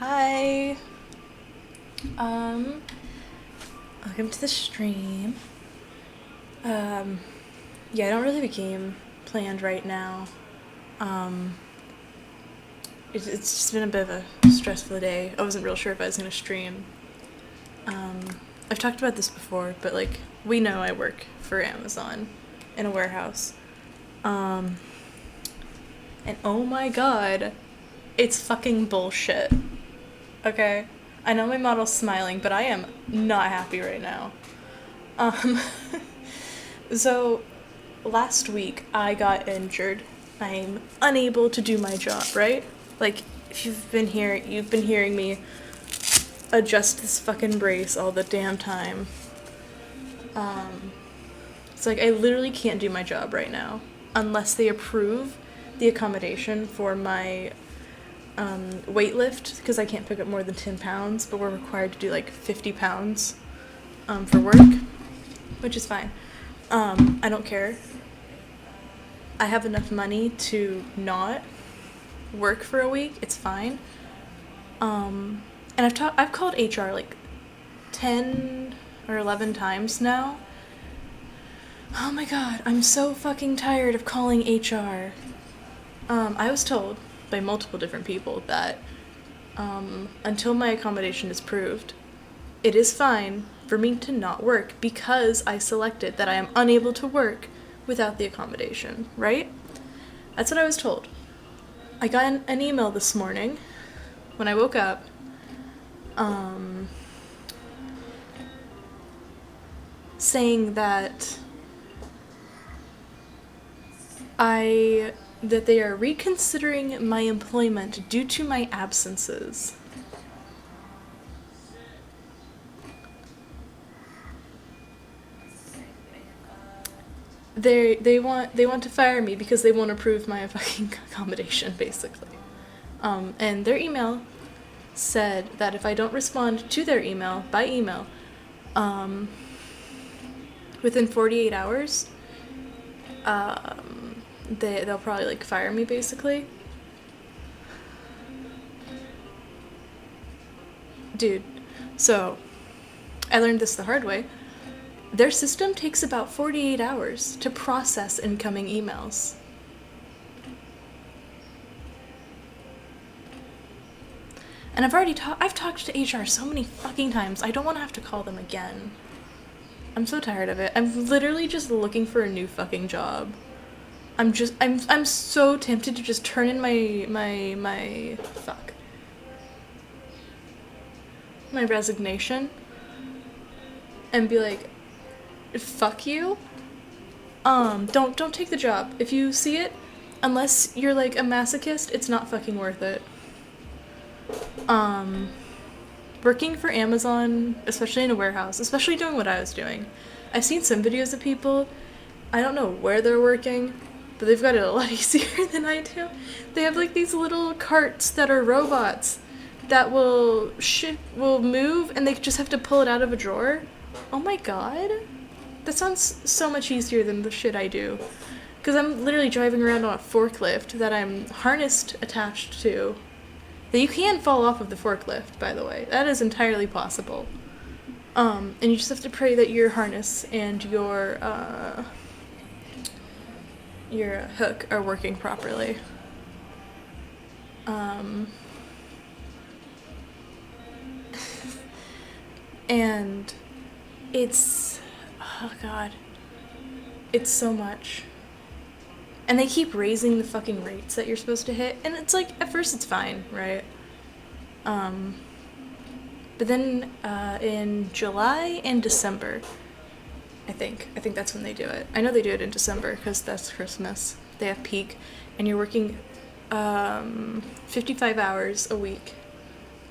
Hi. Welcome to the stream. Yeah, I don't really have a game planned right now. It's just been a bit of a stressful day. I wasn't real sure if I was gonna stream. I've talked about this before, but like, we know I work for Amazon in a warehouse. And oh my god, it's fucking bullshit. Okay? I know my model's smiling, but I am not happy right now. Um, so, last week I got injured. I'm unable to do my job, right? Like, if you've been here, you've been hearing me adjust this fucking brace all the damn time. It's like, I literally can't do my job right now unless they approve the accommodation for my weight lift, because I can't pick up more than 10 pounds, but we're required to do like 50 pounds for work, which is fine. I don't care. I have enough money to not work for a week. It's fine. And I've called HR like 10 or 11 times now. Oh my god, I'm so fucking tired of calling HR. I was told by multiple different people that until my accommodation is approved, it is fine for me to not work because I selected that I am unable to work without the accommodation, right? That's what I was told. I got an email this morning when I woke up saying that that they are reconsidering my employment due to my absences. They want to fire me because they won't approve my fucking accommodation, basically. And their email said that if I don't respond to their email by email within 48 hours, they'll probably like fire me, basically. Dude, so I learned this the hard way. Their system takes about 48 hours to process incoming emails. And I've talked to HR so many fucking times, I don't want to have to call them again. I'm so tired of it. I'm literally just looking for a new fucking job. I'm so tempted to just turn in my resignation and be like, fuck you. Don't take the job. If you see it, unless you're like a masochist, it's not fucking worth it. Working for Amazon, especially in a warehouse, especially doing what I was doing. I've seen some videos of people, I don't know where they're working, but they've got it a lot easier than I do. They have like these little carts that are robots that will move, and they just have to pull it out of a drawer. Oh my god. That sounds so much easier than the shit I do. Because I'm literally driving around on a forklift that I'm harnessed attached to. That you can fall off of the forklift, by the way. That is entirely possible. And you just have to pray that your harness and your hook are working properly. And it's, oh god, it's so much. And they keep raising the fucking rates that you're supposed to hit, and it's like, at first it's fine, right? But then in July and December, I think that's when they do it. I know they do it in December because that's Christmas. They have peak, and you're working 55 hours a week,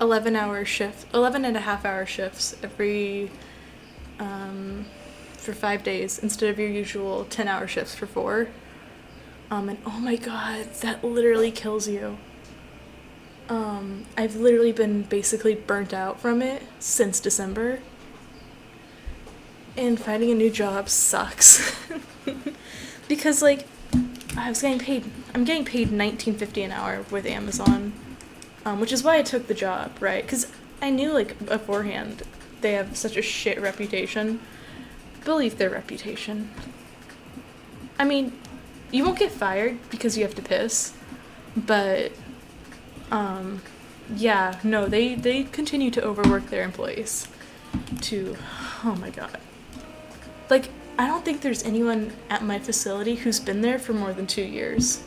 11 and a half hour shifts every for 5 days instead of your usual 10-hour shifts for 4. And oh my god, that literally kills you. I've literally been basically burnt out from it since December. And finding a new job sucks. Because like, I'm getting paid $19.50 an hour with Amazon. which is why I took the job, right? Because I knew, like, beforehand they have such a shit reputation. Believe their reputation. I mean, you won't get fired because you have to piss, but, yeah, no, they continue to overwork their employees to, oh my god. Like, I don't think there's anyone at my facility who's been there for more than 2 years.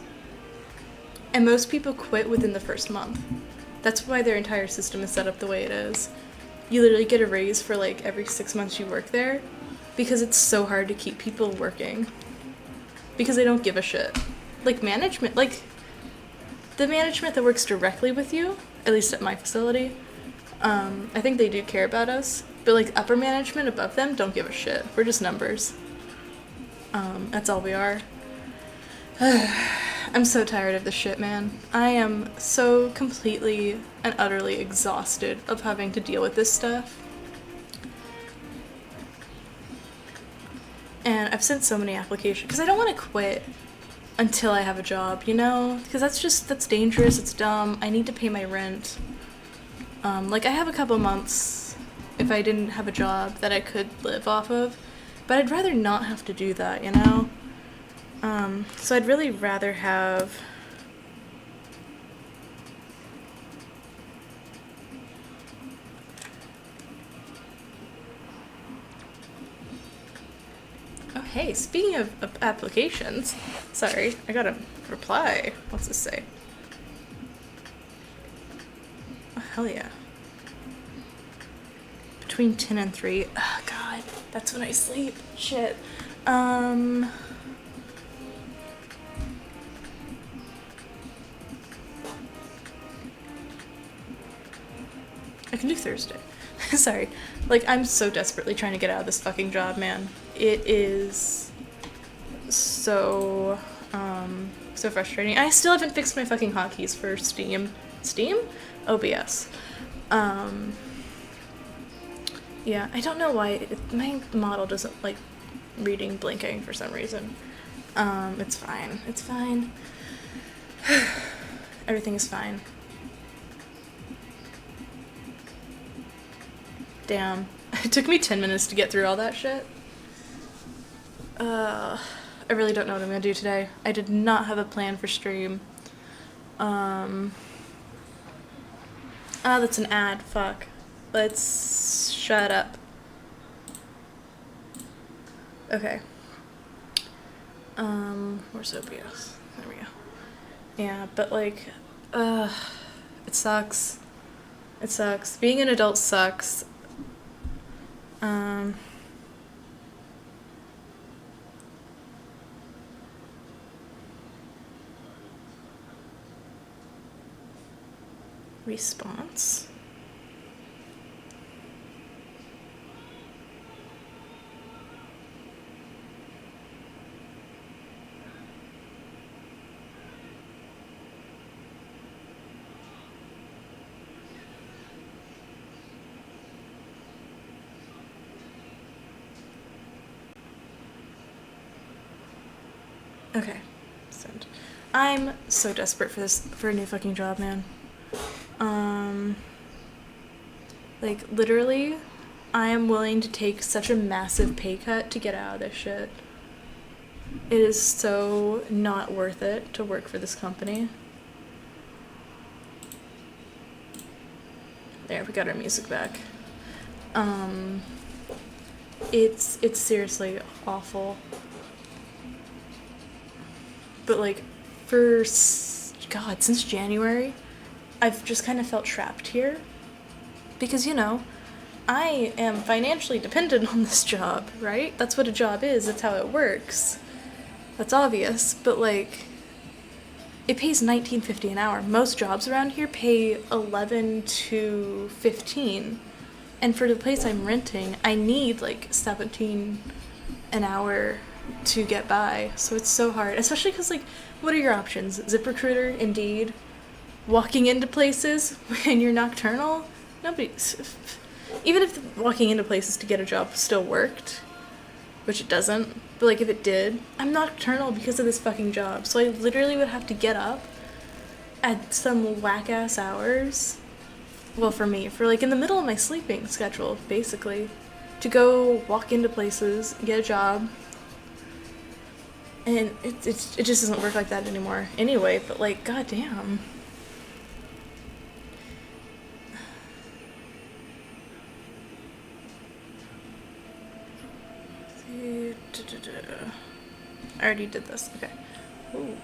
And most people quit within the first month. That's why their entire system is set up the way it is. You literally get a raise for, like, every 6 months you work there, because it's so hard to keep people working. Because they don't give a shit. Like, management, like, the management that works directly with you, at least at my facility, I think they do care about us, but, like, upper management above them don't give a shit. We're just numbers. That's all we are. I'm so tired of this shit, man. I am so completely and utterly exhausted of having to deal with this stuff. And I've sent so many applications, because I don't want to quit until I have a job, you know? Because that's dangerous, it's dumb, I need to pay my rent. Like, I have a couple months, if I didn't have a job, that I could live off of, but I'd rather not have to do that, you know? So I'd really rather have... Oh, hey, speaking of applications, sorry, I got a reply. What's this say? Oh, hell yeah. Between 10 and 3. Oh, God, that's when I sleep. Shit. I can do Thursday. Sorry. Like, I'm so desperately trying to get out of this fucking job, man. It is so, so frustrating. I still haven't fixed my fucking hotkeys for Steam. Steam? OBS. Yeah, I don't know why my model doesn't like reading blinking for some reason. It's fine. It's fine. Everything is fine. Damn. It took me 10 minutes to get through all that shit. I really don't know what I'm gonna do today. I did not have a plan for stream. That's an ad. Fuck. Let's shut up. Okay. Where's OBS? There we go. Yeah, but like, it sucks. It sucks. Being an adult sucks. Response. Okay, send. I'm so desperate for a new fucking job, man. Like, literally, I am willing to take such a massive pay cut to get out of this shit. It is so not worth it to work for this company. There, we got our music back. It's seriously awful. But like, God, since January, I've just kind of felt trapped here. Because, you know, I am financially dependent on this job, right? That's what a job is, that's how it works. That's obvious, but like, it pays $19.50 an hour. Most jobs around here pay $11 to $15. And for the place I'm renting, I need like $17 an hour to get by. So it's so hard, especially because like, what are your options? ZipRecruiter, Indeed, walking into places when you're nocturnal? Even if walking into places to get a job still worked, which it doesn't, but like if it did, I'm nocturnal because of this fucking job. So I literally would have to get up at some whack ass hours. Well, for me, for like in the middle of my sleeping schedule, basically, to go walk into places, get a job, and it just doesn't work like that anymore. Anyway, but like, goddamn. I already did this. Okay. Ooh.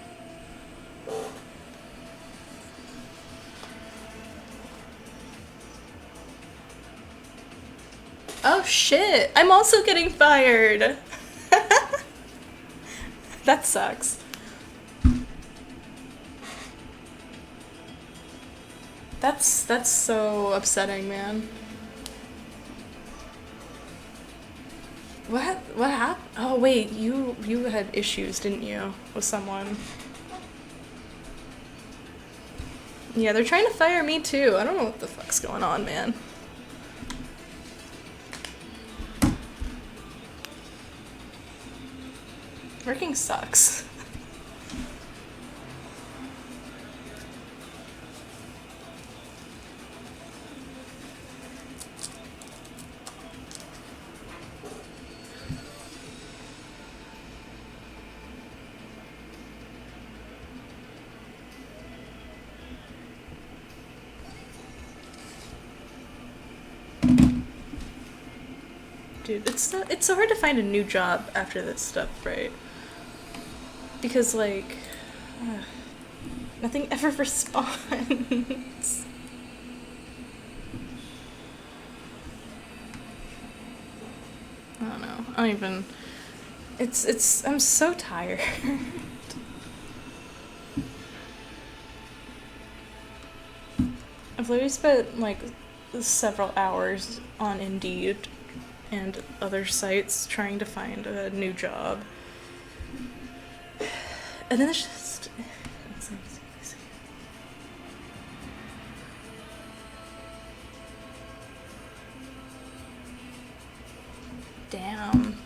Oh shit! I'm also getting fired! That sucks. That's so upsetting, man. What happened? Oh wait, you had issues, didn't you, with someone? Yeah, they're trying to fire me too. I don't know what the fuck's going on, man. Working sucks. Dude, it's so hard to find a new job after this stuff, right? Because like nothing ever responds. I don't know. I don't even. It's. I'm so tired. I've literally spent like several hours on Indeed and other sites trying to find a new job. And then it's just. It's like, damn.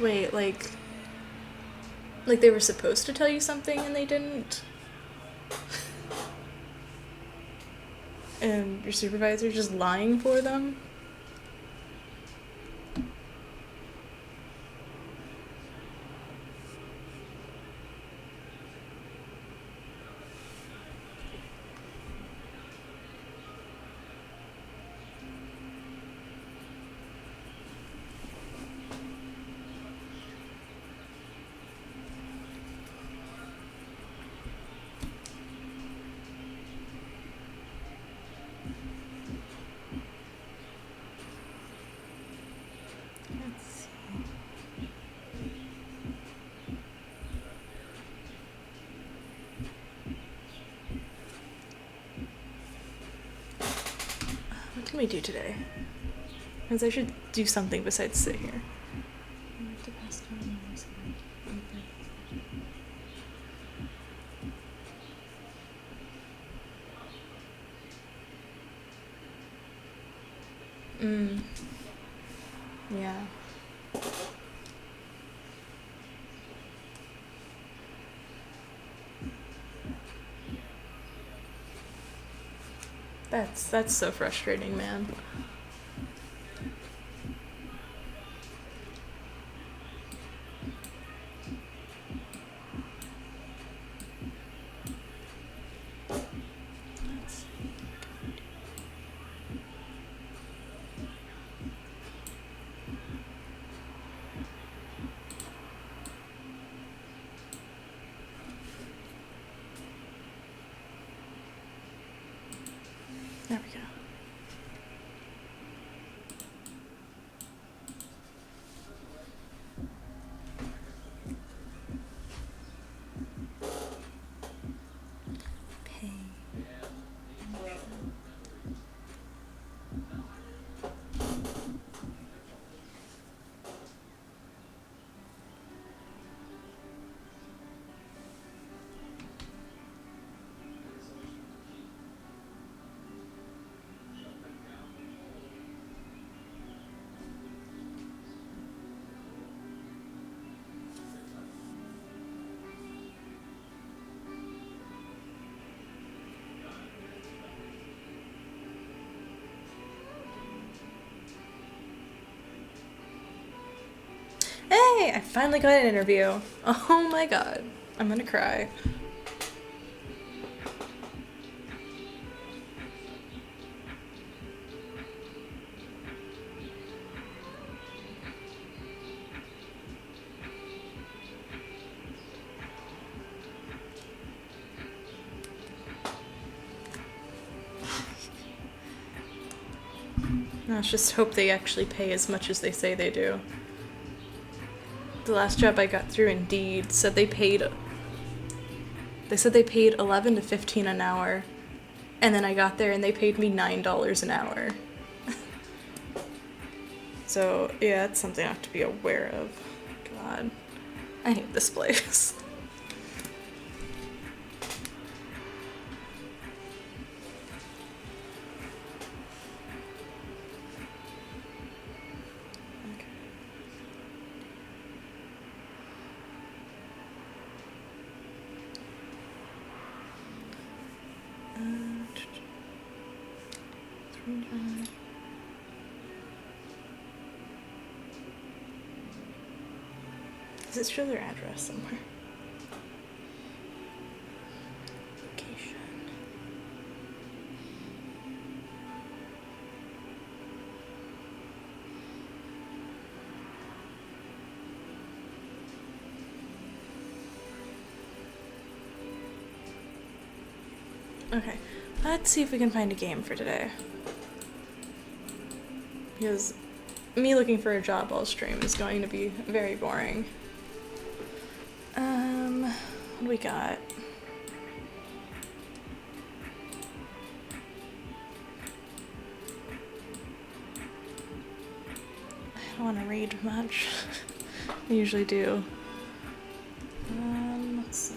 Wait, like they were supposed to tell you something and they didn't? And your supervisor's just lying for them? What can we do today? Because I should do something besides sit here. Yeah. That's so frustrating, man. There we go. Pay. Yay! I finally got an interview. Oh my god. I'm gonna cry. Let's just hope they actually pay as much as they say they do. The last job I got through Indeed said they paid 11 to 15 an hour, and then I got there and they paid me $9 an hour. So yeah, that's something I have to be aware of. God, I hate this place. Does it show their address somewhere? Location. Okay, let's see if we can find a game for today. Because me looking for a job all stream is going to be very boring. What do we got? I don't want to read much. I usually do. Let's see.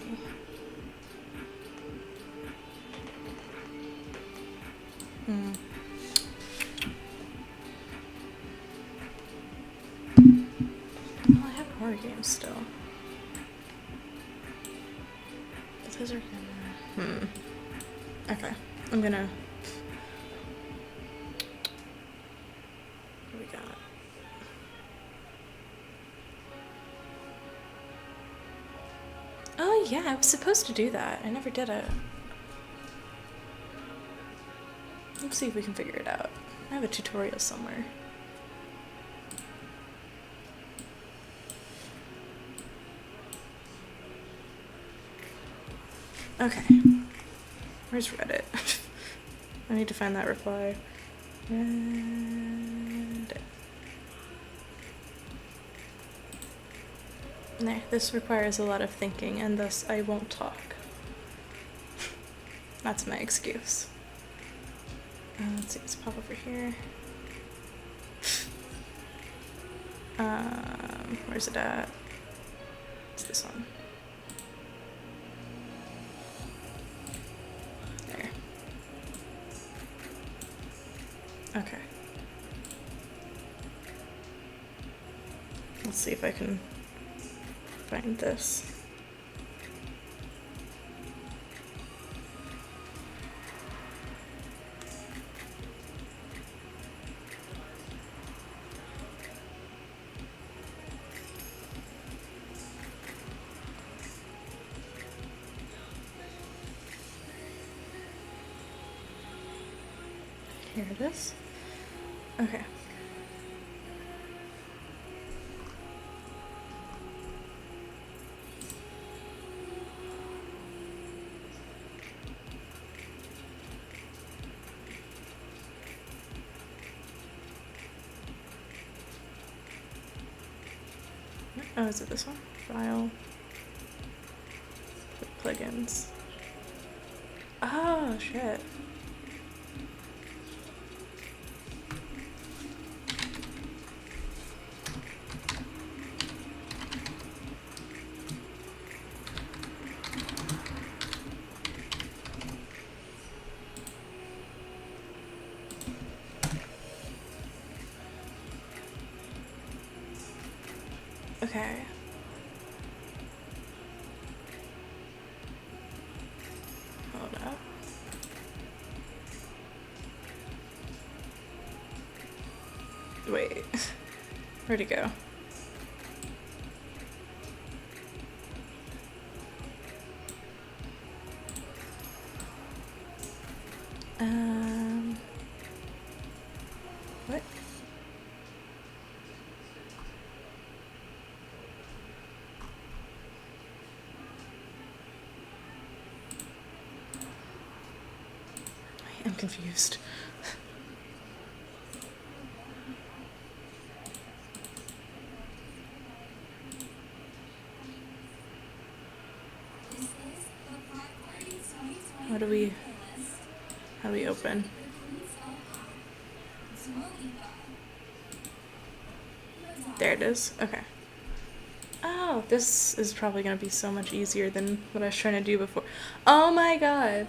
Well, I have horror games still. But those are okay, I'm gonna... What do we got? Oh yeah, I was supposed to do that. I never did it. Let's see if we can figure it out. I have a tutorial somewhere. Okay. Where's Reddit? I need to find that reply. Reddit. Nah, this requires a lot of thinking, and thus I won't talk. That's my excuse. Let's see, let's pop over here. Where's it at? It's this one. There. Okay. Let's see if I can find this. Here it is. Okay. Oh, is it this one? File. Plugins. Oh, shit. Okay. Hold up. Wait. Where'd he go? What? I am confused. How do we open? There it is. Okay. Oh, this is probably gonna be so much easier than what I was trying to do before. Oh my god.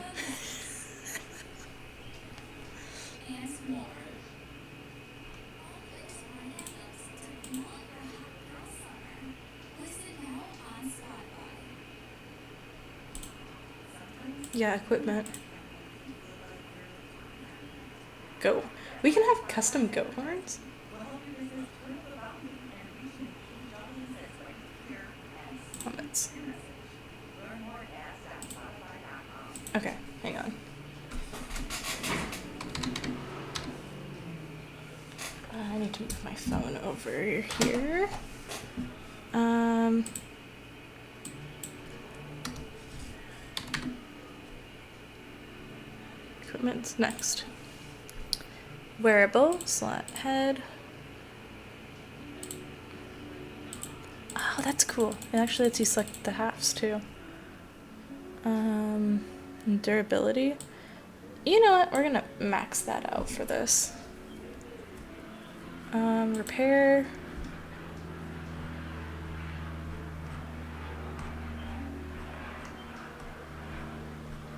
Yeah, equipment. Go. We can have custom goat horns? Comments. Okay, hang on. I need to move my phone over here. Equipment's next. Wearable, slat head. Oh, that's cool. It actually lets you select the halves too. Durability. You know what? We're gonna max that out for this. Repair.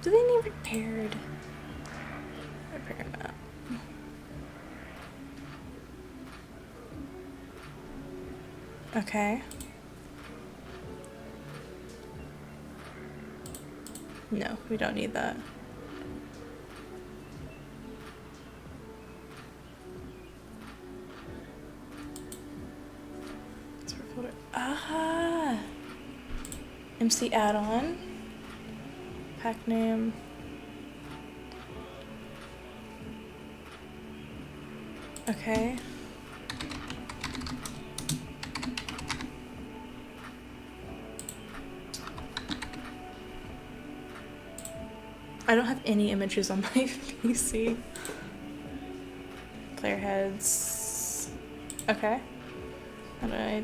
Do they need repaired? Repair map. Okay. No, we don't need that. Ah! MC add-on. Pack name. Okay. I don't have any images on my PC. Player heads. Okay. How do I...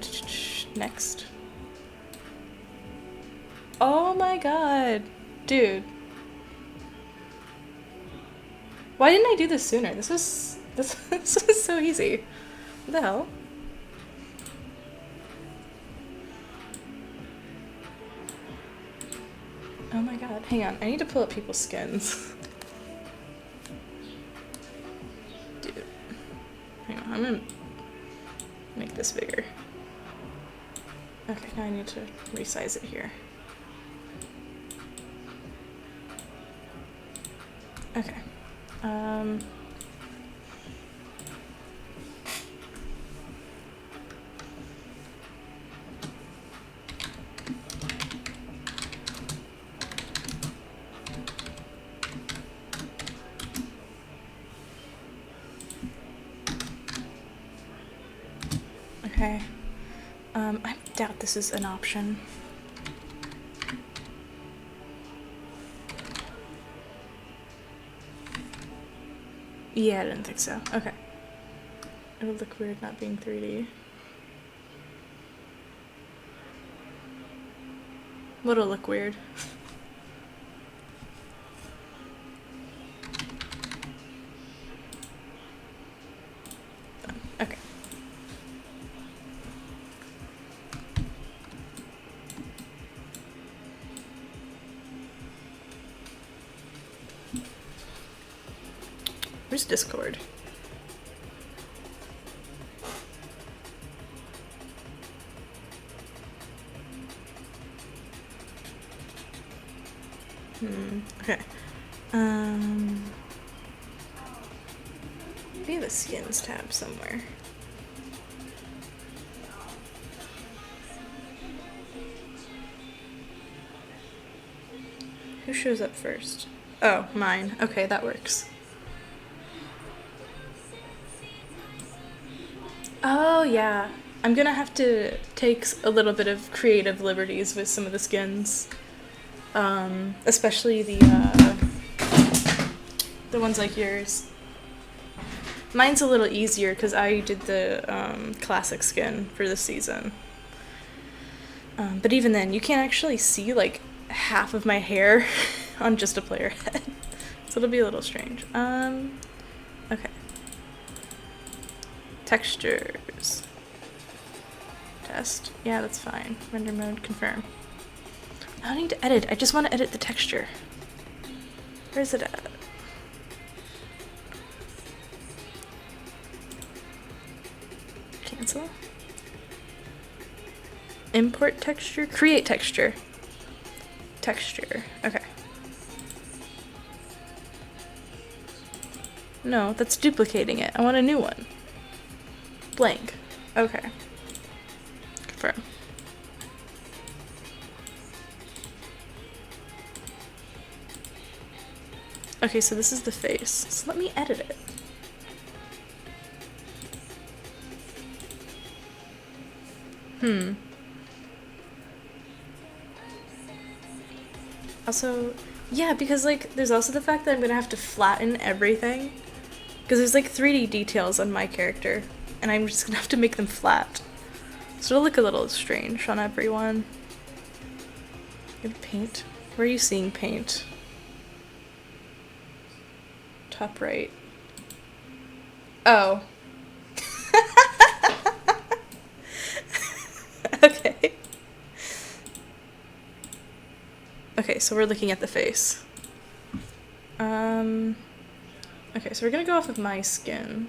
Next. Oh my god. Dude. Why didn't I do this sooner? This was so easy. What the hell? Oh my god. Hang on. I need to pull up people's skins. Dude. Hang on. I'm gonna make this bigger. Okay, now I need to resize it here. Okay. Okay. I doubt this is an option. Yeah, I didn't think so. Okay. It'll look weird not being 3D. What'll look weird? Okay. Where's Discord? Okay. We have a skins tab somewhere. Who shows up first? Oh, mine. Okay, that works. Oh, yeah. I'm gonna have to take a little bit of creative liberties with some of the skins. Especially the ones like yours. Mine's a little easier because I did the classic skin for this season. But even then, you can't actually see like half of my hair on just a player head. So it'll be a little strange. Okay. Textures. Test. Yeah, that's fine. Render mode, confirm. I don't need to edit. I just want to edit the texture. Where is it at? Cancel. Import texture. Create texture. Texture. Okay. No, that's duplicating it. I want a new one. Blank. Okay. Confirm. Okay, so this is the face. So let me edit it. Also, yeah, because like there's also the fact that I'm gonna have to flatten everything. Because there's like 3D details on my character, and I'm just gonna have to make them flat. So it'll look a little strange on everyone. Good paint. Where are you seeing paint? Top right. Oh. Okay. Okay, so we're looking at the face. Okay, so we're gonna go off of my skin.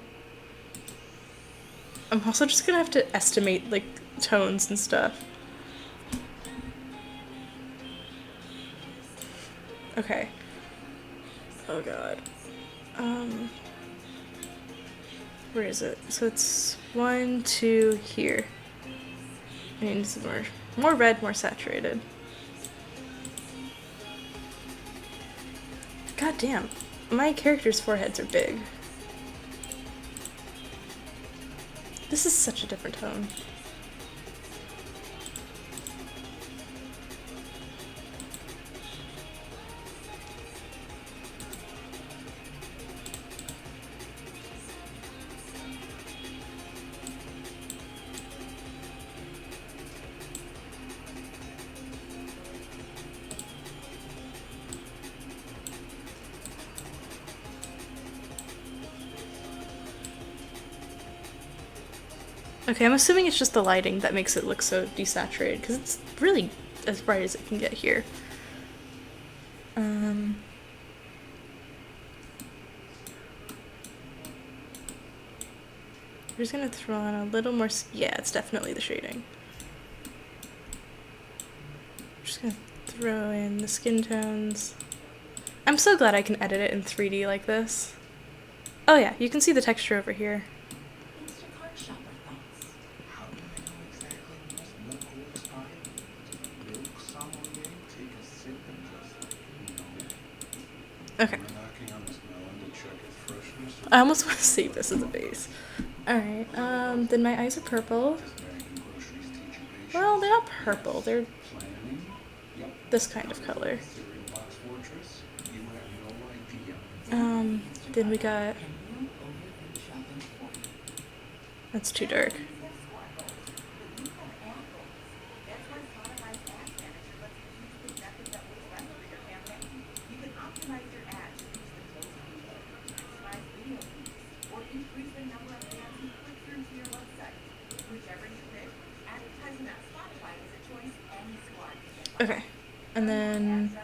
I'm also just gonna have to estimate, like, tones and stuff. Okay. Oh god. Where is it? So it's 1, 2 here. I need some more red, more saturated. God damn. My character's foreheads are big. This is such a different tone. Okay, I'm assuming it's just the lighting that makes it look so desaturated, because it's really as bright as it can get here. We're just gonna throw on a little more. Yeah, it's definitely the shading. Just gonna throw in the skin tones. I'm so glad I can edit it in 3D like this. Oh yeah, you can see the texture over here. Okay. I almost want to save this as a base. Alright, then my eyes are purple. Well, they're not purple, they're this kind of color. Then we got... That's too dark. Okay, and then...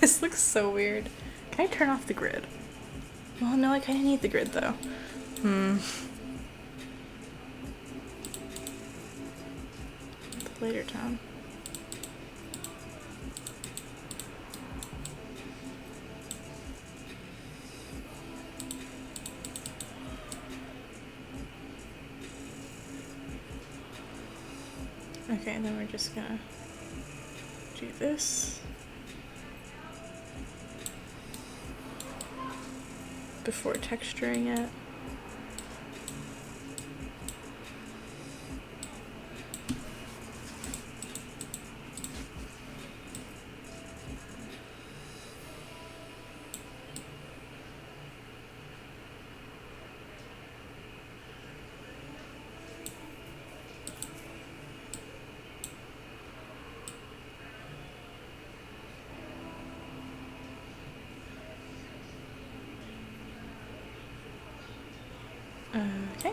This looks so weird. Can I turn off the grid? Well, no, I kind of need the grid though. Later town. Okay, and then we're just gonna do this before texturing it. Okay.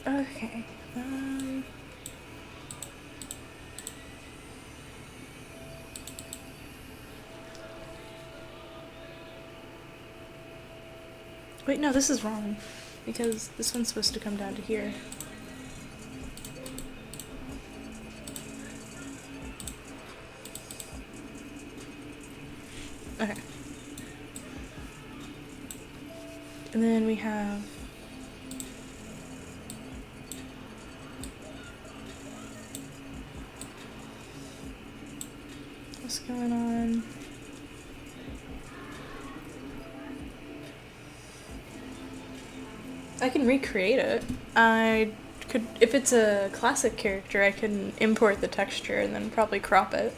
Okay. Wait, no, this is wrong. Because this one's supposed to come down to here. Okay. And then we have... what's going on? I can recreate it. I could, if it's a classic character, I can import the texture and then probably crop it.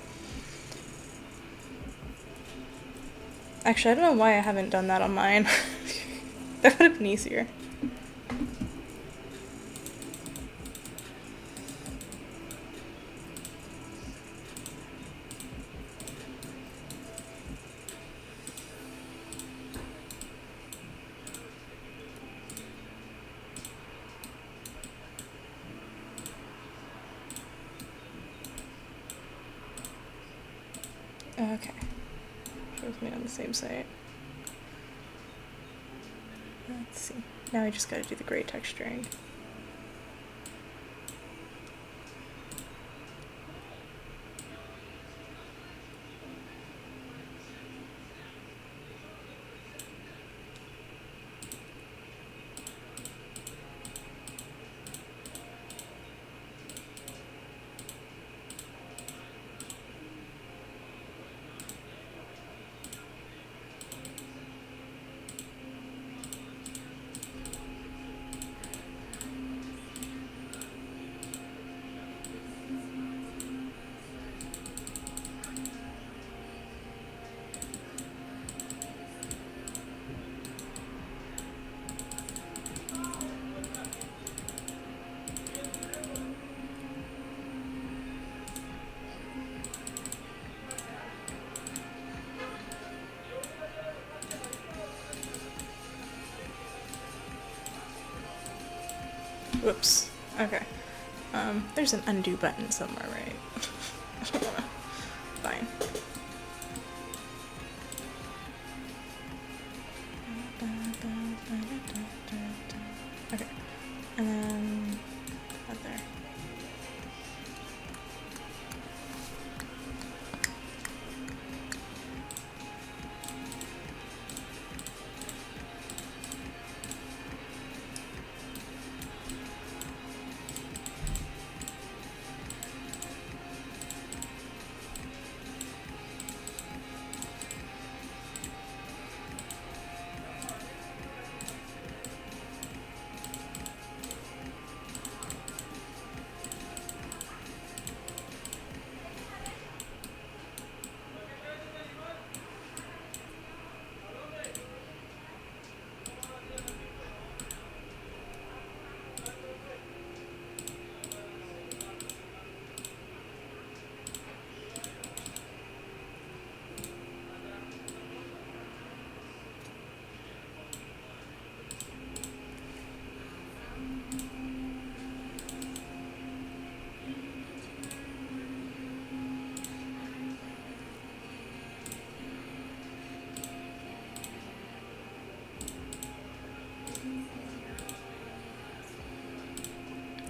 Actually, I don't know why I haven't done that on mine. That would have been easier. Okay. Shows me on the same site. Let's see. Now I just gotta do the gray texturing. Whoops. Okay. There's an undo button somewhere, right? I don't wanna. Fine. Okay. And then out there.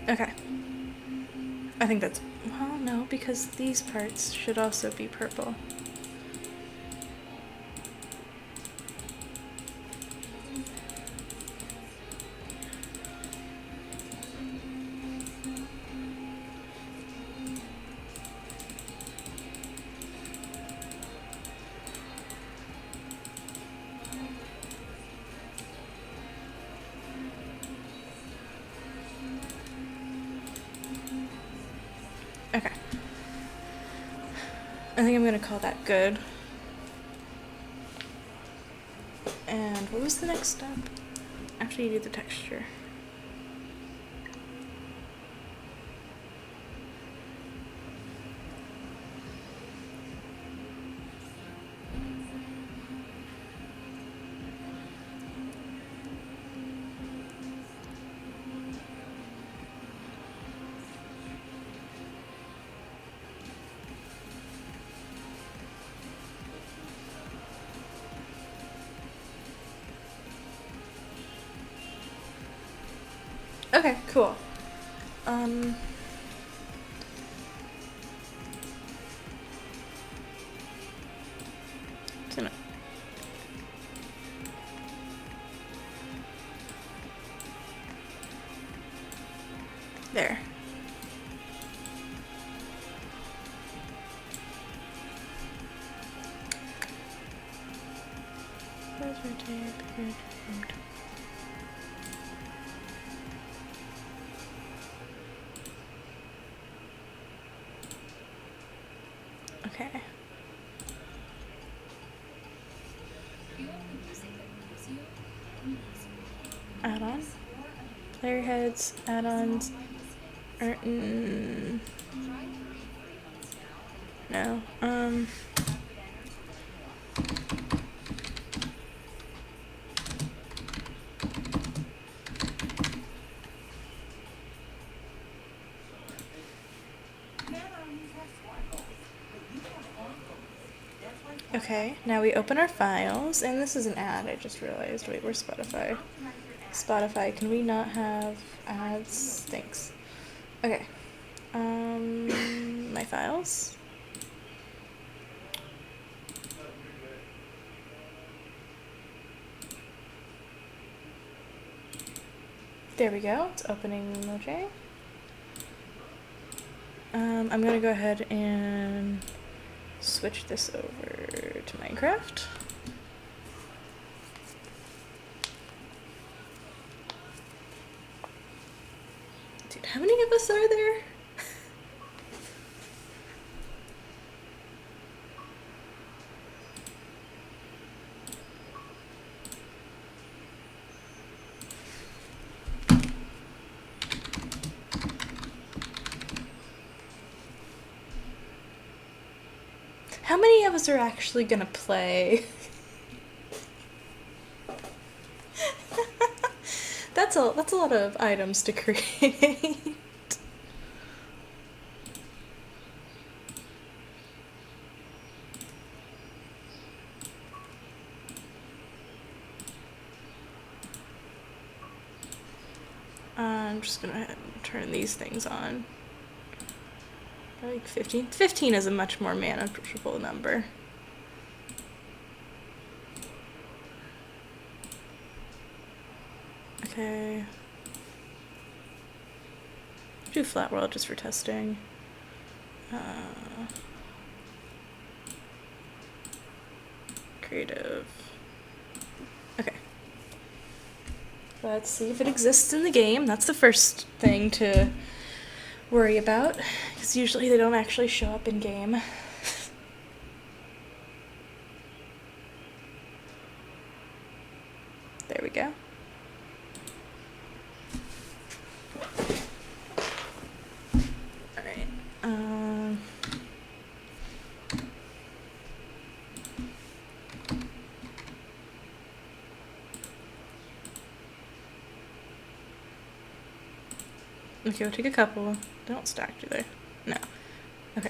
Okay. I think that's... Well, no, because these parts should also be purple. Okay. I think I'm gonna call that good. And what was the next step? After you do the texture. Okay, cool. So no. There. Okay. Add-on. Player heads, add-ons. No. Okay, now we open our files, and this is an ad, I just realized. Wait, where's Spotify? Spotify, can we not have ads? Thanks. Okay. My files. There we go, it's opening Mojang. I'm gonna go ahead and switch this over to Minecraft. Dude, how many of us are there? How many of us are actually gonna play? That's a lot of items to create. I'm just gonna turn these things on. Like 15. 15 is a much more manageable number. Okay. Do flat world just for testing. Creative. Okay. Let's see if it exists in the game. That's the first thing to worry about, because usually they don't actually show up in game. There we go. Alright. Okay, we'll take a couple. They don't stack, do they? No. Okay.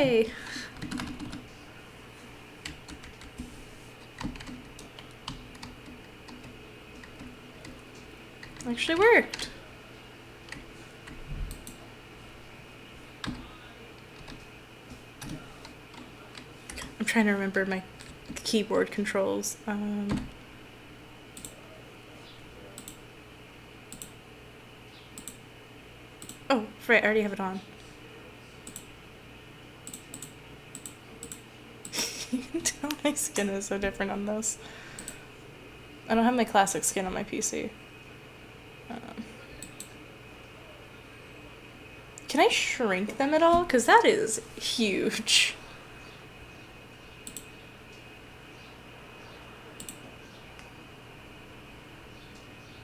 Yay! Actually worked. I'm trying to remember my keyboard controls. Oh, right, I already have it on. You can tell my skin is so different on this. I don't have my classic skin on my PC. Can I shrink them at all? Because that is huge.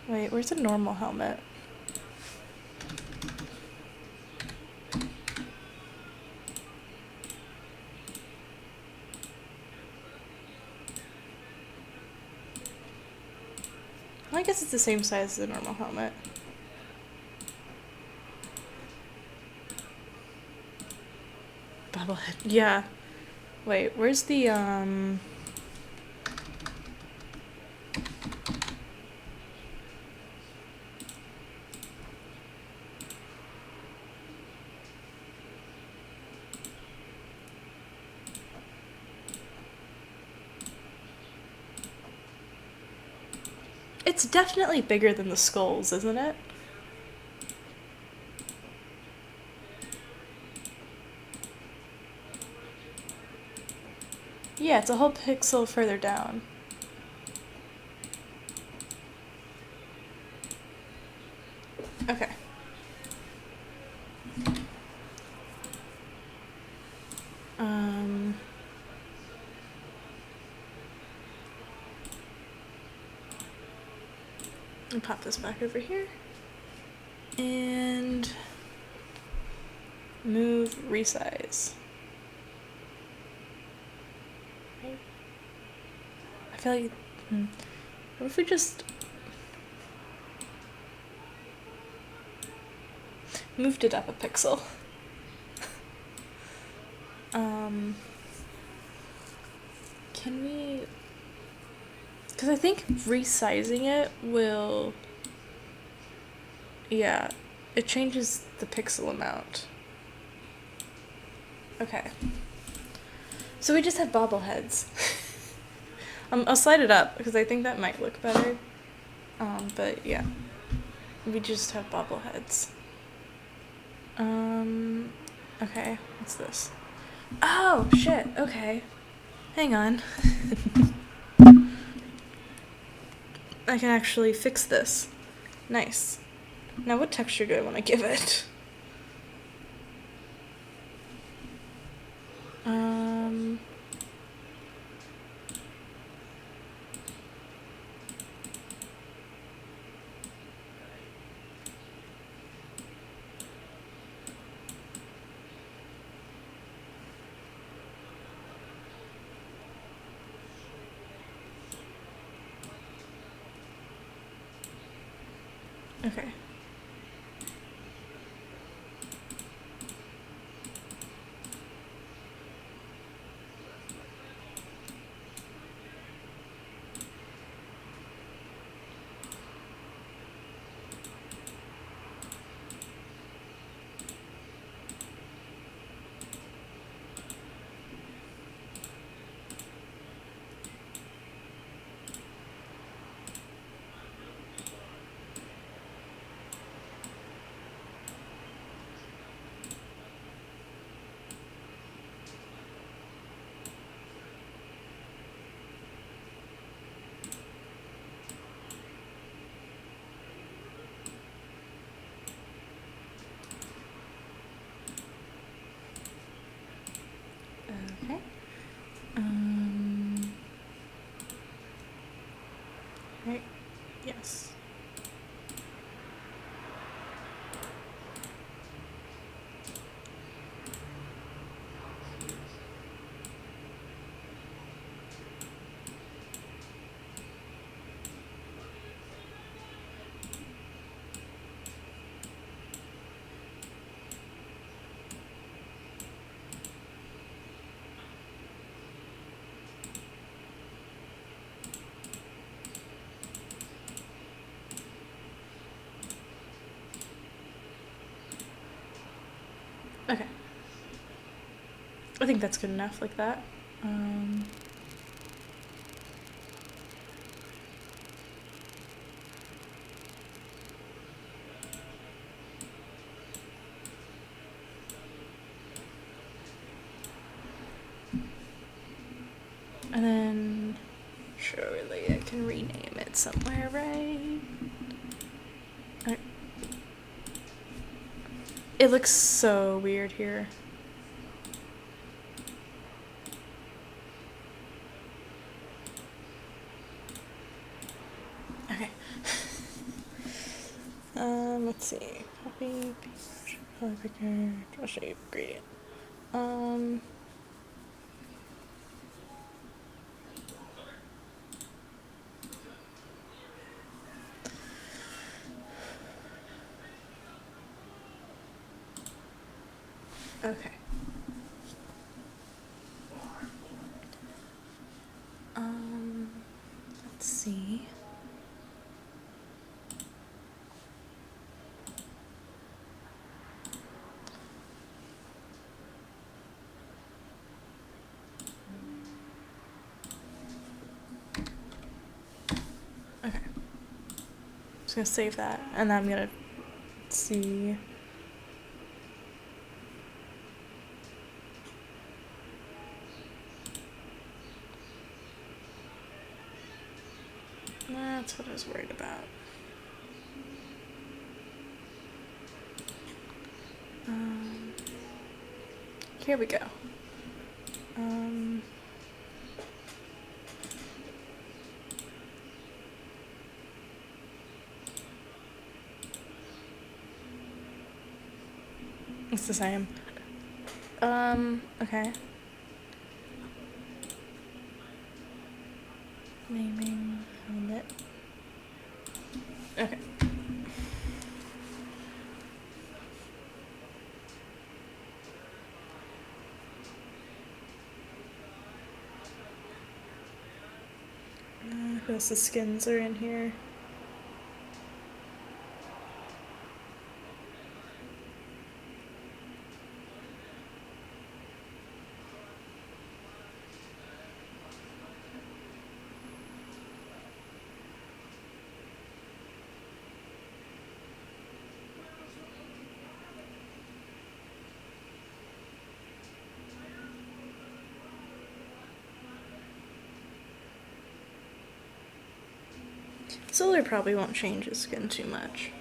Wait, where's a normal helmet? Well, I guess it's the same size as a normal helmet. Bobblehead. Yeah. Wait, where's the, It's definitely bigger than the skulls, isn't it? Yeah, it's a whole pixel further down. Okay. I'll pop this back over here. And move resize. I feel like, what if we just moved it up a pixel? Can we, because I think resizing it will, yeah, it changes the pixel amount. Okay. So we just have bobbleheads. I'll slide it up because I think that might look better. But yeah, we just have bobbleheads. Okay, what's this? Oh, shit, okay. Hang on. I can actually fix this. Nice. Now what texture do I want to give it? Okay. Okay. I think that's good enough like that. And then surely I can rename it somewhere, right? It looks so weird here. Okay. Let's see. Copy, paste, color picker, I'll show you gradient. Okay. Let's see. Okay. Just gonna save that, and then I'm gonna see. That's what I was worried about. Here we go. What's this I am? Okay. Naming helmet. Okay. Who else? The skins are in here. Solar probably won't change his skin too much.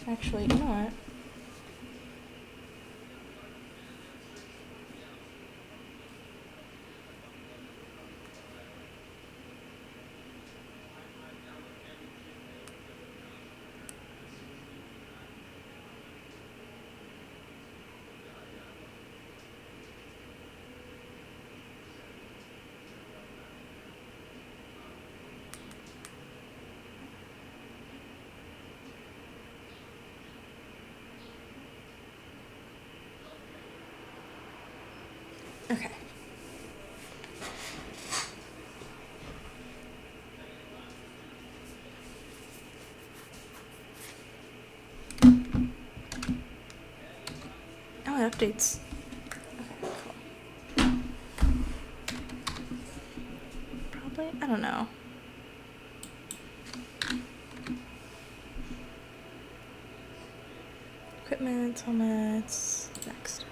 Actually, you know what? Okay. Oh, it updates. Okay, cool. Probably, I don't know. Equipment, helmets, next.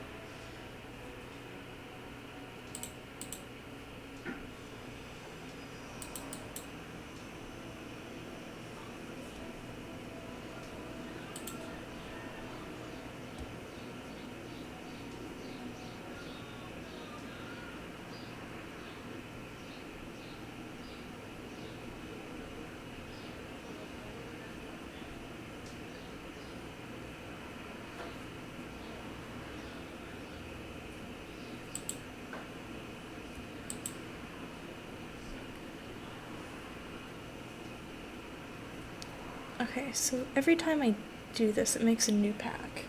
Okay, so every time I do this, it makes a new pack.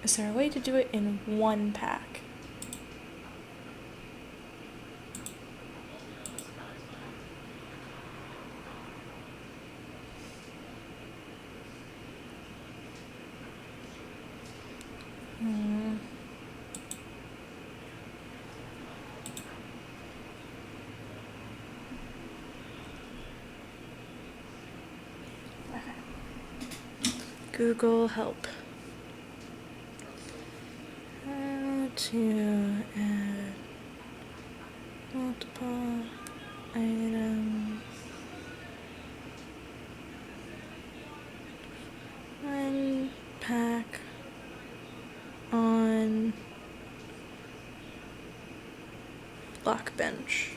Is there a way to do it in one pack? Google help. How to add multiple items. One pack on lock bench.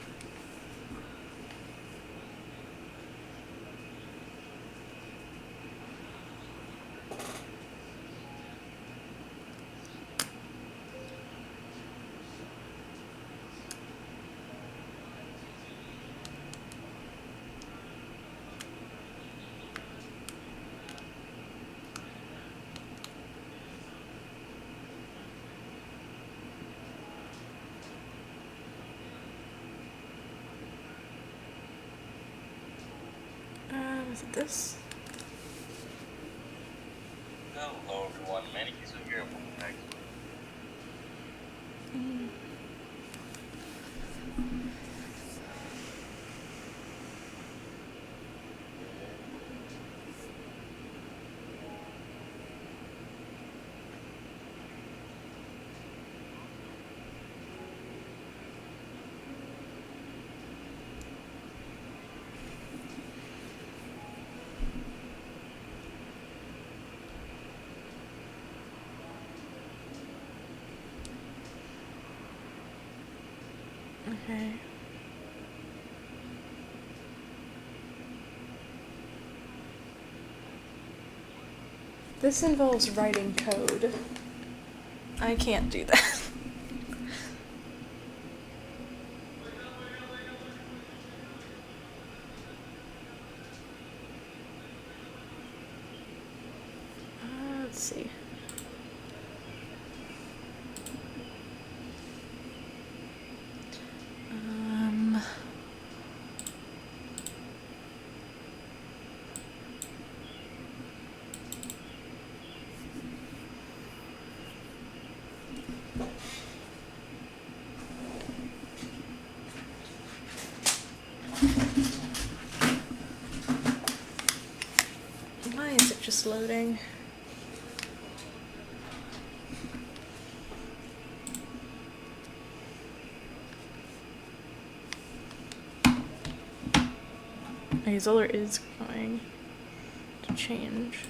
Was it this? Hello everyone, Maniki's here. Next. Okay. This involves writing code. I can't do that. Let's see. Why is it just loading? Okay, Zoller is going to change.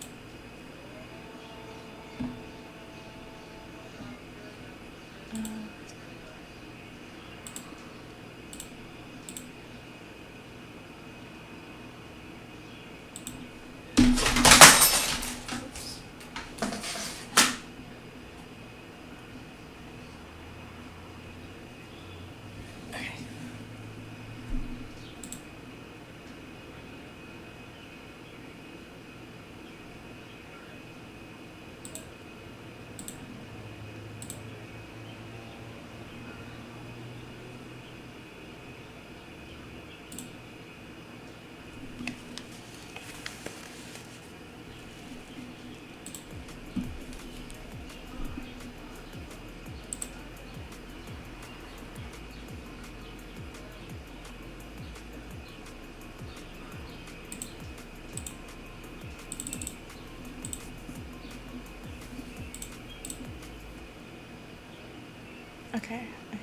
Okay, I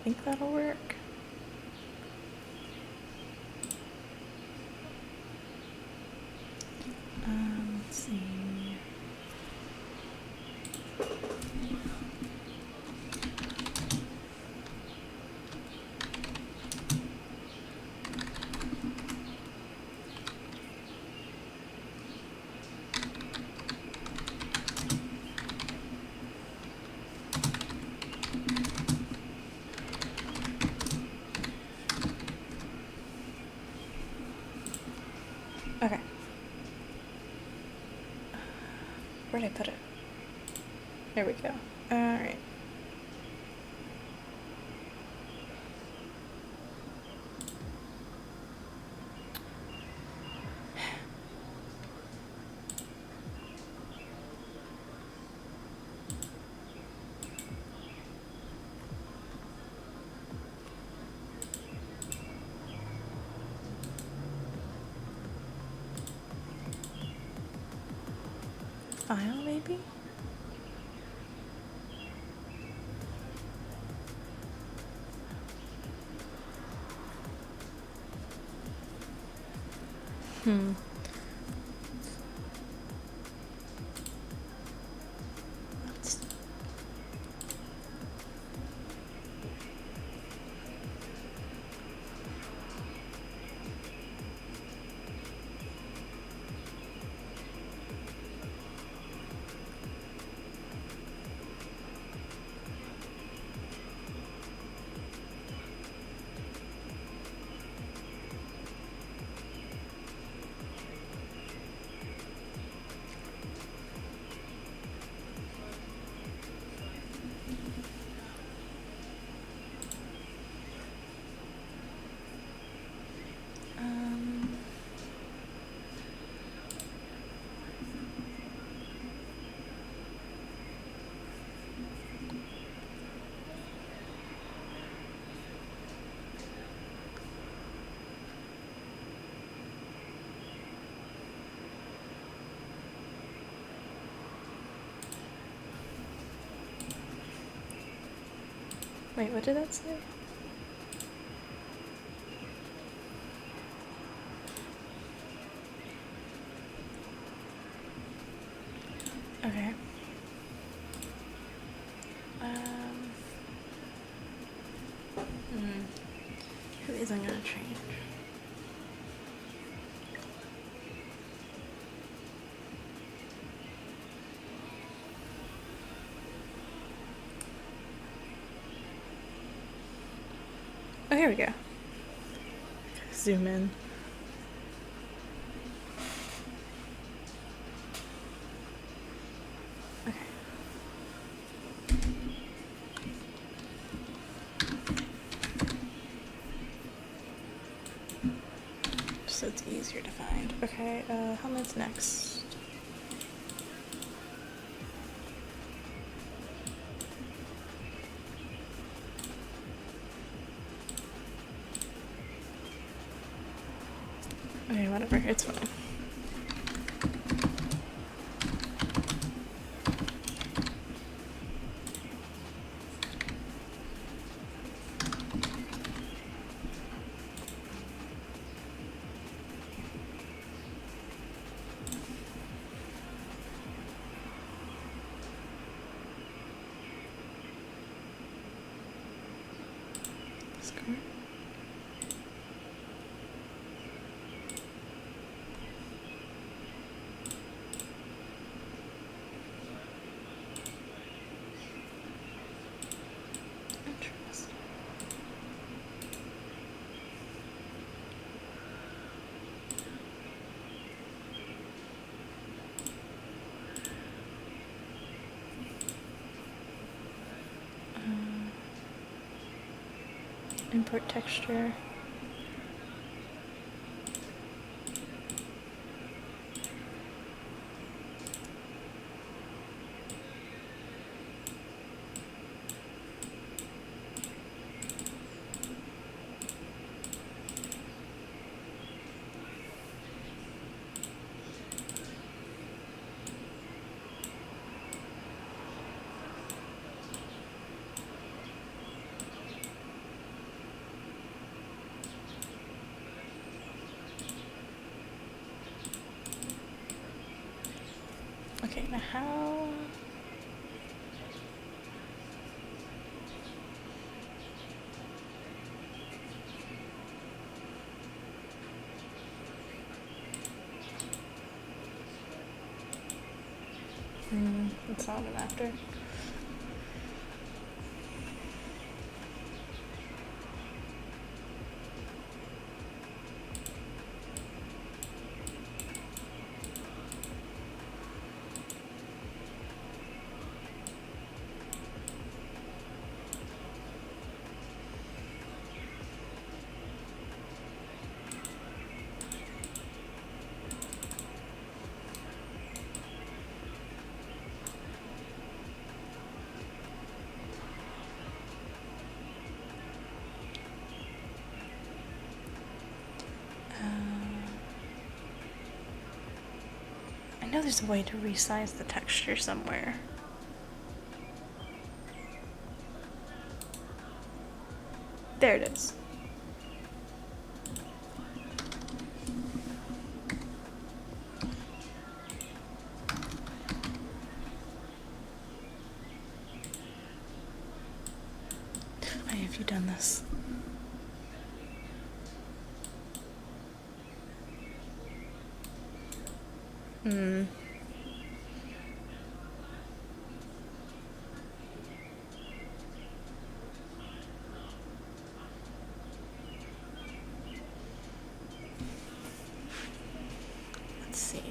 think that'll work. Let's see. Okay. Where'd I put it? There we go. Alright. file, maybe? Hmm. Let's... Wait, what did that say? Okay. Who isn't gonna change? Oh, here we go. Zoom in. Okay. So it's easier to find. Okay, helmet's next. Okay, whatever, it's fine. Score. Interesting. Import texture. Okay, now how... It's not an after. know there's a way to resize the texture somewhere. There it is. Why have you done this? Let's see.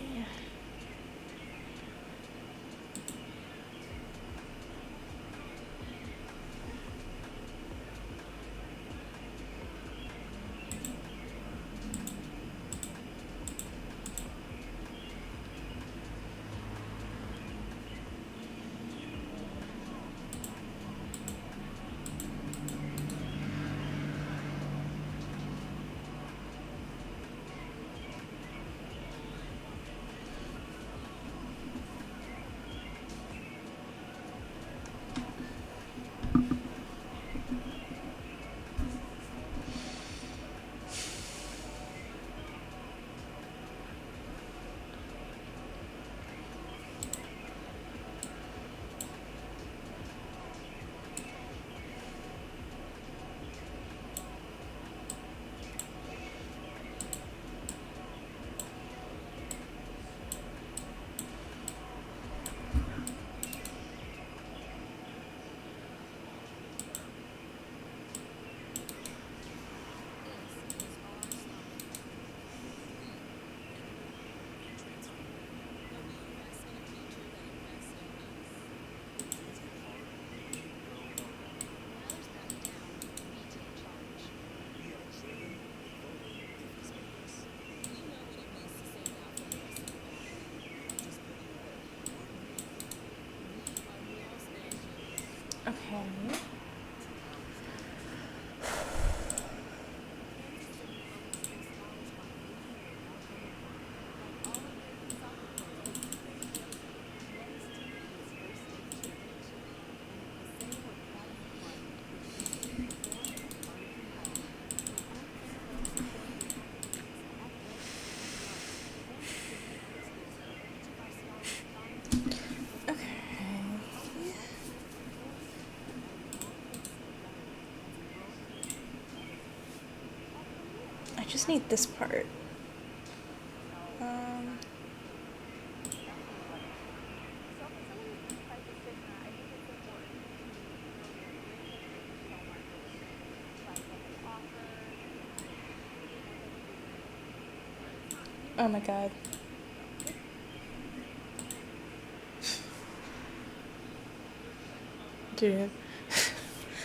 Okay. I just need this part. Oh my god. Dude.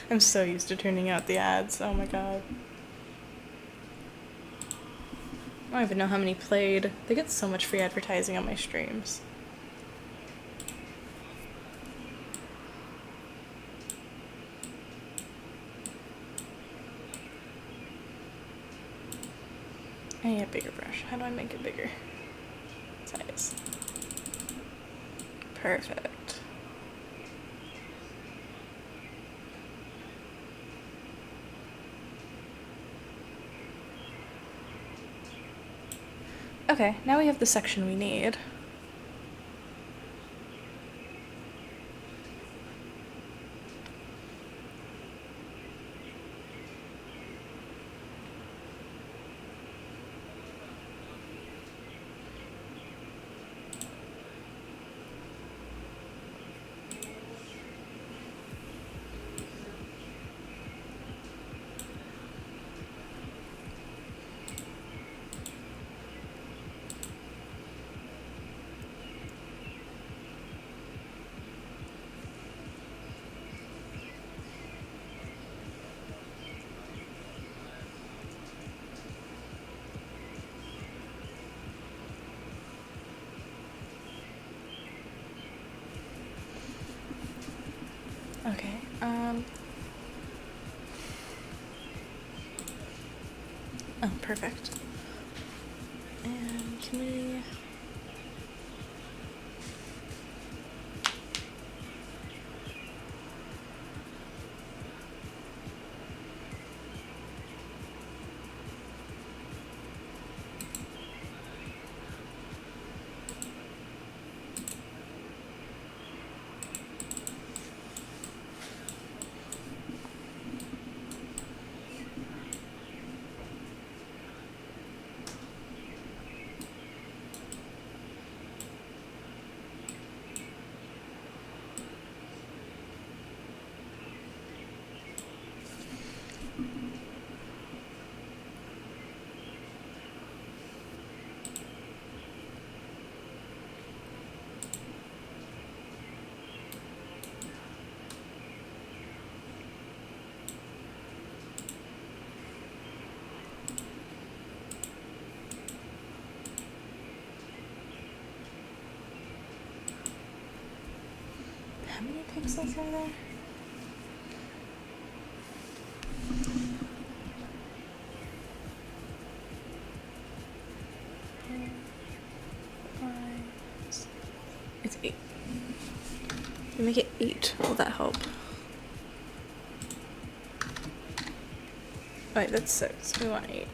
I'm so used to turning out the ads. Oh my god. I don't even know how many played. They get so much free advertising on my streams. I need a bigger brush. How do I make it bigger? Size. Perfect. Okay, now we have the section we need. Okay, oh, perfect. And can we... pixels are there? It's 8. We make it 8. Will that help? Wait, that's 6. We want 8.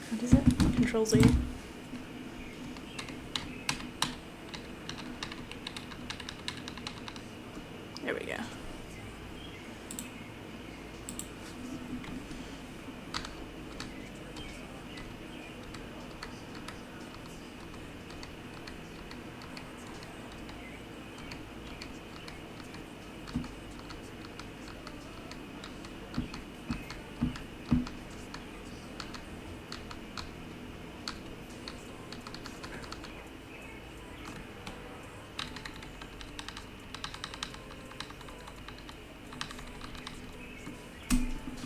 What is it? Control Z. There we go.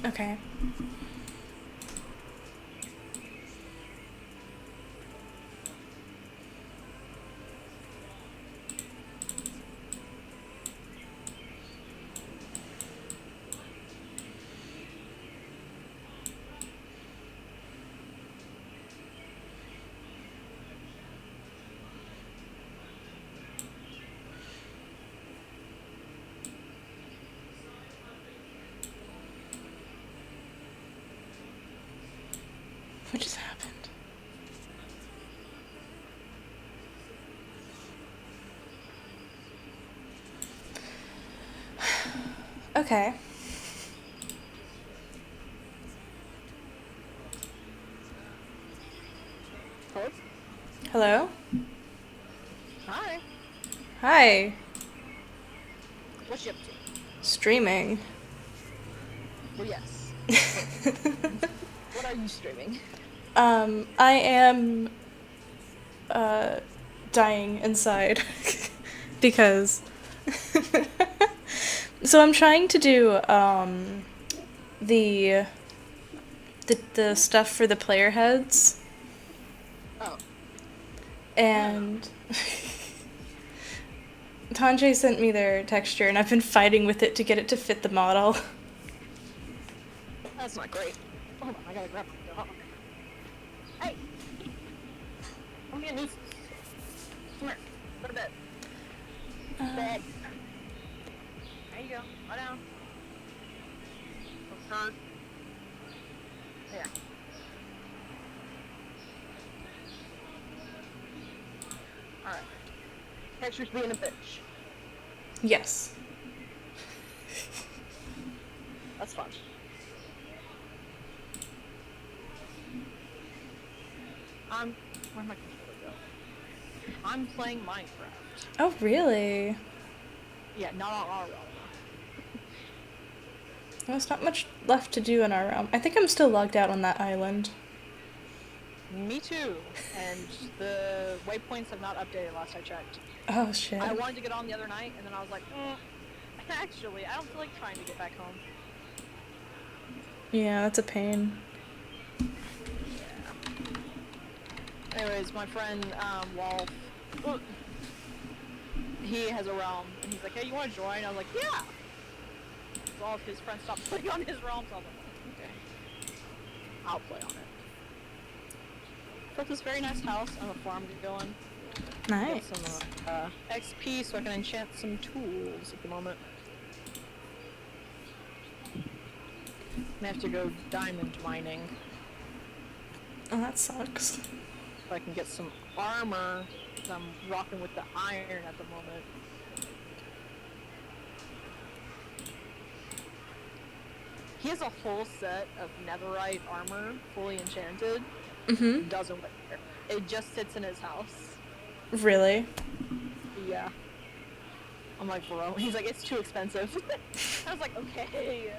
Okay. What just happened? Okay. Hello? Hi. Hi. What you up to? Streaming. Well, yes. What are you streaming? I am dying inside because so I'm trying to do the the stuff for the player heads. Oh. And Tanjay sent me their texture and I've been fighting with it to get it to fit the model. That's not great. Hold on, I gotta grab my dog. Hey! Don't be a nuisance. Come here. Go to bed. Bed. There you go. Lie down. Go hurt. There. Alright. Texture's being a bitch. Yes. That's fun. Where'd my controller go? I'm playing Minecraft. Oh, really? Yeah, not on our realm. There's not much left to do in our realm. I think I'm still logged out on that island. Me too. And the waypoints have not updated last I checked. Oh, shit. I wanted to get on the other night, and then I was like, actually, I don't feel like trying to get back home. Yeah, that's a pain. Anyways, my friend, Wolf, he has a realm, and he's like, hey, you want to join? I was like, yeah! So all of his friends stopped playing on his realm, so I was like, okay. I'll play on it. Built this very nice house. I have a farm going. Nice. Got some XP so I can enchant some tools at the moment. I have to go diamond mining Oh, that sucks. so I can get some armor. 'Cause I'm rocking with the iron at the moment. He has a whole set of netherite armor, fully enchanted. Mm-hmm. Doesn't wear. It just sits in his house. Really? Yeah. I'm like, bro. He's like, it's too expensive. I was like, okay, sure.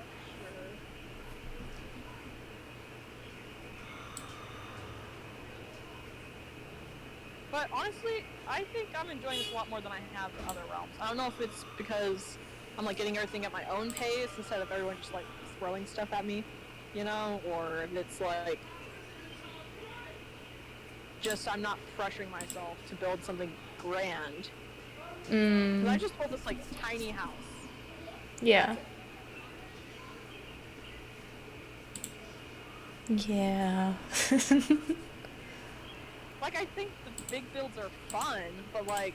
But honestly, I think I'm enjoying this a lot more than I have in other realms. I don't know if it's because I'm like getting everything at my own pace instead of everyone just like throwing stuff at me, you know, or if it's like just I'm not pressuring myself to build something grand. Because I just built this like tiny house. Yeah. That's it. Yeah. Like I think the big builds are fun, but like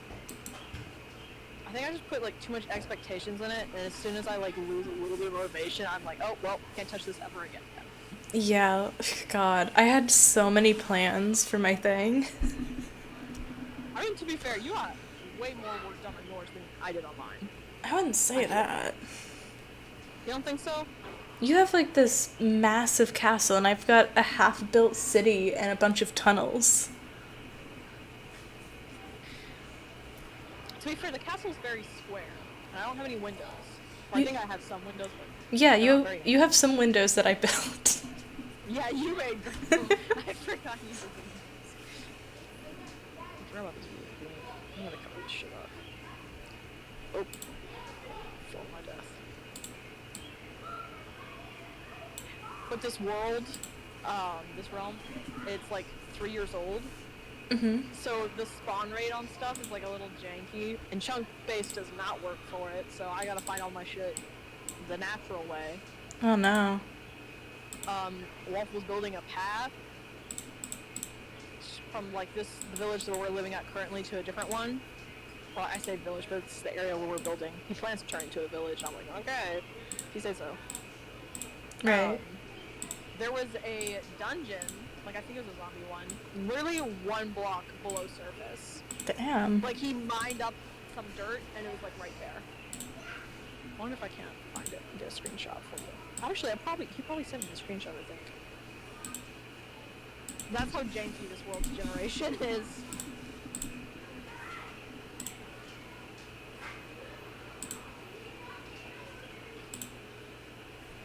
I think I just put like too much expectations in it, and as soon as I like lose a little bit of motivation, I'm like, oh well, can't touch this ever again. Yeah. God, I had so many plans for my thing. I mean, to be fair, you got way more work done on yours than I did on mine. I wouldn't say that. You don't think so? You have like this massive castle, and I've got a half-built city and a bunch of tunnels. To be fair, the castle's very square, and I don't have any windows. Or I You- think I have some windows, but Yeah, they're not you very you have some windows that I built. yeah, you made them. I forgot you did them. I forgot about this really good. I'm gonna cover this shit up. Oh, fall my death. But this world, this realm, it's like 3 years old. Mm-hmm. So the spawn rate on stuff is like a little janky, and chunk base does not work for it. So I gotta find all my shit the natural way. Oh no. Wolf was building a path from like the village that we're living at currently to a different one. Well, I say village, but it's the area where we're building. He plans to turn it into a village. I'm like, okay, if you say so. Right. There was a dungeon, like I think it was a zombie one, literally 1 block below surface. Damn. Like he mined up some dirt and it was like right there. I wonder if I can't find it and get a screenshot for you. Actually, he probably sent me the screenshot, I think. That's how janky this world's generation is.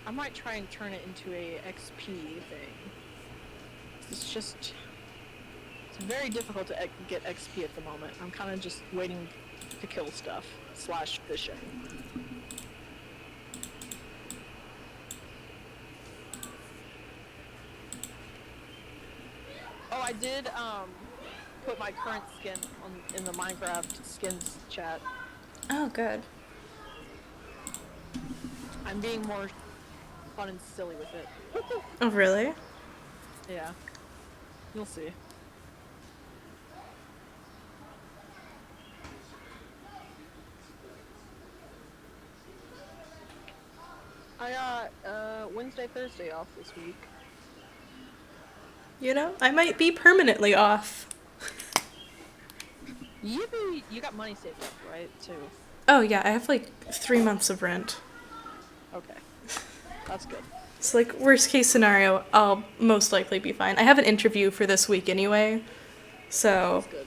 I might try and turn it into a XP thing. It's very difficult to get XP at the moment. I'm kind of just waiting to kill stuff / fishing. Oh, I did put my current skin in the Minecraft skins chat. Oh, good. I'm being more fun and silly with it. Oh, really? Yeah. You'll see. I got Wednesday, Thursday off this week. You know, I might be permanently off. You got money saved up, right? Too. Oh, yeah, I have like 3 months of rent. Okay. That's good. So, like, worst case scenario, I'll most likely be fine. I have an interview for this week anyway, so That's good.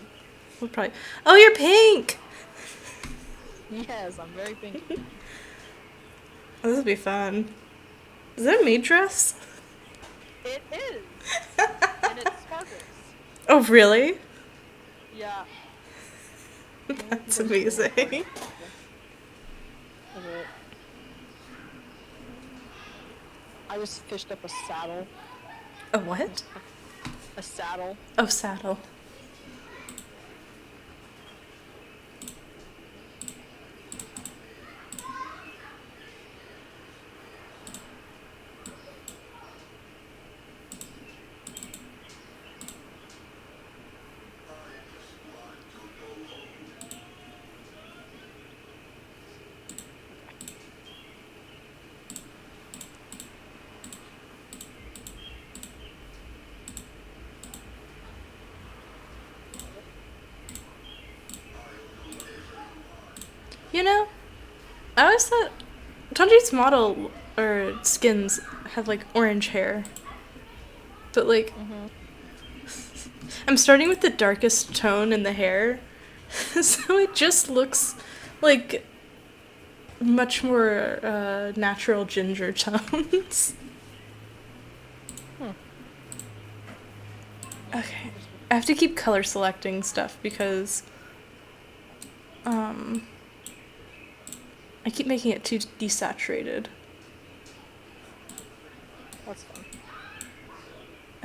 we'll probably. Oh, you're pink! Yes, I'm very pinky. Oh, this will be fun. Is that a maid dress? It is! And it sparkles. Oh, really? Yeah. That's amazing. Okay. I just fished up a saddle. A what? A saddle. Oh, saddle. You know, I always thought Tanji's model or skins have like orange hair. But like, Mm-hmm. I'm starting with the darkest tone in the hair, so it just looks like much more natural ginger tones. Hmm. Okay, I have to keep color selecting stuff because um, I keep making it too desaturated. That's fun.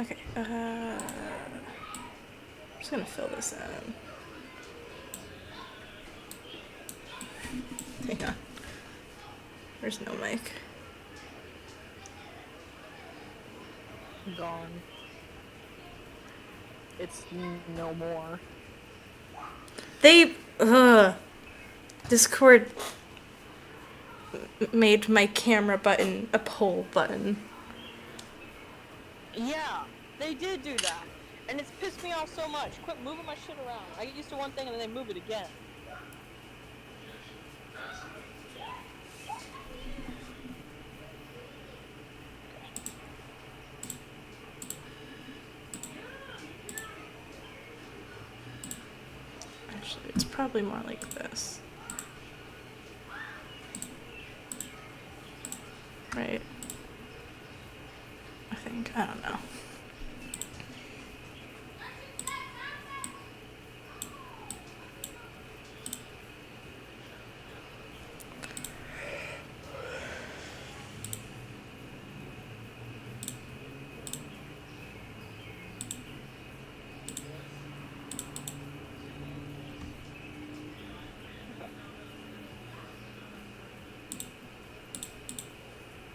Okay, I'm just gonna fill this in. Hang on. There's no mic. Gone. It's no more. They, Discord made my camera button a poll button. Yeah, they did do that. And it's pissed me off so much. Quit moving my shit around. I get used to one thing and then they move it again. Actually, it's probably more like this. Right? I think. I don't know.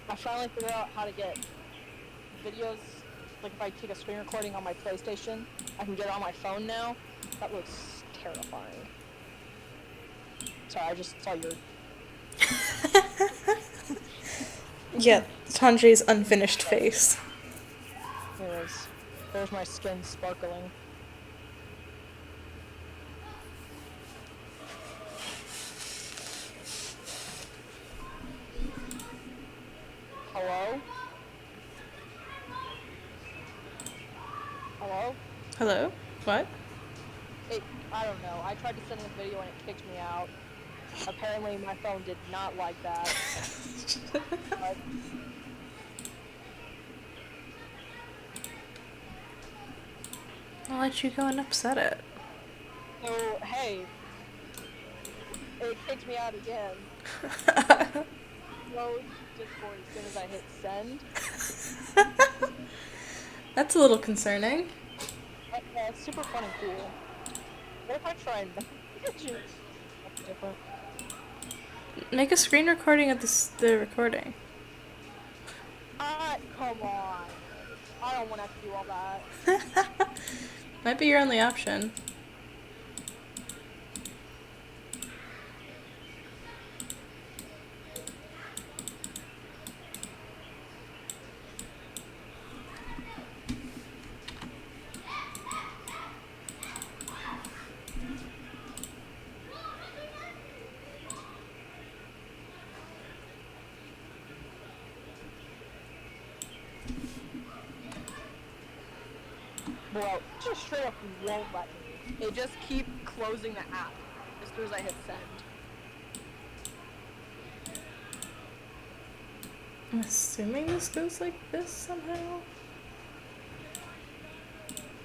I finally figured out how to get videos. Like if I take a screen recording on my PlayStation, I can get it on my phone now. That looks terrifying. Sorry, I just saw your... Yeah, Tanji's unfinished face. There's my skin sparkling. Hello? Hello? Hello? What? I don't know. I tried to send a video and it kicked me out. Apparently my phone did not like that. But I'll let you go and upset it. so, hey. It kicked me out again. Close Discord as soon as I hit send. That's a little concerning. Yeah, it's super fun and cool. What if I try and that's different. Make a screen recording of the recording. Come on. I don't want to have to do all that. Might be your only option. Bro, just straight up won't let me. It just keep closing the app as soon as I hit send. I'm assuming this goes like this somehow.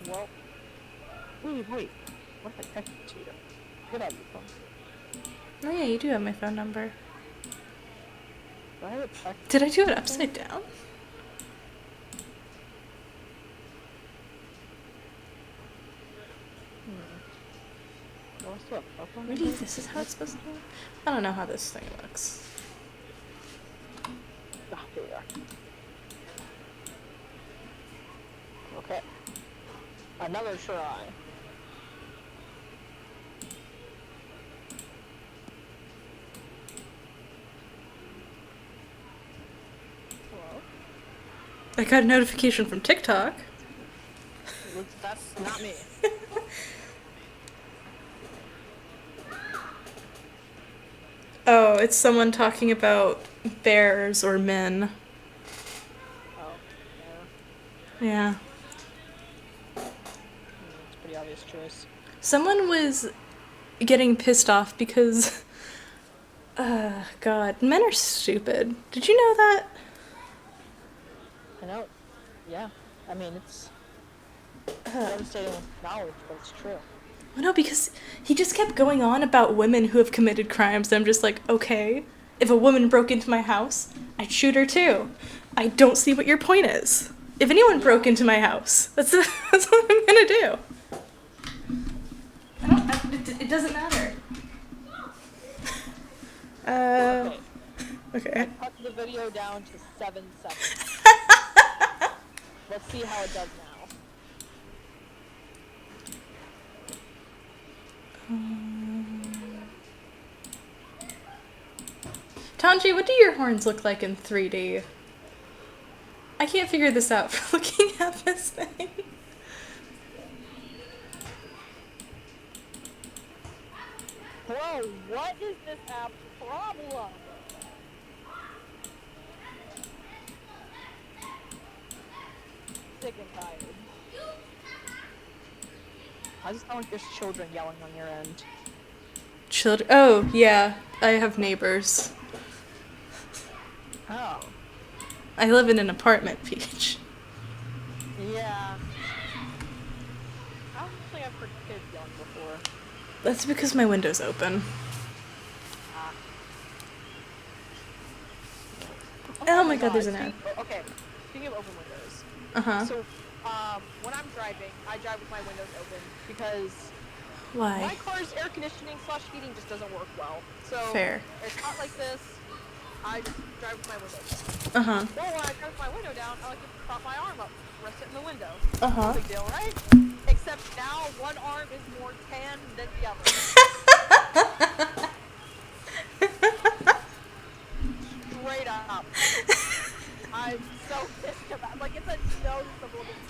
Well, wait. What if I text it to you? Get out of your phone. Oh yeah, you do have my phone number. Do I have a text? Did I do it upside down? Do I still have a phone Really? number? This is how it's supposed to be? I don't know how this thing looks. Ah, here we are. Okay. Another try. Hello? I got a notification from TikTok. That's not me. Oh, it's someone talking about bears or men. Oh, yeah. Yeah. It's a pretty obvious choice. Someone was getting pissed off because, God, men are stupid. Did you know that? I know. Yeah. I mean, it's devastating knowledge, but it's true. Well, no, because he just kept going on about women who have committed crimes. And I'm just like, okay, if a woman broke into my house, I'd shoot her too. I don't see what your point is. If anyone broke into my house, that's what I'm gonna do. It doesn't matter. Okay. Cut the video down to 7 seconds. Let's see how it does now. Tanji, what do your horns look like in 3D? I can't figure this out from looking at this thing. Bro, what is this app's problem? Sick and tired. I just sound like there's children yelling on your end. Children. Oh, yeah. I have neighbors. Oh. I live in an apartment, Peach. Yeah. I don't think I've heard kids yelling before. That's because my window's open. Ah. Oh my god, there's an ad. Okay, speaking of open windows. Uh-huh. So, when I'm driving, I drive with my windows open because Why? my car's air conditioning / heating just doesn't work well. So, Fair. it's hot like this, I just drive with my windows down. Uh-huh. Well, when I drive with my window down, I like to prop my arm up, rest it in the window. Uh-huh. No big deal, right? Except now, one arm is more tan than the other. Straight up. I'm so pissed about it. Like, it's a noticeable difference.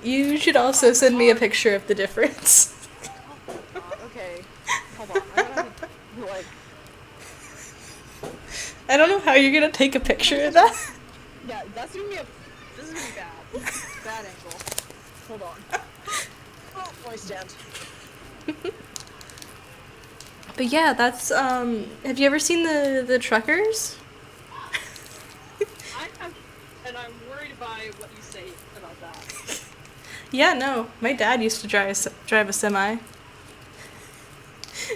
You should also send me a picture of the difference. Okay. Hold on. I'm gonna be like... I don't know how you're gonna take a picture of that. Yeah, that's gonna be a... This is gonna be bad. Bad angle. Hold on. Oh, voice stand. But yeah, that's, have you ever seen the truckers? I have... And I'm worried by what you say about that. Yeah, no. My dad used to drive a semi.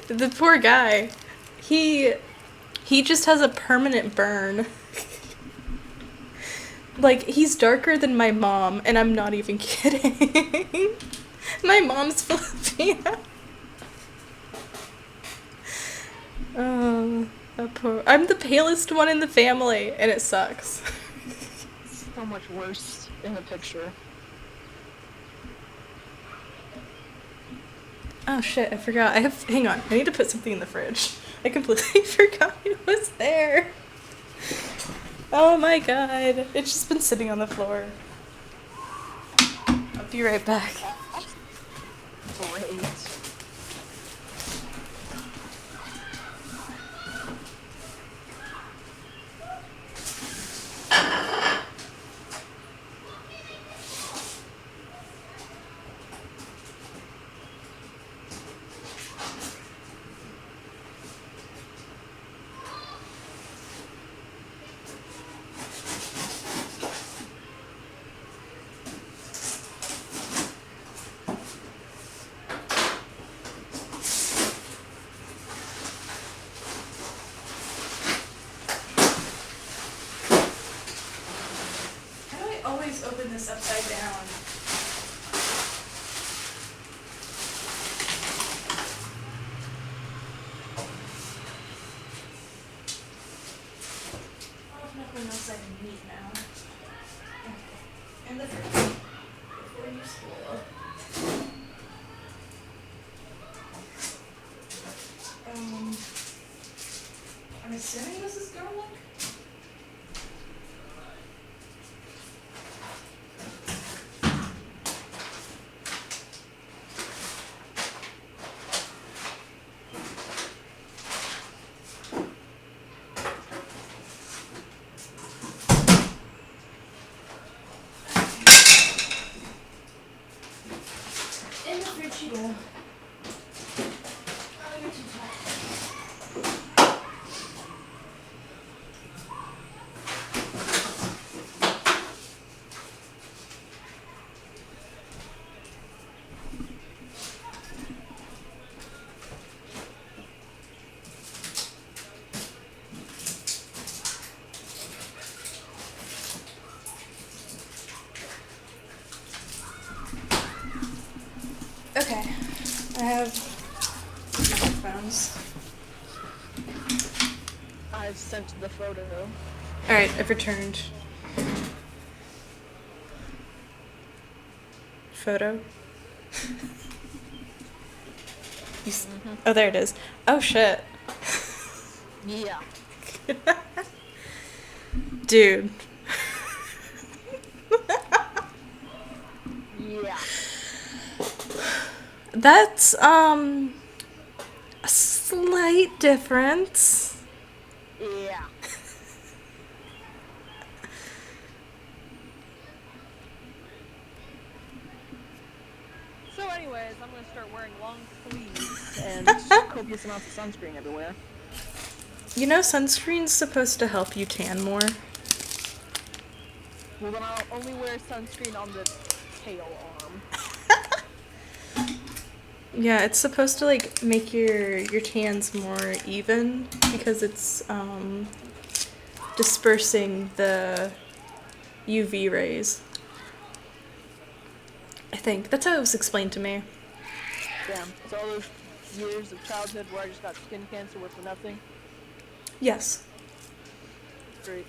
The poor guy. He just has a permanent burn. Like, he's darker than my mom, and I'm not even kidding. My mom's Filipino. I'm the palest one in the family, and it sucks. So much worse in the picture. Oh shit, I forgot. Hang on, I need to put something in the fridge. I completely forgot it was there. Oh my god, it's just been sitting on the floor. I'll be right back. Great. she go? Okay, I have headphones. I've sent the photo. Alright, I've returned. Photo? Oh, there it is. Oh, shit. Yeah. Dude. Yeah. That's, a slight difference. Yeah. So anyways, I'm gonna start wearing long sleeves and copious amounts of sunscreen everywhere. You know, sunscreen's supposed to help you tan more. Well, then I'll only wear sunscreen on the tail arm. Yeah, it's supposed to, like, make your tans more even because it's, dispersing the UV rays. I think. That's how it was explained to me. Damn. So all those years of childhood where I just got skin cancer were for nothing. Yes. Great.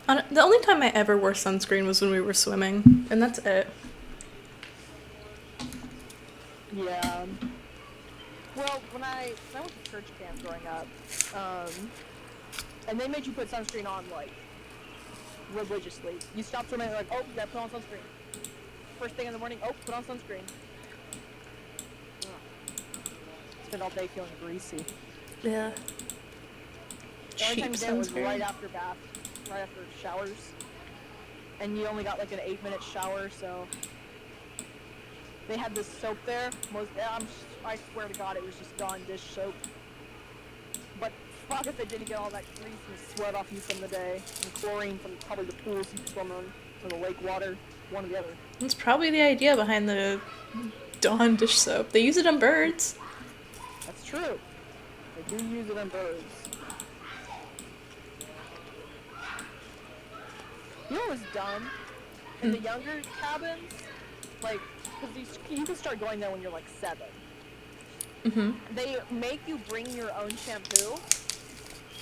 The only time I ever wore sunscreen was when we were swimming, and that's it. Yeah. Well, when I went to church camp growing up, and they made you put sunscreen on, like, religiously. You stop swimming, like, oh, you gotta put on sunscreen. First thing in the morning, oh, put on sunscreen. Spent all day feeling greasy. Yeah. The only time Cheap you did it was sunscreen. right after showers. And you only got like an 8-minute shower, so they had this soap there. I swear to God, it was just Dawn dish soap. But fuck if it didn't get all that grease and sweat off you from the day, and chlorine from probably the pools you swim in, or the lake water, one or the other. That's probably the idea behind the Dawn dish soap. They use it on birds. That's true. They do use it on birds. You know what was done? In the younger cabins, like, because you can start going there when you're like 7. Mm-hmm. They make you bring your own shampoo,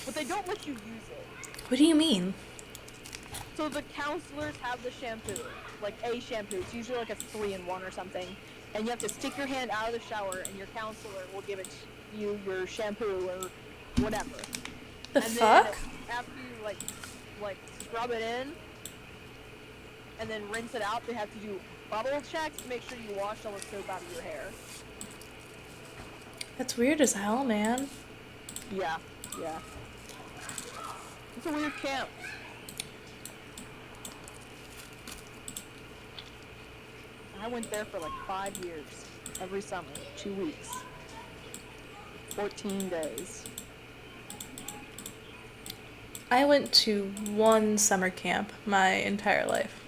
but they don't let you use it. What do you mean? So the counselors have the shampoo, like a shampoo. It's usually like a 3-in-1 or something, and you have to stick your hand out of the shower, and your counselor will give it you your shampoo or whatever. The and fuck? Then after you like scrub it in, and then rinse it out, they have to do bubble checks to make sure you wash all the soap out of your hair. That's weird as hell, man. Yeah. It's a weird camp. I went there for like 5 years. Every summer. 2 weeks. 14 days. I went to one summer camp my entire life.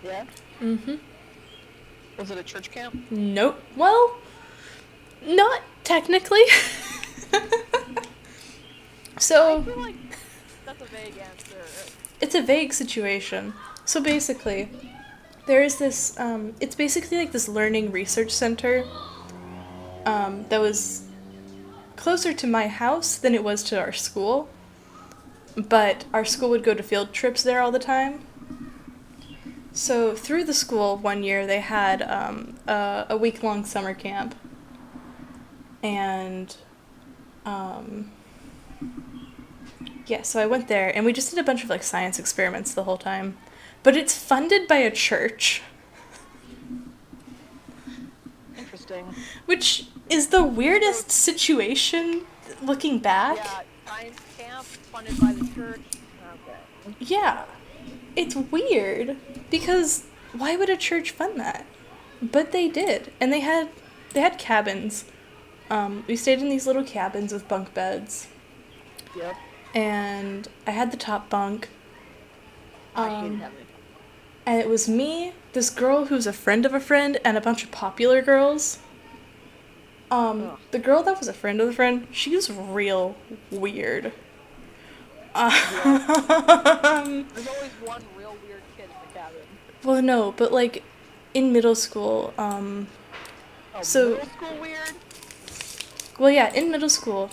Yeah? Mm-hmm. Was it a church camp? Nope. Well, not technically. So, I feel like that's a vague answer. it's a vague situation. So basically, there is this, it's basically like this learning research center that was closer to my house than it was to our school. But our school would go to field trips there all the time. So through the school, one year they had a week-long summer camp. And, yeah, so I went there, and we just did a bunch of, like, science experiments the whole time. But it's funded by a church. Interesting. Which is the weirdest situation looking back. Yeah, science camp funded by the church. Okay. Yeah. It's weird. Because why would a church fund that? But they did, and they had cabins. We stayed in these little cabins with bunk beds, Yep. and I had the top bunk. I hated having And it was me, this girl who's a friend of a friend, and a bunch of popular girls. Ugh. The girl that was a friend of the friend, she was real weird. There's always one real weird kid in the cabin. Well, no, but like in middle school, Oh, So- middle school weird? well, yeah, in middle school,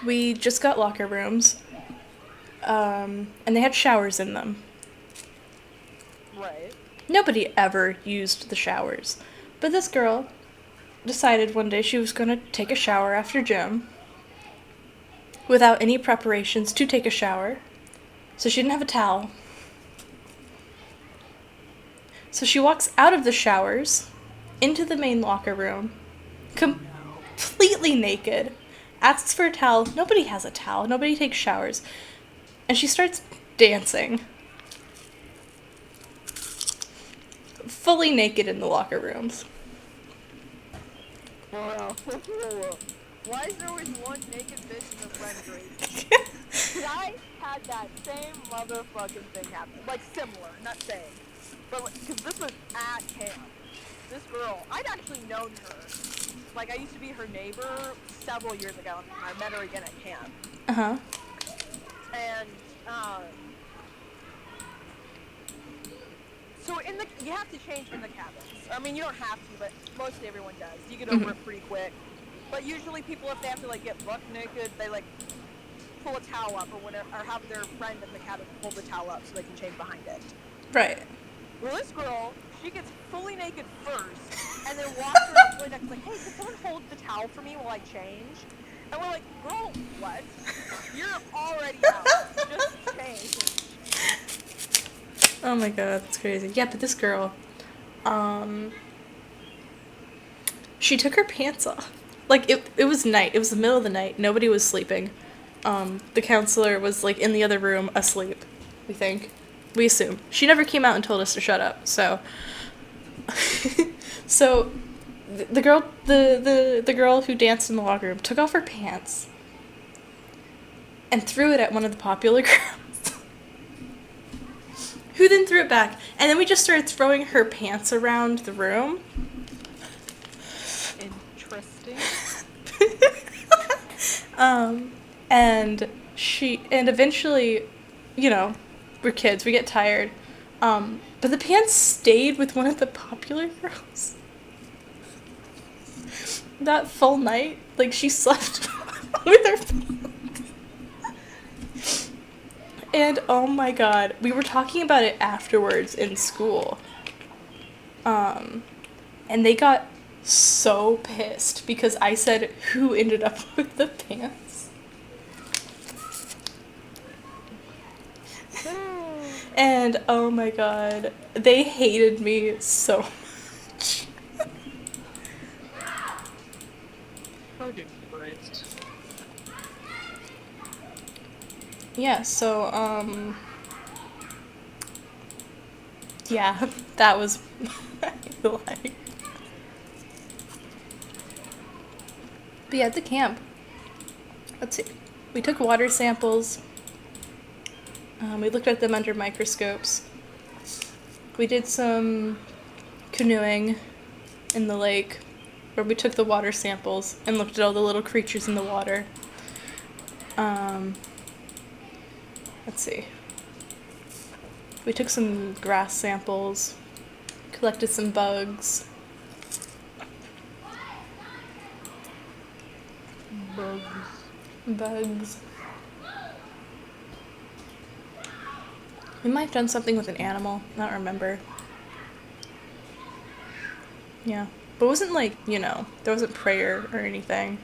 we just got locker rooms, and they had showers in them. Right. Nobody ever used the showers, but this girl decided one day she was going to take a shower after gym without any preparations to take a shower. So she didn't have a towel. So she walks out of the showers into the main locker room, completely naked, asks for a towel. Nobody has a towel. Nobody takes showers. And she starts dancing. Fully naked in the locker rooms. Whoa. Why is there always one naked bitch in the friend group? 'Cause I had that same motherfucking thing happen. Like, similar, not same. But, because this was at camp. This girl, I'd actually known her. Like, I used to be her neighbor several years ago, and I met her again at camp. Uh-huh. And, so you have to change in the cabins. I mean, you don't have to, but mostly everyone does. You get over it pretty quick. But usually people, if they have to, like, get buck naked, they, like, pull a towel up or whatever, or have their friend in the cabin pull the towel up so they can change behind it. Right. Well, this girl, she gets fully naked first, and then walks around fully naked, like, hey, can someone hold the towel for me while I change? And we're like, girl, what? You're already out. Just change. Oh my god, that's crazy. Yeah, but this girl, she took her pants off. Like, it was night. It was the middle of the night. Nobody was sleeping. The counselor was, like, in the other room asleep, we think. We assume. She never came out and told us to shut up, so... So, the girl who danced in the locker room took off her pants and threw it at one of the popular girls, who then threw it back. And then we just started throwing her pants around the room. Interesting. And eventually, you know, we're kids, we get tired. But the pants stayed with one of the popular girls. That full night, like, she slept with her pants. And oh my god, we were talking about it afterwards in school. And they got so pissed because I said who ended up with the pants. And oh my god, they hated me so much. Fucking Christ. Yeah, so yeah, that was my life. But yeah, at the camp, let's see, we took water samples. We looked at them under microscopes. We did some canoeing in the lake, where we took the water samples and looked at all the little creatures in the water. Let's see. We took some grass samples, collected some bugs. Bugs. We might have done something with an animal. I don't remember. Yeah. But it wasn't like, you know, there wasn't prayer or anything.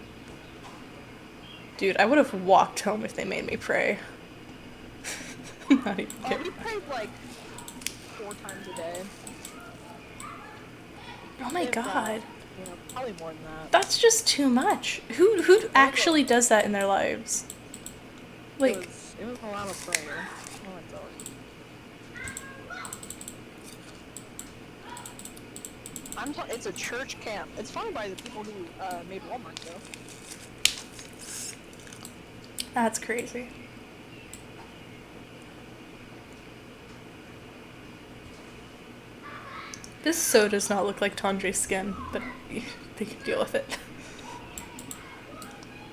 Dude, I would have walked home if they made me pray. I'm not even Oh, kidding. we prayed like 4 times a day. Oh my If, god. Yeah, probably more than that. That's just too much. Who actually does that in their lives? Like, It was a lot of prayer. Oh, I tell you. It's a church camp. It's funded by the people who made Walmart, though. That's crazy. This so does not look like Tandre's skin, but they can deal with it.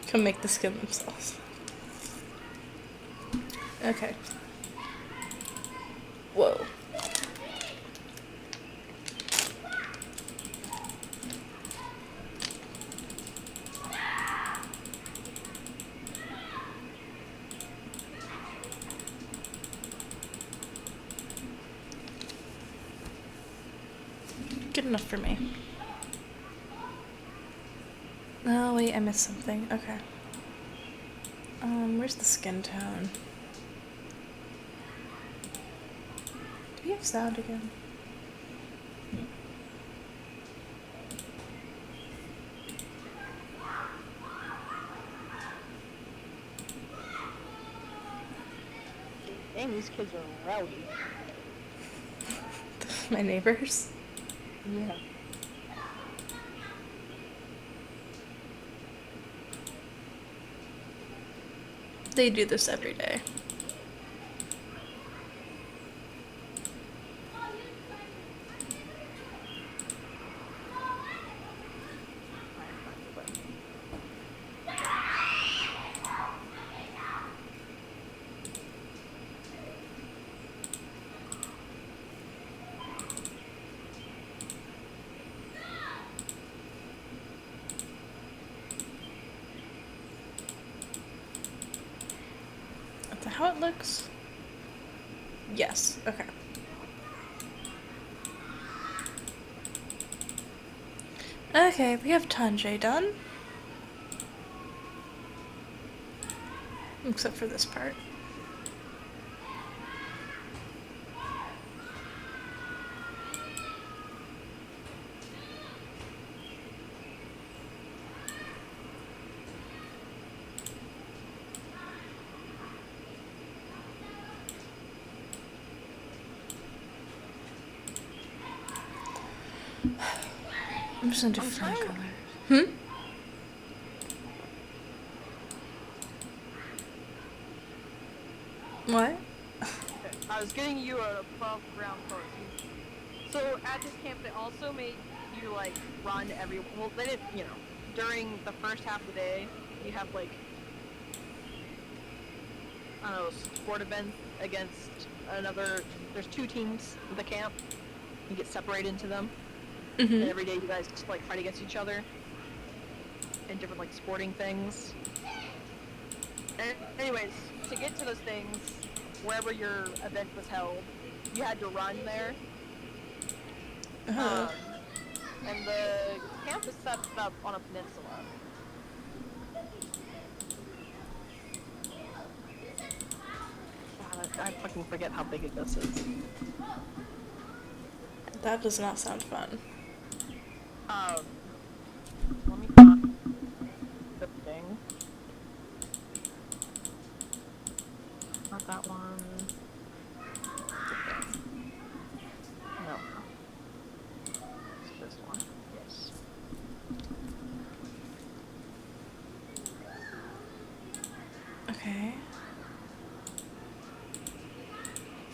Come make the skin themselves. Okay. Whoa. Good enough for me. Oh wait, I missed something. Okay. Where's the skin tone? Do we have sound again? Dang, these kids are rowdy. My neighbors? Yeah. They do this every day. Is that how it looks? Yes, okay. Okay, we have Tanjay done. Except for this part. I'm just gonna do fun colors. Hmm? What? I was getting you a above ground post. So at this camp, they also made you like run every. Well, they didn't. During the first half of the day, you have like I don't know, sport events against another. There's 2 teams in the camp. You get separated into them, and Mm-hmm. every day you guys just like fight against each other in different like sporting things. And anyways, to get to those things, wherever your event was held, you had to run there. Uh-huh. And the camp is set up on a peninsula. God, I fucking forget how big this is. That does not sound fun. Let me find the thing. Not that one. No. It's this one. Yes. Okay.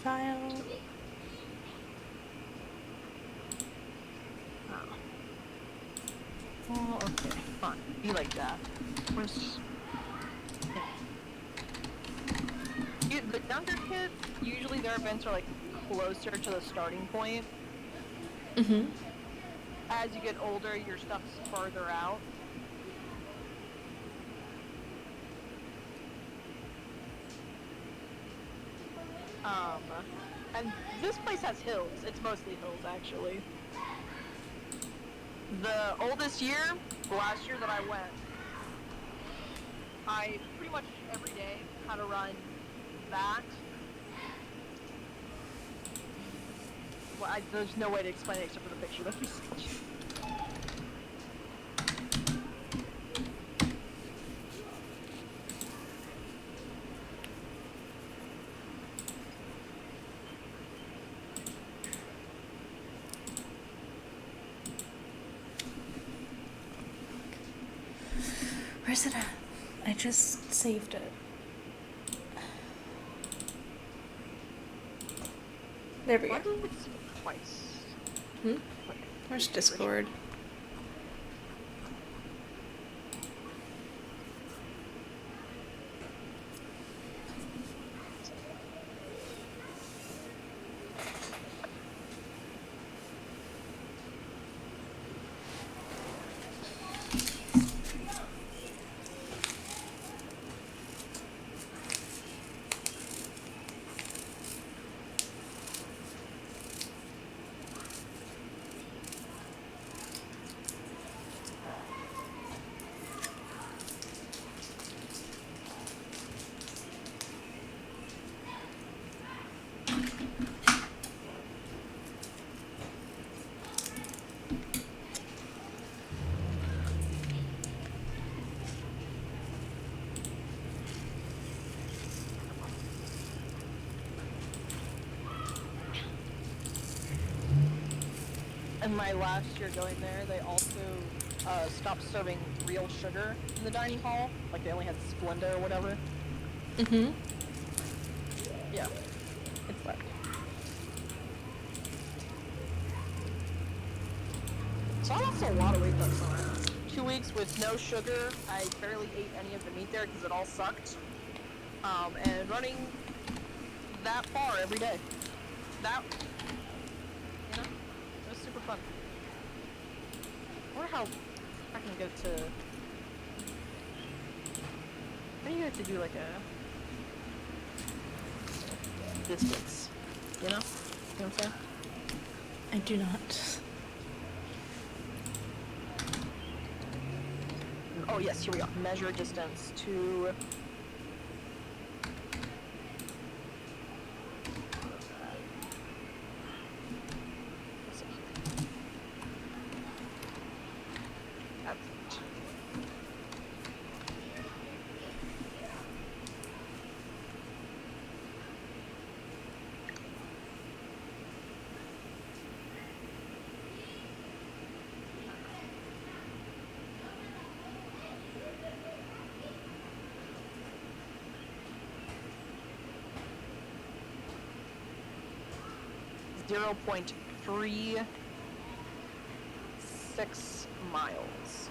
File. Oh, okay, fine. Be like that. Where's... The younger kids, usually their events are like closer to the starting point. Mm-hmm. As you get older, your stuff's further out. And this place has hills. It's mostly hills, actually. The oldest year, last year that I went, I pretty much every day had to run that. Well, there's no way to explain it except for the picture that you see. Where's it at? I just saved it. There we Why go. did it see it twice? Hmm? Where's Discord? In my last year going there, they also stopped serving real sugar in the dining hall. Like they only had Splenda or whatever. Mm-hmm. Yeah, it's left. So I lost a lot of weight that summer. 2 weeks with no sugar. I barely ate any of the meat there because it all sucked. And running that far every day. That, you know, it was super fun. I wonder how I can go to. I think you have to do like a distance. You know? You know what I'm saying? I do not. Oh yes, here we go. Measure distance to. Let's see here. Average. .36 miles.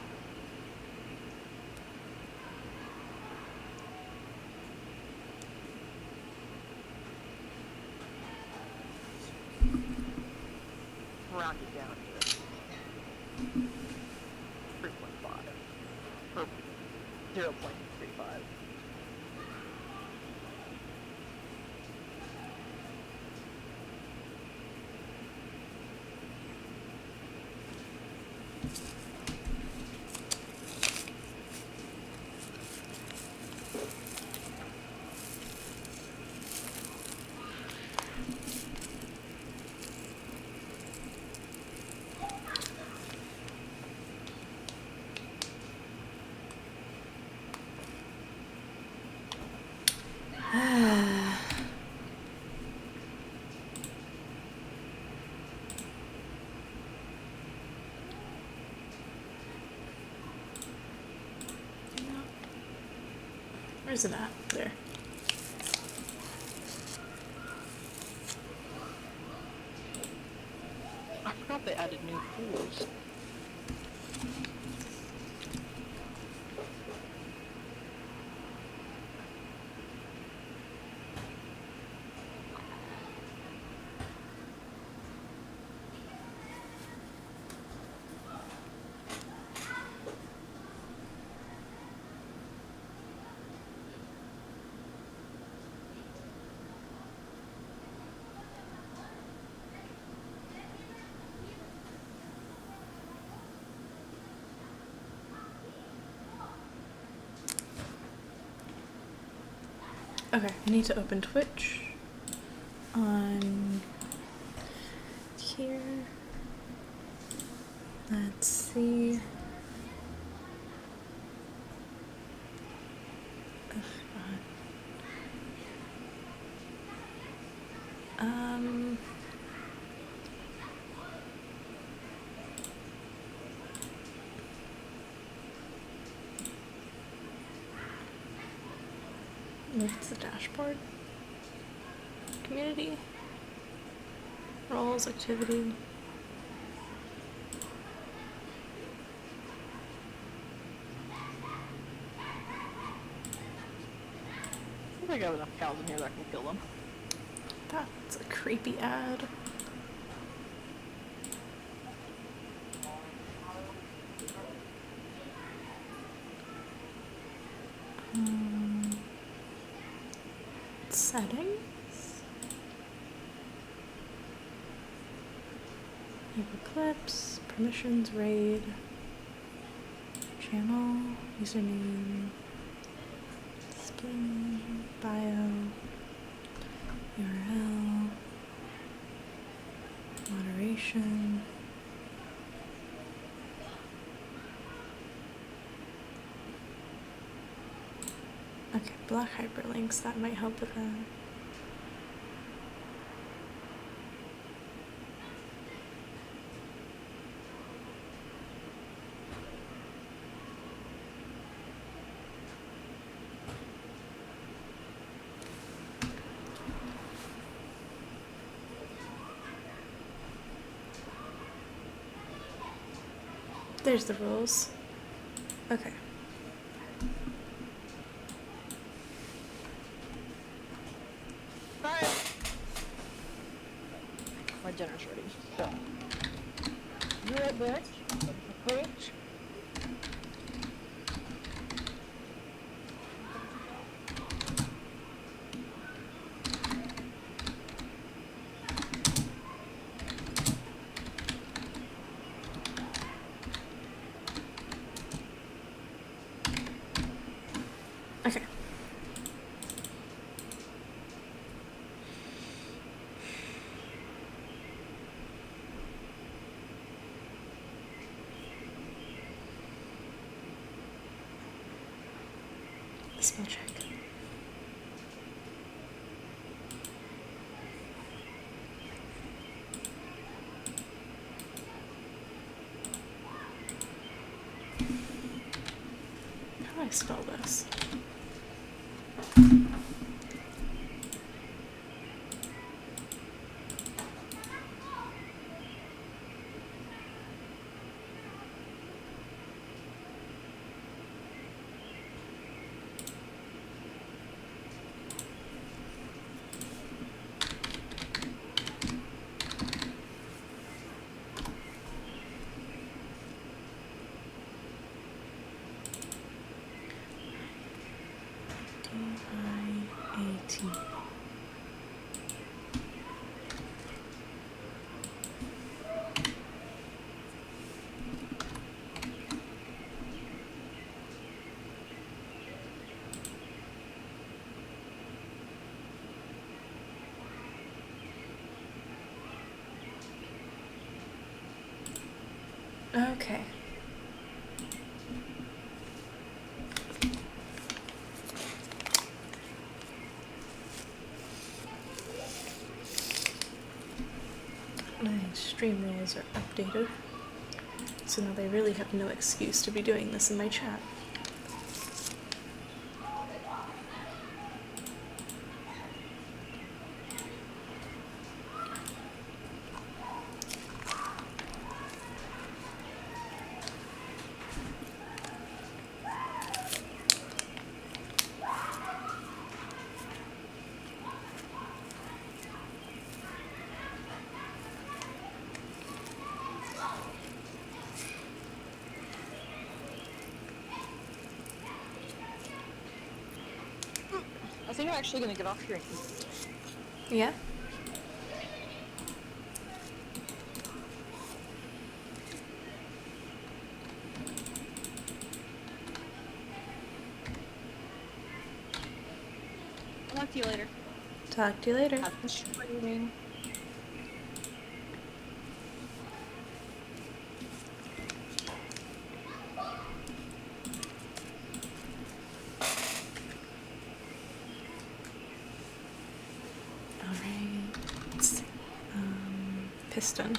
Round it down to 3.5 or 0.35. Where's it at? There. I forgot they added new pools. Okay, I need to open Twitch on here. Let's see. Ugh, God. Move to the dashboard. Community. Roles, activity. I think I have enough cows in here that I can kill them. That's a creepy ad. Settings. Clips, permissions, raid, channel, username, skin, bio, URL, moderation. Okay, block hyperlinks, that might help with that. There's the rules. Okay. Alright. My dinner's ready. So. You're a bitch. Bitch. Okay. Spell check. How do I spell this? D-I-A-T. Okay. My stream rules are updated, so now they really have no excuse to be doing this in my chat. I think I'm actually gonna get off here and eat. Yeah? I'll talk to you later. Talk to you later. Have fun streaming. Alright. Piston.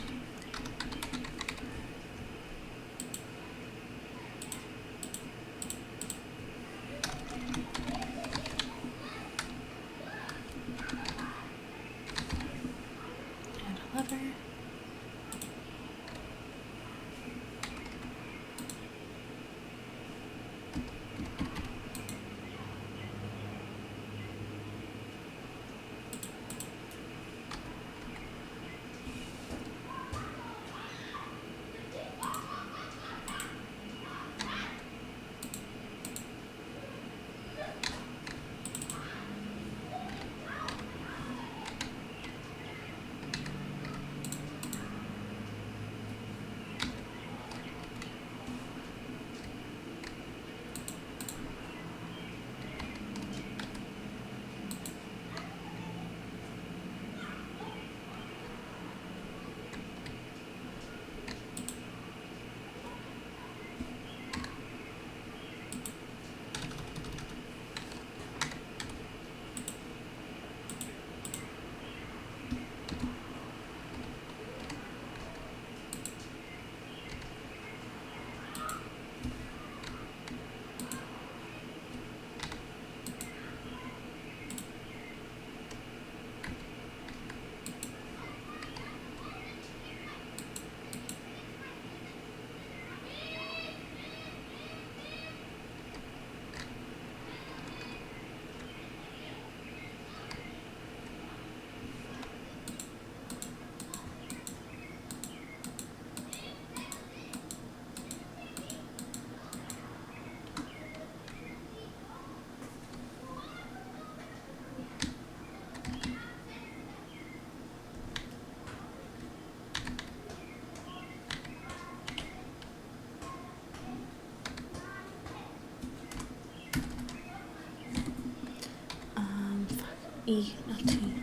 E, not T.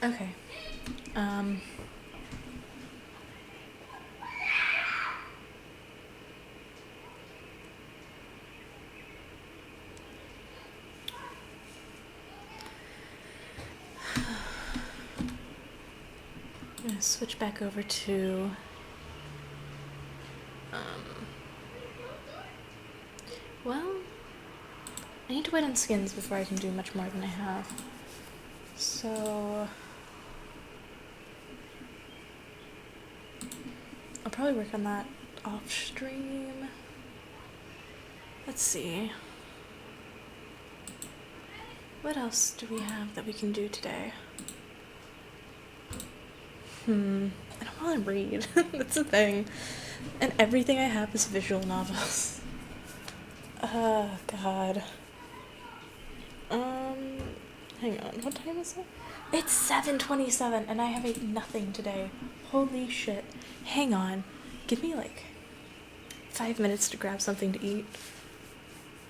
Okay. Um. I'm gonna switch back over to well, I need to wait on skins before I can do much more than I have. So I'll probably work on that off stream. Let's see. What else do we have that we can do today? I don't want to read. That's the thing. And everything I have is visual novels. Oh, God. Hang on. What time is it? It's 7:27 and I have nothing today. Holy shit. Hang on. Give me like 5 minutes to grab something to eat.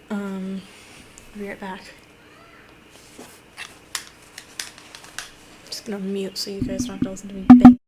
I'll be right back. Just gonna mute so you guys don't have to listen to me bang.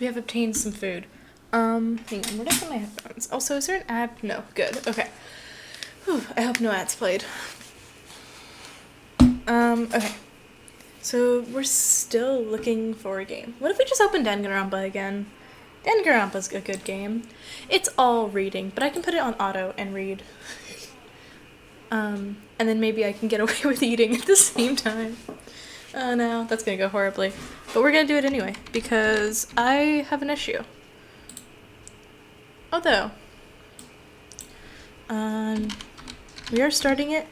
We have obtained some food. Hang on, where did I put my headphones? Also, is there an ad? No, good, okay. Whew, I hope no ads played. Okay. So, we're still looking for a game. What if we just open Danganronpa again? Danganronpa's a good game. It's all reading, but I can put it on auto and read. And then maybe I can get away with eating at the same time. Oh no, that's gonna go horribly. But we're gonna do it anyway, because I have an issue. Although, we are starting it.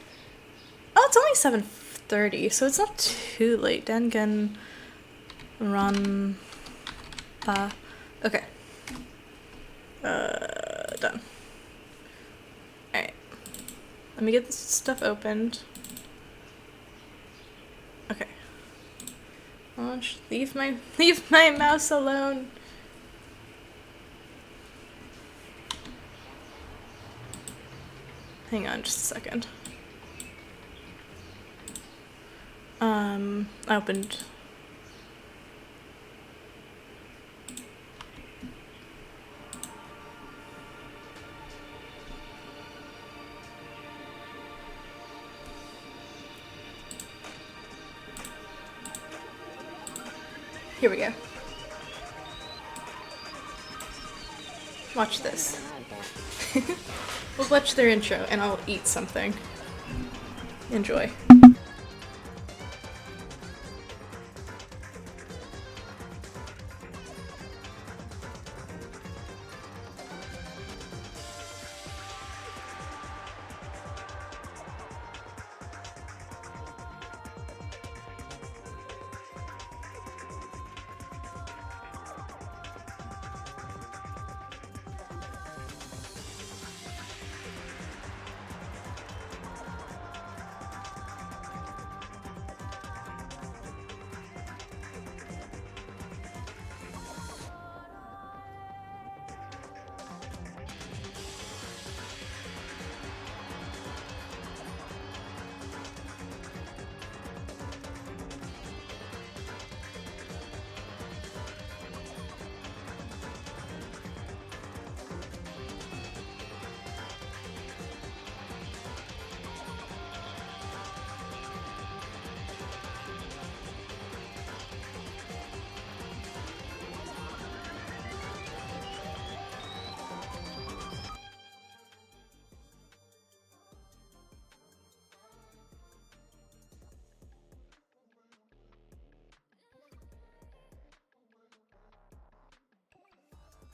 Oh, it's only 7:30, so it's not too late. Danganronpa. Okay. Done. Alright. Let me get this stuff opened. Okay. Launch. Leave my mouse alone. Hang on just a second. I opened. Here we go. Watch this. We'll watch their intro and I'll eat something. Enjoy.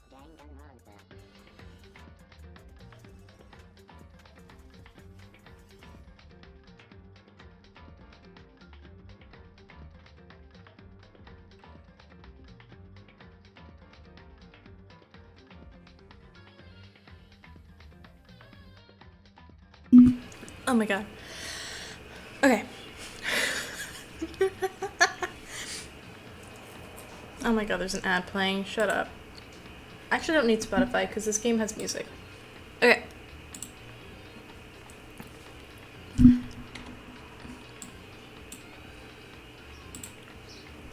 Danganronpa. Oh my god. Okay. Oh my god, there's an ad playing. Shut up. I actually don't need Spotify because this game has music. Okay.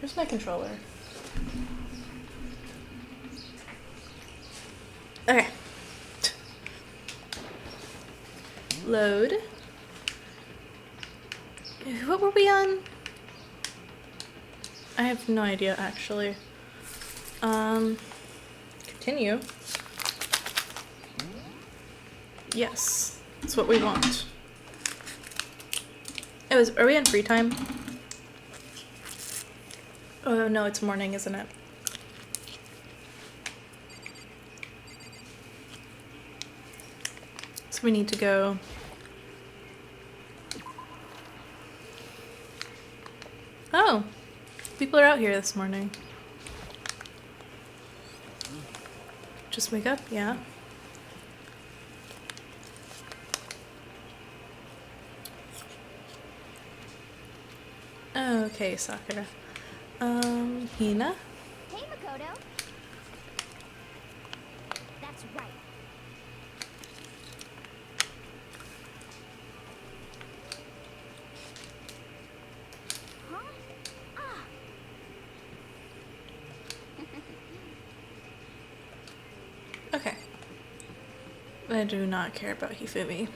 Where's my controller? Okay. Load. What were we on? I have no idea, actually. Continue. Yes, that's what we want. Are we on free time? Oh no, it's morning, isn't it? So we need to go. Oh, people are out here this morning. Just wake up, yeah. Okay, Sakura. Hina? Hey, Makoto. That's right. Huh? Ah. Okay. I do not care about Hifumi.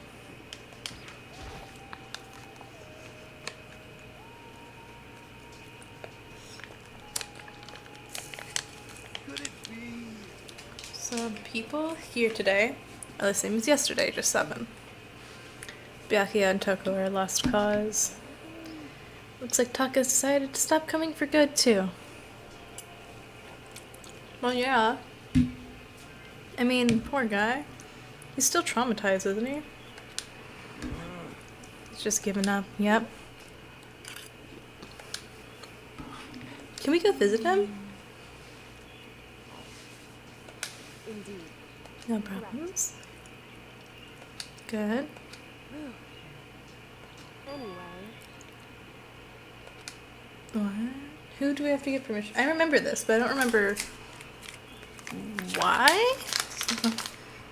So people here today are the same as yesterday, just 7. Byakuya and Toko are lost cause. Looks like Taka's decided to stop coming for good, too. Well, yeah. I mean, poor guy. He's still traumatized, isn't he? He's just given up. Yep. Can we go visit him? Indeed. No problems. Good. Anyway, What? Who do we have to get permission? I remember this, but I don't remember why.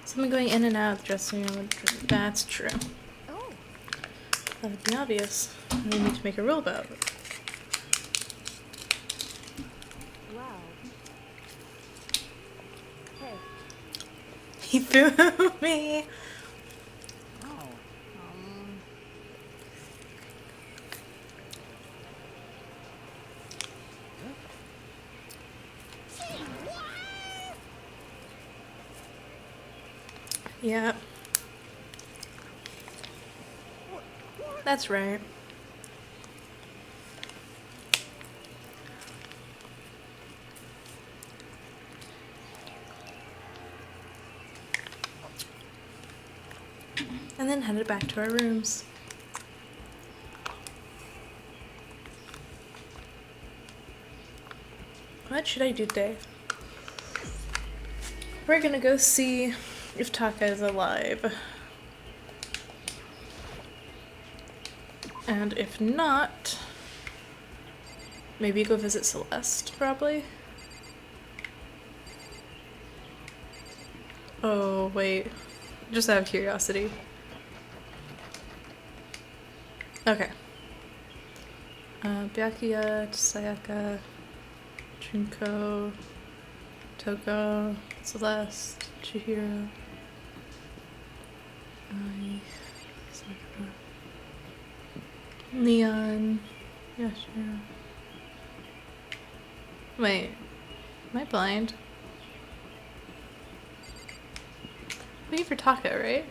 Someone going in and out of the dressing room. That's true. oh, That would be obvious. We need to make a rule about it. well. Hey, He threw me. Oh. Yeah. That's right. And then headed back to our rooms. What should I do today? We're gonna go see if Taka is alive. And if not, maybe go visit Celeste, probably. Oh, wait. Just out of curiosity. Okay. Byakuya, Sayaka, Junko, Toko, Celeste, Chihiro, Ai, Sakura, Leon, Yashiro. Wait, am I blind? Waiting for Taka, right?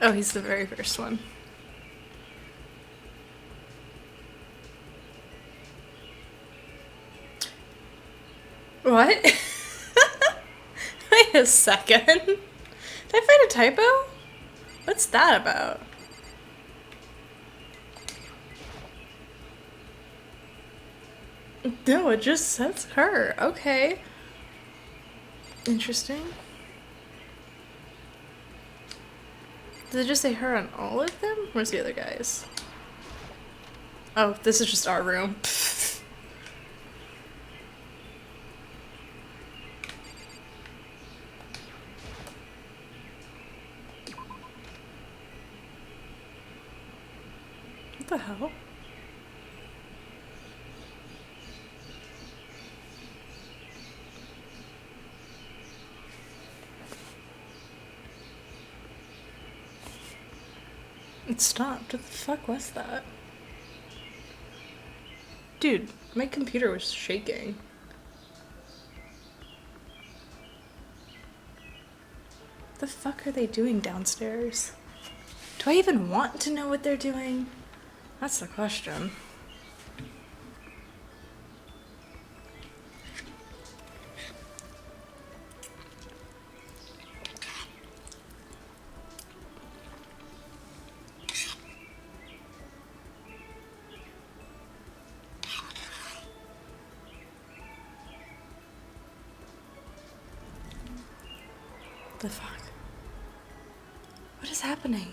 Oh, he's the very first one. What? Wait a second. Did I find a typo? What's that about? No, it just says her. Okay. Interesting. Did it just say her on all of them? Where's the other guys? Oh, this is just our room. What the hell? It stopped. What the fuck was that? Dude, my computer was shaking. What the fuck are they doing downstairs? Do I even want to know what they're doing? That's the question. The fuck? What is happening?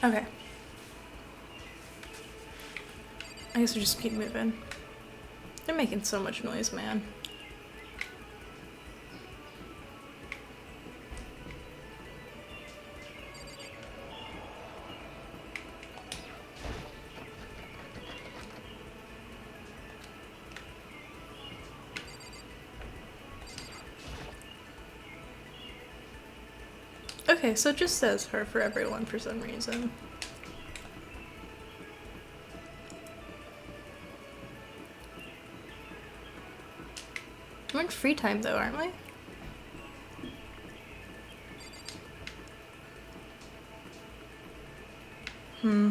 Okay. I guess we just keep moving. They're making so much noise, man. Okay, so it just says her for everyone for some reason. We're in free time though, aren't we? Hmm.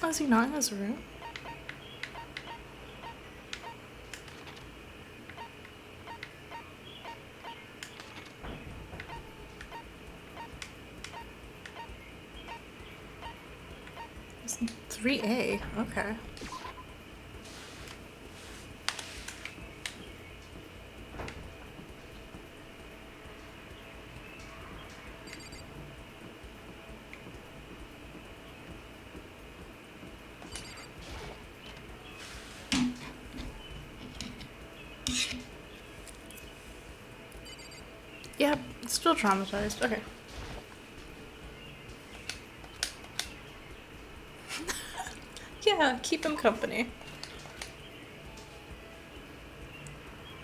Oh, is he not in his room? It's 3A, okay. Yeah, still traumatized. Okay. Yeah, keep him company.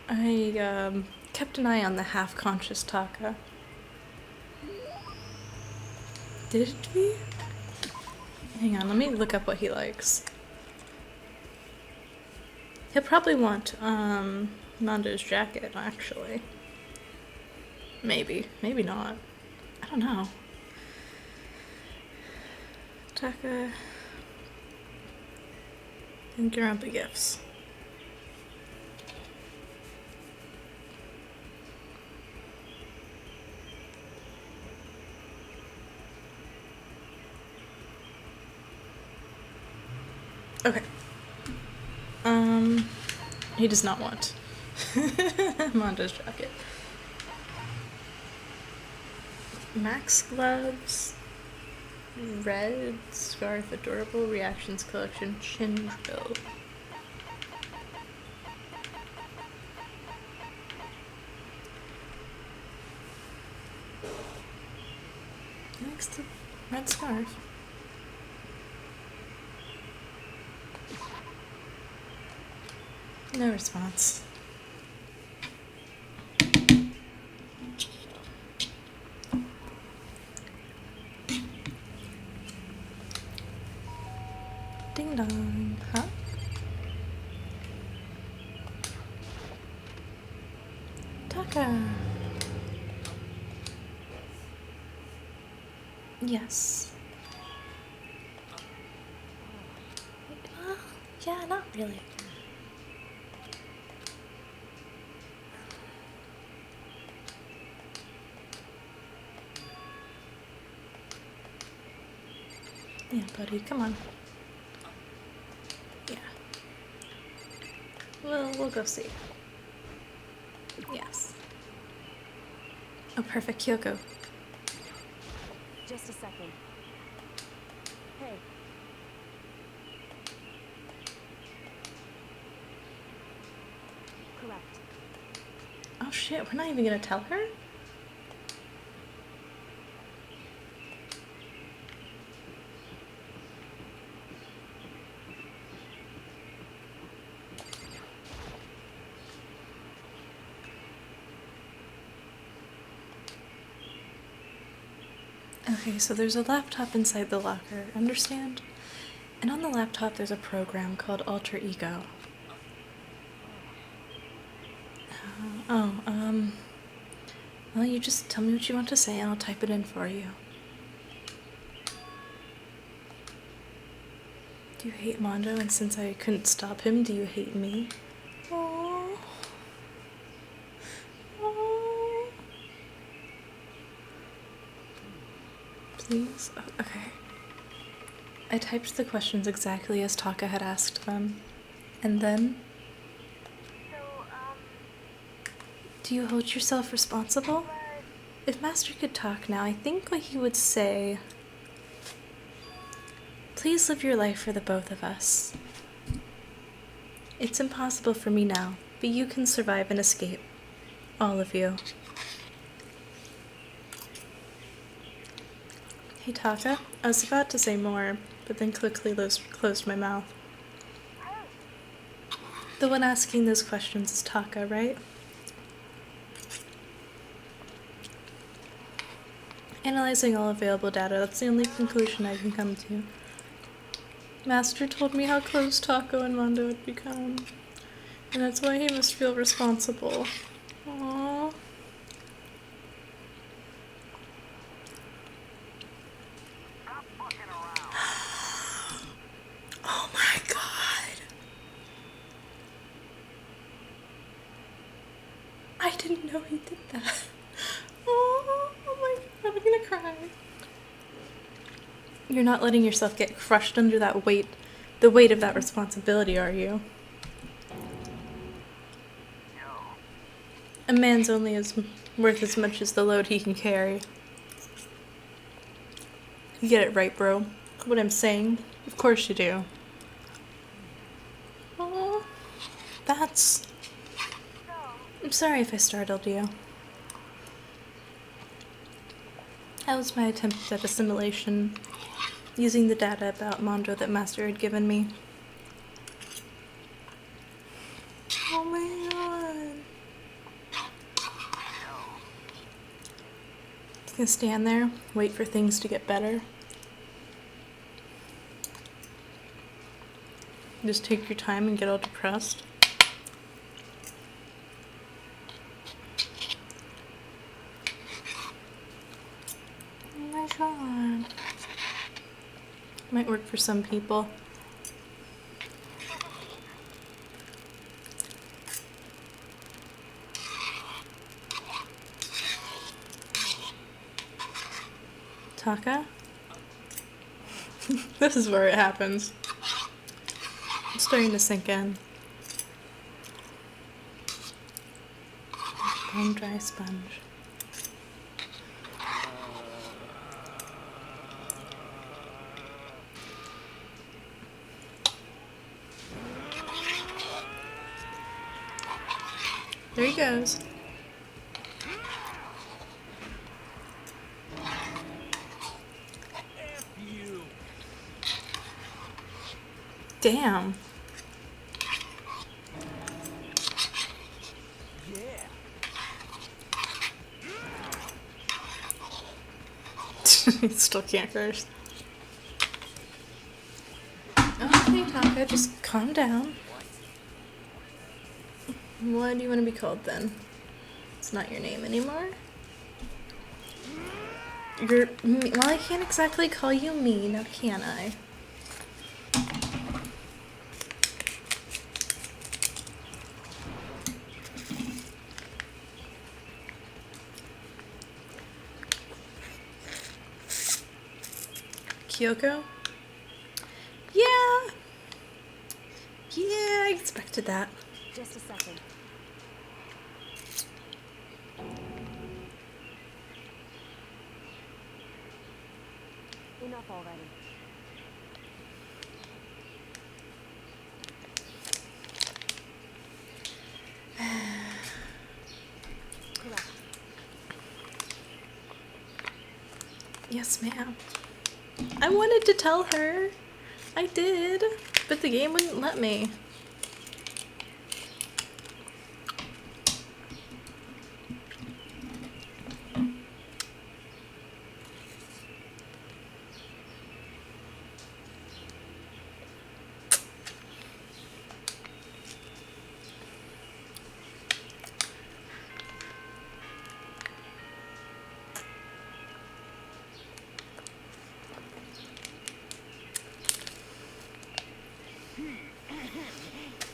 I kept an eye on the half-conscious Taka. Did it be? Hang on, let me look up what he likes. He'll probably want Nando's jacket, actually. Maybe. Maybe not. I don't know. Taka and Danganronpa gifts. Okay. He does not want Nando's jacket. Max gloves. Red scarf, adorable reactions collection, chin drill. Next to red scarf. No response. Ding dong, huh? Taka. Yes. Yeah, not really. Yeah, buddy, come on. Yeah. We'll go see. Yes. Oh, perfect, Kyoko. Just a second. Hey. Correct. Oh shit, we're not even gonna tell her? Okay, so there's a laptop inside the locker, understand? And on the laptop there's a program called Alter Ego. Well, you just tell me what you want to say and I'll type it in for you. Do you hate Mondo, and since I couldn't stop him, do you hate me? Aww. Aww. Please? Oh, okay. I typed the questions exactly as Taka had asked them. And then? Do you hold yourself responsible? If Master could talk now, I think what he would say... Please live your life for the both of us. It's impossible for me now, but you can survive and escape. All of you. Hey Taka, I was about to say more, but then quickly closed my mouth. The one asking those questions is Taka, right? Analyzing all available data, that's the only conclusion I can come to. Master told me how close Taco and Mondo had become, and that's why he must feel responsible. Aww. Oh my god. I didn't know he did that. Oh my god, I'm gonna cry. You're not letting yourself get crushed under that weight, the weight of that responsibility, are you? A man's only worth as much as the load he can carry. You get it right, bro. What I'm saying. Of course you do. Oh, that's... I'm sorry if I startled you. That was my attempt at assimilation, using the data about Mondo that Master had given me. Oh my god. Just gonna stand there, wait for things to get better. Just take your time and get all depressed. Oh my god. Might work for some people. Taka? This is where it happens. It's starting to sink in. Bone dry sponge. There he goes. Damn. He still can't curse. Okay, Taka, just calm down. What do you want to be called then? It's not your name anymore? Well, I can't exactly call you me, now can I? Kyoko? Yeah! Yeah, I expected that. Just a second. Enough already. Correct. Yes, ma'am. I wanted to tell her. I did, but the game wouldn't let me.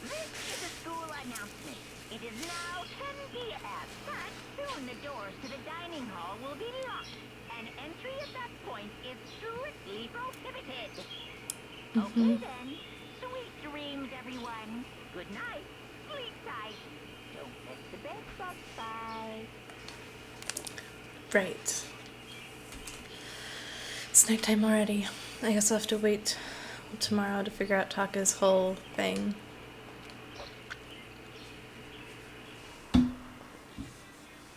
This is a school announcement. It is now 10 p.m., but soon the doors to the dining hall will be locked, and entry at that point is strictly prohibited. Okay then. Sweet dreams, everyone. Good night. Sleep tight. Don't let the bed bugs by. Right. It's nighttime already. I guess I'll have to wait tomorrow to figure out Taka's whole thing.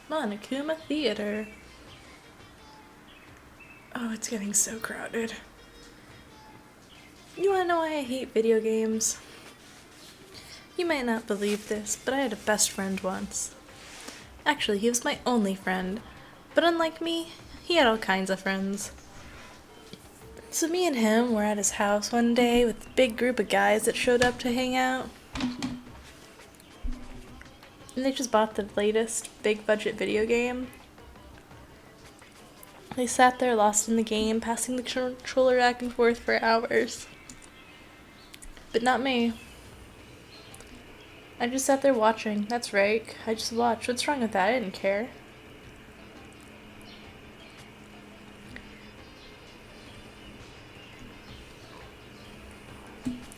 Monokuma Theater. Oh, it's getting so crowded. You wanna know why I hate video games? You might not believe this, but I had a best friend once. Actually, he was my only friend, but unlike me, he had all kinds of friends. So me and him were at his house one day with a big group of guys that showed up to hang out. And they just bought the latest big budget video game. They sat there lost in the game, passing the controller back and forth for hours. But not me. I just sat there watching. That's right. I just watched. What's wrong with that? I didn't care.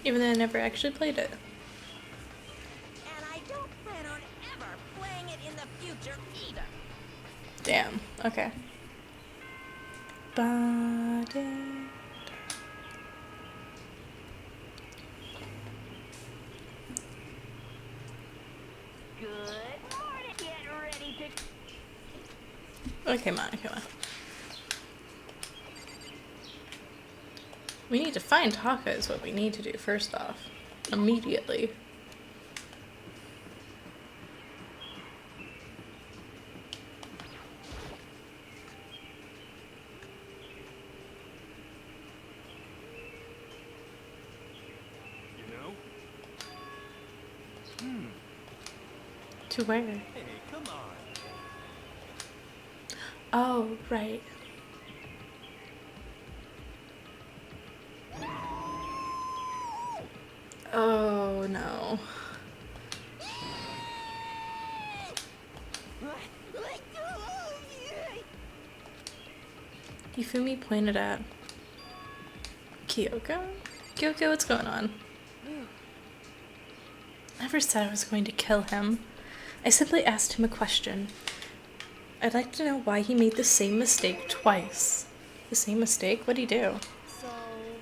Even though I never actually played it. And I don't plan on ever playing it in the future either. Damn. Okay. Ba-da. Good morning. Get ready to... Okay, Monica. We need to find Taka is what we need to do first off. Immediately. You know? To where? Hey, come on. Oh, right. Oh, no. Yufumi pointed at Kyoko? Kyoko, what's going on? I never said I was going to kill him. I simply asked him a question. I'd like to know why he made the same mistake twice. The same mistake? What'd he do? So,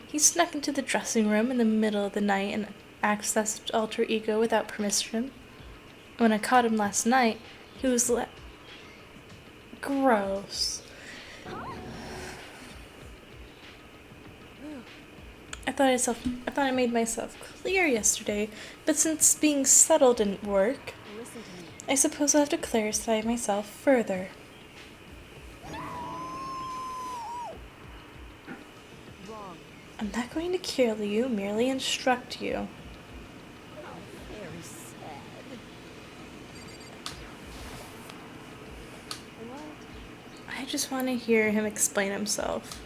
He snuck into the dressing room in the middle of the night and accessed alter ego without permission. When I caught him last night, he was gross. I thought I made myself clear yesterday, but since being subtle didn't work, listen to me. I suppose I'll have to clarify myself further. Wrong. I'm not going to kill you, merely instruct you. Very sad. What? I just want to hear him explain himself.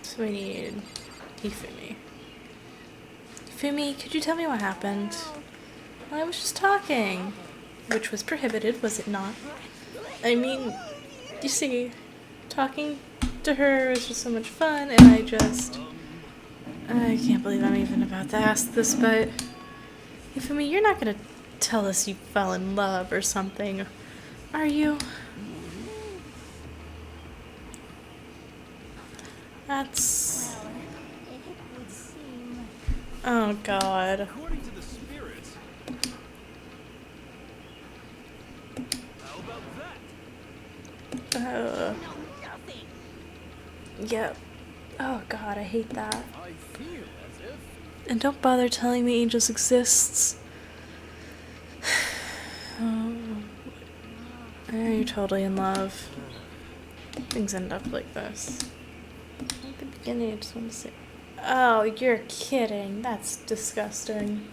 So we need Hifumi. Hifumi, could you tell me what happened? Well, I was just talking. Which was prohibited, was it not? I mean, you see, talking to her was just so much fun, and I can't believe I'm even about to ask this, but Hifumi, you're not gonna tell us you fell in love or something, are you? That's... Well, it would seem. Oh, God. According to the spirits. How about that? Nothing. Yep. Oh, God, I hate that. I feel as if... And don't bother telling me angels exists. Oh, you're totally in love. Things end up like this. At the beginning, I just want to say, oh, you're kidding. That's disgusting.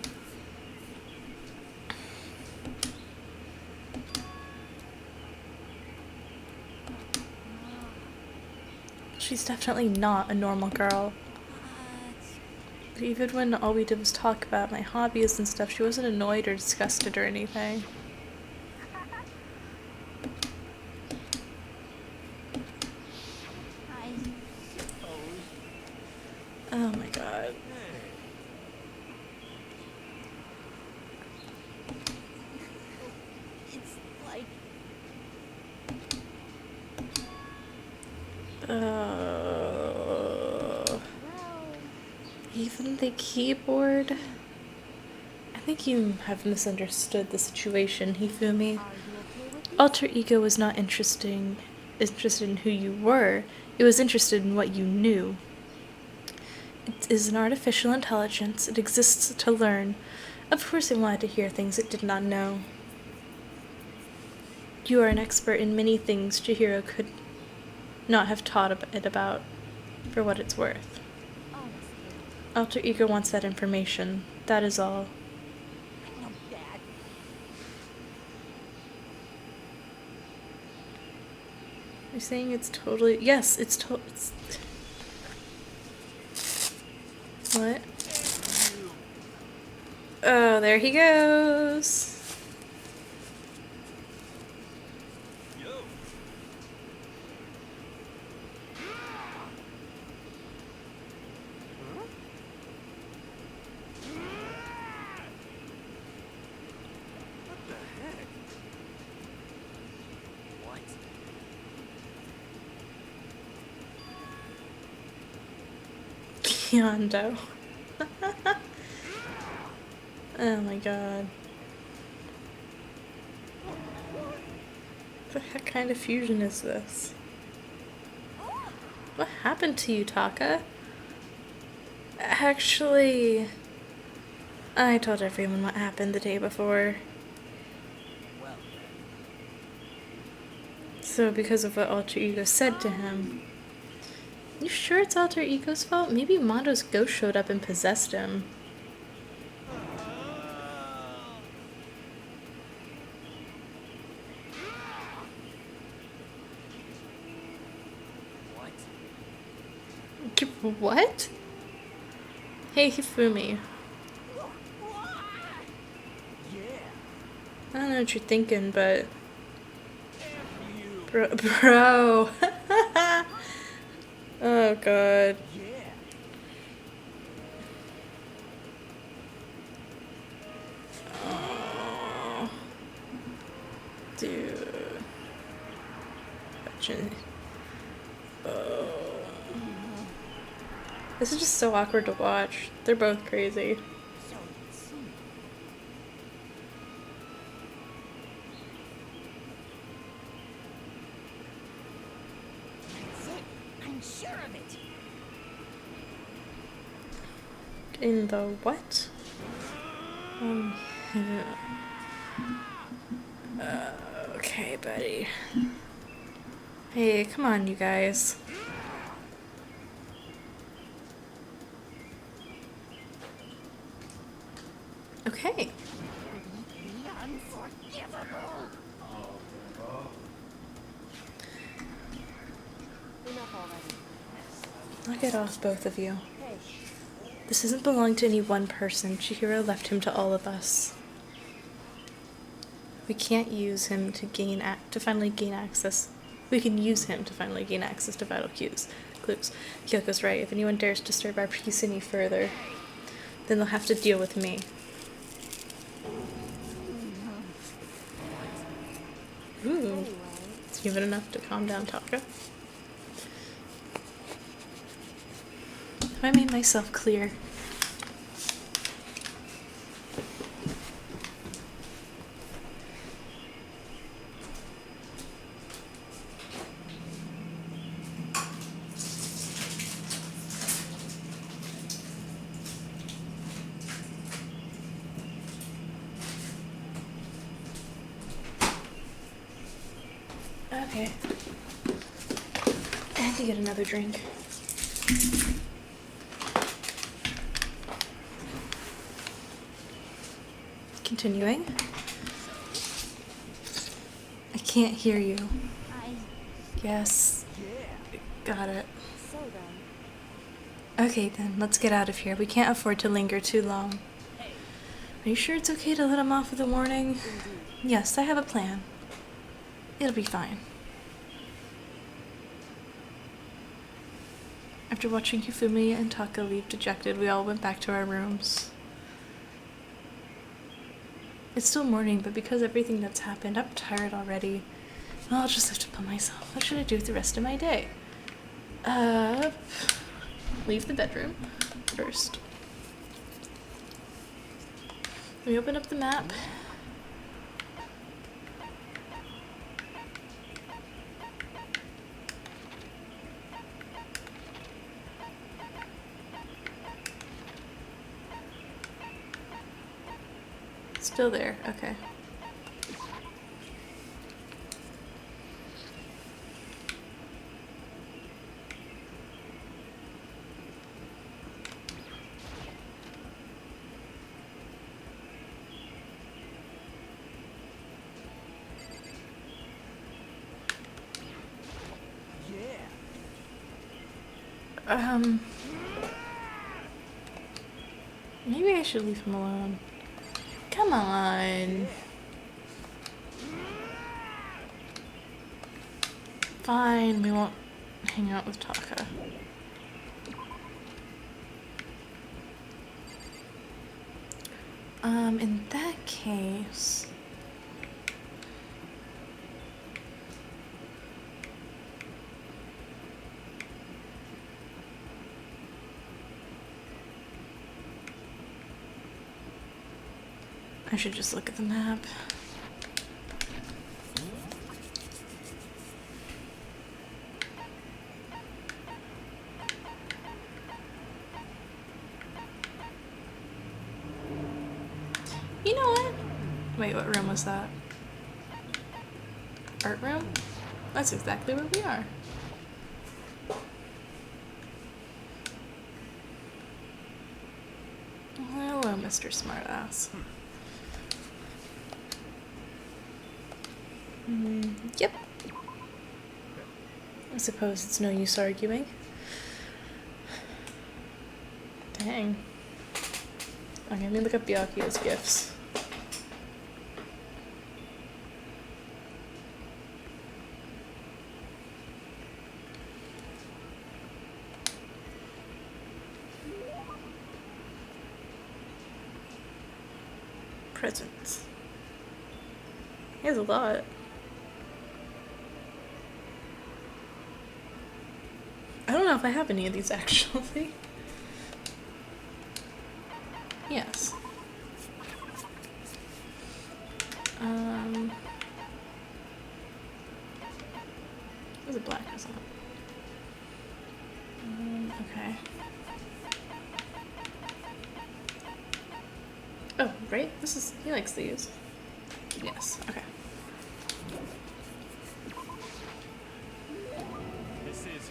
She's definitely not a normal girl. Even when all we did was talk about my hobbies and stuff, she wasn't annoyed or disgusted or anything. I suppose. Oh my god. It's like. Oh. Well. Even the keyboard. think you have misunderstood the situation, Hifumi. Are you okay with Alter ego was not interested in who you were. It was interested in what you knew. It is an artificial intelligence. It exists to learn. Of course it wanted to hear things it did not know. You are an expert in many things Chihiro could not have taught it about for what it's worth. honestly? Alter ego wants that information. That is all. Not that. You're saying it's totally... Yes, it's What? Oh, there he goes. Yo. What the heck? What? Kyondo. Oh my god. What the heck kind of fusion is this? What happened to you, Taka? Actually, I told everyone what happened the day before. Well, So because of what Alter Ego said to him. You sure it's Alter Ego's fault? Maybe Mondo's ghost showed up and possessed him. what? What? Hey, Hifumi. Yeah. I don't know what you're thinking, but... F you. Bro. Oh god. Yeah. Oh. Dude. Imagine. Oh. This is just so awkward to watch. They're both crazy. So it seems. That's it. I'm sure of it. In the what? Yeah. Okay, buddy. Hey, come on, you guys. Okay. The unforgivable. Enough already. Knock it off, both of you. Hey, This doesn't belong to any one person. Chihiro left him to all of us. We can't use him to finally gain access. We can use him to finally gain access to vital clues. Kyoko's right. If anyone dares disturb our peace any further, then they'll have to deal with me. Ooh. anyway. It's even enough to calm down Taka. Have I made myself clear? Okay. I have to get another drink. Continuing. I can't hear you. Yes. Got it. So then, Okay then, let's get out of here. We can't afford to linger too long. Are you sure it's okay to let him off with a warning? Yes, I have a plan. It'll be fine. After watching Hifumi and Taka leave dejected, we all went back to our rooms. It's still morning, but because everything that's happened, I'm tired already. Well, I'll just have to put myself. What should I do with the rest of my day? Leave the bedroom first. me open up the map. Still there, okay. Maybe I should leave him alone. Come on. Fine, we won't hang out with Taka. In that case... I should just look at the map. You know what? Wait, what room was that? Art room? That's exactly where we are. Hello, Mr. Smartass. Yep. I suppose it's no use arguing. Dang. Okay, let me look up Byakuya's gifts. Presents. He has a lot. I don't know if I have any of these actually. Yes. There's a black croissant. Okay. Oh, right? This is, he likes these. Yes, okay. This is...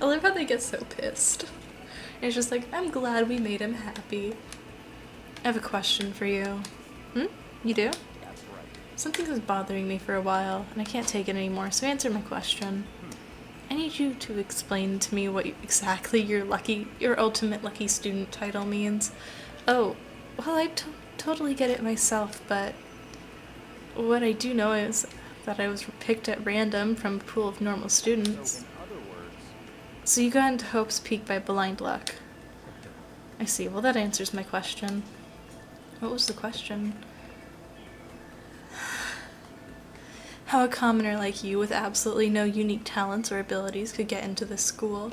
I love how they get so pissed. And it's just like, I'm glad we made him happy. I have a question for you. You do? That's right. Something was bothering me for a while, and I can't take it anymore, so answer my question. I need you to explain to me what exactly your ultimate lucky student title means. Oh, well, I totally get it myself, but what I do know is that I was picked at random from a pool of normal students. So in other words, So you got into Hope's Peak by blind luck. I see. Well, that answers my question. What was the question? How a commoner like you with absolutely no unique talents or abilities could get into this school.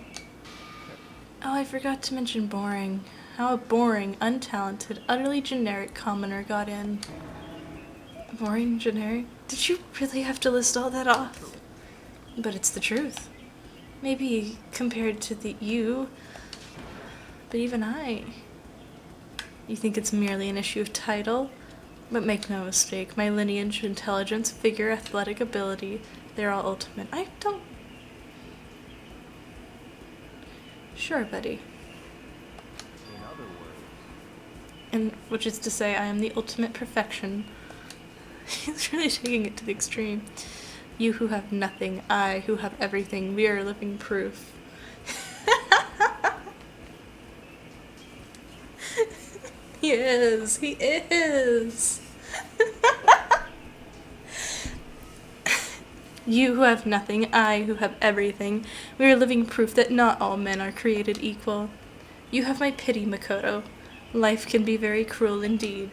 Oh, I forgot to mention boring. How a boring, untalented, utterly generic commoner got in. Boring, generic? Did you really have to list all that off? But it's the truth. Maybe compared to you, but even I. You think it's merely an issue of title? But make no mistake, my lineage, intelligence, figure, athletic ability, they're all ultimate. I don't... Sure, buddy. in other words, And which is to say, I am the ultimate perfection. He's really taking it to the extreme. You who have nothing, I who have everything, we are living proof. He is. He is. You who have nothing, I who have everything, we are living proof that not all men are created equal. You have my pity, Makoto. Life can be very cruel indeed.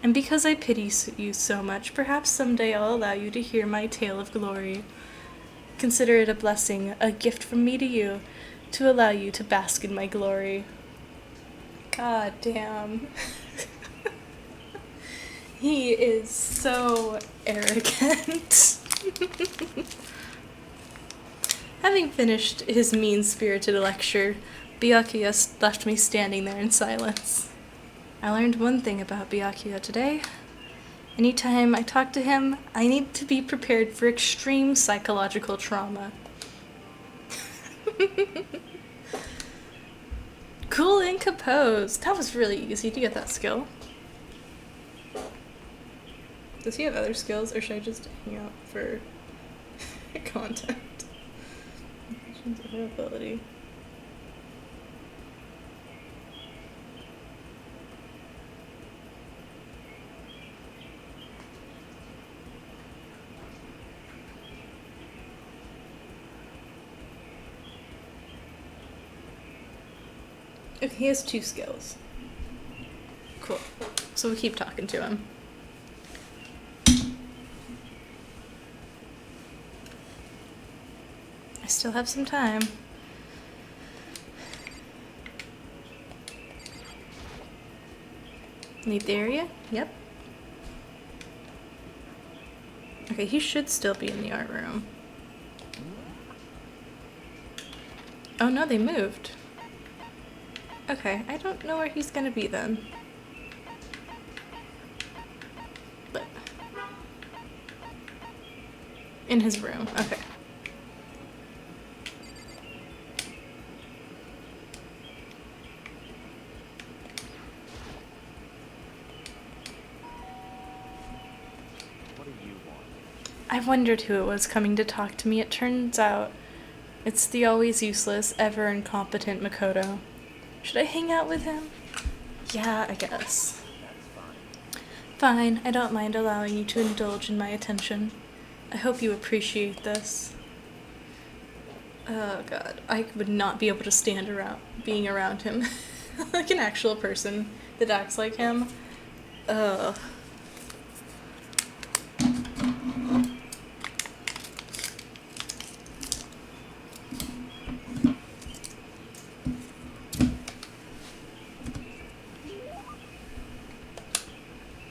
And because I pity you so much, perhaps someday I'll allow you to hear my tale of glory. Consider it a blessing, a gift from me to you, to allow you to bask in my glory. God damn. He is so arrogant. Having finished his mean-spirited lecture, Byakuya left me standing there in silence. I learned one thing about Byakuya today. Anytime I talk to him, I need to be prepared for extreme psychological trauma. Cool and composed. That was really easy to get that skill. Does he have other skills, or should I just hang out for content? Availability. Okay, he has 2 skills. Cool. So we'll keep talking to him. I still have some time. Need the area? Yep. Okay, he should still be in the art room. Oh no, they moved. Okay, I don't know where he's gonna be then. But in his room, okay. What do you want? I wondered who it was coming to talk to me. It turns out it's the always useless, ever incompetent Makoto. Should I hang out with him? Yeah, I guess. That's fine. Fine, I don't mind allowing you to indulge in my attention. I hope you appreciate this. Oh god, I would not be able to stand around being around him. Like an actual person that acts like him. Ugh.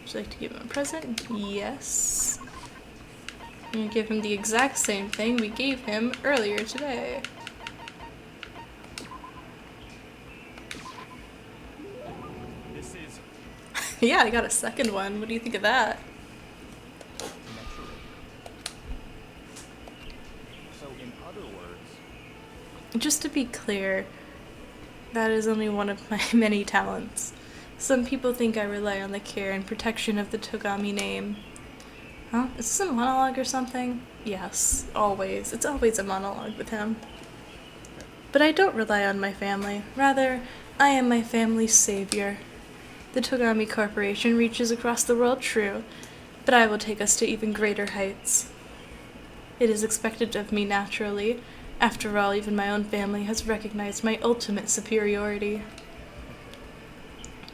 Would you like to give him a present? Yes. I'm gonna give him the exact same thing we gave him earlier today. This is Yeah, I got a second one. What do you think of that? naturally. So, in other words, Just to be clear, that is only one of my many talents. Some people think I rely on the care and protection of the Togami name. Huh? Is this a monologue or something? Yes, always. It's always a monologue with him. But I don't rely on my family. Rather, I am my family's savior. The Togami Corporation reaches across the world, true, but I will take us to even greater heights. It is expected of me naturally. After all, even my own family has recognized my ultimate superiority.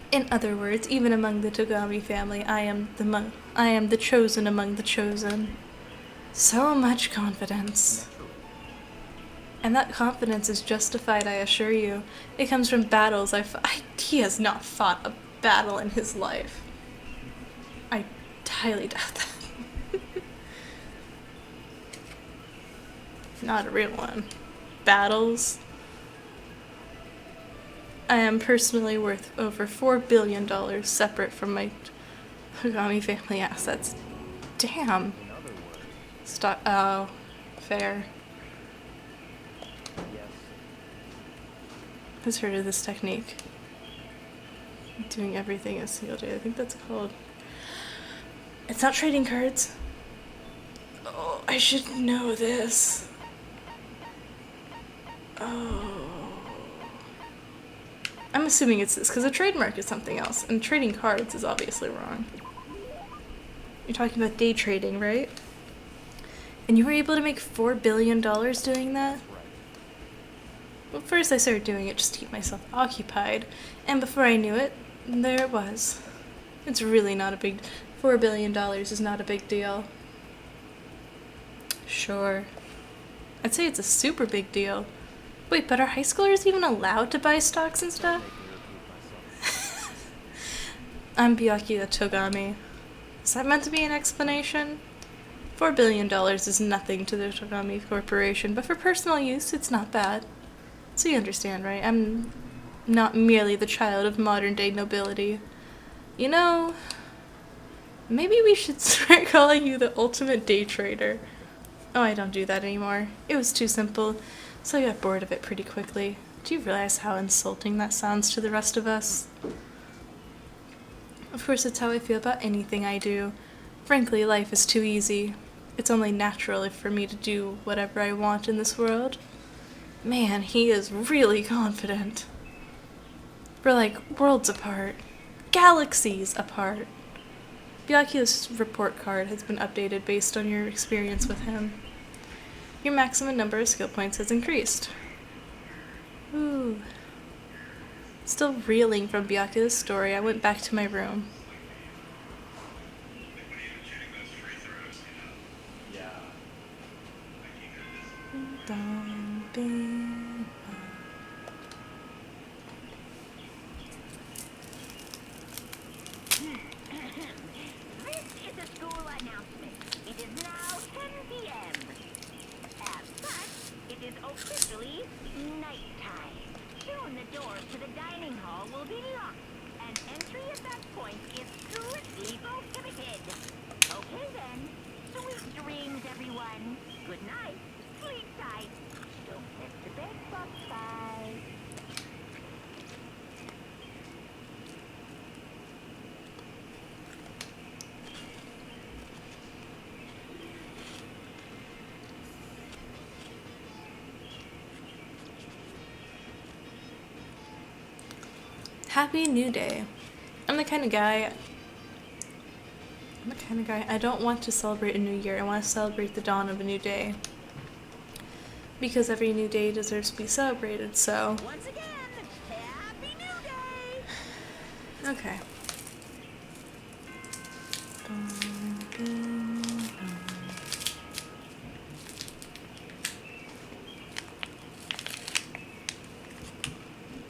In other words, even among the Togami family, I am the chosen among the chosen. So much confidence. And that confidence is justified, I assure you. It comes from battles he has not fought a battle in his life. I highly doubt that. Not a real one. Battles? I am personally worth over $4 billion separate from my Togami family assets. Damn. in other words, Oh, fair. yes, Who's heard of this technique? Doing everything a single day. I think that's called. It's not trading cards. Oh, I should know this. Oh. I'm assuming it's this, because a trademark is something else, and trading cards is obviously wrong. You're talking about day trading, right? And you were able to make $4 billion doing that? right. Well, first I started doing it just to keep myself occupied, and before I knew it, there it was. It's really not a big... $4 billion is not a big deal. Sure. I'd say it's a super big deal. Wait, but are high schoolers even allowed to buy stocks and stuff? Make me repeat myself. I'm Byakuya Togami. Is that meant to be an explanation? $4 billion is nothing to the Togami Corporation, but for personal use, it's not bad. So you understand, right? I'm not merely the child of modern-day nobility. You know, maybe we should start calling you the ultimate day trader. Oh, I don't do that anymore. It was too simple, so I got bored of it pretty quickly. Do you realize how insulting that sounds to the rest of us? Of course, it's how I feel about anything I do. Frankly, life is too easy. It's only natural for me to do whatever I want in this world. Man, he is really confident. We're like worlds apart. Galaxies apart. Byakuya's report card has been updated based on your experience with him. Your maximum number of skill points has increased. Ooh. Still reeling from Byakuya's story, I went back to my room. Yeah. This is a school announcement. It is now 10 p.m. As such, it is officially nighttime. Soon the doors to the dining hall will be locked, and entry at that point is strictly prohibited. Okay then. Sweet dreams, everyone. Good night. Sleep tight. Don't miss the bed, bye. Happy New Day. I'm the kind of guy I don't want to celebrate a new year. I want to celebrate the dawn of a new day. Because every new day deserves to be celebrated, so. Once again, Happy New Day! Okay.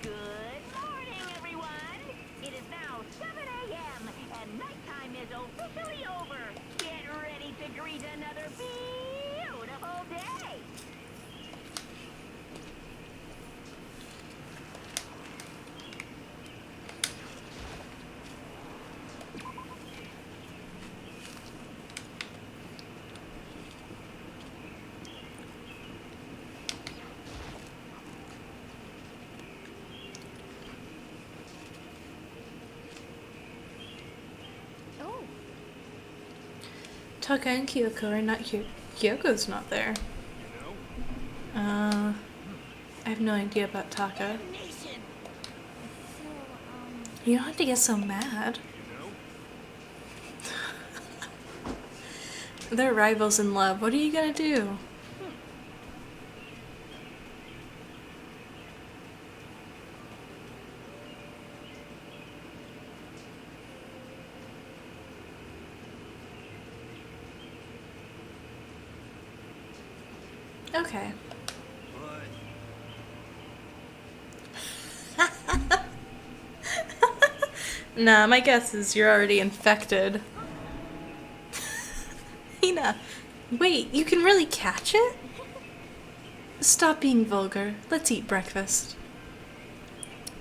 Good morning, everyone! It is now 7 a.m. and nighttime is officially over. Get ready to greet another beautiful day! Oh, Taka and Kyoko are not here. Kyoko's not there. You know? I have no idea about Taka. so, You don't have to get so mad. You know? They're rivals in love. What are you gonna do? Okay. But Nah, my guess is you're already infected. Hina, wait, you can really catch it? Stop being vulgar. Let's eat breakfast.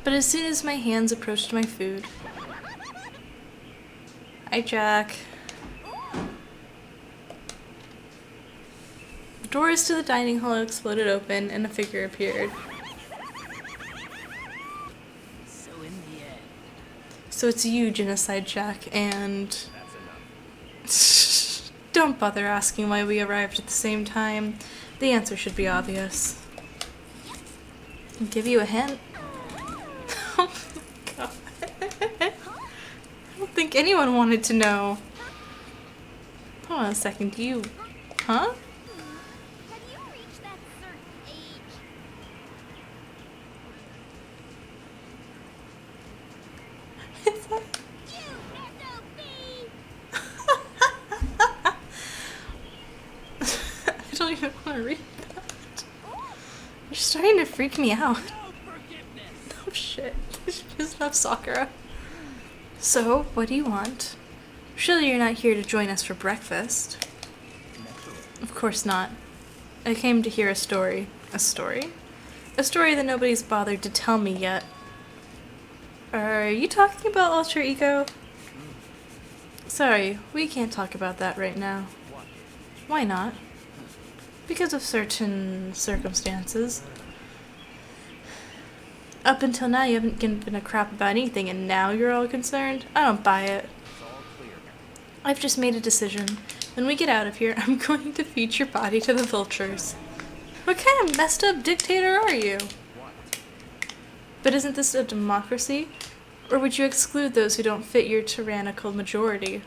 But as soon as my hands approached my food... Hi, Jack. The doors to the dining hall exploded open and a figure appeared. So in the end, So it's you, Genocide Jack, and... that's enough. Don't bother asking why we arrived at the same time. The answer should be obvious. I'll give you a hint. Oh my god. I don't think anyone wanted to know. Hold on a second, you... Huh? have you reached that certain age? Is that... You SOB! I don't even want to read that. You're starting to freak me out. No forgiveness. Oh shit. There's enough Sakura. So, what do you want? Surely you're not here to join us for breakfast. Of course not. I came to hear a story. A story? A story that nobody's bothered to tell me yet. Are you talking about Alter Ego? Sorry, we can't talk about that right now. Why not? Because of certain circumstances. Up until now, you haven't given a crap about anything, and now you're all concerned? I don't buy it. I've just made a decision. When we get out of here, I'm going to feed your body to the vultures. What kind of messed up dictator are you? But isn't this a democracy? Or would you exclude those who don't fit your tyrannical majority?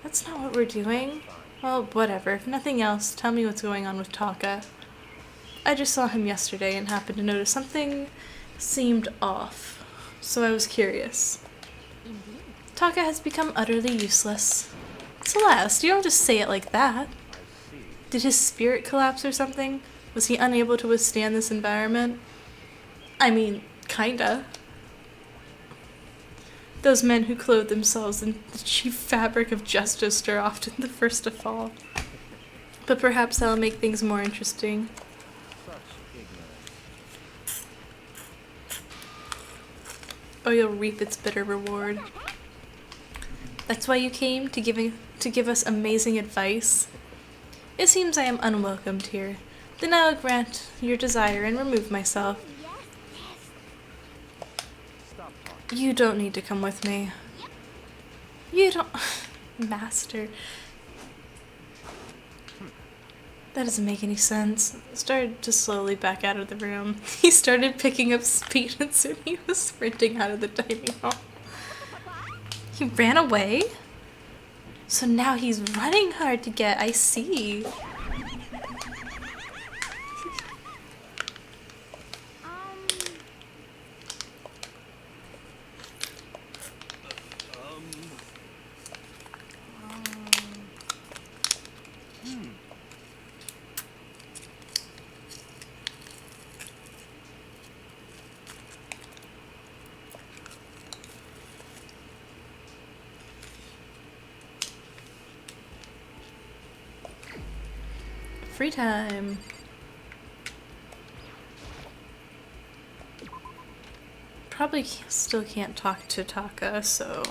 That's not what we're doing. Well, whatever. If nothing else, tell me what's going on with Taka. I just saw him yesterday and happened to notice something seemed off. So I was curious. Taka has become utterly useless. Celeste, you don't just say it like that. Did his spirit collapse or something? Was he unable to withstand this environment? I mean, kinda. Those men who clothe themselves in the chief fabric of justice are often the first to fall. But perhaps that'll make things more interesting. Or you'll reap its bitter reward. That's why you came, to give us amazing advice? It seems I am unwelcomed here. Then I will grant your desire and remove myself. You don't need to come with me. You don't... Master. That doesn't make any sense. Started to slowly back out of the room. He started picking up speed and soon he was sprinting out of the dining hall. He ran away? So now he's running hard to get. I see. Free time. Probably still can't talk to Taka, so...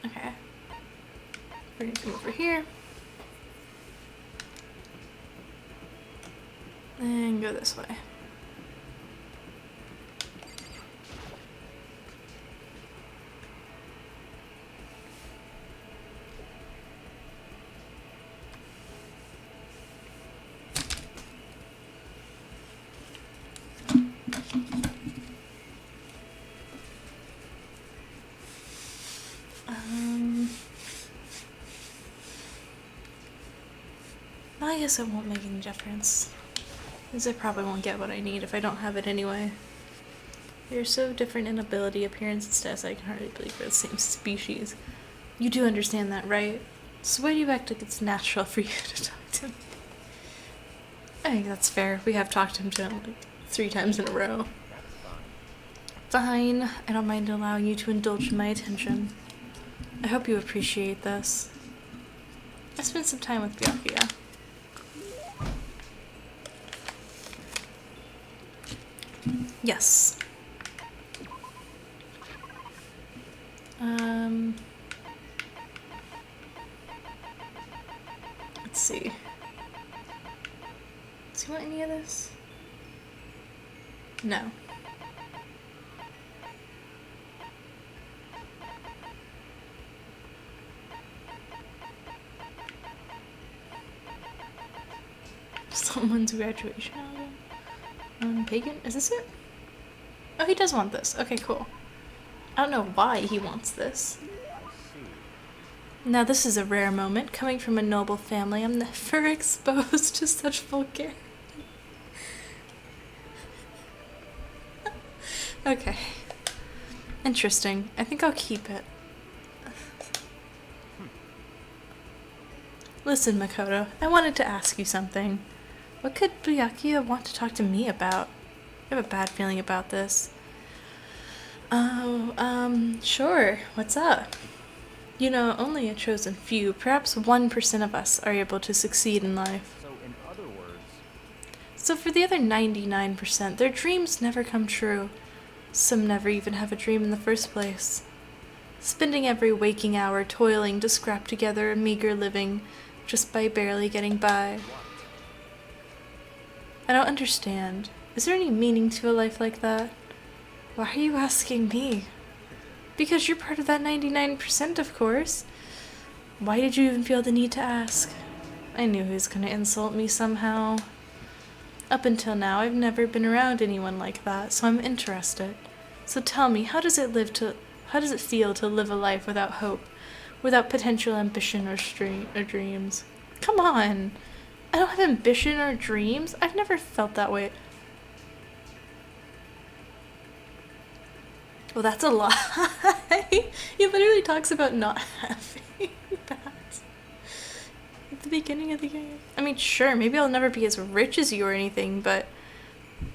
Okay. We're gonna come over here. And go this way. I guess it won't make any difference. Because I probably won't get what I need if I don't have it anyway. You're so different in ability, appearance, and stats I can hardly believe we're the same species. You do understand that, right? So why do you act like it's natural for you to talk to him? I think that's fair. We have talked to him like 3 times in a row. Fine. I don't mind allowing you to indulge in my attention. I hope you appreciate this. I spent some time with Byakuya. Yes. Let's see. Does he want any of this? No. Someone's graduation album. Pagan? Is this it? Oh, he does want this. Okay, cool. I don't know why he wants this. Now this is a rare moment. Coming from a noble family, I'm never exposed to such vulgarity. Okay. Interesting. I think I'll keep it. Listen, Makoto, I wanted to ask you something. What could Byakuya want to talk to me about? I have a bad feeling about this. Oh, sure. What's up? You know, only a chosen few, perhaps 1% of us, are able to succeed in life. So, in other words, So for the other 99%, their dreams never come true. Some never even have a dream in the first place. Spending every waking hour toiling to scrap together a meager living just by barely getting by. I don't understand. Is there any meaning to a life like that? Why are you asking me? Because you're part of that 99%, of course. Why did you even feel the need to ask? I knew he was going to insult me somehow. Up until now, I've never been around anyone like that, so I'm interested. So tell me, how does it feel to live a life without hope, without potential ambition or dreams? Come on! I don't have ambition or dreams. I've never felt that way. Well, that's a lie. He literally talks about not having that at the beginning of the game. I mean, sure, maybe I'll never be as rich as you or anything, but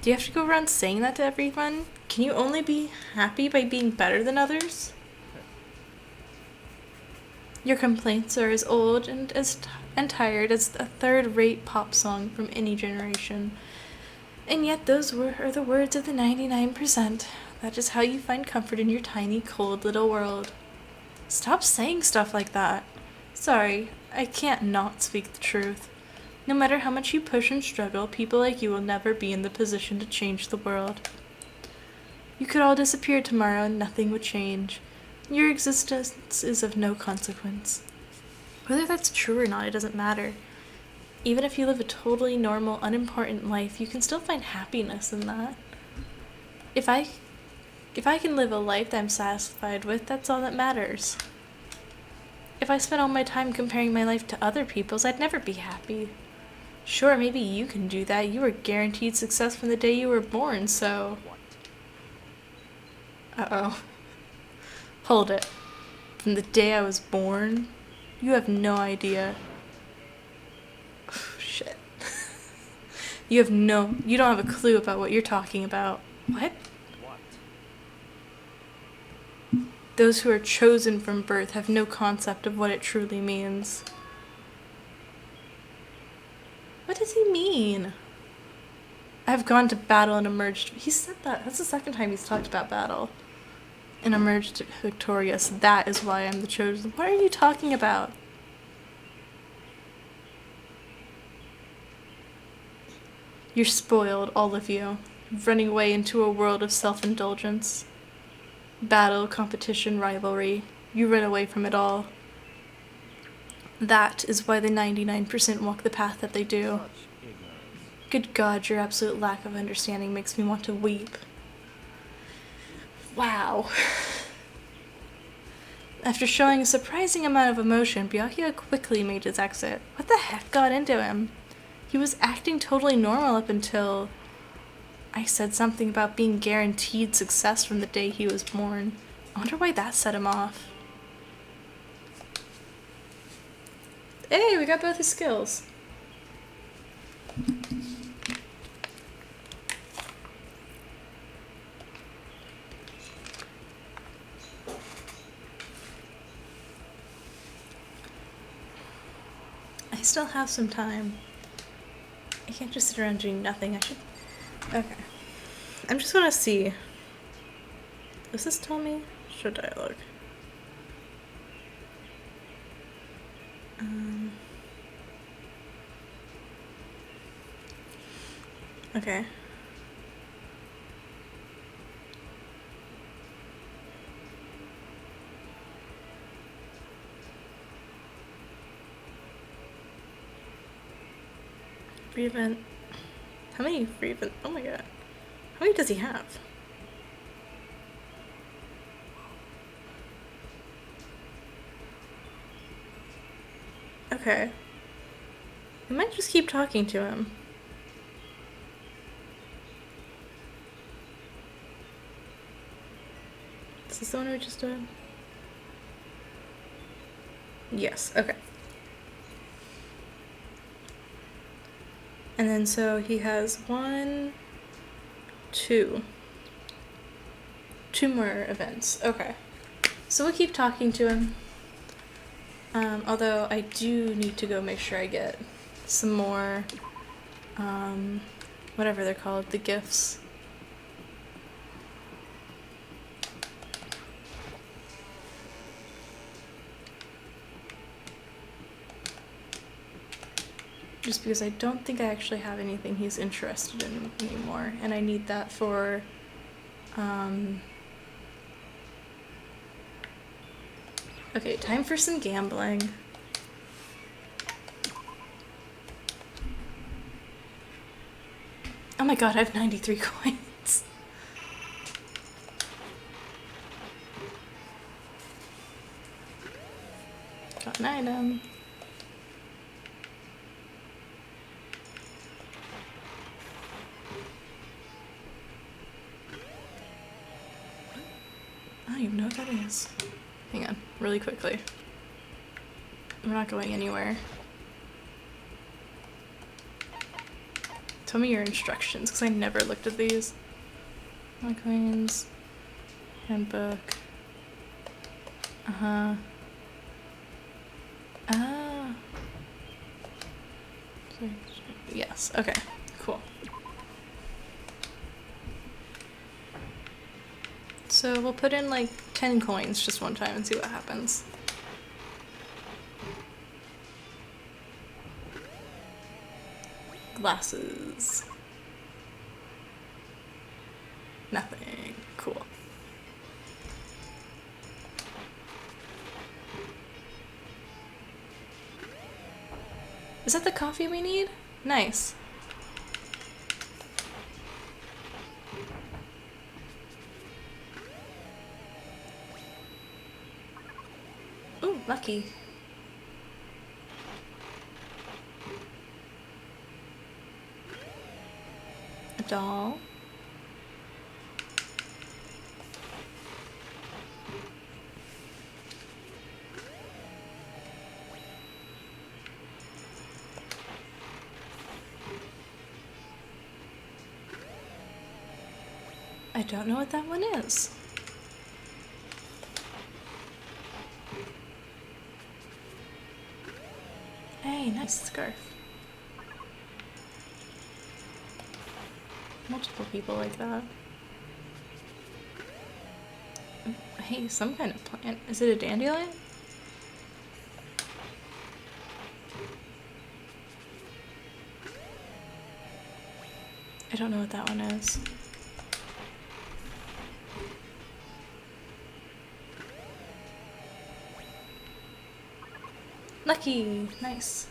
do you have to go around saying that to everyone? Can you only be happy by being better than others? Your complaints are as old and tired as a third-rate pop song from any generation. And yet those are the words of the 99%. That is how you find comfort in your tiny, cold little world. Stop saying stuff like that. Sorry, I can't not speak the truth. No matter how much you push and struggle, people like you will never be in the position to change the world. You could all disappear tomorrow and nothing would change. Your existence is of no consequence. Whether that's true or not, it doesn't matter. Even if you live a totally normal, unimportant life, you can still find happiness in that. If I can live a life that I'm satisfied with, that's all that matters. If I spent all my time comparing my life to other people's, I'd never be happy. Sure, maybe you can do that. You were guaranteed success from the day you were born, so... Uh-oh. Hold it. From the day I was born? You have no idea. Oh, shit. You don't have a clue about what you're talking about. What? Those who are chosen from birth have no concept of what it truly means. What does he mean? I've gone to battle and emerged. He said that. That's the second time he's talked about battle. And emerged victorious. That is why I'm the chosen. What are you talking about? You're spoiled, all of you. Running away into a world of self-indulgence. Battle, competition, rivalry. You run away from it all. That is why the 99% walk the path that they do. Good God, your absolute lack of understanding makes me want to weep. Wow. After showing a surprising amount of emotion, Byakuya quickly made his exit. What the heck got into him? He was acting totally normal up until... I said something about being guaranteed success from the day he was born. I wonder why that set him off. Hey, we got both his skills. I still have some time. I can't just sit around doing nothing. I should... Okay. I'm just gonna see. Does this tell me? Show dialogue. Okay. Free event. How many free event? Oh my god. How many does he have? Okay. We might just keep talking to him. Is this the one we just did? Yes, okay. And then so he has 1, 2. 2 more events. Okay. So we'll keep talking to him. Although I do need to go make sure I get some more, whatever they're called, the gifts. Just because I don't think I actually have anything he's interested in anymore, and I need that for, okay, time for some gambling. Oh my god, I have 93 coins. Got an item. I don't even know what that is. Hang on, really quickly. I'm not going anywhere. Tell me your instructions, because I never looked at these. My coins. Handbook. Uh-huh. Ah. Yes, okay, cool. So we'll put in like 10 coins just one time and see what happens. Glasses. Nothing. Cool. Is that the coffee we need? Nice. Ooh, lucky. A doll. I don't know what that one is. Hey, nice scarf. Multiple people like that. Hey, some kind of plant. Is it a dandelion? I don't know what that one is. Lucky! Nice.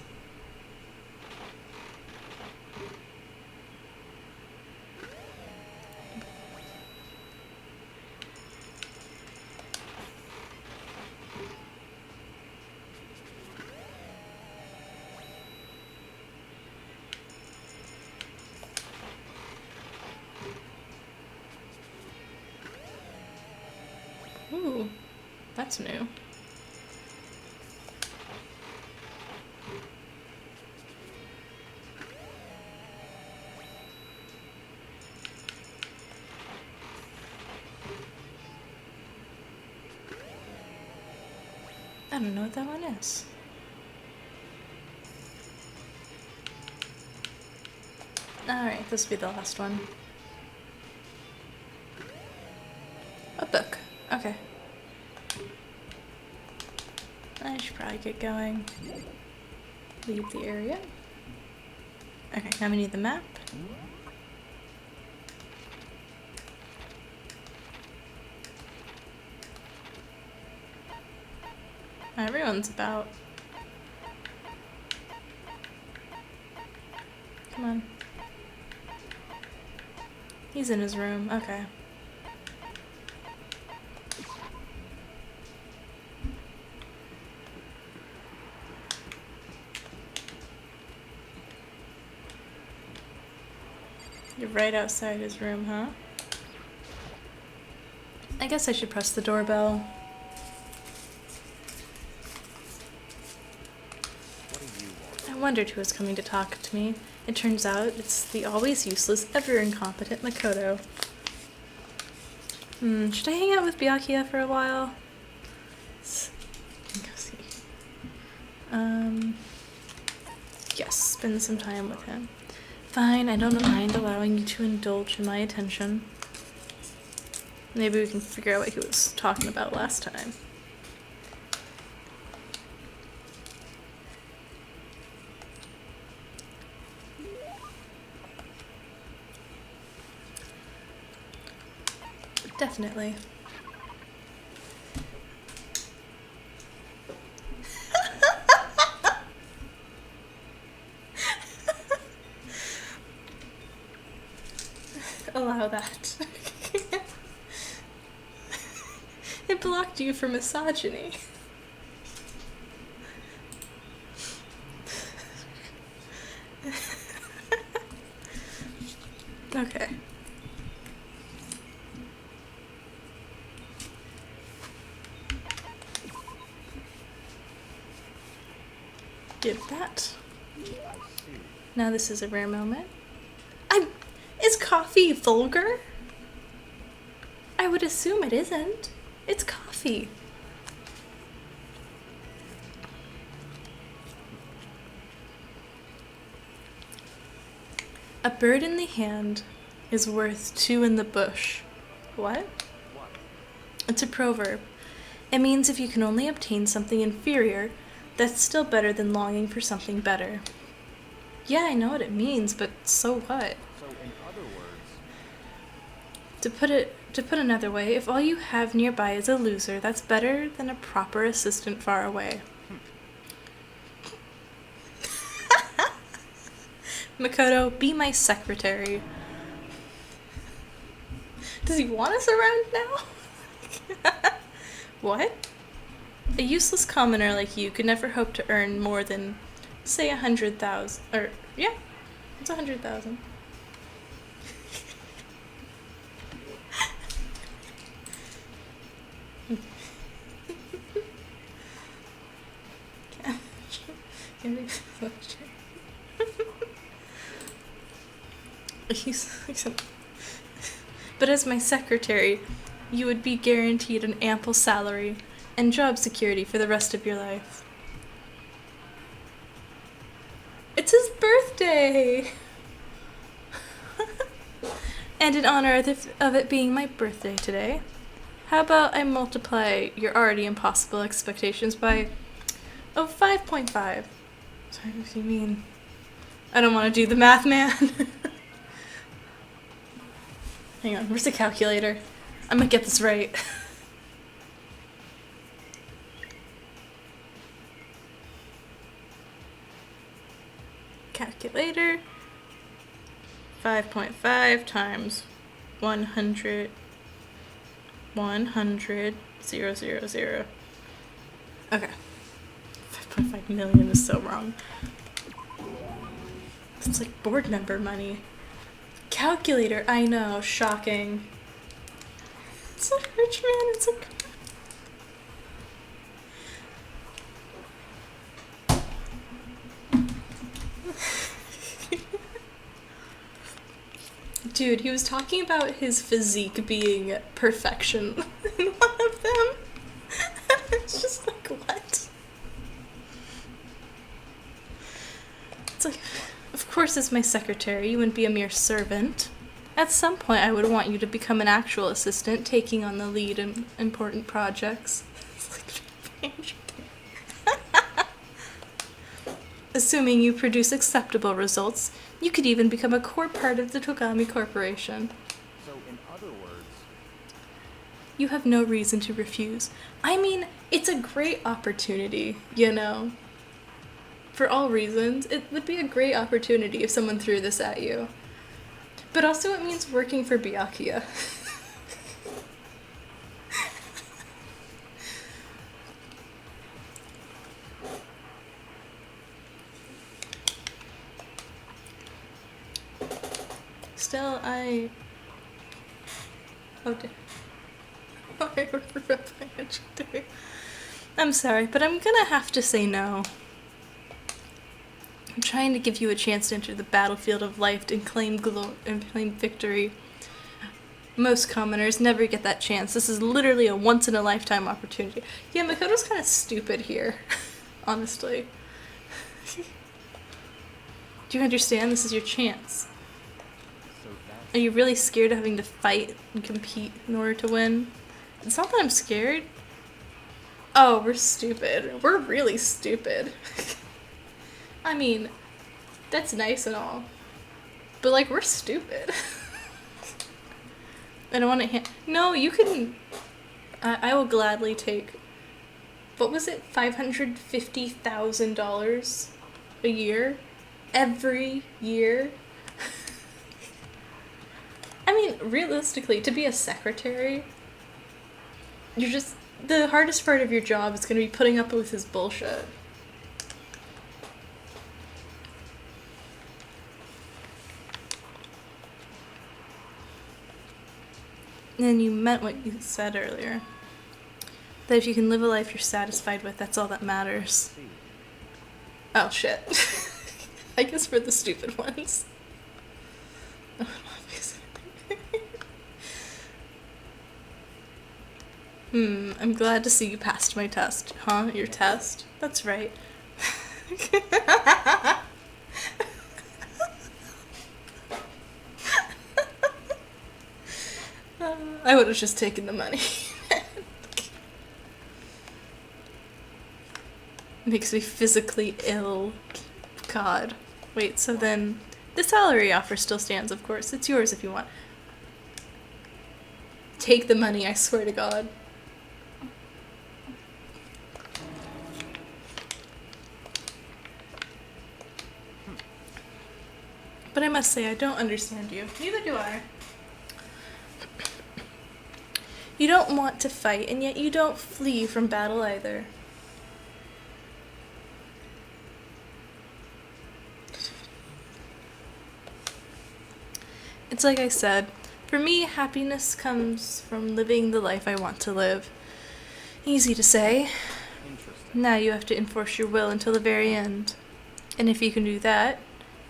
Ooh, that's new. I don't know what that one is. Alright, this will be the last one. A book. Okay. I should probably get going. Leave the area. Okay, now we need the map. Everyone's about. Come on. He's in his room. Okay. You're right outside his room, huh? I guess I should press the doorbell. What do you want? I wondered who was coming to talk to me. It turns out it's the always useless, ever incompetent Makoto. Should I hang out with Byakuya for a while? Go see. Yes, spend some time with him. Fine, I don't mind allowing you to indulge in my attention. Maybe we can figure out what he was talking about last time. Definitely. Allow that. It blocked you for misogyny. Okay. Give that. I see. Now this is a rare moment. Is coffee vulgar? I would assume it isn't. It's coffee. A bird in the hand is worth two in the bush. What? What? It's a proverb. It means if you can only obtain something inferior, that's still better than longing for something better. Yeah, I know what it means, but so what? So in other words, To put another way, if all you have nearby is a loser, that's better than a proper assistant far away. Makoto, be my secretary. Does he want us around now? What? A useless commoner like you could never hope to earn more than, say, 100,000. Or, yeah, it's 100,000. But as my secretary, you would be guaranteed an ample salary and job security for the rest of your life. It's his birthday! And in honor of it being my birthday today, how about I multiply your already impossible expectations by 5.5. Sorry, what do you mean? I don't want to do the math, man. Hang on, where's the calculator? I'm gonna get this right. Calculator. 5.5 times 100, 000. Okay. 5.5 million is so wrong. It's like board member money. Calculator, I know, shocking. It's a rich man, it's a... Dude, he was talking about his physique being perfection in one of them. It's just like, what? It's like, of course as my secretary, you wouldn't be a mere servant. At some point I would want you to become an actual assistant, taking on the lead in important projects. It's like, assuming you produce acceptable results, you could even become a core part of the Togami Corporation. so in other words, You have no reason to refuse. I mean, it's a great opportunity, you know? For all reasons, it would be a great opportunity if someone threw this at you. But also it means working for Byakuya. until I... Oh, I regret my adjective. I'm sorry, but I'm gonna have to say no. I'm trying to give you a chance to enter the battlefield of life and claim victory. Most commoners never get that chance. This is literally a once-in-a-lifetime opportunity. Yeah, Makoto's kind of stupid here, honestly. Do you understand? This is your chance. So that's Are you really scared of having to fight and compete in order to win? It's not that I'm scared. Oh, we're stupid. We're really stupid. I mean, that's nice and all. But, like, we're stupid. I don't want to No, you can... I will gladly take... What was it? $550,000 a year? Every year? I mean, realistically, to be a secretary, you're just... The hardest part of your job is going to be putting up with his bullshit. And you meant what you said earlier. That if you can live a life you're satisfied with, that's all that matters. Oh, shit. I guess we're the stupid ones. I'm glad to see you passed my test. Huh? Your test? That's right. I would have just taken the money. Makes me physically ill. God. Wait, so then... The salary offer still stands, of course. It's yours if you want. Take the money, I swear to God. But I must say, I don't understand you. Neither do I. You don't want to fight, and yet you don't flee from battle either. It's like I said, for me, happiness comes from living the life I want to live. Easy to say. interesting. Now you have to enforce your will until the very end. And if you can do that,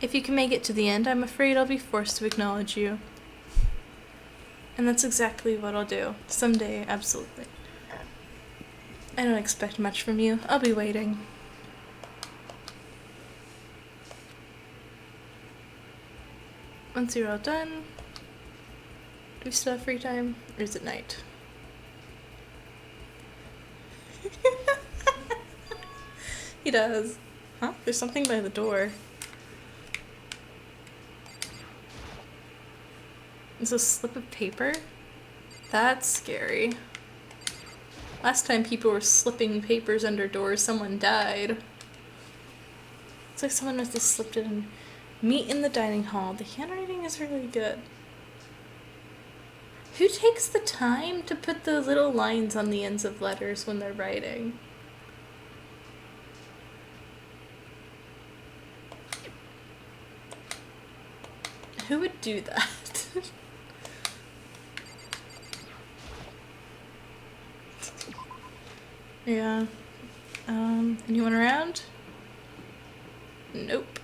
if you can make it to the end, I'm afraid I'll be forced to acknowledge you. And that's exactly what I'll do. Someday, absolutely. I don't expect much from you. I'll be waiting. Once you're all done, do we still have free time? Or is it night? He does. Huh? There's something by the door. Is a slip of paper? That's scary. Last time people were slipping papers under doors, someone died. It's like someone must have slipped it in. Meet in the dining hall. The handwriting is really good. Who takes the time to put the little lines on the ends of letters when they're writing? Who would do that? Yeah. Anyone around? Nope.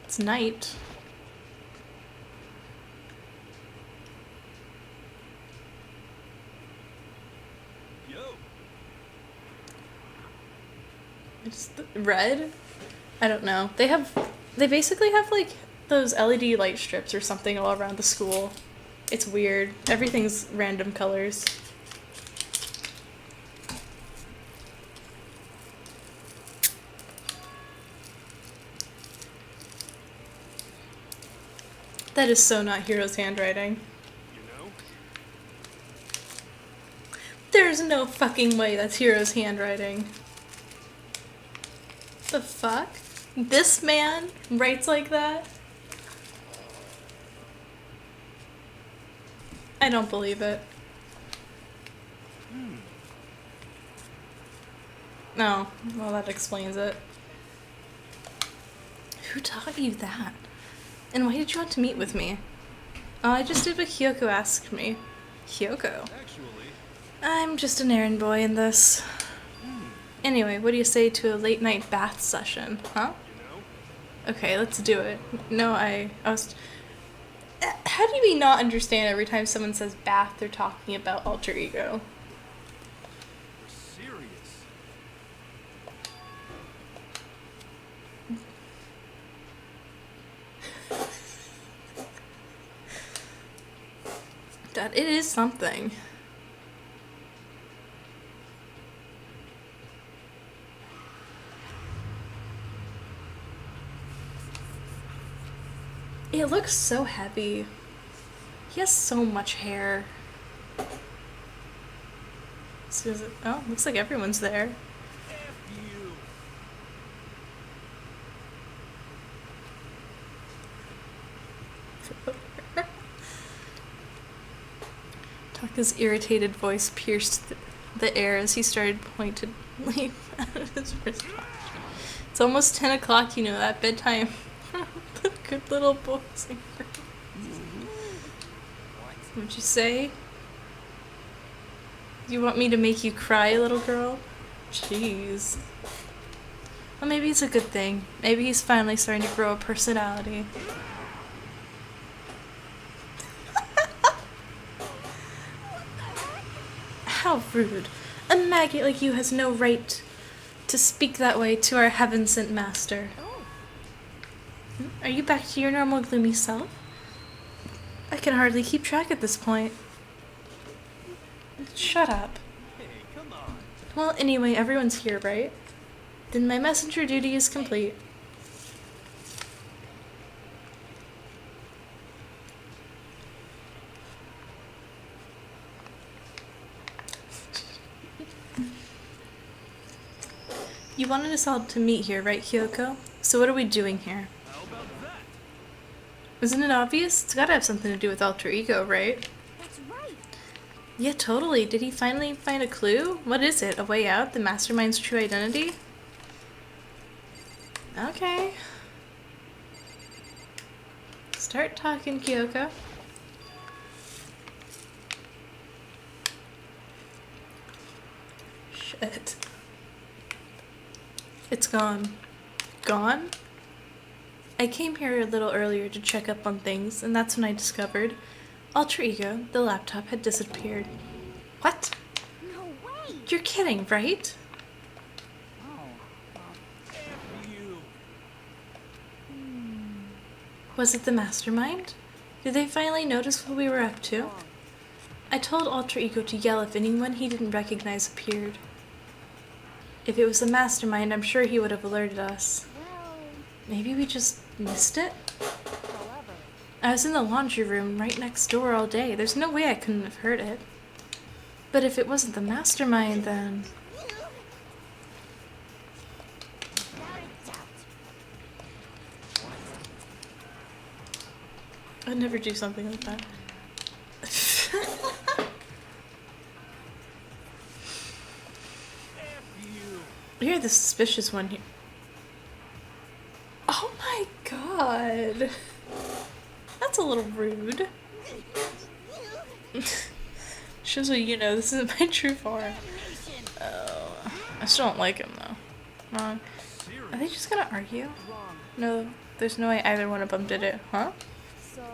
It's night. Yo. It's red? I don't know. They basically have like those LED light strips or something all around the school. It's weird. Everything's random colors. That is so not Hero's handwriting. You know? There's no fucking way that's Hero's handwriting. The fuck? This man writes like that? I don't believe it. No. Well, that explains it. Who taught you that? And why did you want to meet with me? Oh, I just did what Hyoko asked me. Hyoko? I'm just an errand boy in this. Anyway, what do you say to a late night bath session, huh? Okay, let's do it. No, I was... How do we not understand every time someone says bath, they're talking about alter ego? Serious. That it is something. It looks so heavy. He has so much hair. Oh, looks like everyone's there. F you. Taka's irritated voice pierced the air as he started pointedly at his wristwatch. It's almost 10 o'clock, you know that, bedtime. The good little boys and girls. What'd you say? You want me to make you cry, little girl? Jeez. Well, maybe it's a good thing. Maybe he's finally starting to grow a personality. How rude. A maggot like you has no right to speak that way to our heaven-sent master. Are you back to your normal gloomy self? I can hardly keep track at this point. Shut up. Hey, come on. Well, anyway, everyone's here, right? Then my messenger duty is complete. You wanted us all to meet here, right, Hyoko? So what are we doing here? How about that? Isn't it obvious? It's gotta have something to do with alter ego, right? That's right. Yeah, totally. Did he finally find a clue? What is it? A way out? The mastermind's true identity? Okay. Start talking, Kyoko. Shit. It's gone. Gone? I came here a little earlier to check up on things, and that's when I discovered alter ego, the laptop, had disappeared. What? No way. You're kidding, right? F you. Was it the mastermind? Did they finally notice what we were up to? I told alter ego to yell if anyone he didn't recognize appeared. If it was the mastermind, I'm sure he would have alerted us. Well, Maybe we just missed it? however, I was in the laundry room right next door all day. There's no way I couldn't have heard it. But if it wasn't the mastermind, then... without a doubt. I'd never do something like that. F you. You're the suspicious one here. Oh my god. That's a little rude. Shows what you know, this isn't my true form. Oh, I still don't like him though. Wrong. Are they just gonna argue? Wrong. No, there's no way either one of them did it, huh? So,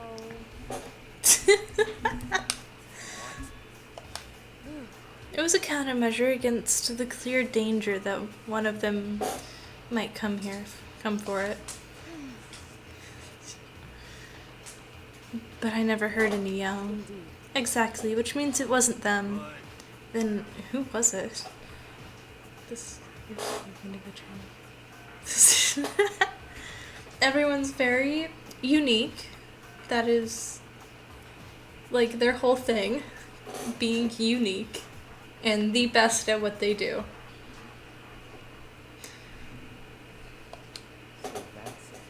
It was a countermeasure against the clear danger that one of them might come for it. But I never heard any yell. Exactly, which means it wasn't them. Then who was it? This Everyone's very unique. That is like their whole thing, being unique and the best at what they do. So that's it.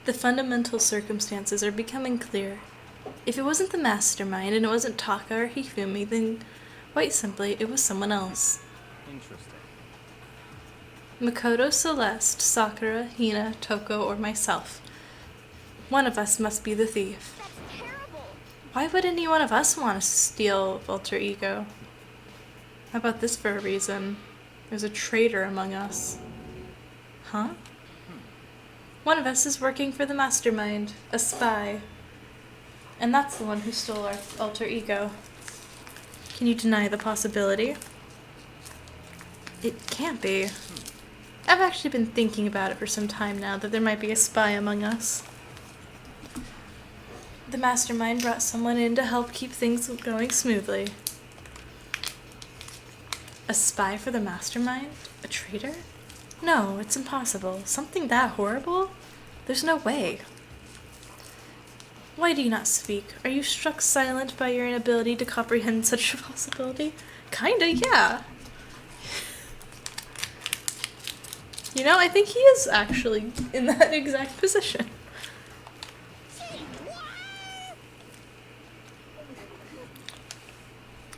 The fundamental circumstances are becoming clear. If it wasn't the mastermind and it wasn't Taka or Hifumi, then quite simply it was someone else. Interesting. Makoto, Celeste, Sakura, Hina, Toko, or myself. One of us must be the thief. That's terrible. Why would any one of us want to steal alter ego? How about this for a reason? There's a traitor among us. Huh? One of us is working for the mastermind, a spy. And that's the one who stole our alter ego. Can you deny the possibility? It can't be. I've actually been thinking about it for some time now, that there might be a spy among us. The mastermind brought someone in to help keep things going smoothly. A spy for the mastermind? A traitor? No, it's impossible. Something that horrible? There's no way. Why do you not speak? Are you struck silent by your inability to comprehend such a possibility? Kinda, yeah. You know, I think he is actually in that exact position.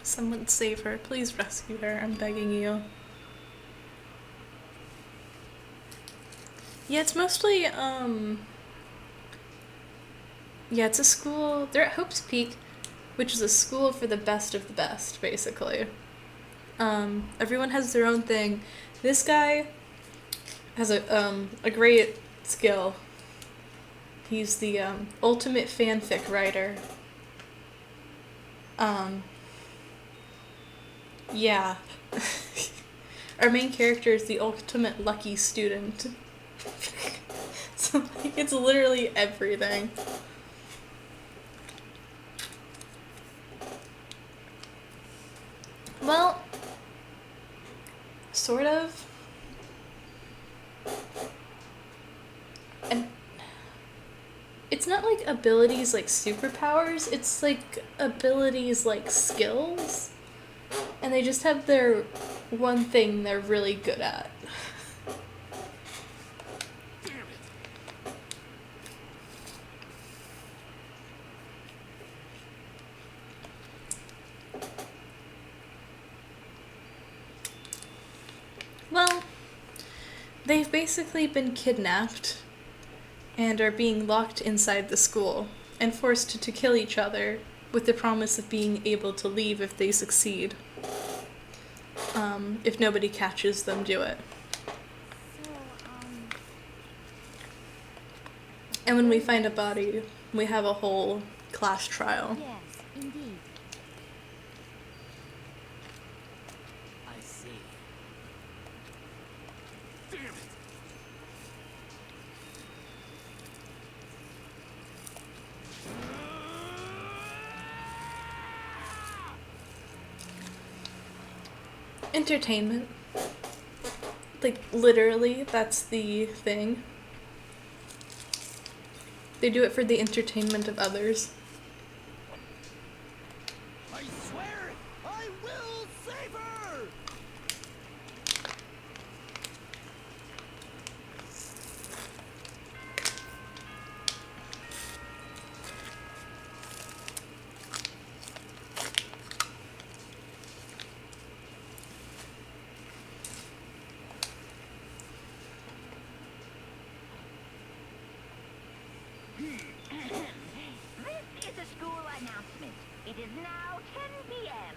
Someone save her. Please rescue her. I'm begging you. Yeah, it's mostly, yeah, it's a school. They're at Hope's Peak, which is a school for the best of the best, basically. Everyone has their own thing. This guy has a great skill. He's the, ultimate fanfic writer. Yeah. Our main character is the ultimate lucky student. So, like, it's literally everything. Well, sort of. And it's not like abilities like superpowers, it's like abilities like skills. And they just have their one thing they're really good at. Well, they've basically been kidnapped and are being locked inside the school and forced to kill each other with the promise of being able to leave if they succeed. If nobody catches them do it. So, And when we find a body, we have a whole class trial. yes, indeed. I see. Damn it! Entertainment. Like, literally, that's the thing. They do it for the entertainment of others. I swear I will save her! This is a school announcement. It is now 10 p.m.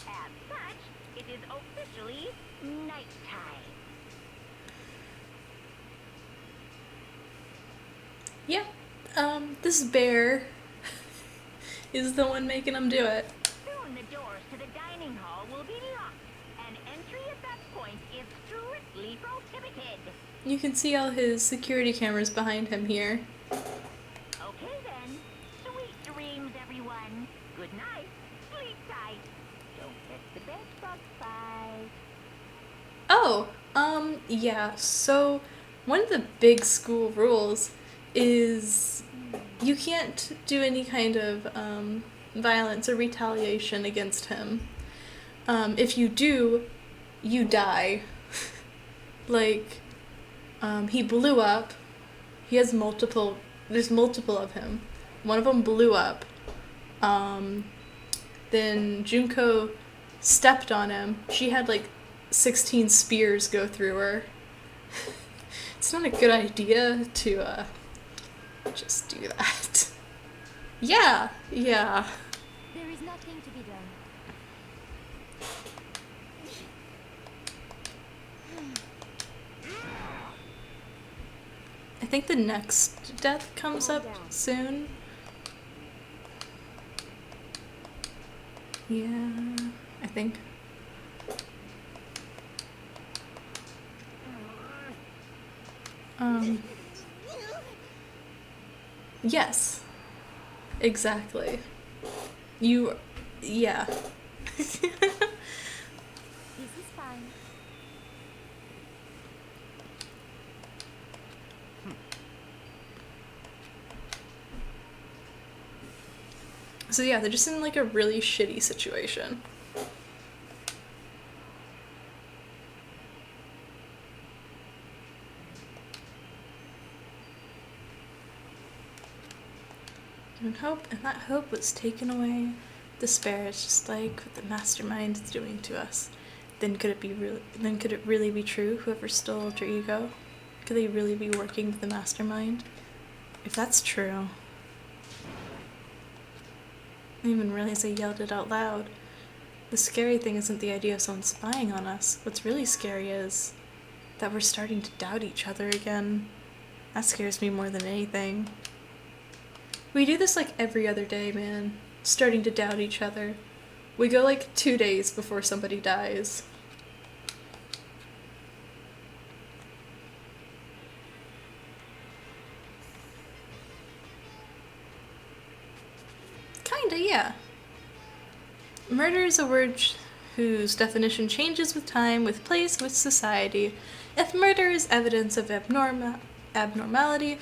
As such, it is officially nighttime. Yeah. This bear is the one making them do it. Soon the doors to the dining hall will be locked, and entry at that point is strictly prohibited. You can see all his security cameras behind him here. Okay then. Sweet dreams, everyone. Good night. Sleep tight. Don't let the bed bug bite. Oh, yeah, so one of the big school rules is you can't do any kind of, violence or retaliation against him. If you do, you die. Like, he blew up. He has there's multiple of him. One of them blew up. Then Junko stepped on him. She had like 16 spears go through her. It's not a good idea to just do that. Yeah, yeah. There is nothing to be done. I think the next death comes up soon. Yeah, I think. Yes. Exactly. Yeah. This is fine. So yeah, they're just in like a really shitty situation. And that hope was taken away. Despair is just like what the mastermind is doing to us. Then could it really be true? Whoever stole alter ego, could they really be working with the mastermind? If that's true, I didn't even realize I yelled it out loud. The scary thing isn't the idea of someone spying on us. What's really scary is that we're starting to doubt each other again. That scares me more than anything. We do this like every other day, man. Starting to doubt each other. We go like 2 days before somebody dies. Kinda, yeah. Murder is a word whose definition changes with time, with place, with society. If murder is evidence of abnormality,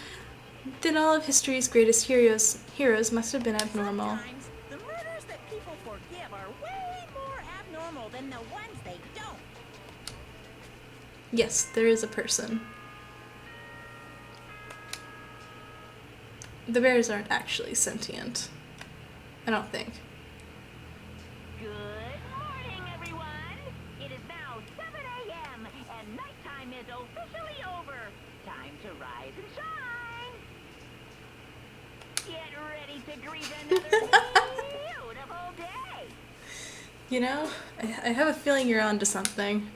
then all of history's greatest heroes must have been abnormal. Sometimes the murders that people forgive are way more abnormal than the ones they don't. Yes, there is a person. The bears aren't actually sentient. I don't think. Good morning, everyone. It is now 7 a.m. and nighttime is officially over. Time to rise and shine. Get ready to greet another beautiful day. You know, I have a feeling you're onto something.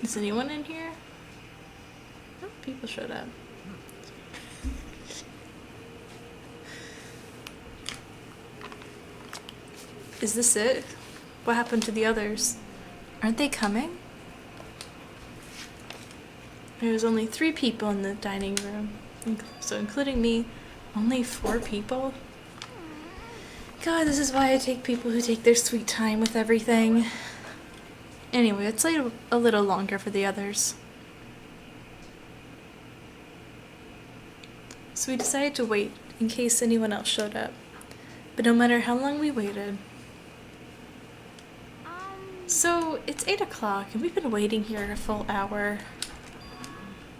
Is anyone in here? Oh, people showed up. Is this it? What happened to the others? Aren't they coming? There was only 3 people in the dining room, so including me, only 4 people? God, this is why I take people who take their sweet time with everything. Anyway, let's wait a little longer for the others. So we decided to wait in case anyone else showed up. But no matter how long we waited. So it's 8 o'clock and we've been waiting here a full hour.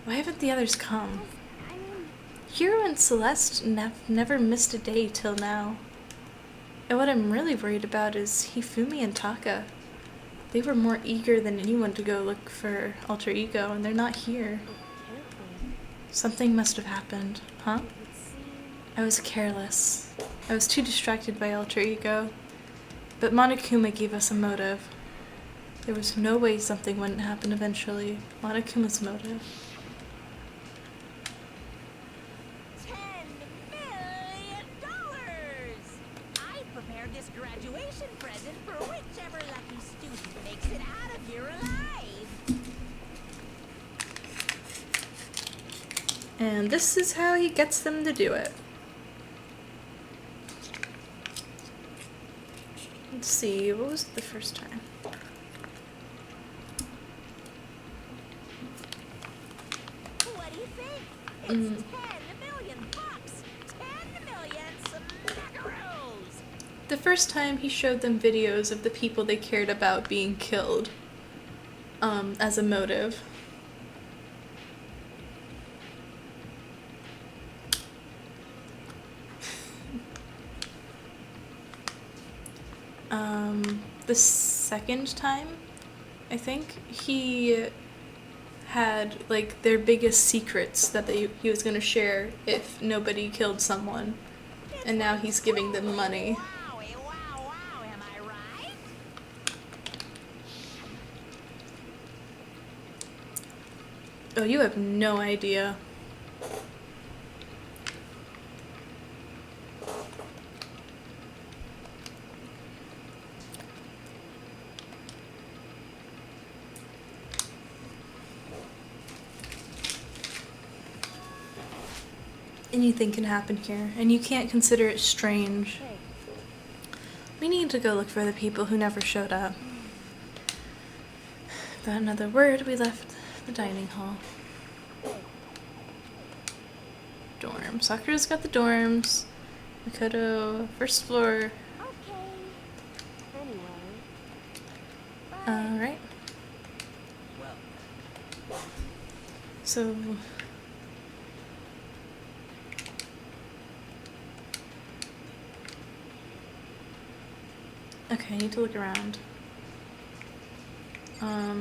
Why haven't the others come? Hero and Celeste never missed a day till now. And what I'm really worried about is Hifumi and Taka. They were more eager than anyone to go look for alter ego, and they're not here. Something must have happened, huh? I was careless. I was too distracted by alter ego. But Monokuma gave us a motive. There was no way something wouldn't happen eventually. Monokuma's motive. $10 million! I prepared this graduation present for whichever lucky student makes it out of here alive. And this is how he gets them to do it. Let's see, what was it the first time? What do you think? It's $10 million bucks. 10 million smackaroos. The first time he showed them videos of the people they cared about being killed. as a motive. The second time, I think, he had, like, their biggest secrets that he was going to share if nobody killed someone. And now he's giving them money. Wowie, wow, wow, am I right? Oh, you have no idea. Anything can happen here, and you can't consider it strange. We need to go look for the people who never showed up. Without another word, we left the dining hall. Dorm. Sakura's got the dorms. Makoto, first floor. Okay. Anyway. Alright. So... Okay, I need to look around.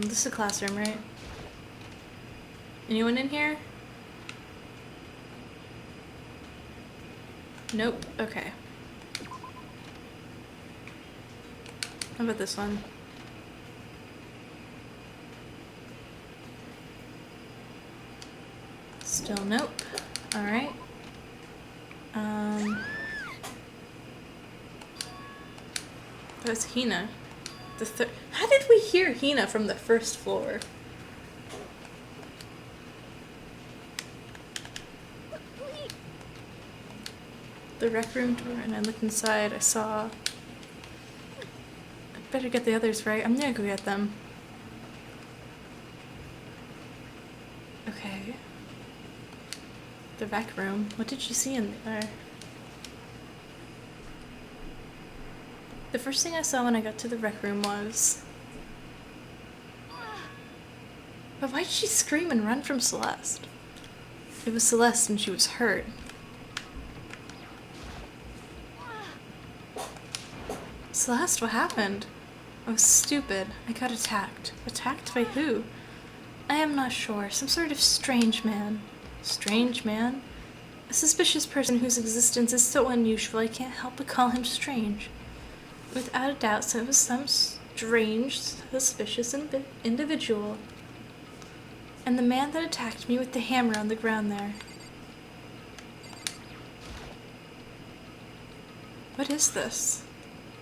This is a classroom, right? Anyone in here? Nope. Okay. How about this one? Still nope. Alright. That's Hina. How did we hear Hina from the first floor? The rec room door, and I looked inside. I saw... I better get the others right. I'm gonna go get them. Okay. The rec room. What did you see in there? The first thing I saw when I got to the rec room was... But why did she scream and run from Celeste? It was Celeste and she was hurt. Celeste, what happened? I was stupid. I got attacked. Attacked by who? I am not sure. Some sort of strange man. Strange man? A suspicious person whose existence is so unusual I can't help but call him strange. Without a doubt, so it was some strange, suspicious individual. And the man that attacked me with the hammer on the ground there. What is this?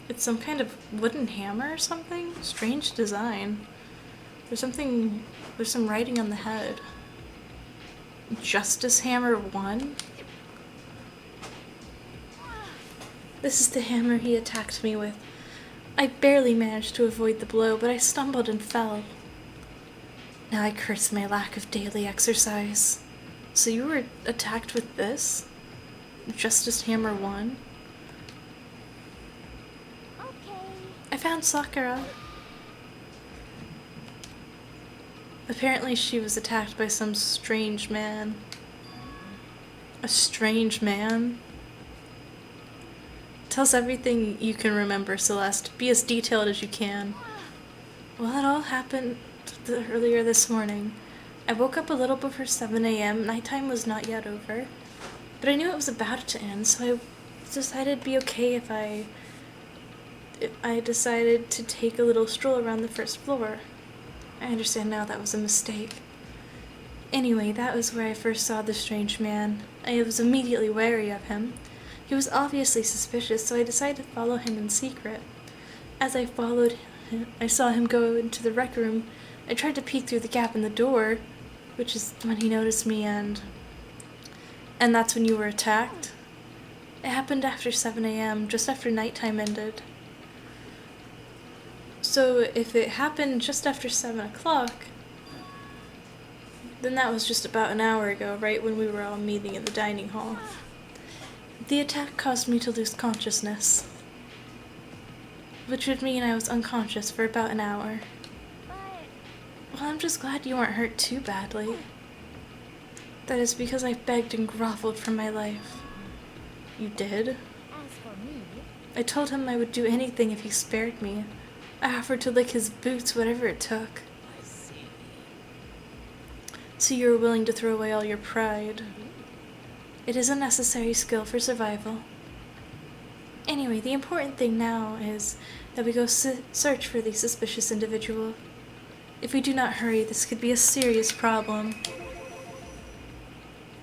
It's some kind of wooden hammer or something? Strange design. There's some writing on the head. Justice Hammer 1? This is the hammer he attacked me with. I barely managed to avoid the blow, but I stumbled and fell. Now I curse my lack of daily exercise. So you were attacked with this? Justice Hammer 1? Okay. I found Sakura. Apparently she was attacked by some strange man. A strange man? Tell us everything you can remember, Celeste. Be as detailed as you can. Well, it all happened earlier this morning. I woke up a little before 7 a.m. Nighttime was not yet over. But I knew it was about to end, so I decided it'd be okay if I decided to take a little stroll around the first floor. I understand now that was a mistake. Anyway, that was where I first saw the strange man. I was immediately wary of him. He was obviously suspicious, so I decided to follow him in secret. As I followed him, I saw him go into the rec room. I tried to peek through the gap in the door, which is when he noticed me, and that's when you were attacked. It happened after 7 a.m., just after nighttime ended. So if it happened just after 7 o'clock, then that was just about an hour ago, right when we were all meeting in the dining hall. The attack caused me to lose consciousness, which would mean I was unconscious for about an hour. Well, I'm just glad you weren't hurt too badly. That is because I begged and groveled for my life. You did? As for me, I told him I would do anything if he spared me. I offered to lick his boots, whatever it took. I see. So you were willing to throw away all your pride. It is a necessary skill for survival. Anyway, the important thing now is that we go search for the suspicious individual. If we do not hurry, this could be a serious problem.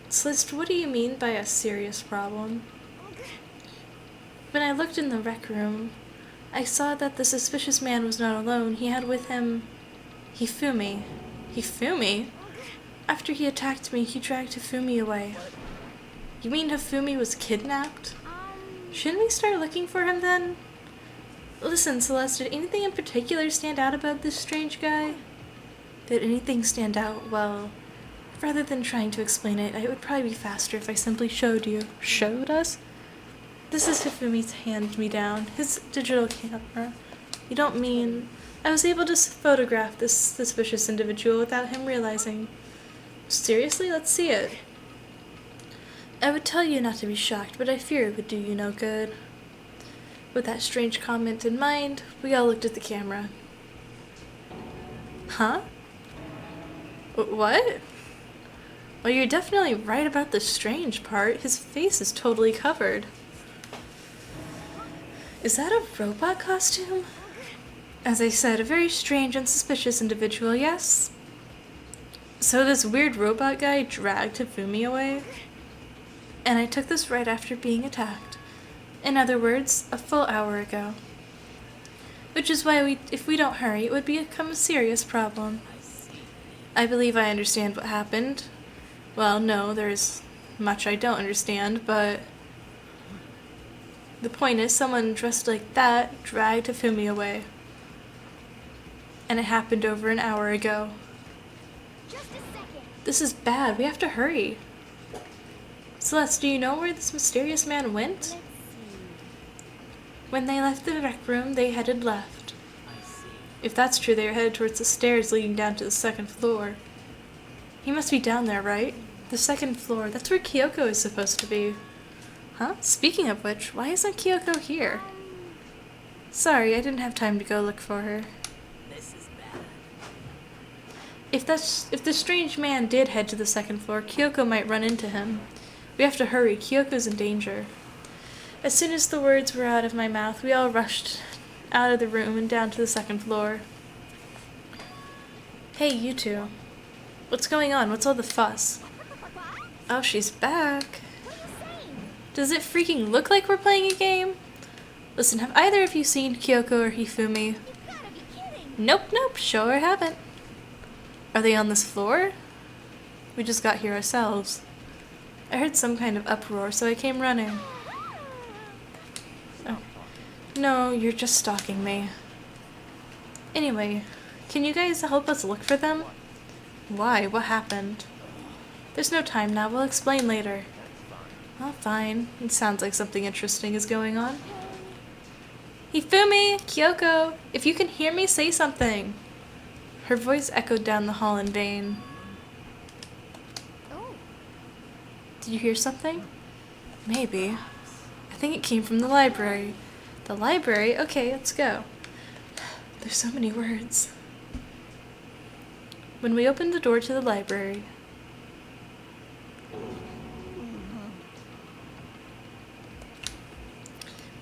Celeste, what do you mean by a serious problem? When I looked in the rec room, I saw that the suspicious man was not alone. He had with him Hifumi. Hifumi? After he attacked me, he dragged Hifumi away. You mean Hifumi was kidnapped? Shouldn't we start looking for him then? Listen, Celeste, did anything in particular stand out about this strange guy? Did anything stand out? Well, rather than trying to explain it, it would probably be faster if I simply showed you. Showed us? This is Hifumi's hand-me-down, his digital camera. You don't mean... I was able to photograph this suspicious individual without him realizing. Seriously? Let's see it. I would tell you not to be shocked, but I fear it would do you no good. With that strange comment in mind, we all looked at the camera. Huh? What? Well, you're definitely right about the strange part. His face is totally covered. Is that a robot costume? As I said, a very strange and suspicious individual, yes? So this weird robot guy dragged Hifumi away? And I took this right after being attacked. In other words, a full hour ago. Which is why if we don't hurry, it would become a serious problem. I believe I understand what happened. Well, no, there's much I don't understand, but the point is someone dressed like that dragged Hifumi away. And it happened over an hour ago. just a second. This is bad. We have to hurry. Celeste, do you know where this mysterious man went? Let's see. When they left the rec room, they headed left. I see. If that's true, they were headed towards the stairs leading down to the second floor. He must be down there, right? The second floor. That's where Kyoko is supposed to be. Huh? Speaking of which, why isn't Kyoko here? Sorry, I didn't have time to go look for her. This is bad. If the strange man did head to the second floor, Kyoko might run into him. We have to hurry. Kyoko's in danger. As soon as the words were out of my mouth, we all rushed out of the room and down to the second floor. Hey, you two. What's going on? What's all the fuss? Oh, she's back. What are you saying? Does it freaking look like we're playing a game? Listen, have either of you seen Kyoko or Hifumi? You gotta be kidding. Nope, sure haven't. Are they on this floor? We just got here ourselves. I heard some kind of uproar, so I came running. Oh. No, you're just stalking me. Anyway, can you guys help us look for them? Why? What happened? There's no time now. We'll explain later. Oh, fine. It sounds like something interesting is going on. Hifumi! Kyoko! If you can hear me, say something! Her voice echoed down the hall in vain. Oh, Did you hear something? Maybe. I think it came from the library. The library? Okay, let's go. There's so many words. When we opened the door to the library,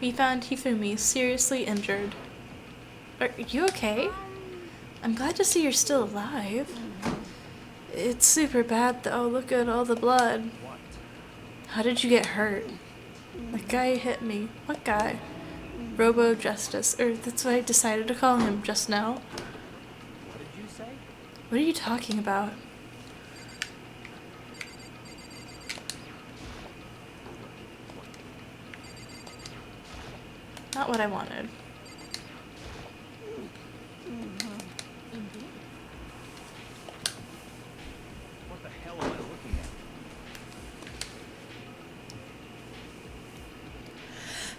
we found Hifumi seriously injured. Are you okay? I'm glad to see you're still alive. It's super bad though. Look at all the blood. How did you get hurt? That guy hit me. What guy? Robo Justice. Or that's what I decided to call him just now. What did you say? What are you talking about? Not what I wanted. What the hell am I looking at?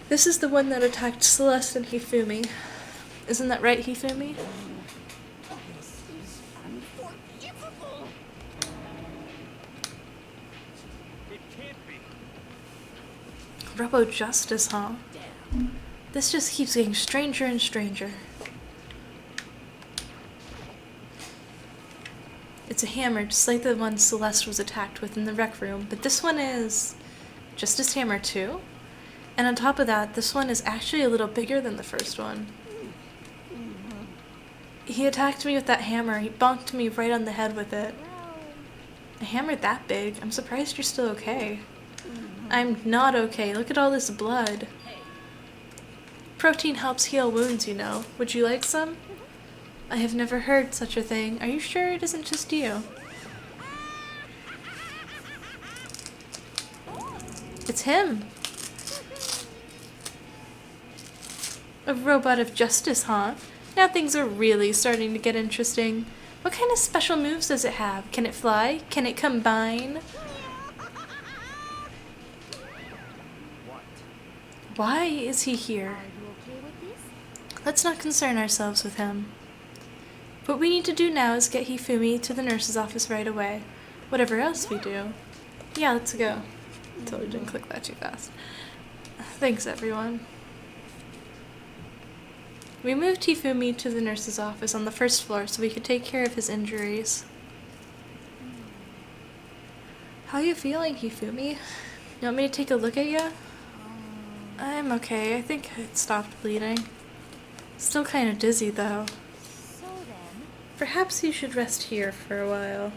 This is the one that attacked Celeste and Hifumi. Isn't that right, Hifumi? This is Robo Justice, huh? Damn. This just keeps getting stranger and stranger. It's a hammer, just like the one Celeste was attacked with in the rec room, but this one is Justice Hammer too. And on top of that, this one is actually a little bigger than the first one. He attacked me with that hammer. He bonked me right on the head with it. A hammer that big? I'm surprised you're still okay. I'm not okay. Look at all this blood. Protein helps heal wounds, you know. Would you like some? I have never heard such a thing. Are you sure it isn't just you? It's him. A robot of justice, huh? Now things are really starting to get interesting. What kind of special moves does it have? Can it fly? Can it combine? Why is he here? Let's not concern ourselves with him. What we need to do now is get Hifumi to the nurse's office right away. Whatever else we do. Yeah, let's go. Totally didn't click that too fast. Thanks, everyone. We moved Hifumi to the nurse's office on the first floor so we could take care of his injuries. How are you feeling, Hifumi? You want me to take a look at you? I'm okay. I think it stopped bleeding. Still kind of dizzy, though. So then, Perhaps you should rest here for a while.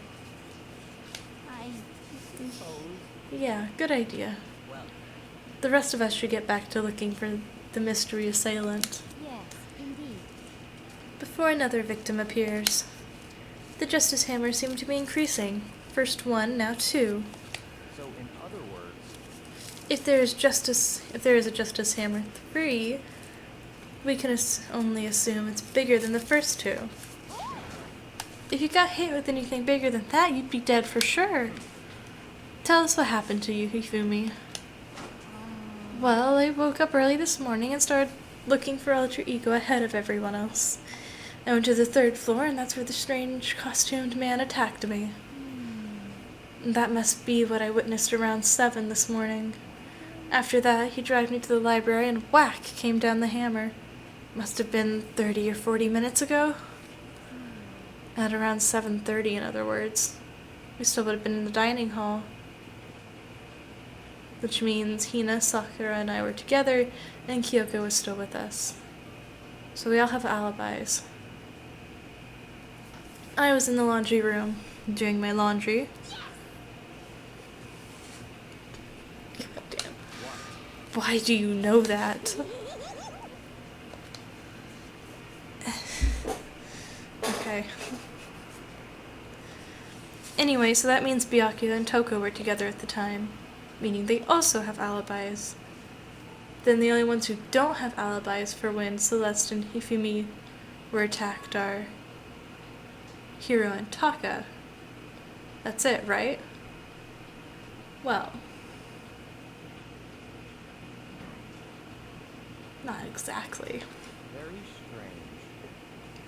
I suppose. Yeah, good idea. Well, The rest of us should get back to looking for the mystery assailant Yes, indeed. before another victim appears. The Justice Hammer seemed to be increasing. First one, now two. So, in other words, If there is a Justice Hammer 3, we can only assume it's bigger than the first two. If you got hit with anything bigger than that, you'd be dead for sure. Tell us what happened to you, Hifumi. Well, I woke up early this morning and started looking for Alter Ego ahead of everyone else. I went to the third floor, and that's where the strange costumed man attacked me. That must be what I witnessed around 7 this morning. After that, he dragged me to the library, and whack came down the hammer. Must have been 30 or 40 minutes ago. At around 7:30, in other words. We still would have been in the dining hall. Which means Hina, Sakura, and I were together, and Kyoko was still with us. So we all have alibis. I was in the laundry room, doing my laundry. God damn. Why do you know that? Okay. Anyway, so that means Byakuya and Toko were together at the time, meaning they also have alibis. Then the only ones who don't have alibis for when Celeste and Hifumi were attacked are Hiro and Taka. That's it, right? Well, not exactly. very strange.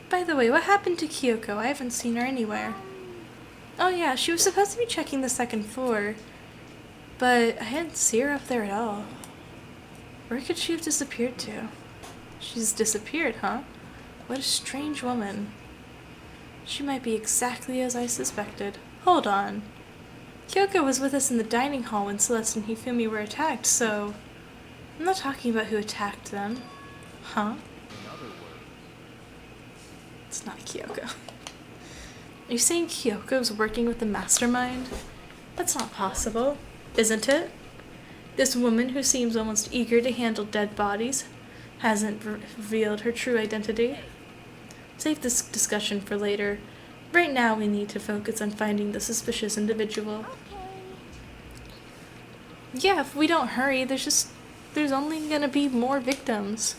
By the way, what happened to Kyoko? I haven't seen her anywhere. Oh yeah, she was supposed to be checking the second floor, but I didn't see her up there at all. Where could she have disappeared to? She's disappeared, huh? What a strange woman. She might be exactly as I suspected. Hold on. Kyoko was with us in the dining hall when Celeste and Hifumi were attacked, so I'm not talking about who attacked them. Huh? In other words, It's not Kyoko. Are you saying Kyoko's working with the mastermind? That's not possible, isn't it? This woman who seems almost eager to handle dead bodies hasn't revealed her true identity. Save this discussion for later. Right now we need to focus on finding the suspicious individual. Yeah, if we don't hurry, there's only gonna be more victims.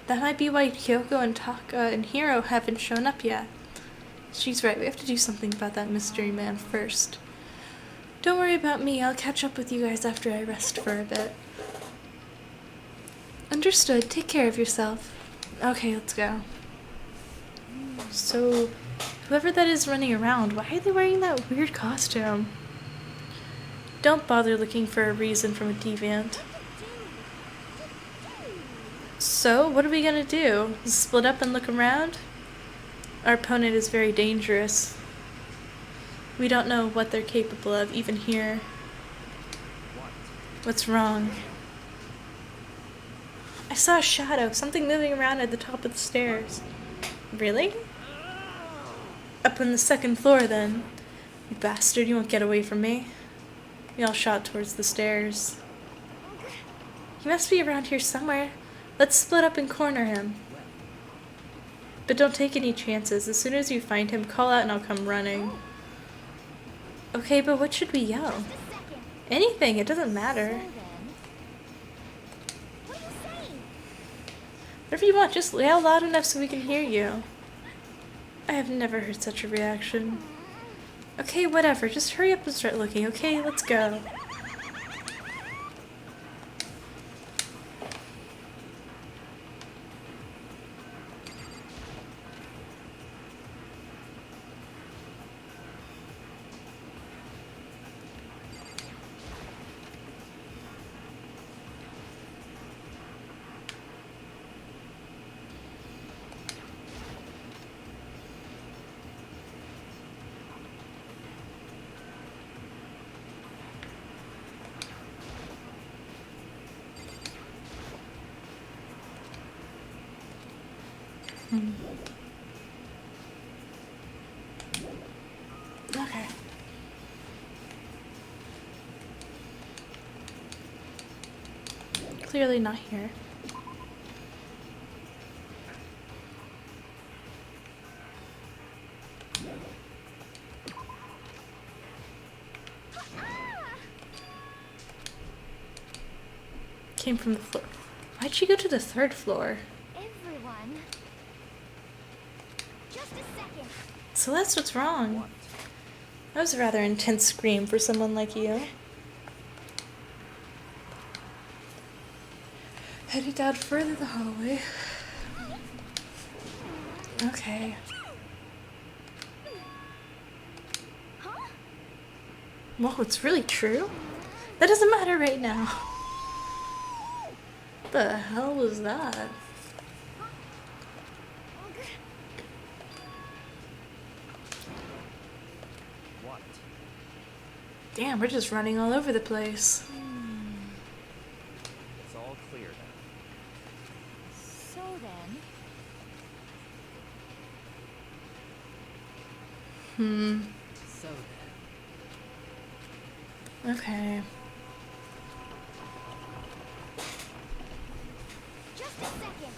That might be why Kyoko and Taka and Hiro haven't shown up yet. She's right, we have to do something about that mystery man first. Don't worry about me, I'll catch up with you guys after I rest for a bit. Understood, take care of yourself. Okay, let's go. So, whoever that is running around, why are they wearing that weird costume? Don't bother looking for a reason from a deviant. So, what are we gonna do? Split up and look around? Our opponent is very dangerous. We don't know what they're capable of, even here. What's wrong? I saw a shadow, something moving around at the top of the stairs. Really? Up on the second floor, then. You bastard, you won't get away from me. We all shot towards the stairs. He must be around here somewhere. Let's split up and corner him. But don't take any chances. As soon as you find him, call out and I'll come running. Okay, but what should we yell? Anything, it doesn't matter. Whatever you want, just yell loud enough so we can hear you. I have never heard such a reaction. Okay, whatever, just hurry up and start looking, okay? Let's go. Okay. Clearly not here. Came from the floor. Why'd she go to the third floor? Everyone. Just a second. So that's what's wrong. That was a rather intense scream for someone like you. Heading down further the hallway. Okay. Well, it's really true. That doesn't matter right now. What the hell was that? What? Damn, we're just running all over the place. It's all clear now. So then. So Okay. Just a second.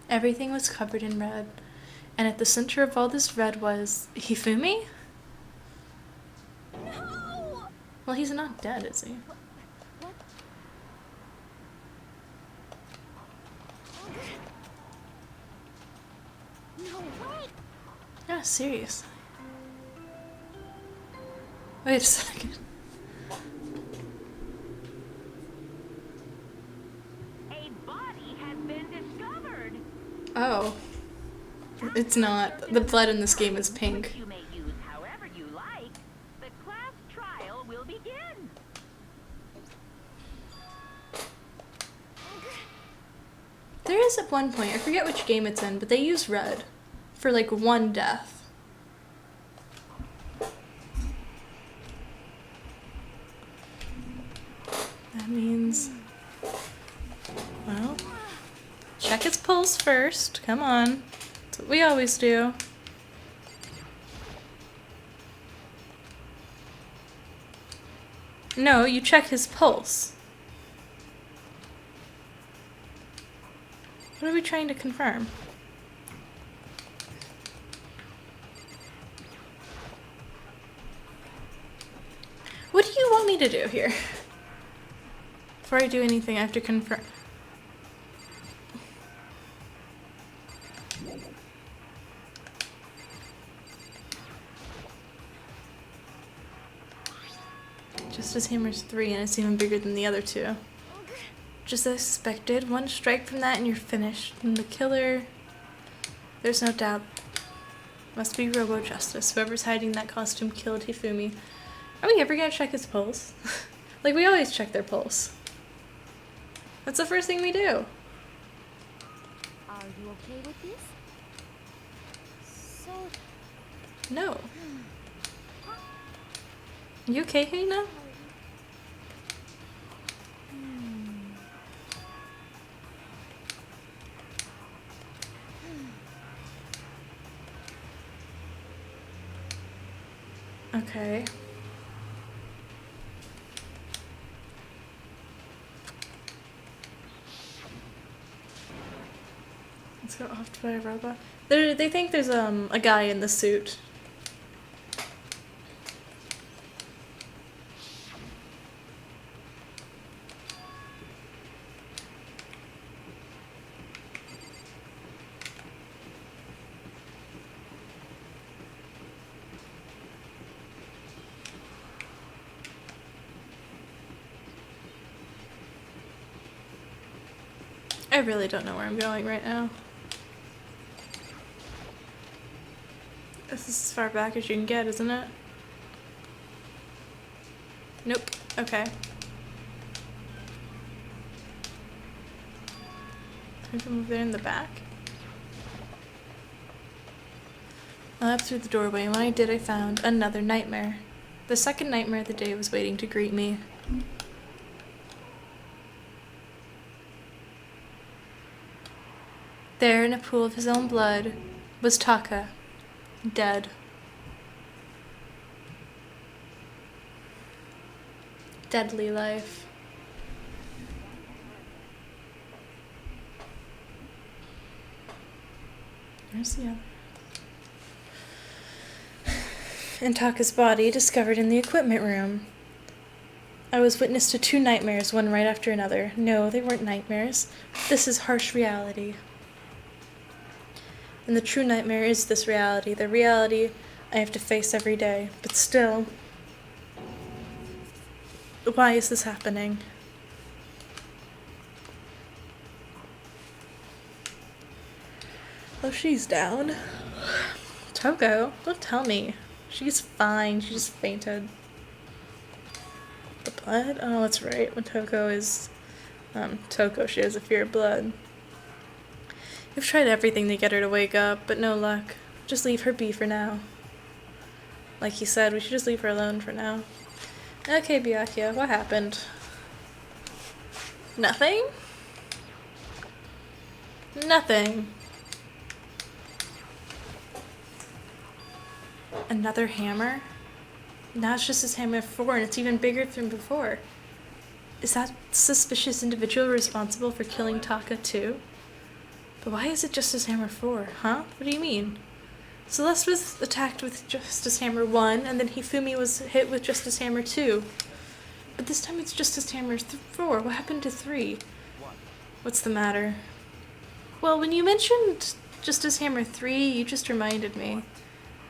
Everything was covered in red, and at the center of all this red was Hifumi? No! Well, he's not dead, is he? What? No way! Yeah, seriously. Wait a second. A body has been discovered. Oh. It's not. The blood in this game is pink. You may use however you like. The class trial will begin. There is at one point, I forget which game it's in, but they use red for like one death. That means, well, check his pulse first. Come on. That's what we always do. No, you check his pulse. What are we trying to confirm? What do you want me to do here? Before I do anything, I have to confirm. Justice Hammer's 3, and it's even bigger than the other two. Just as expected, one strike from that and you're finished. And the killer, there's no doubt, must be Robo Justice. Whoever's hiding that costume killed Hifumi. Are we ever gonna check his pulse? Like, we always check their pulse. That's the first thing we do. Are you okay with this? So, No. You okay, Hina? Okay. Let's go off by a robot. They think there's a guy in the suit. I really don't know where I'm going right now. This is as far back as you can get, isn't it? Nope. Okay. Time to move there in the back. I left through the doorway, and when I did, I found another nightmare. The second nightmare of the day was waiting to greet me. There, in a pool of his own blood, was Taka, dead. Deadly life. Where's the other? And Taka's body discovered in the equipment room. I was witness to 2 nightmares, one right after another. No, they weren't nightmares. This is harsh reality. And the true nightmare is this reality, the reality I have to face every day. But still, why is this happening? Oh, she's down. Toko, don't tell me. She's fine, she just fainted. The blood? Oh, that's right. When Toko is Toko, she has a fear of blood. We've tried everything to get her to wake up, but no luck. Just leave her be for now. Like he said, we should just leave her alone for now. Okay, Byakuya, what happened? Nothing? Nothing. Another hammer? Now it's just his hammer 4, and it's even bigger than before. Is that suspicious individual responsible for killing Taka too? But why is it Justice Hammer 4, huh? What do you mean? Celeste was attacked with Justice Hammer 1, and then Hifumi was hit with Justice Hammer 2. But this time it's Justice Hammer 4. What happened to 3? What's the matter? Well, when you mentioned Justice Hammer 3, you just reminded me.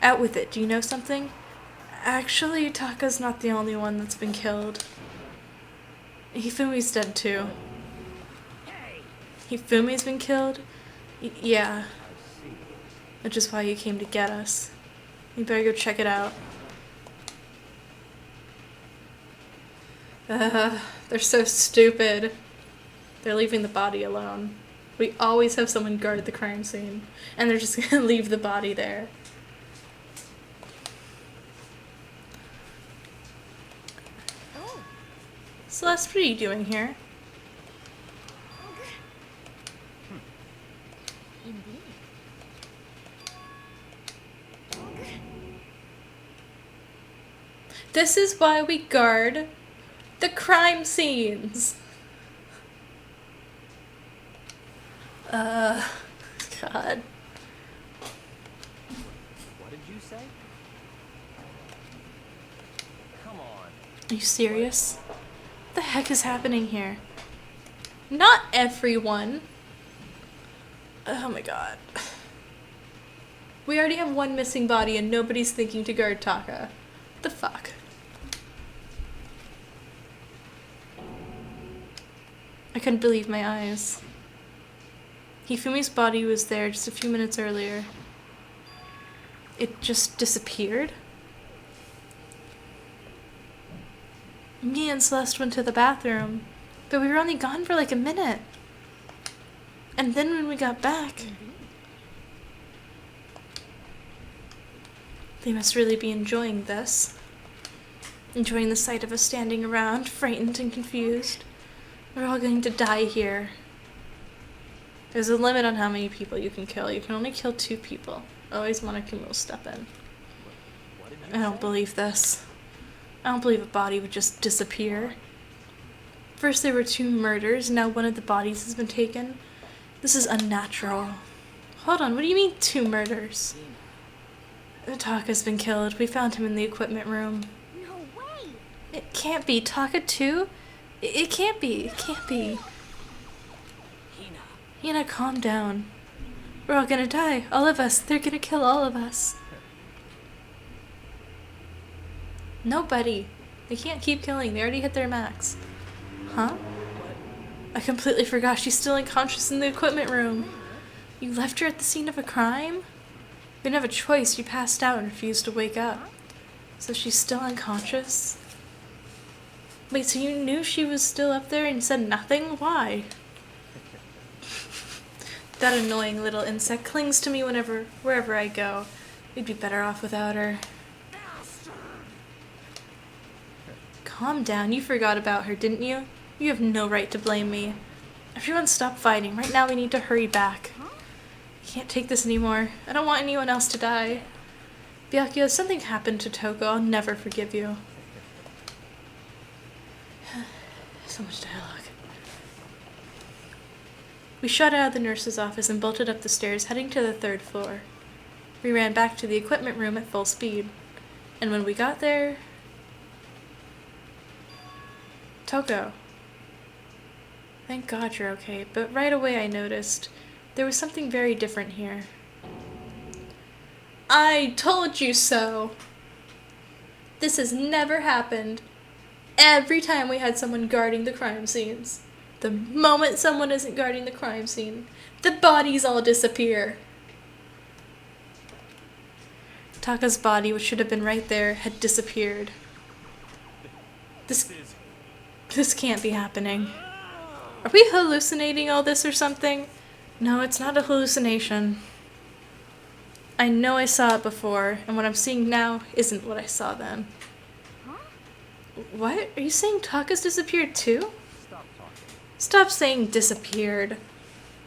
Out with it. Do you know something? Actually, Taka's not the only one that's been killed. Hifumi's dead too. Hifumi's been killed? Yeah. Which is why you came to get us. You better go check it out. They're so stupid. They're leaving the body alone. We always have someone guard the crime scene, and they're just gonna leave the body there. Celeste, what are you doing here? This is why we guard the crime scenes. God. What did you say? Come on. Are you serious? What the heck is happening here? Not everyone. Oh my god. We already have one missing body and nobody's thinking to guard Taka. What the fuck? I couldn't believe my eyes. Hifumi's body was there just a few minutes earlier. It just disappeared? Me and Celeste went to the bathroom, but we were only gone for like a minute. And then when we got back, they must really be enjoying this. Enjoying the sight of us standing around, frightened and confused. We're all going to die here. There's a limit on how many people you can kill. You can only kill 2 people. Always Monokuma will step in. I don't believe this. I don't believe a body would just disappear. First there were 2 murders, now one of the bodies has been taken. This is unnatural. Hold on, what do you mean 2 murders? Taka's been killed. We found him in the equipment room. No way! It can't be. Taka too? It can't be. It can't be. Hina, calm down. We're all gonna die. All of us. They're gonna kill all of us. Nobody. They can't keep killing. They already hit their max. Huh? I completely forgot she's still unconscious in the equipment room. You left her at the scene of a crime? You didn't have a choice. You passed out and refused to wake up. So she's still unconscious? Wait, so you knew she was still up there and said nothing? Why? That annoying little insect clings to me wherever I go. We'd be better off without her. Calm down. You forgot about her, didn't you? You have no right to blame me. Everyone stop fighting. Right now we need to hurry back. I can't take this anymore. I don't want anyone else to die. Byakuya, if something happened to Toko, I'll never forgive you. So much dialogue. We shot out of the nurse's office and bolted up the stairs, heading to the 3rd floor. We ran back to the equipment room at full speed. And when we got there... Toko. Thank God you're okay, but right away I noticed there was something very different here. I told you so! This has never happened. Every time we had someone guarding the crime scenes. The moment someone isn't guarding the crime scene, the bodies all disappear. Taka's body, which should have been right there, had disappeared. This can't be happening. Are we hallucinating all this or something? No, it's not a hallucination. I know I saw it before, and what I'm seeing now isn't what I saw then. What? Are you saying Taka's disappeared too? Stop saying disappeared.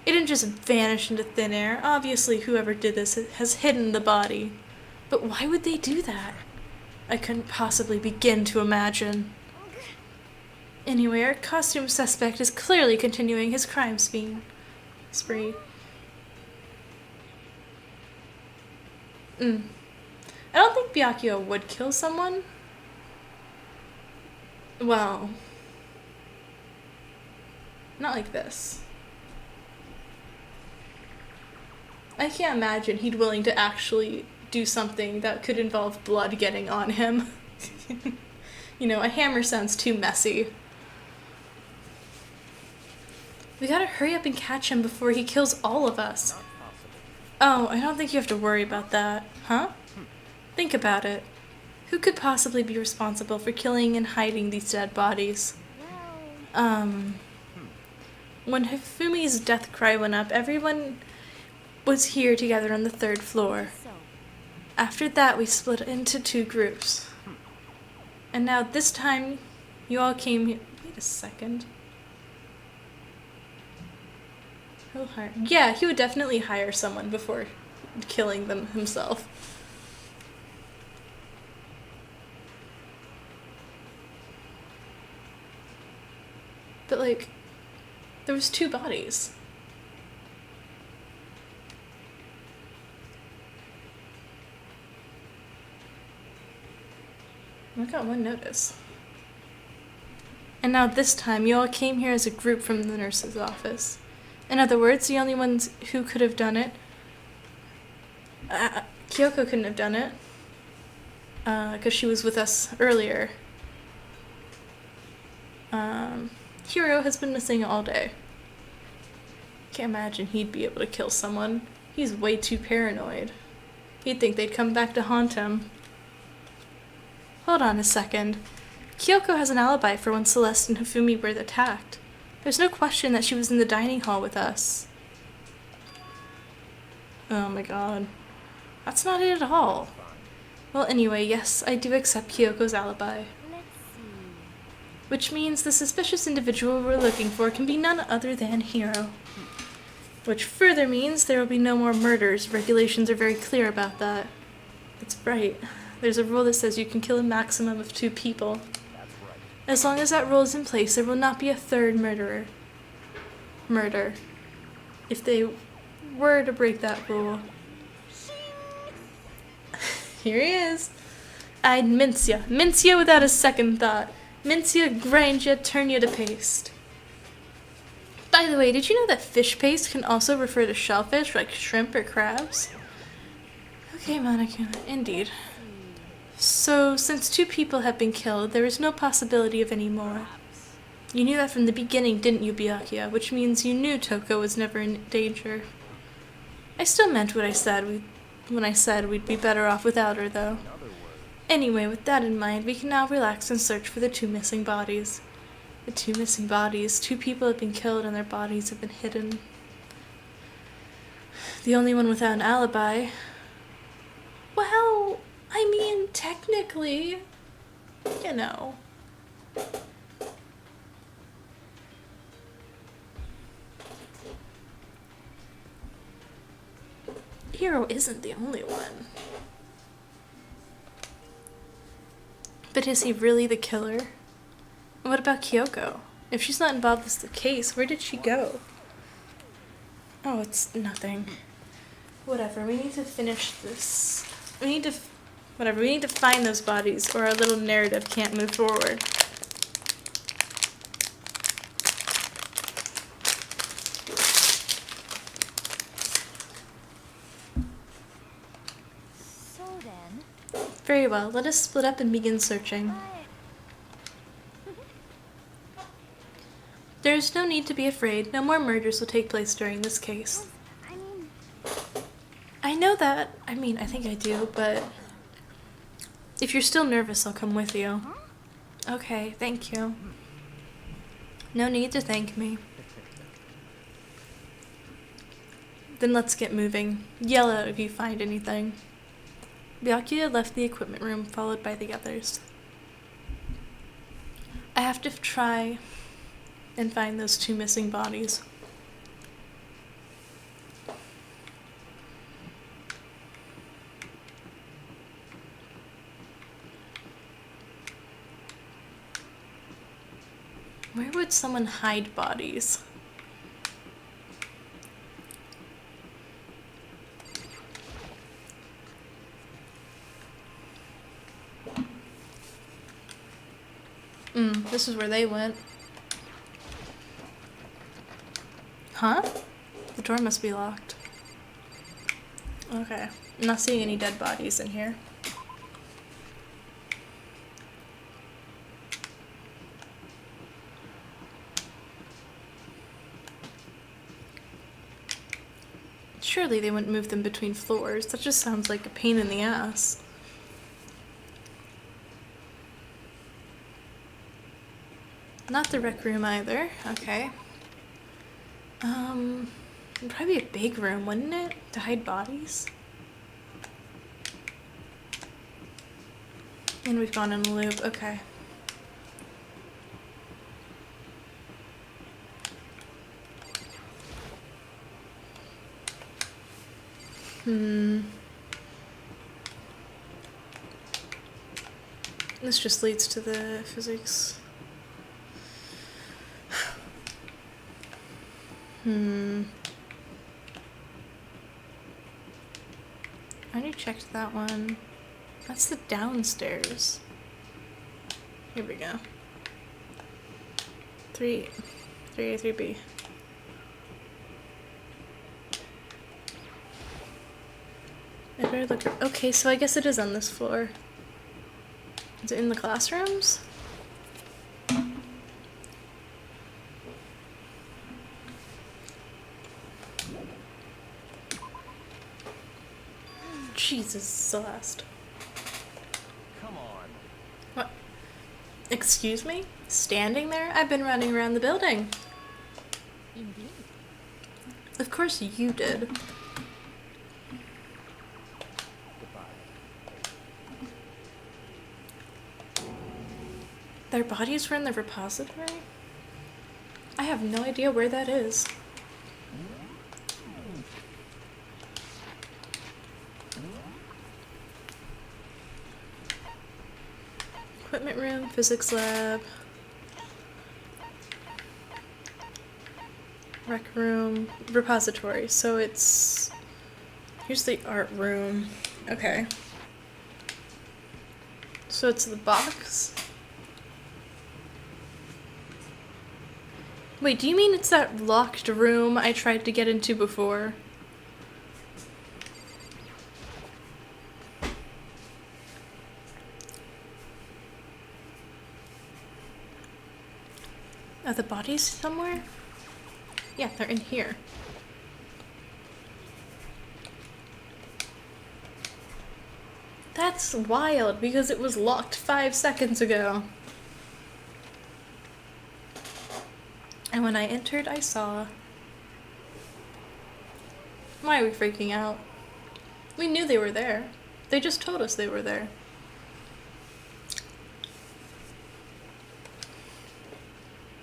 It didn't just vanish into thin air. Obviously, whoever did this has hidden the body. But why would they do that? I couldn't possibly begin to imagine. Anyway, our costume suspect is clearly continuing his crime spree. I don't think Byakuya would kill someone. Well... not like this. I can't imagine he'd willing to actually do something that could involve blood getting on him. You know, a hammer sounds too messy. We gotta hurry up and catch him before he kills all of us. Oh, I don't think you have to worry about that. Huh? Think about it. Who could possibly be responsible for killing and hiding these dead bodies? When Hifumi's death cry went up, everyone was here together on the 3rd floor. After that, we split into 2 groups. And now this time, you all came here. Wait a second. Yeah, he would definitely hire someone before killing them himself. But like, there was 2 bodies. I got 1 notice. And now this time, you all came here as a group from the nurse's office. In other words, the only ones who could have done it... Kyoko couldn't have done it. Because she was with us earlier. Hiro has been missing all day. Can't imagine he'd be able to kill someone. He's way too paranoid. He'd think they'd come back to haunt him. Hold on a second. Kyoko has an alibi for when Celeste and Hifumi were attacked. There's no question that she was in the dining hall with us. Oh my god. That's not it at all. Well, anyway, yes, I do accept Kyoko's alibi. Let's see. Which means the suspicious individual we're looking for can be none other than Hiro. Which further means there will be no more murders. Regulations are very clear about that. That's right. There's a rule that says you can kill a maximum of 2 people. As long as that rule is in place, there will not be a third murder. If they were to break that rule. Here he is. I'd mince ya. Mince ya without a second thought. Mince ya, grind ya, turn ya to paste. By the way, did you know that fish paste can also refer to shellfish like shrimp or crabs? Okay, Monica, indeed. So, since 2 people have been killed, there is no possibility of any more. You knew that from the beginning, didn't you, Byakuya? Which means you knew Toko was never in danger. I still meant what I said when I said we'd be better off without her, though. Anyway, with that in mind, we can now relax and search for the 2 missing bodies. The 2 missing bodies. 2 people have been killed and their bodies have been hidden. The only one without an alibi. Well, I mean, technically, you know. Hiro isn't the only one. But is he really the killer? What about Kyoko? If she's not involved in the case, where did she go? Oh, it's nothing. Whatever, we need to finish this. We need to find those bodies or our little narrative can't move forward. So then, Very well, let us split up and begin searching. There is no need to be afraid. No more murders will take place during this case. I mean, I know that. I mean, I think I do, but if you're still nervous, I'll come with you. Okay, thank you. No need to thank me. Then let's get moving. Yell out if you find anything. Byakuya left the equipment room, followed by the others. I have to try and find those 2 missing bodies. Where would someone hide bodies? This is where they went. Huh? The door must be locked. Okay. I'm not seeing any dead bodies in here. Surely they wouldn't move them between floors. That just sounds like a pain in the ass. Not the rec room either. Okay. It'd probably be a big room, wouldn't it? To hide bodies? And we've gone in a loop. Okay. This just leads to the physics. I already checked that one. That's the downstairs. Here we go. 3A, 3B. I better look. Okay, so I guess it is on this floor. Is it in the classrooms? Jesus, Celeste. Come on. What? Excuse me? Standing there? I've been running around the building. Indeed. Of course you did. Goodbye. Their bodies were in the repository? I have no idea where that is. Equipment room, physics lab, rec room, repository. So it's... Here's the art room. Okay. So it's the box. Wait, do you mean it's that locked room I tried to get into before? Are the bodies somewhere? Yeah, they're in here. That's wild, because it was locked 5 seconds ago. And when I entered, I saw... Why are we freaking out? We knew they were there. They just told us they were there.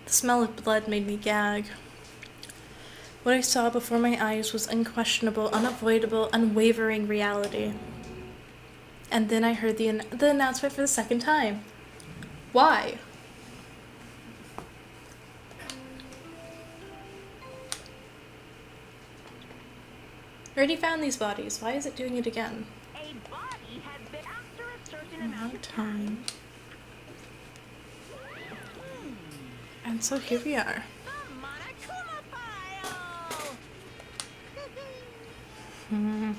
The smell of blood made me gag. What I saw before my eyes was unquestionable, unavoidable, unwavering reality. And then I heard the announcement for the second time. Why? Already found these bodies. Why is it doing it again? A body has been after a certain No amount of time. And so here we are. The Monokuma file!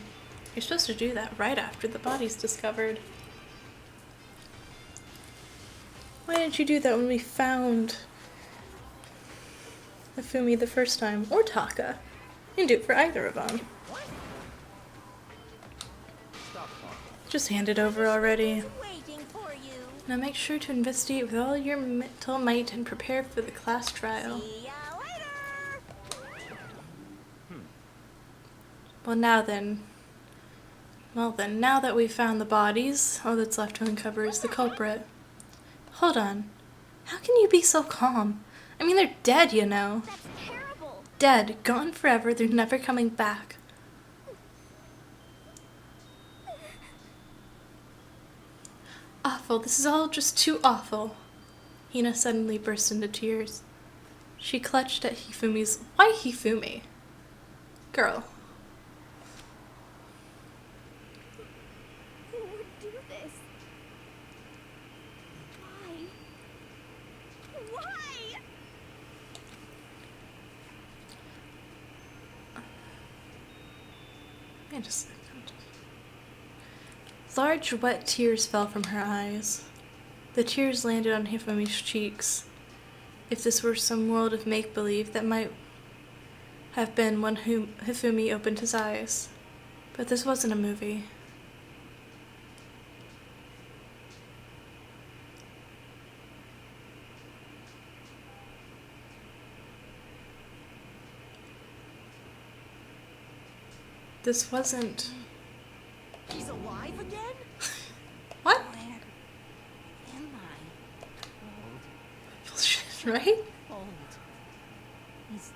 You're supposed to do that right after the body's discovered. Why didn't you do that when we found Hifumi the first time? Or Taka? You can do it for either of them. Stop talking. Just hand it over already. Waiting for you. Now make sure to investigate with all your mental might and prepare for the class trial. See ya later. Well now then, now that we've found the bodies, all that's left to uncover is the culprit. Hold on. How can you be so calm? I mean, they're dead, you know. That's terrible. Dead, gone forever, they're never coming back. Awful, this is all just too awful. Hina suddenly burst into tears. She clutched at Hifumi's... Why Hifumi? Girl. Who would do this? Why? Why? Wait a second. Large, wet tears fell from her eyes. The tears landed on Hifumi's cheeks. If this were some world of make-believe, that might have been when Hifumi opened his eyes. But this wasn't a movie. This wasn't... He's alive again? What? Where am I? Bullshit, right? Cold. Is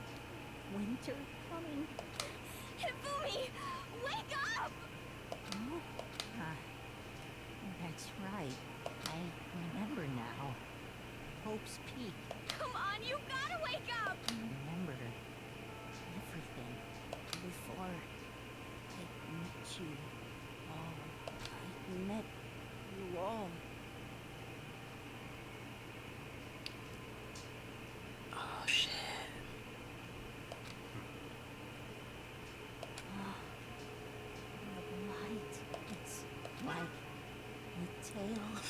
winter coming? Hifumi! Wake up! Oh, that's right. I remember now. Hope's Peak. Come on, you gotta wake up! I remember everything before I met you all. I met you all. Oh, shit. The light. It's like the tail of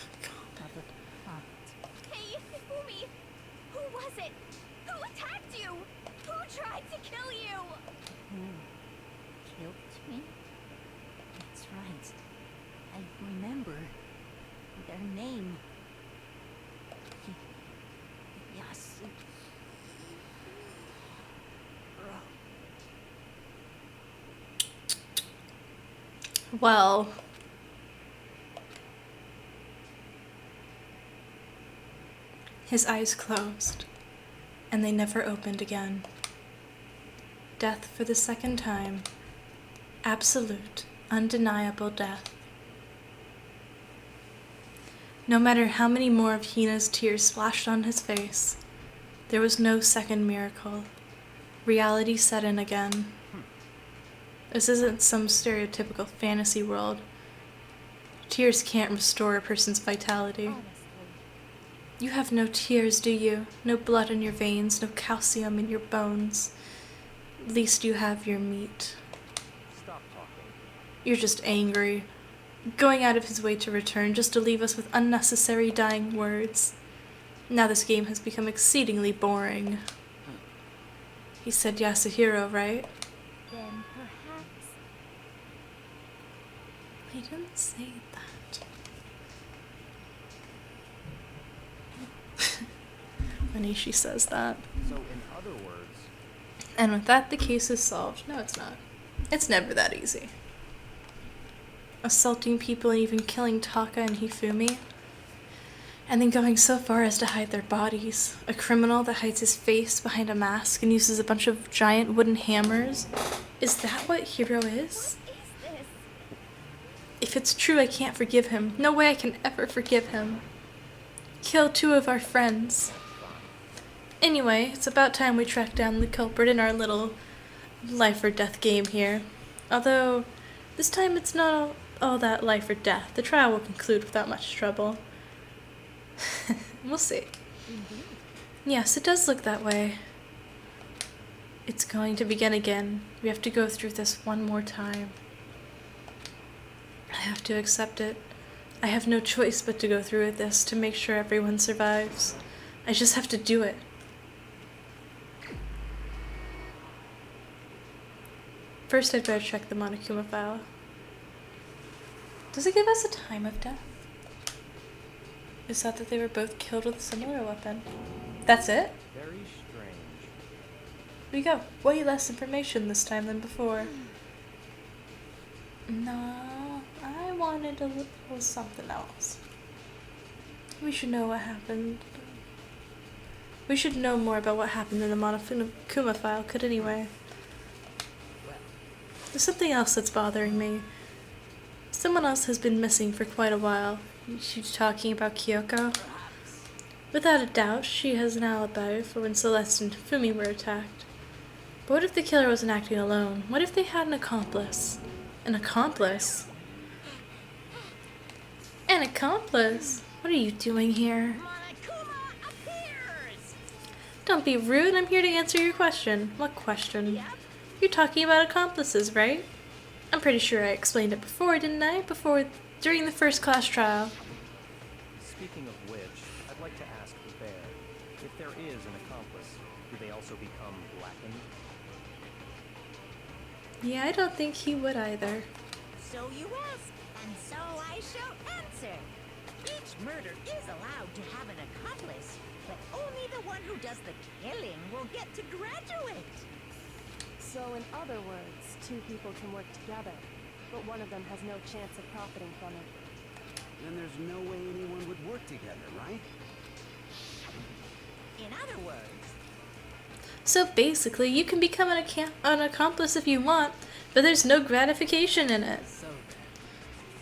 a hunt. Hey, Hifumi! Who was it? Who attacked you? Who tried to kill you? Who killed me? That's right. Well, his eyes closed, and they never opened again. Death for the second time. Absolute, undeniable death. No matter how many more of Hina's tears splashed on his face, there was no second miracle. Reality set in again. This isn't some stereotypical fantasy world. Tears can't restore a person's vitality. You have no tears, do you? No blood in your veins, no calcium in your bones. At least you have your meat. Stop talking. You're just angry. Going out of his way to return just to leave us with unnecessary dying words. Now this game has become exceedingly boring. He said Yasuhiro, right? Then perhaps... He didn't say that. Manishi says that. So, in other words, And with that, the case is solved. No, it's not. It's never that easy. Assaulting people and even killing Taka and Hifumi. And then going so far as to hide their bodies. A criminal that hides his face behind a mask and uses a bunch of giant wooden hammers. Is that what Hiro is? If it's true, I can't forgive him. No way I can ever forgive him. Kill 2 of our friends. Anyway, it's about time we track down the culprit in our little life or death game here. Although, this time it's not all that life or death. The trial will conclude without much trouble. We'll see. Yes, it does look that way. It's going to begin again. We have to go through this one more time. I have to accept it. I have no choice but to go through with this to make sure everyone survives. I just have to do it. First, I'd better check the Monokuma file. Does it give us a time of death? Is that they were both killed with a similar weapon? That's it? very strange. We got way less information this time than before. No, I wanted a little something else. We should know what happened. We should know more about what happened in the Monokuma file, could anyway. There's something else that's bothering me. Someone else has been missing for quite a while. She's talking about Kyoko. Without a doubt, she has an alibi for when Celeste and Fumi were attacked. But what if the killer wasn't acting alone? What if they had an accomplice? An accomplice? An accomplice? What are you doing here? Monokuma appears! Don't be rude, I'm here to answer your question. What question? You're talking about accomplices, right? I'm pretty sure I explained it before, didn't I? During the first class trial. Speaking of which, I'd like to ask the bear, if there is an accomplice, do they also become blackened? Yeah, I don't think he would either. So you ask, and so I shall answer. Each murder is allowed to have an accomplice, but only the one who does the killing will get to graduate. So in other words, 2 people can work together, but one of them has no chance of profiting from it. Then there's no way anyone would work together, right? In other words, So basically, you can become an accomplice if you want, but there's no gratification in it. So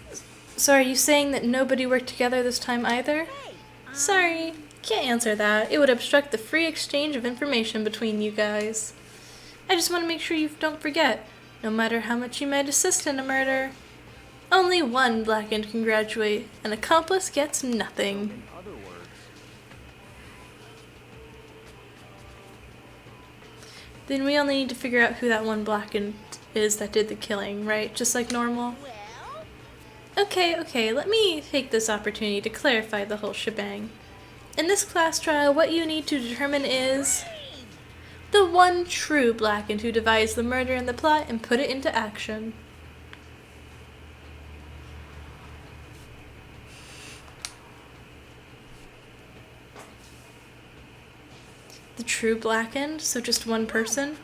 then, So are you saying that nobody worked together this time either? hey, Sorry, can't answer that. It would obstruct the free exchange of information between you guys. I just want to make sure you don't forget, no matter how much you might assist in a murder, only one blackened can graduate. An accomplice gets nothing. In other words, Then we only need to figure out who that one blackened is that did the killing, right? Just like normal? well, Okay, let me take this opportunity to clarify the whole shebang. In this class trial, what you need to determine is the one true blackened who devised the murder and the plot and put it into action. The true blackened, so just one person?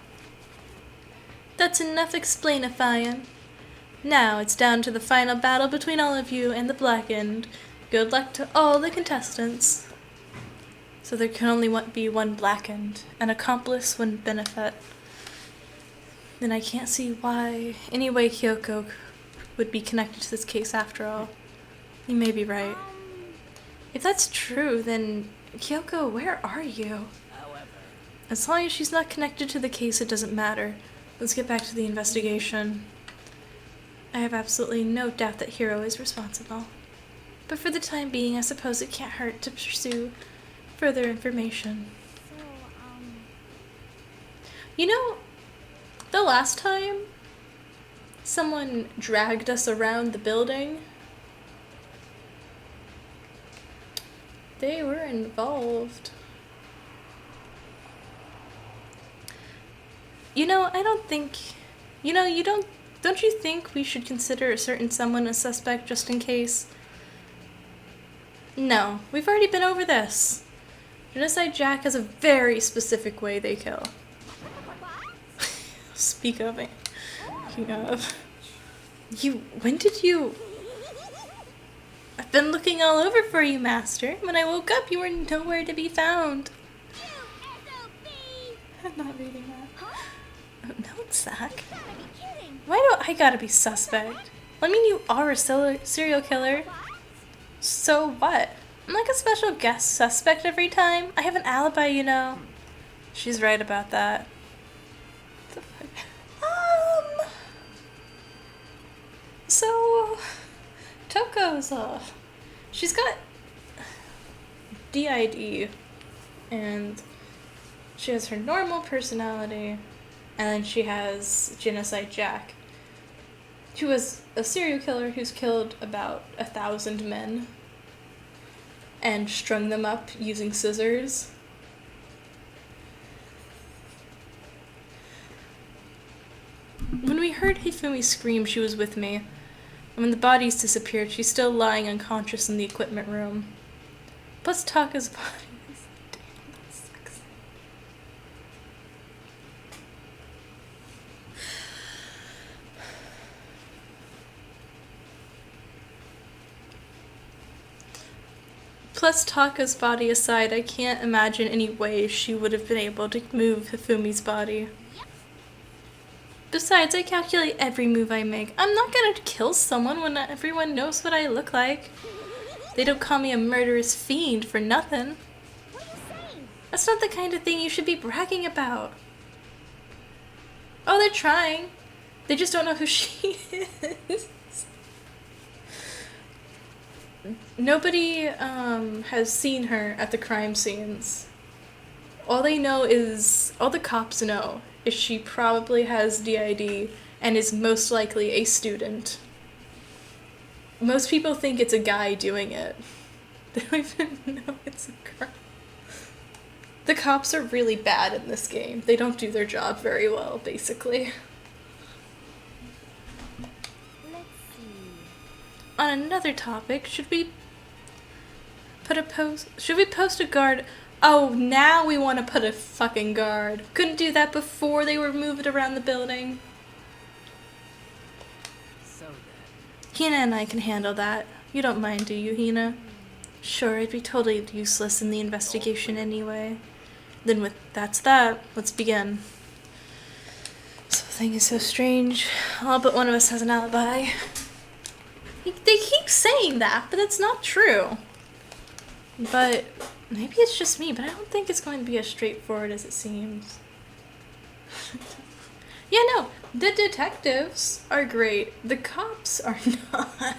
That's enough explainifying. Now it's down to the final battle between all of you and the Blackened. Good luck to all the contestants. So there can only be one Blackened. An accomplice wouldn't benefit. Then I can't see why any way Kyoko would be connected to this case after all. You may be right. If that's true, then Kyoko, where are you? As long as she's not connected to the case, it doesn't matter. Let's get back to the investigation. I have absolutely no doubt that Hiro is responsible. But for the time being, I suppose it can't hurt to pursue further information. You know, the last time someone dragged us around the building, they were involved. You know, I don't think, don't you think we should consider a certain someone a suspect just in case? No, we've already been over this. Genocide Jack has a very specific way they kill. Speak of it. When did you... I've been looking all over for you, Master. When I woke up, you were nowhere to be found. I'm not reading that. No, Zach. Why do I gotta be suspect? I mean, you are a serial killer. So what? I'm like a special guest suspect every time. I have an alibi, you know. She's right about that. What the fuck? So Toko's she's got DID and she has her normal personality, and then she has Genocide Jack, who was a serial killer who's killed about 1,000 men and strung them up using scissors. When we heard Hifumi scream, she was with me. And when the bodies disappeared, she's still lying unconscious in the equipment room. Plus Taka's body is... Damn, that sucks. Plus Taka's body aside, I can't imagine any way she would have been able to move Hifumi's body. Besides, I calculate every move I make. I'm not gonna kill someone when everyone knows what I look like. They don't call me a murderous fiend for nothing. What are you saying? That's not the kind of thing you should be bragging about. Oh, they're trying. They just don't know who she is. Nobody has seen her at the crime scenes. All they know is, all the cops know is she probably has DID and is most likely a student. Most people think it's a guy doing it. They don't even know it's a girl. The cops are really bad in this game. They don't do their job very well, basically. Let's see. On another topic, should we post a guard? Oh, now we want to put a fucking guard. Couldn't do that before they were moved around the building. So then. Hina and I can handle that. You don't mind, do you, Hina? Sure, it'd be totally useless in the investigation anyway. Then that's that. Let's begin. This whole thing is so strange. All but one of us has an alibi. They keep saying that, but that's not true. But maybe it's just me, but I don't think it's going to be as straightforward as it seems. Yeah, no, the detectives are great. The cops are not.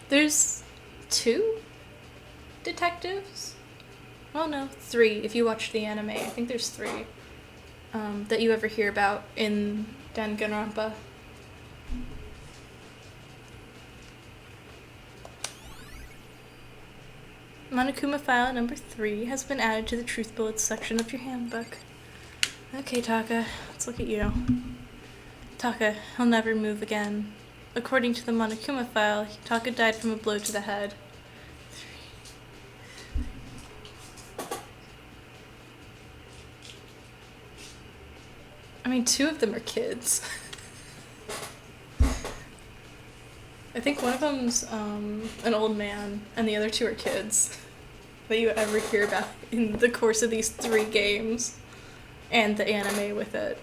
There's 2 detectives? Well, no, 3 if you watch the anime. I think there's 3 that you ever hear about in Danganronpa. Monokuma file number 3 has been added to the Truth Bullets section of your handbook. Okay, Taka, let's look at you. Taka, he'll never move again. According to the Monokuma file, Taka died from a blow to the head. I mean, 2 of them are kids. think one of them's an old man, and the other two are kids that you ever hear about in the course of these 3 games, and the anime with it.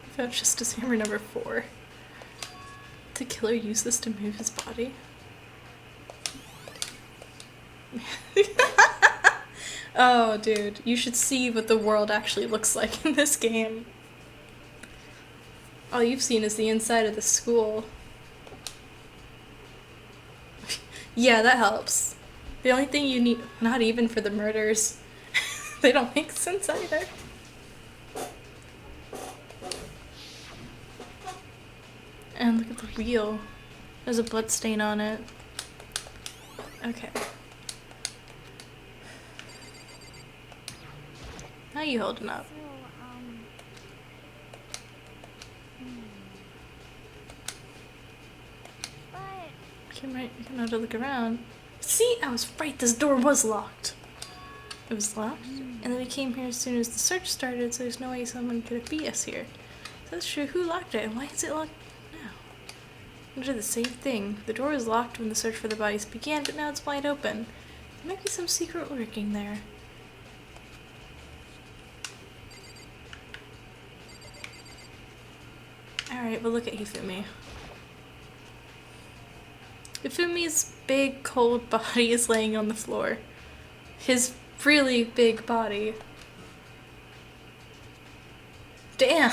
I found Justice Hammer number 4. The killer used this to move his body. Oh, dude, you should see what the world actually looks like in this game. All you've seen is the inside of the school. Yeah, that helps. The only thing you need, not even for the murders. They don't make sense either. And look at the wheel. There's a blood stain on it. Okay. How you holding up? Came out to look around. See, I was right. This door was locked. It was locked, and then we came here as soon as the search started. So there's no way someone could have beat us here. So that's true. Who locked it, and why is it locked now? I did the same thing. The door was locked when the search for the bodies began, but now it's wide open. There might be some secret lurking there. Alright, well look at Hifumi. Hifumi's big, cold body is laying on the floor. His really big body. Damn!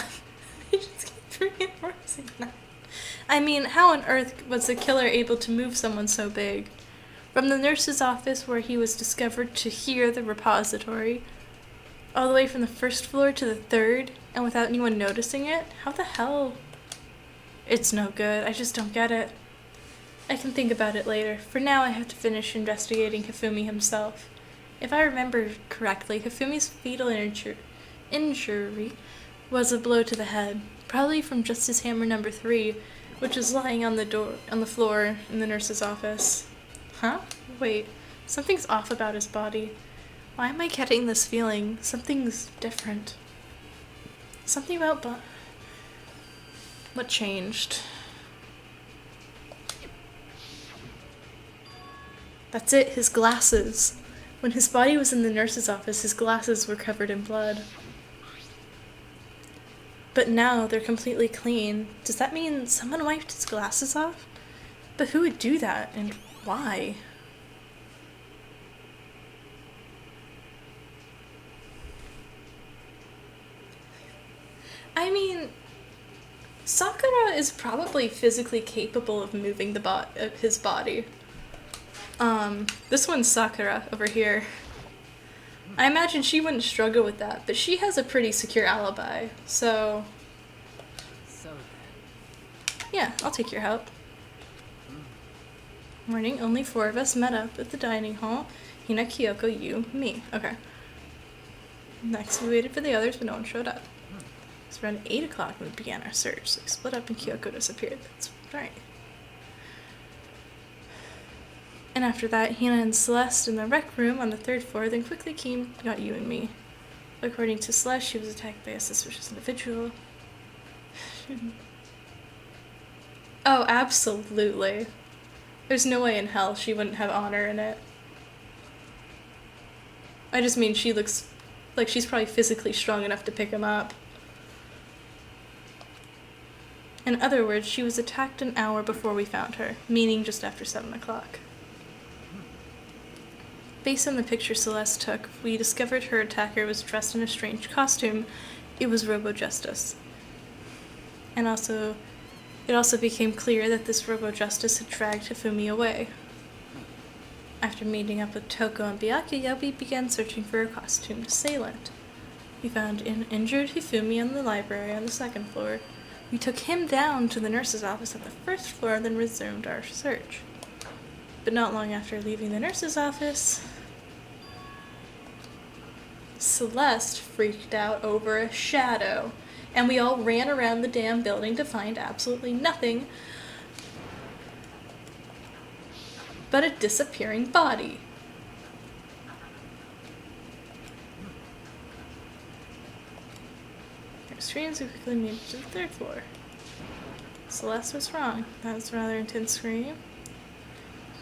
I just keep reinforcing that. I mean, how on earth was the killer able to move someone so big? From the nurse's office where he was discovered to here, the repository, all the way from the 1st floor to the 3rd, and without anyone noticing it? How the hell? It's no good. I just don't get it. I can think about it later. For now, I have to finish investigating Hifumi himself. If I remember correctly, Hifumi's fatal injury was a blow to the head, probably from Justice Hammer number 3, which was lying on the floor in the nurse's office. Huh? Wait, something's off about his body. Why am I getting this feeling? Something's different. Something about what changed? That's it, his glasses. When his body was in the nurse's office, his glasses were covered in blood. But now they're completely clean. Does that mean someone wiped his glasses off? But who would do that, and why? I mean, Sakura is probably physically capable of moving his body. This one's Sakura over here. I imagine she wouldn't struggle with that, but she has a pretty secure alibi, so... Yeah, I'll take your help. Morning, only 4 of us met up at the dining hall. Hina, Kyoko, you, me. Okay. Next, we waited for the others, but no one showed up. It was around 8 o'clock when we began our search, so we split up and Kyoko disappeared. That's right. And after that, Hina and Celeste in the rec room on the 3rd floor, then quickly came and got you and me. According to Celeste, she was attacked by a suspicious individual. Oh, absolutely. There's no way in hell she wouldn't have honor in it. I just mean she looks like she's probably physically strong enough to pick him up. In other words, she was attacked an hour before we found her, meaning just after 7 o'clock. Based on the picture Celeste took, we discovered her attacker was dressed in a strange costume. It was Robo-Justice. And it also became clear that this Robo-Justice had dragged Hifumi away. After meeting up with Toko and Byakuya, we began searching for a costumed assailant. We found an injured Hifumi in the library on the 2nd floor. We took him down to the nurse's office on the 1st floor, then resumed our search. But not long after leaving the nurse's office, Celeste freaked out over a shadow, and we all ran around the damn building to find absolutely nothing but a disappearing body. screams, we quickly made it to the 3rd floor. Celeste was wrong. That was a rather intense scream.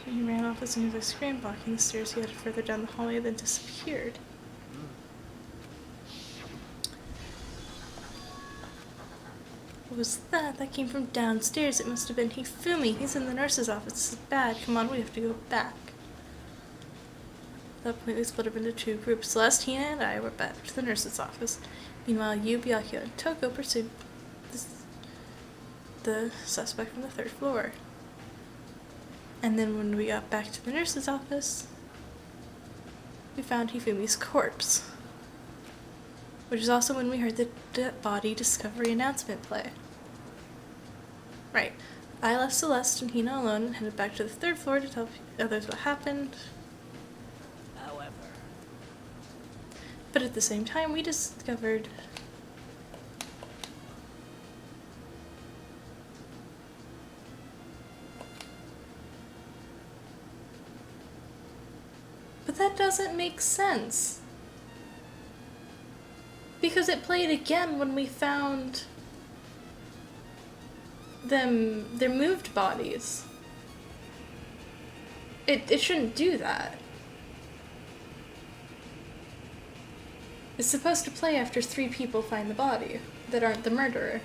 He ran off as soon as I screamed, blocking the stairs. He headed further down the hallway, then disappeared. What was that? That came from downstairs. It must have been Hifumi. He's in the nurse's office. This is bad. Come on, we have to go back. At that point, we split up into 2 groups. Celeste, Hina, and I were back to the nurse's office. Meanwhile, Yu, Byakuya, and Toko pursued the suspect from the 3rd floor. And then when we got back to the nurse's office, we found Hifumi's corpse. Which is also when we heard the body discovery announcement play. Right. I left Celeste and Hina alone and headed back to the 3rd floor to tell others what happened. However. But at the same time, we discovered but that doesn't make sense. Because it played again when we found their moved bodies. It shouldn't do that. It's supposed to play after 3 people find the body that aren't the murderer.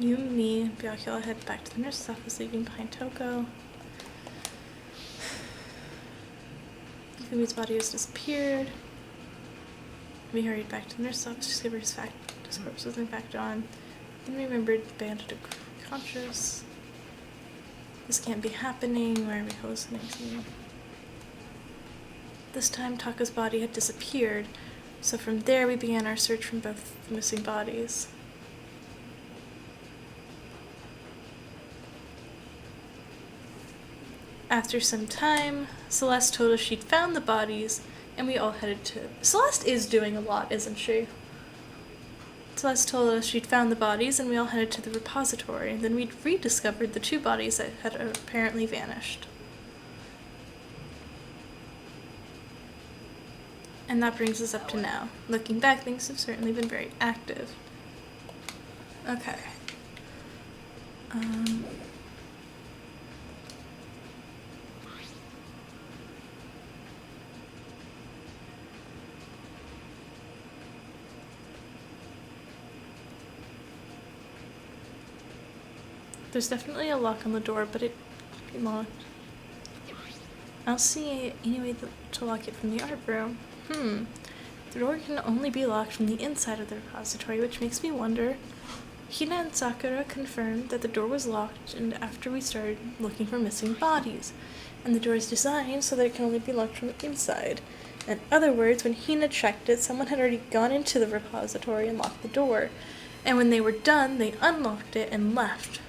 You, me, and Byakuya head back to the nurse's office, leaving behind Toko. Fumi's body has disappeared. We hurried back to the nurse's office to discover his corpse was in fact on. Then we remembered banded conscious. This can't be happening. Why are we hallucinating? This time, Taka's body had disappeared, so from there we began our search for both missing bodies. After some time, Celeste told us she'd found the bodies, and we all headed to... Celeste is doing a lot, isn't she? Celeste told us she'd found the bodies, and we all headed to the repository, and then we'd rediscovered the 2 bodies that had apparently vanished. And that brings us up to now. Looking back, things have certainly been very active. Okay. There's definitely a lock on the door, but it be locked. I don't see any way to lock it from the art room. The door can only be locked from the inside of the repository, which makes me wonder. Hina and Sakura confirmed that the door was locked and after we started looking for missing bodies, and the door is designed so that it can only be locked from the inside. In other words, when Hina checked it, someone had already gone into the repository and locked the door, and when they were done, they unlocked it and left.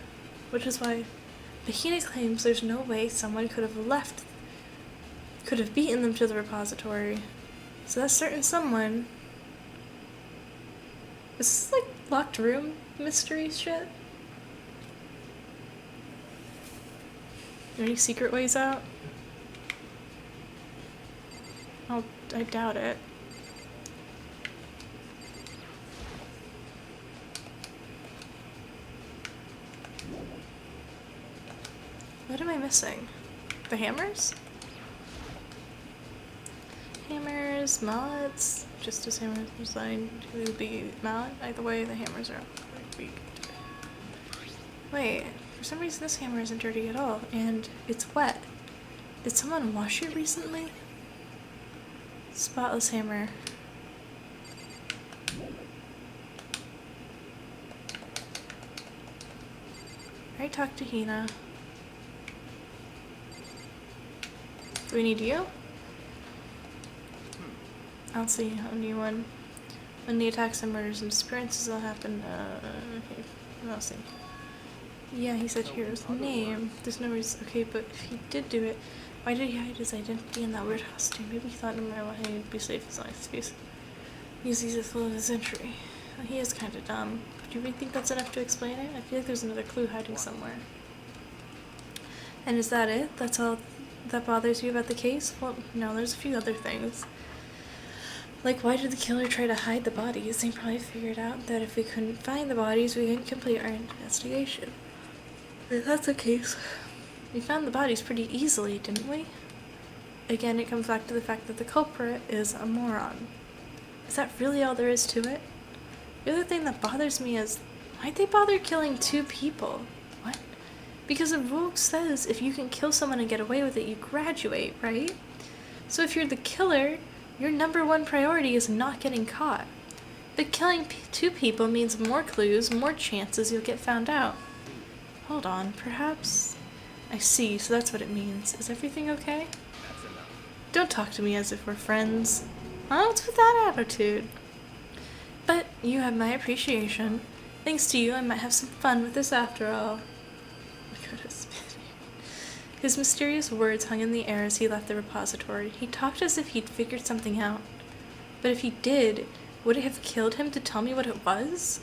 Which is why Hina claims there's no way someone could have beaten them to the repository. So that certain someone... Is this like locked room mystery shit? Are there any secret ways out? I doubt it. What am I missing? The hammers? Hammers, mallets. Just as hammers are designed to be mallet. Either way, the hammers are weak. Wait, for some reason this hammer isn't dirty at all, and it's wet. Did someone wash it recently? Spotless hammer. I talked to Hina. Do we need you? I'll see anyone. When the attacks and murders and disappearances all happen, okay. I'll see. Yeah, he said here's the name. There's no reason. Okay, but if he did do it, why did he hide his identity in that weird costume? Maybe he thought no matter what, he'd be safe as long as he's as full of his entry. Well, he is kind of dumb. Do you really think that's enough to explain it? I feel like there's another clue hiding somewhere. And is that it? That's all that bothers you about the case? Well, no, there's a few other things. Like, why did the killer try to hide the bodies? They probably figured out that if we couldn't find the bodies, we couldn't complete our investigation. If that's the case, we found the bodies pretty easily, didn't we? Again, it comes back to the fact that the culprit is a moron. Is that really all there is to it? The other thing that bothers me is, why'd they bother killing 2 people? What? Because the rule says if you can kill someone and get away with it, you graduate, right? So if you're the killer, your number 1 priority is not getting caught. But killing 2 people means more clues, more chances you'll get found out. Hold on, perhaps? I see, so that's what it means. Is everything okay? That's enough. Don't talk to me as if we're friends. What's with that attitude? But you have my appreciation. Thanks to you, I might have some fun with this after all. His mysterious words hung in the air as he left the repository. He talked as if he'd figured something out. But if he did, would it have killed him to tell me what it was?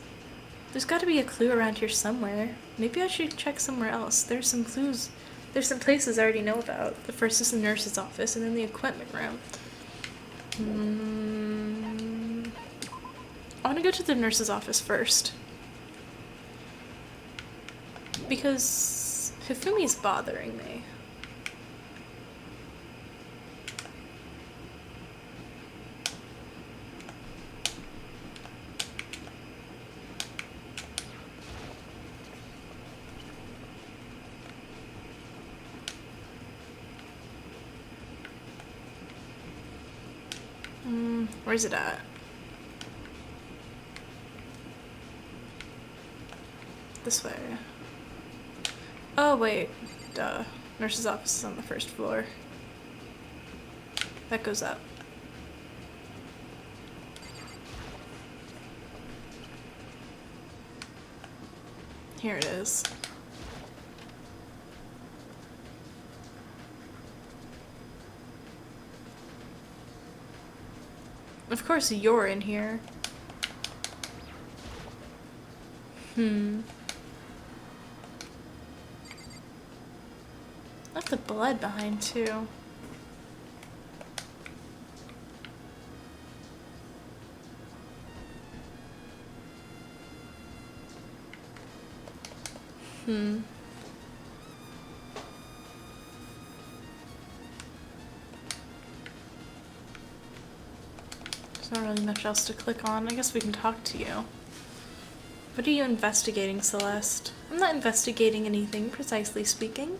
There's got to be a clue around here somewhere. Maybe I should check somewhere else. There's some clues. There's some places I already know about. The first is the nurse's office, and then the equipment room. I want to go to the nurse's office first. Because Hifumi's bothering me. Where's it at? This way. Oh, wait. Duh. Nurse's office is on the first floor. That goes up. Here it is. Of course you're in here. Left the blood behind too. There's not really much else to click on. I guess we can talk to you. What are you investigating, Celeste? I'm not investigating anything, precisely speaking.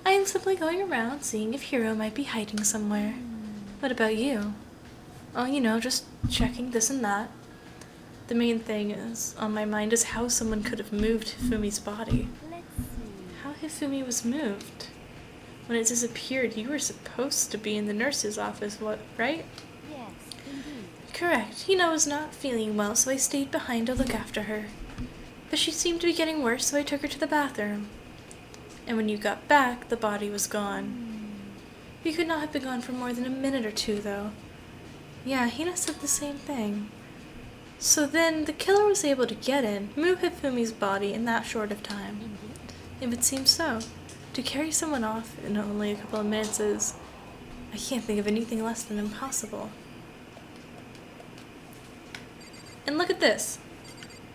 I am simply going around seeing if Hiro might be hiding somewhere. What about you? Oh, you know, just checking this and that. The main thing is on my mind is how someone could have moved Hifumi's body. Let's see. How Hifumi was moved. When it disappeared, you were supposed to be in the nurse's office, what, right? Yes, indeed. Correct. Hina was not feeling well, so I stayed behind to look after her. But she seemed to be getting worse, so I took her to the bathroom. And when you got back, the body was gone. You could not have been gone for more than a minute or 2, though. Yeah, Hina said the same thing. So then, the killer was able to get in, move Hifumi's body in that short of time. It would seem so. To carry someone off in only a couple of minutes is... I can't think of anything less than impossible. And look at this.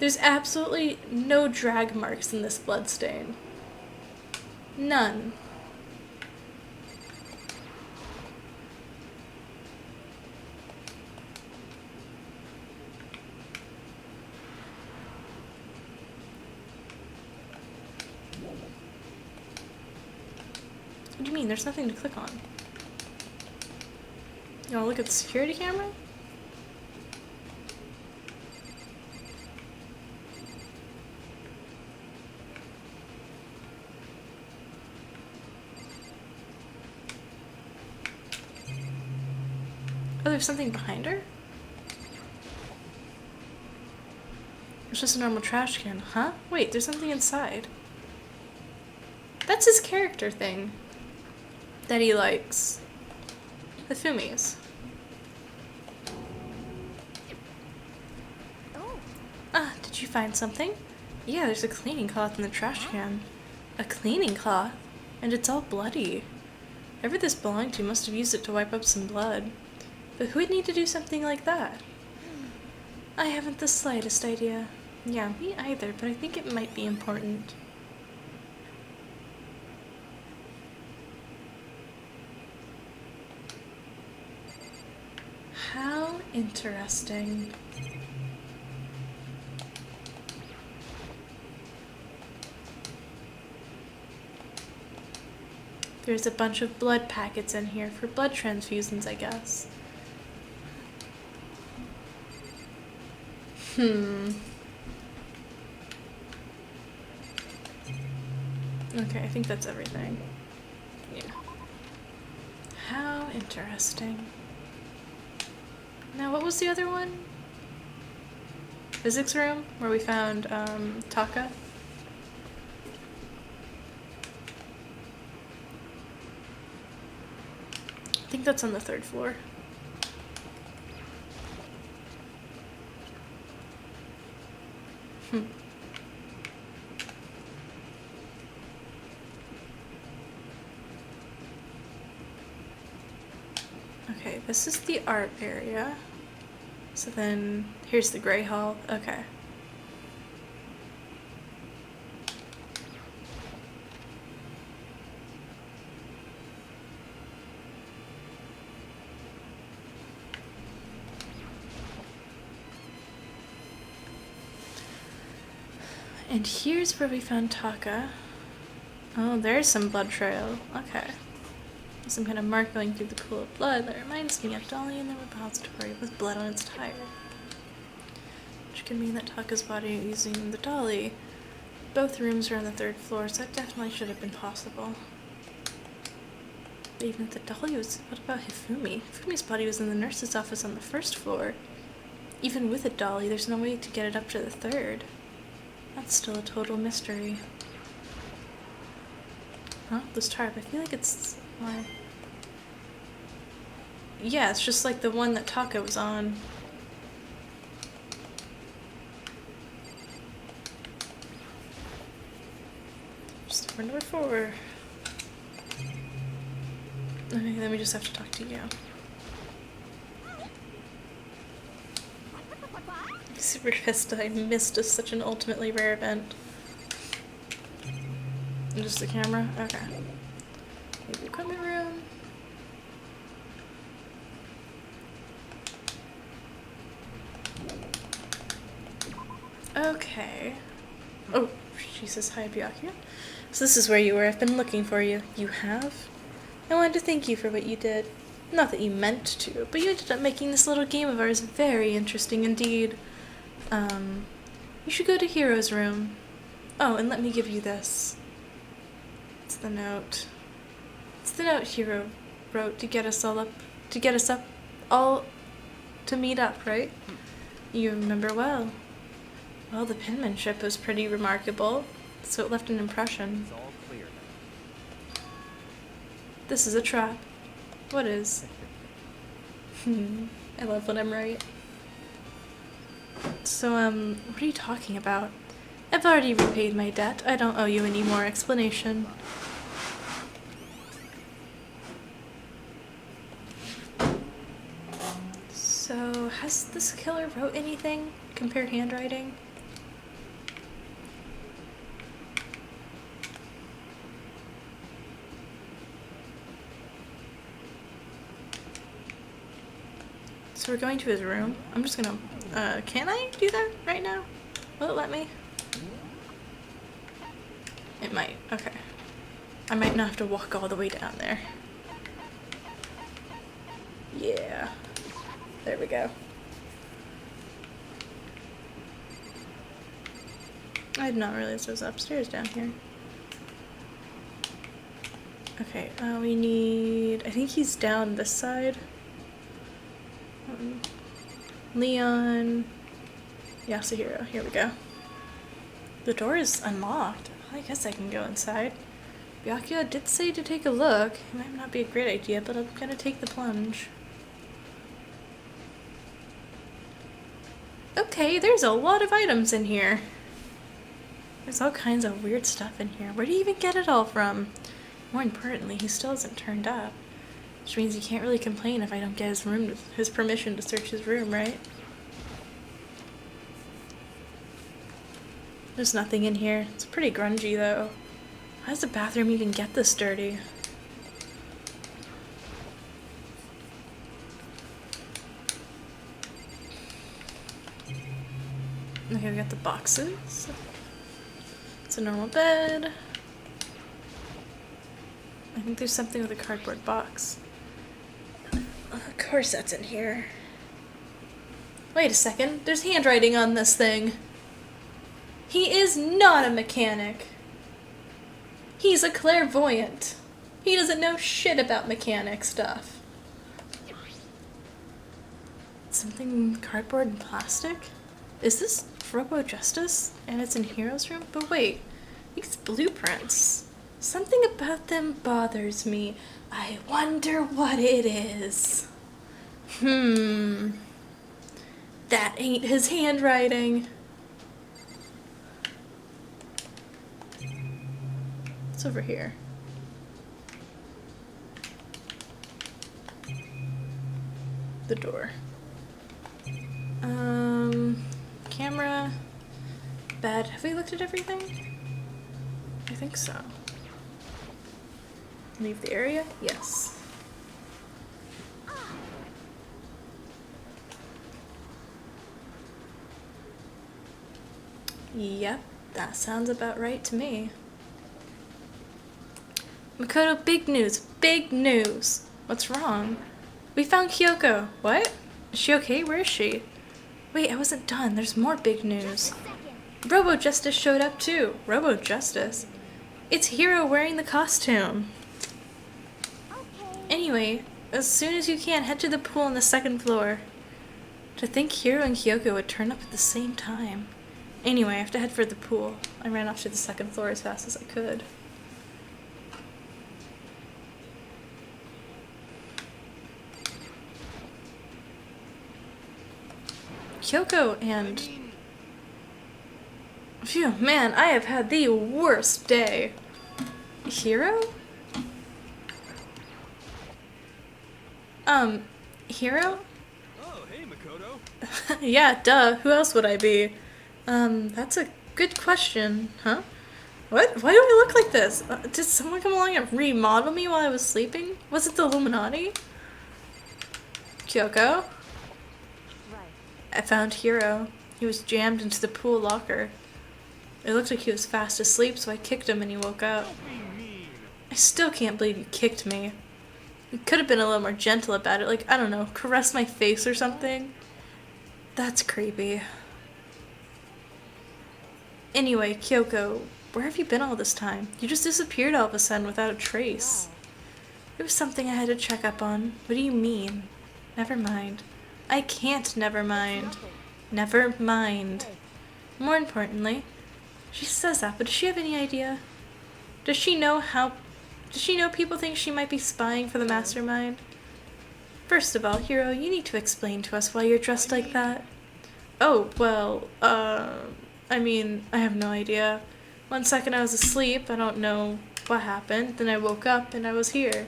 There's absolutely no drag marks in this bloodstain. None. What do you mean? There's nothing to click on. You wanna look at the security camera? Oh, there's something behind her? It's just a normal trash can, huh? Wait, there's something inside. That's his character thing. That he likes. Hifumi's. Oh, Ah, did you find something? Yeah, there's a cleaning cloth in the trash can. A cleaning cloth? And it's all bloody. Whoever this belonged to must have used it to wipe up some blood. But who would need to do something like that? I haven't the slightest idea. Yeah, me either, but I think it might be important. How interesting. There's a bunch of blood packets in here for blood transfusions, I guess. Okay, I think that's everything. Yeah. How interesting. Now, what was the other one? Physics room, where we found, Taka? I think that's on the 3rd floor. Okay, this is the art area. So then, here's the gray hall. Okay. And here's where we found Taka. Oh, there's some blood trail. Okay. Some kind of mark going through the pool of blood that reminds me of Dolly in the repository with blood on its tire. Which could mean that Taka's body using the dolly. Both rooms are on the 3rd floor, so that definitely should have been possible. But even if the dolly was... What about Hifumi? Hifumi's body was in the nurse's office on the 1st floor. Even with a dolly, there's no way to get it up to the 3rd. That's still a total mystery. Huh? This tarp. I feel like it's... Why? Yeah, it's just like the one that Taka was on. Just door number 4. Okay, then we just have to talk to you. I'm super pissed I missed such an ultimately rare event. Just the camera? Okay. The equipment room. Okay. Oh, she says hi, Byakuya. So this is where you were. I've been looking for you. You have? I wanted to thank you for what you did. Not that you meant to, but you ended up making this little game of ours very interesting indeed. You should go to Hero's room. Oh, and let me give you this. It's the note. It's the note Hero wrote to get us all to meet up, right? You remember well. Well, the penmanship was pretty remarkable, so it left an impression. It's all clear now. This is a trap. What is? I love when I'm right. So, what are you talking about? I've already repaid my debt. I don't owe you any more explanation. So, has this killer wrote anything? Compare handwriting? So we're going to his room. I'm just gonna, can I do that right now? Will it let me? It might, okay. I might not have to walk all the way down there. Yeah. There we go. I did not realize it was upstairs down here. Okay, we need, I think he's down this side. Leon, Yasuhiro, here we go. The door is unlocked. I guess I can go inside. Byakuya did say to take a look. It might not be a great idea, but I'm gonna take the plunge. Okay, there's a lot of items in here. There's all kinds of weird stuff in here. Where do you even get it all from? More importantly, he still hasn't turned up. Which means he can't really complain if I don't get his permission to search his room, right? There's nothing in here. It's pretty grungy though. How does the bathroom even get this dirty? Okay, we got the boxes. It's a normal bed. I think there's something with a cardboard box. Of course that's in here. Wait a second, there's handwriting on this thing. He is not a mechanic. He's a clairvoyant. He doesn't know shit about mechanic stuff. Something cardboard and plastic? Is this Robo Justice? And it's in Hero's room? But wait, these blueprints. Something about them bothers me. I wonder what it is. That ain't his handwriting. It's over here. The door. Camera. Bed. Have we looked at everything? I think so. Leave the area? Yes. Yep, that sounds about right to me. Makoto, big news! Big news! What's wrong? We found Kyoko. What? Is she okay? Where is she? Wait, I wasn't done. There's more big news. Robo Justice showed up too. Robo Justice? It's Hiro wearing the costume. Anyway, as soon as you can, head to the pool on the second floor. To think Hiro and Kyoko would turn up at the same time. Anyway, I have to head for the pool. I ran off to the second floor as fast as I could. Kyoko and... Phew, man, I have had the worst day. Hiro? Hiro? Oh, hey, Makoto. Yeah, duh. Who else would I be? That's a good question, huh? What? Why do I look like this? Did someone come along and remodel me while I was sleeping? Was it the Illuminati? Kyoko? Right. I found Hiro. He was jammed into the pool locker. It looked like he was fast asleep, so I kicked him and he woke up. I still can't believe you kicked me. You could have been a little more gentle about it, like, I don't know, caress my face or something. That's creepy. Anyway, Kyoko, where have you been all this time? You just disappeared all of a sudden without a trace. It was something I had to check up on. What do you mean? Never mind. I can't never mind. Never mind. More importantly, she says that, but does she have any idea? Does she know people think she might be spying for the mastermind? First of all, Hiro, you need to explain to us why you're dressed like that. Oh, well, I mean, I have no idea. 1 second I was asleep, I don't know what happened, then I woke up and I was here.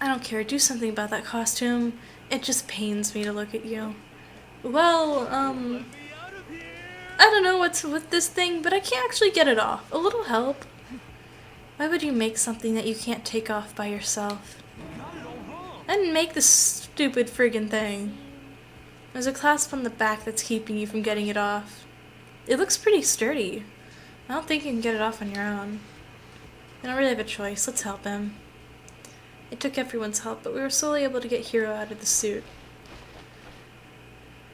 I don't care, do something about that costume. It just pains me to look at you. Well, I don't know what's with this thing, but I can't actually get it off. A little help. Why would you make something that you can't take off by yourself? I didn't make this stupid friggin' thing. There's a clasp on the back that's keeping you from getting it off. It looks pretty sturdy. I don't think you can get it off on your own. I don't really have a choice. Let's help him. It took everyone's help, but we were slowly able to get Hiro out of the suit.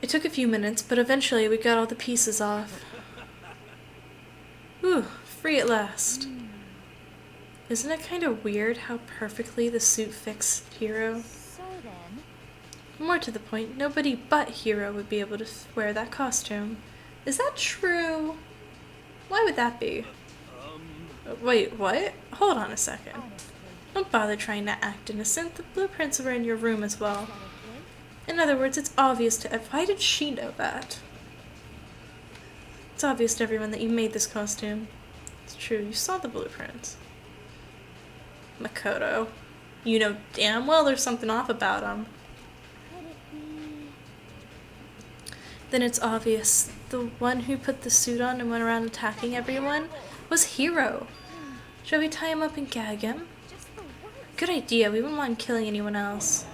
It took a few minutes, but eventually we got all the pieces off. Whew, free at last. Isn't it kind of weird how perfectly the suit fits Hiro? So then... More to the point, nobody but Hiro would be able to wear that costume. Is that true? Why would that be? Wait, what? Hold on a second. Don't bother trying to act innocent. The blueprints were in your room as well. In other words, it's obvious to why did she know that? It's obvious to everyone that you made this costume. It's true, you saw the blueprints. Makoto. You know damn well there's something off about him. Could it be... Then it's obvious. The one who put the suit on and went around attacking everyone was Hero. Shall we tie him up and gag him? just the worst? Good idea. We wouldn't want him killing anyone else.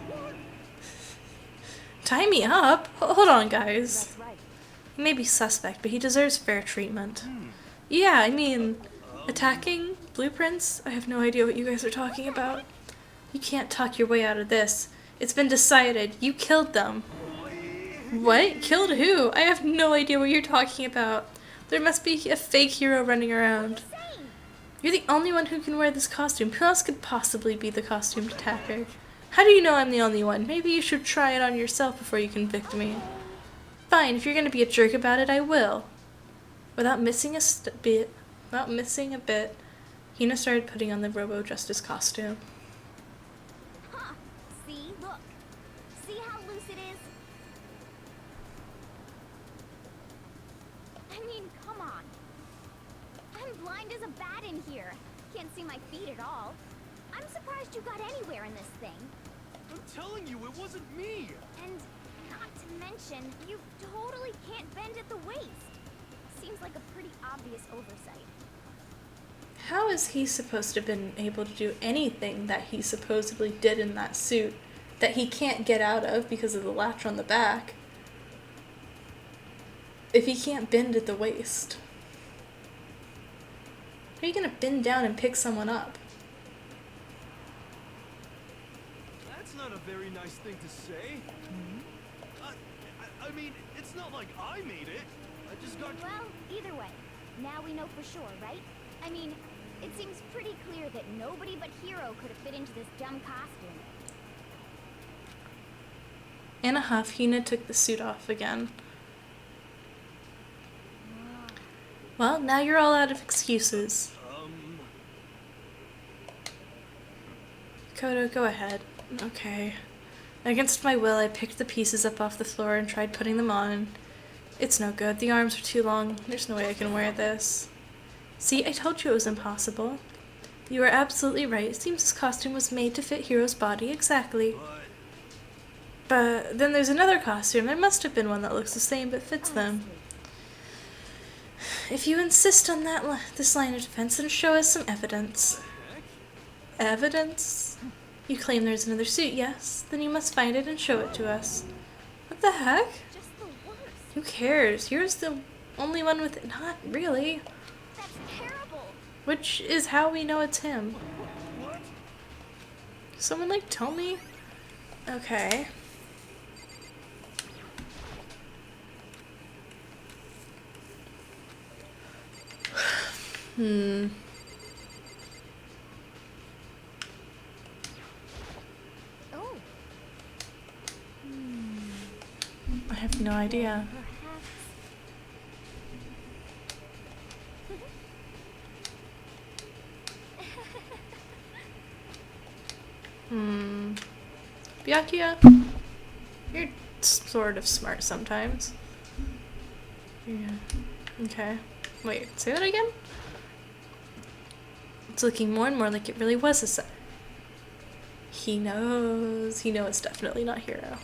Tie me up? Hold on, guys. That's right. He may be suspect, but he deserves fair treatment. Yeah, I mean, attacking blueprints? I have no idea what you guys are talking about. You can't talk your way out of this. It's been decided. You killed them. What? Killed who? I have no idea what you're talking about. There must be a fake hero running around. You're the only one who can wear this costume. Who else could possibly be the costumed attacker? How do you know I'm the only one? Maybe you should try it on yourself before you convict me. Fine, if you're gonna be a jerk about it, I will. Without missing a bit, Hina started putting on the Robo-Justice costume. Huh. See? Look. See how loose it is? I mean, come on. I'm blind as a bat in here. Can't see my feet at all. I'm surprised you got anywhere in this thing. I'm telling you, it wasn't me! And not to mention, you totally can't bend at the waist. Seems like a pretty obvious oversight. How is he supposed to have been able to do anything that he supposedly did in that suit that he can't get out of because of the latch on the back if he can't bend at the waist? How are you gonna bend down and pick someone up? That's not a very nice thing to say. I mean, it's not like I made it. I just got... Well, either way, now we know for sure, right? I mean, it seems pretty clear that nobody but Hero could have fit into this dumb costume. In a huff, Hina took the suit off again. Well, now you're all out of excuses. Kodo, go ahead. Okay. Against my will, I picked the pieces up off the floor and tried putting them on. It's no good. The arms are too long. There's no way I can wear this. See, I told you it was impossible. You are absolutely right. It seems this costume was made to fit Hero's body exactly. But then there's another costume. There must have been one that looks the same but fits them. If you insist on this line of defense, then show us some evidence. Evidence? You claim there's another suit, yes? Then you must find it and show it to us. What the heck? Just the worst. Who cares? Here's the only one with it. Not really. That's terrible. Which is how we know it's him. Someone tell me? Okay. Oh. I have no idea. Byakuya, you're sort of smart sometimes. Yeah. Okay. Wait, say that again? It's looking more and more like it really was a set. He knows. He knows it's definitely not Hero.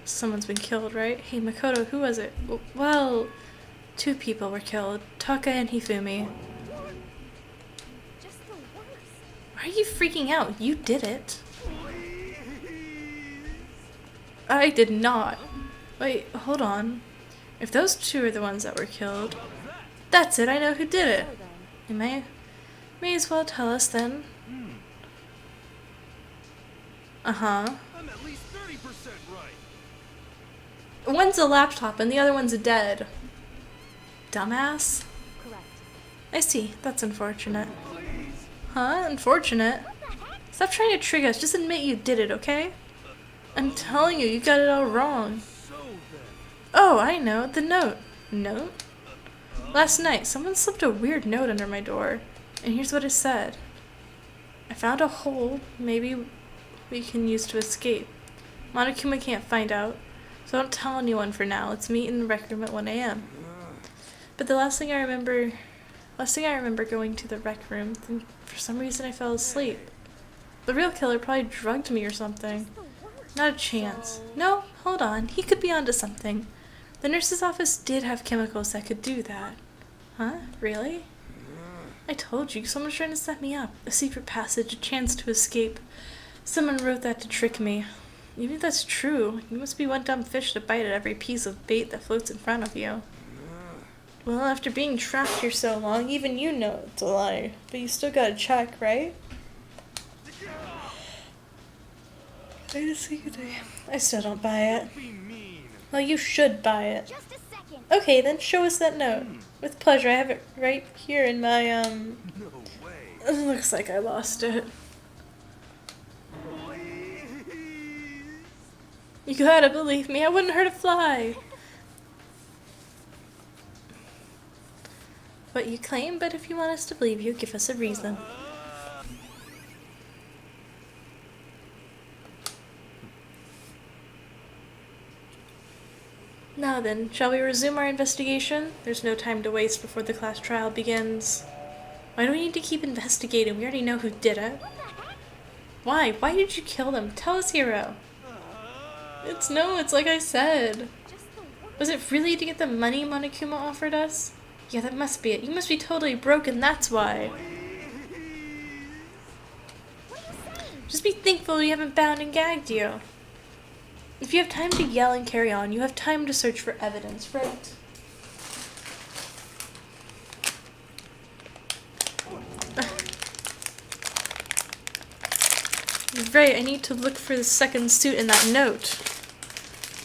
Someone's been killed, right? Hey, Makoto, who was it? Well, 2 people were killed. Taka and Hifumi. Just the worst. Why are you freaking out? You did it. I did not. Wait, hold on. If those 2 are the ones that were killed, that's it, I know who did it. You may as well tell us then. Uh-huh. I'm at least 30% right. One's a laptop and the other one's dead. Dumbass. Correct. I see. That's unfortunate. Huh? Unfortunate? Stop trying to trick us. Just admit you did it, okay? I'm telling you, you got it all wrong. Oh, I know. The note. Note? Last night, someone slipped a weird note under my door. And here's what it said. I found a hole maybe we can use to escape. Monokuma can't find out. So don't tell anyone for now. Let's meet in the rec room at 1 a.m. But the last thing I remember Last thing I remember going to the rec room, then for some reason I fell asleep. The real killer probably drugged me or something. Not a chance. No, hold on. He could be onto something. The nurse's office did have chemicals that could do that. Huh? Really? I told you, someone's trying to set me up. A secret passage, a chance to escape. Someone wrote that to trick me. Even if that's true, you must be one dumb fish to bite at every piece of bait that floats in front of you. Well, after being trapped here so long, even you know it's a lie. But you still gotta check, right? I still don't buy it. Well, you should buy it. Just a second. Okay, then show us that note. With pleasure, I have it right here in my, No way. It looks like I lost it. You gotta believe me, I wouldn't hurt a fly. What you claim, but if you want us to believe you, give us a reason. Now then, shall we resume our investigation? There's no time to waste before the class trial begins. Why do we need to keep investigating? We already know who did it. Why? Why did you kill them? Tell us, hero. It's like I said. Was it really to get the money Monokuma offered us? Yeah, that must be it. You must be totally broken, that's why. Just be thankful we haven't bound and gagged you. If you have time to yell and carry on, you have time to search for evidence, right? Right, I need to look for the second suit in that note.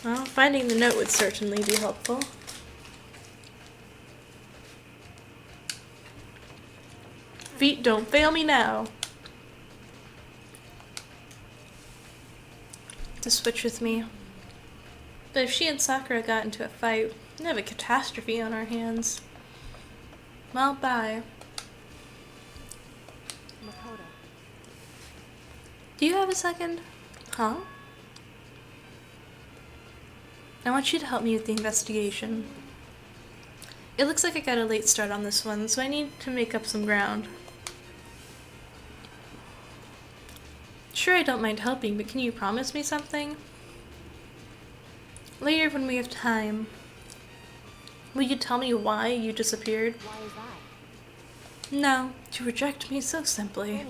Well, finding the note would certainly be helpful. Feet don't fail me now. To switch with me. But if she and Sakura got into a fight, we'd have a catastrophe on our hands. Well, bye. Makoto. Do you have a second? Huh? I want you to help me with the investigation. It looks like I got a late start on this one, so I need to make up some ground. Sure, I don't mind helping, but can you promise me something? Later, when we have time, will you tell me why you disappeared? Why is that? No, to reject me so simply.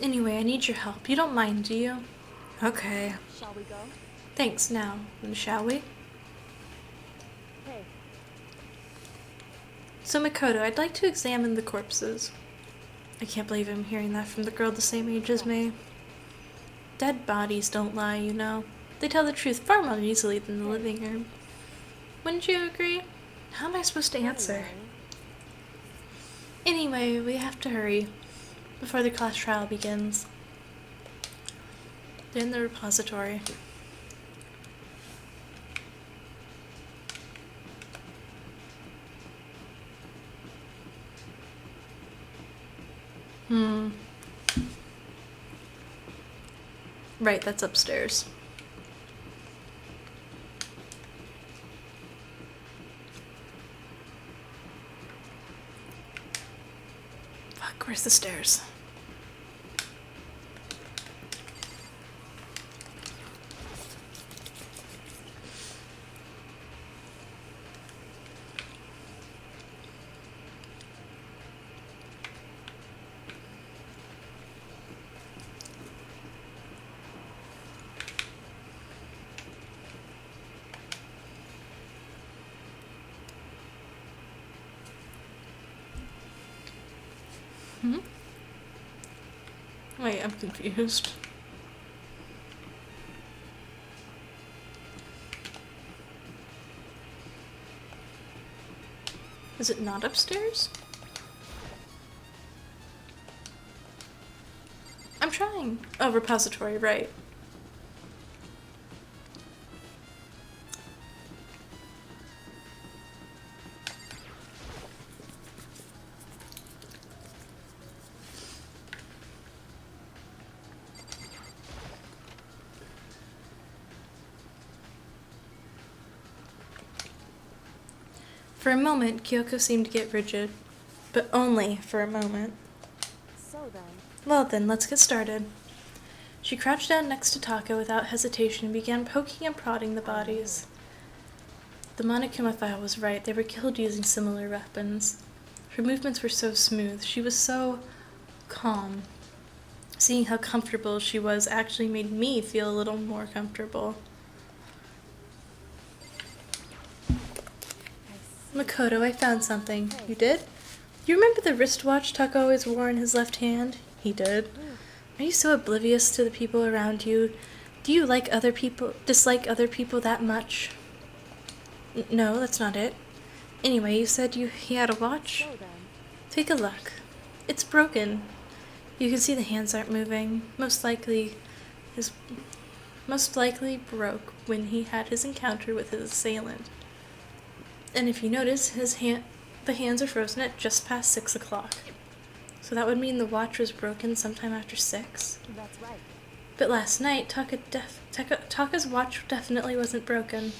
Anyway, I need your help. You don't mind, do you? Okay. Shall we go? Thanks, now. Shall we? Hey. So, Makoto, I'd like to examine the corpses. I can't believe I'm hearing that from the girl the same age as me. Dead bodies don't lie, you know. They tell the truth far more easily than the living are. Wouldn't you agree? How am I supposed to answer? Anyway, we have to hurry before the class trial begins. They're in the repository. Right, that's upstairs. Fuck, where's the stairs? Wait, I'm confused. Is it not upstairs? I'm trying. Oh, repository, right. For a moment, Kyoko seemed to get rigid, but only for a moment. So then, Well then, let's get started. She crouched down next to Taka without hesitation and began poking and prodding the bodies. The Monokuma file was right. They were killed using similar weapons. Her movements were so smooth. She was so calm. Seeing how comfortable she was actually made me feel a little more comfortable. Makoto, I found something. You did? You remember the wristwatch Taka always wore in his left hand? He did. Are you so oblivious to the people around you? Do you dislike other people that much? No, that's not it. Anyway, you said he had a watch? so then, Take a look. It's broken. You can see the hands aren't moving. Most likely broke when he had his encounter with his assailant. And if you notice, the hands are frozen at just past 6 o'clock. So that would mean the watch was broken sometime after 6. that's right. But last night, Taka's watch definitely wasn't broken.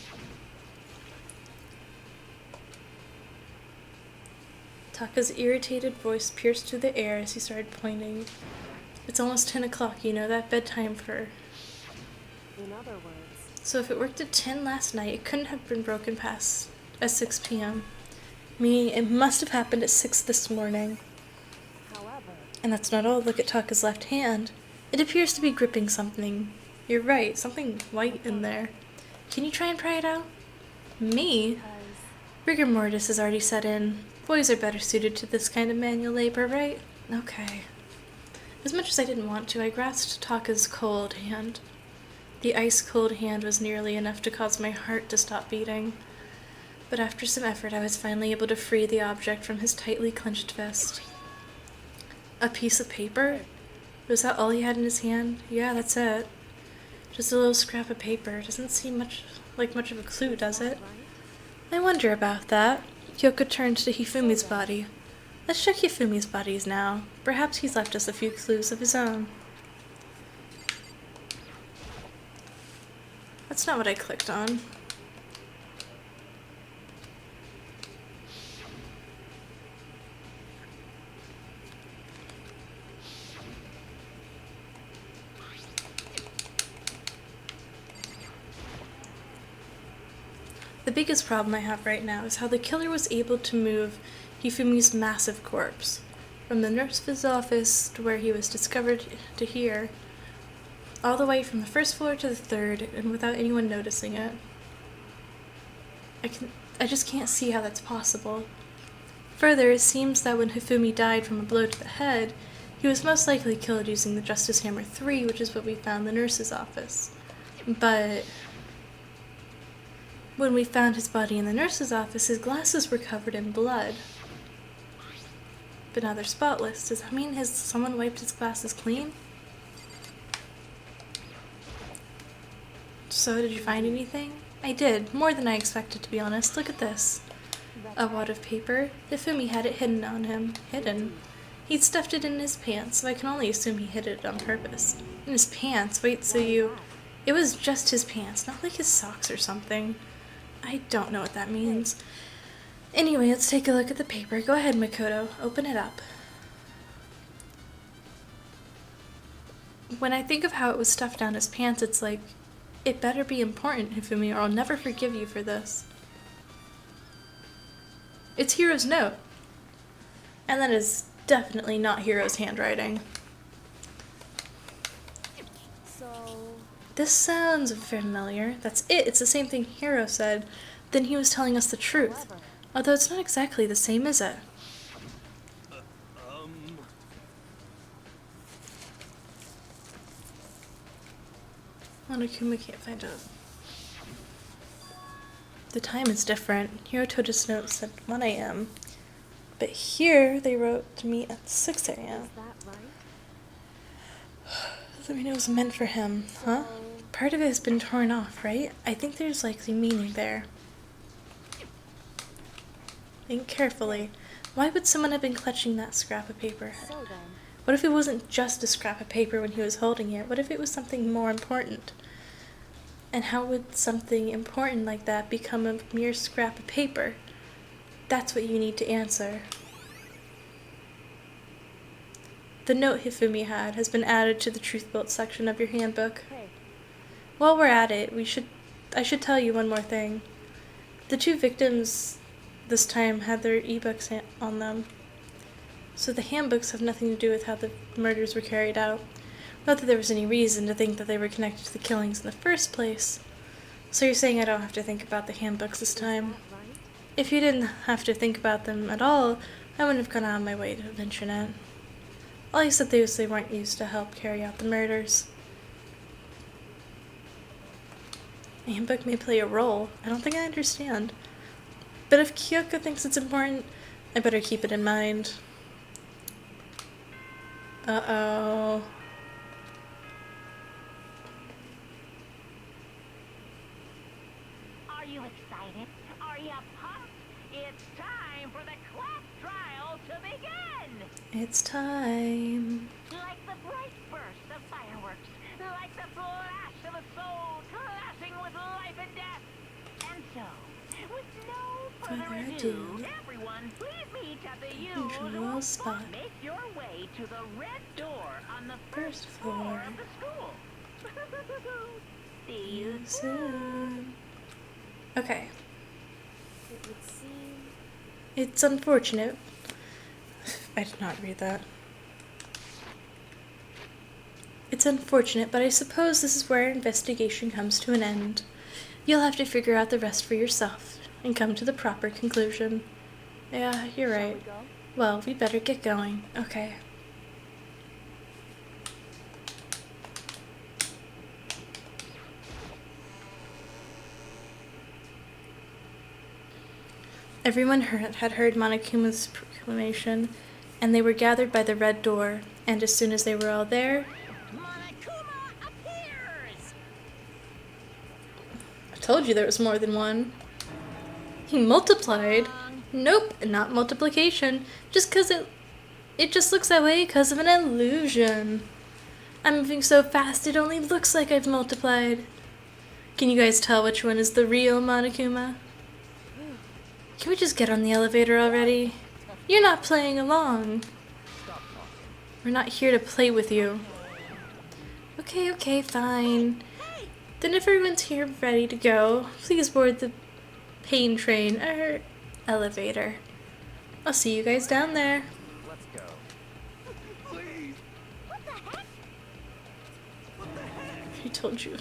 Taka's irritated voice pierced through the air as he started pointing. It's almost 10 o'clock, you know that? Bedtime for... In other words, So if it worked at 10 last night, it couldn't have been broken past at 6 p.m. Meaning it must have happened at 6 this morning. however, And that's not all. Look at Taka's left hand. It appears to be gripping something. You're right, something white in there. Can you try and pry it out? Me? because Rigor mortis has already set in. Boys are better suited to this kind of manual labor, right? Okay. As much as I didn't want to, I grasped Taka's cold hand. The ice-cold hand was nearly enough to cause my heart to stop beating. But after some effort, I was finally able to free the object from his tightly clenched fist. A piece of paper? Was that all he had in his hand? Yeah, that's it. Just a little scrap of paper. Doesn't seem much of a clue, does it? I wonder about that. Kyoko turned to Hifumi's body. Let's check Hifumi's bodies now. Perhaps he's left us a few clues of his own. That's not what I clicked on. The biggest problem I have right now is how the killer was able to move Hifumi's massive corpse from the nurse's office to where he was discovered to here, all the way from the first floor to the third, and without anyone noticing it. I just can't see how that's possible. Further, it seems that when Hifumi died from a blow to the head, he was most likely killed using the Justice Hammer 3, which is what we found in the nurse's office. But when we found his body in the nurse's office, his glasses were covered in blood. But now they're spotless. Does that mean someone wiped his glasses clean? So, did you find anything? I did. More than I expected, to be honest. Look at this. A wad of paper. Hifumi had it hidden on him. Hidden? He'd stuffed it in his pants, so I can only assume he hid it on purpose. In his pants? Wait, so you... It was just his pants, not like his socks or something. I don't know what that means. Anyway, let's take a look at the paper. Go ahead, Makoto. Open it up. When I think of how it was stuffed down his pants, it's like, it better be important, Hifumi, or I'll never forgive you for this. It's Hiro's note. And that is definitely not Hiro's handwriting. so This sounds familiar. That's it. It's the same thing Hiro said. Then he was telling us the truth. however, Although it's not exactly the same, is it? Monokuma can't find it. The time is different. Hiroto's note said 1 a.m. But here they wrote to me at 6 a.m. is that right? Does that mean it was meant for him, huh? Part of it has been torn off, right? I think there's likely meaning there. Think carefully. Why would someone have been clutching that scrap of paper? So then, What if it wasn't just a scrap of paper when he was holding it? What if it was something more important? And how would something important like that become a mere scrap of paper? That's what you need to answer. The note Hifumi had has been added to the Truth Built section of your handbook. Hey, While we're at it, I should tell you one more thing. The 2 victims this time had their ebooks on them. So the handbooks have nothing to do with how the murders were carried out. Not that there was any reason to think that they were connected to the killings in the first place. So you're saying I don't have to think about the handbooks this time? right? If you didn't have to think about them at all, I wouldn't have gone out of my way to mention it. All you said was they weren't used to help carry out the murders. The handbook may play a role. I don't think I understand. But if Kyoko thinks it's important, I better keep it in mind. Uh-oh. Are you excited? Are you pumped? It's time for the class trial to begin! It's time. Like the bright burst of fireworks, like the flash of a soul clashing with life and death. And so, with no further ado, everyone, please meet at the usual spot. Make your way to the red door on the first floor of the school. See you Soon. Okay. It would seem. It's unfortunate. I did not read that. It's unfortunate, but I suppose this is where our investigation comes to an end. You'll have to figure out the rest for yourself and come to the proper conclusion. Yeah, you're Shall right. we go? Well, we better get going. Okay. Everyone had heard Monokuma's proclamation, and they were gathered by the red door, and as soon as they were all there, Monokuma appears! I told you there was more than one. He multiplied. Nope, not multiplication. Just 'cause it just looks that way because of an illusion. I'm moving so fast it only looks like I've multiplied. Can you guys tell which one is the real Monokuma? Can we just get on the elevator already? You're not playing along. We're not here to play with you. Okay, fine. Then if everyone's here ready to go, please board the pain train or elevator. I'll see you guys down there. Let's go. Please. I told you.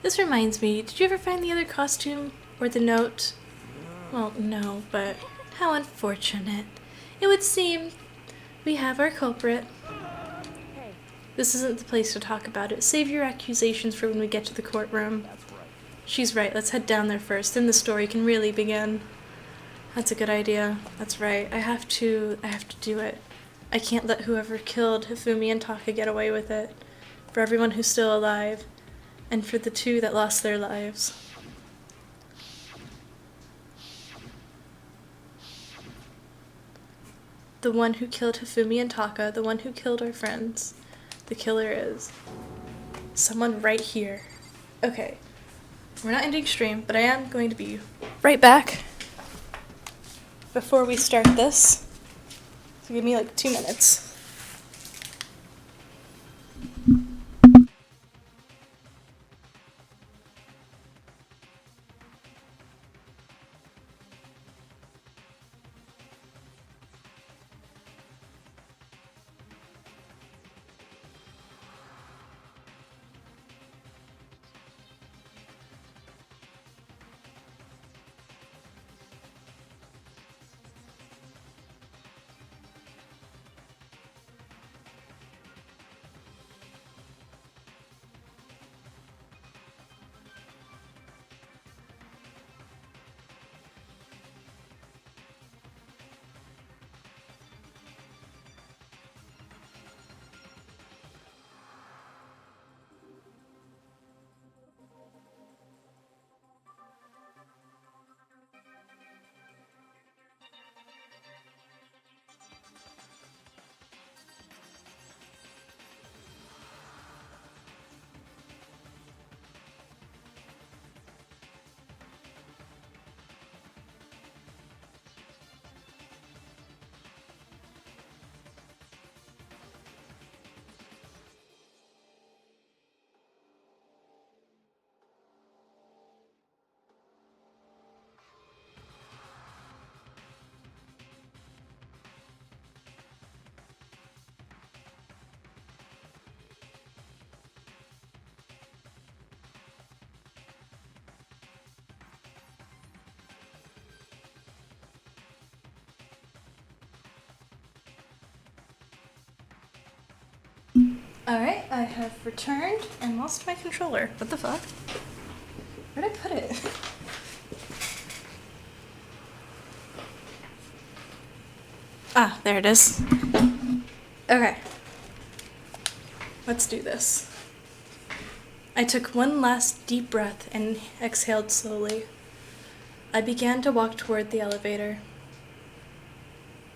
This reminds me, did you ever find the other costume or the note? Well, no, but how unfortunate. It would seem we have our culprit. Hey, This isn't the place to talk about it. Save your accusations for when we get to the courtroom. That's right. She's right. Let's head down there first. Then the story can really begin. That's a good idea. That's right. I have to do it. I can't let whoever killed Hifumi and Taka get away with it. For everyone who's still alive. And for the 2 that lost their lives. The one who killed Hifumi and Taka, the one who killed our friends. The killer is someone right here. Okay. We're not ending stream, but I am going to be right back before we start this. So give me like 2 minutes. Alright, I have returned and lost my controller. What the fuck? Where'd I put it? Ah, there it is. Okay. Let's do this. I took one last deep breath and exhaled slowly. I began to walk toward the elevator.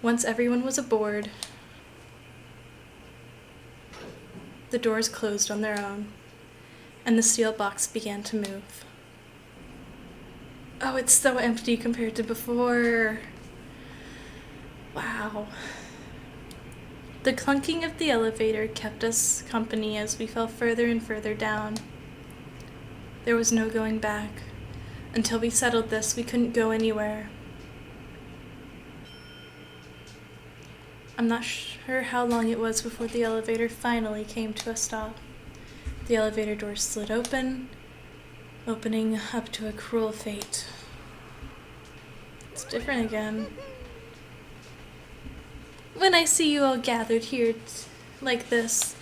Once everyone was aboard, the doors closed on their own, and the steel box began to move. Oh, it's so empty compared to before. Wow. The clunking of the elevator kept us company as we fell further and further down. There was no going back. Until we settled this, we couldn't go anywhere. I'm not sure how long it was before the elevator finally came to a stop. The elevator doors slid open, opening up to a cruel fate. It's different again. When I see you all gathered here like this,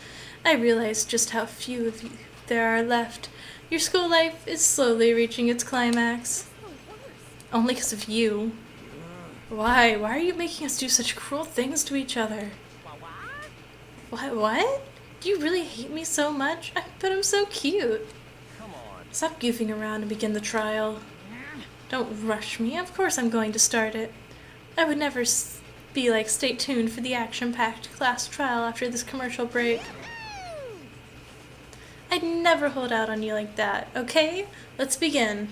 I realize just how few of you there are left. Your school life is slowly reaching its climax. Only because of you. Why? Why are you making us do such cruel things to each other? What? Do you really hate me so much? But I'm so cute. Come on. Stop goofing around and begin the trial. Don't rush me. Of course I'm going to start it. I would never be like, stay tuned for the action-packed class trial after this commercial break. I'd never hold out on you like that, okay? Let's begin.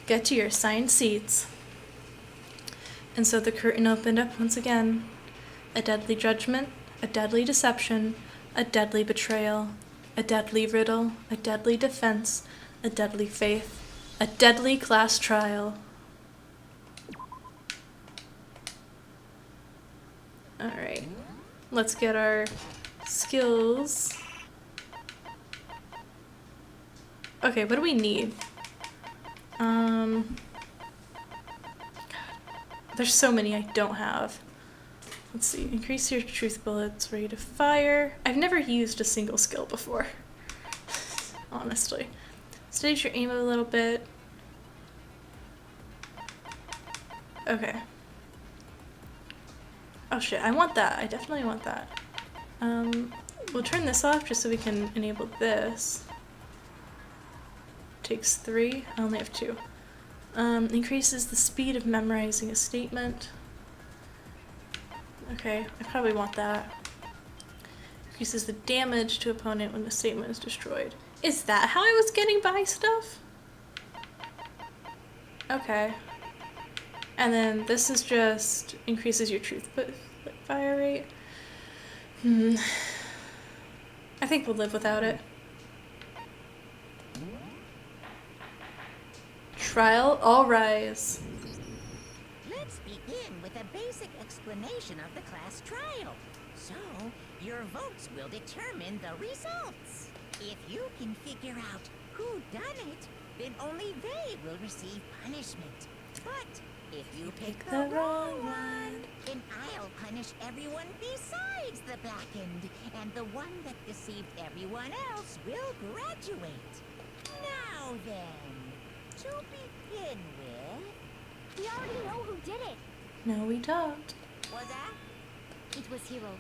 Get to your assigned seats. And so the curtain opened up once again. A deadly judgment, a deadly deception, a deadly betrayal, a deadly riddle, a deadly defense, a deadly faith, a deadly class trial. Alright, let's get our skills. Okay, what do we need? There's so many I don't have. Let's see, increase your truth bullets, rate of fire. I've never used a single skill before, honestly. Stage your aim a little bit. Okay. Oh shit, I want that. I definitely want that. We'll turn this off just so we can enable this. Takes 3. I only have 2. Increases the speed of memorizing a statement. Okay, I probably want that. Increases the damage to opponent when the statement is destroyed. Is that how I was getting by stuff? Okay. And then this is just increases your truth fire rate. I think we'll live without it. Trial, all rise. Let's begin with a basic explanation of the class trial. So, your votes will determine the results. If you can figure out who done it, then only they will receive punishment. But if you pick the wrong one, then I'll punish everyone besides the blackened, and the one that deceived everyone else will graduate. Now then, to begin with... We already know who did it. No, we don't. Was that? It was Hiro.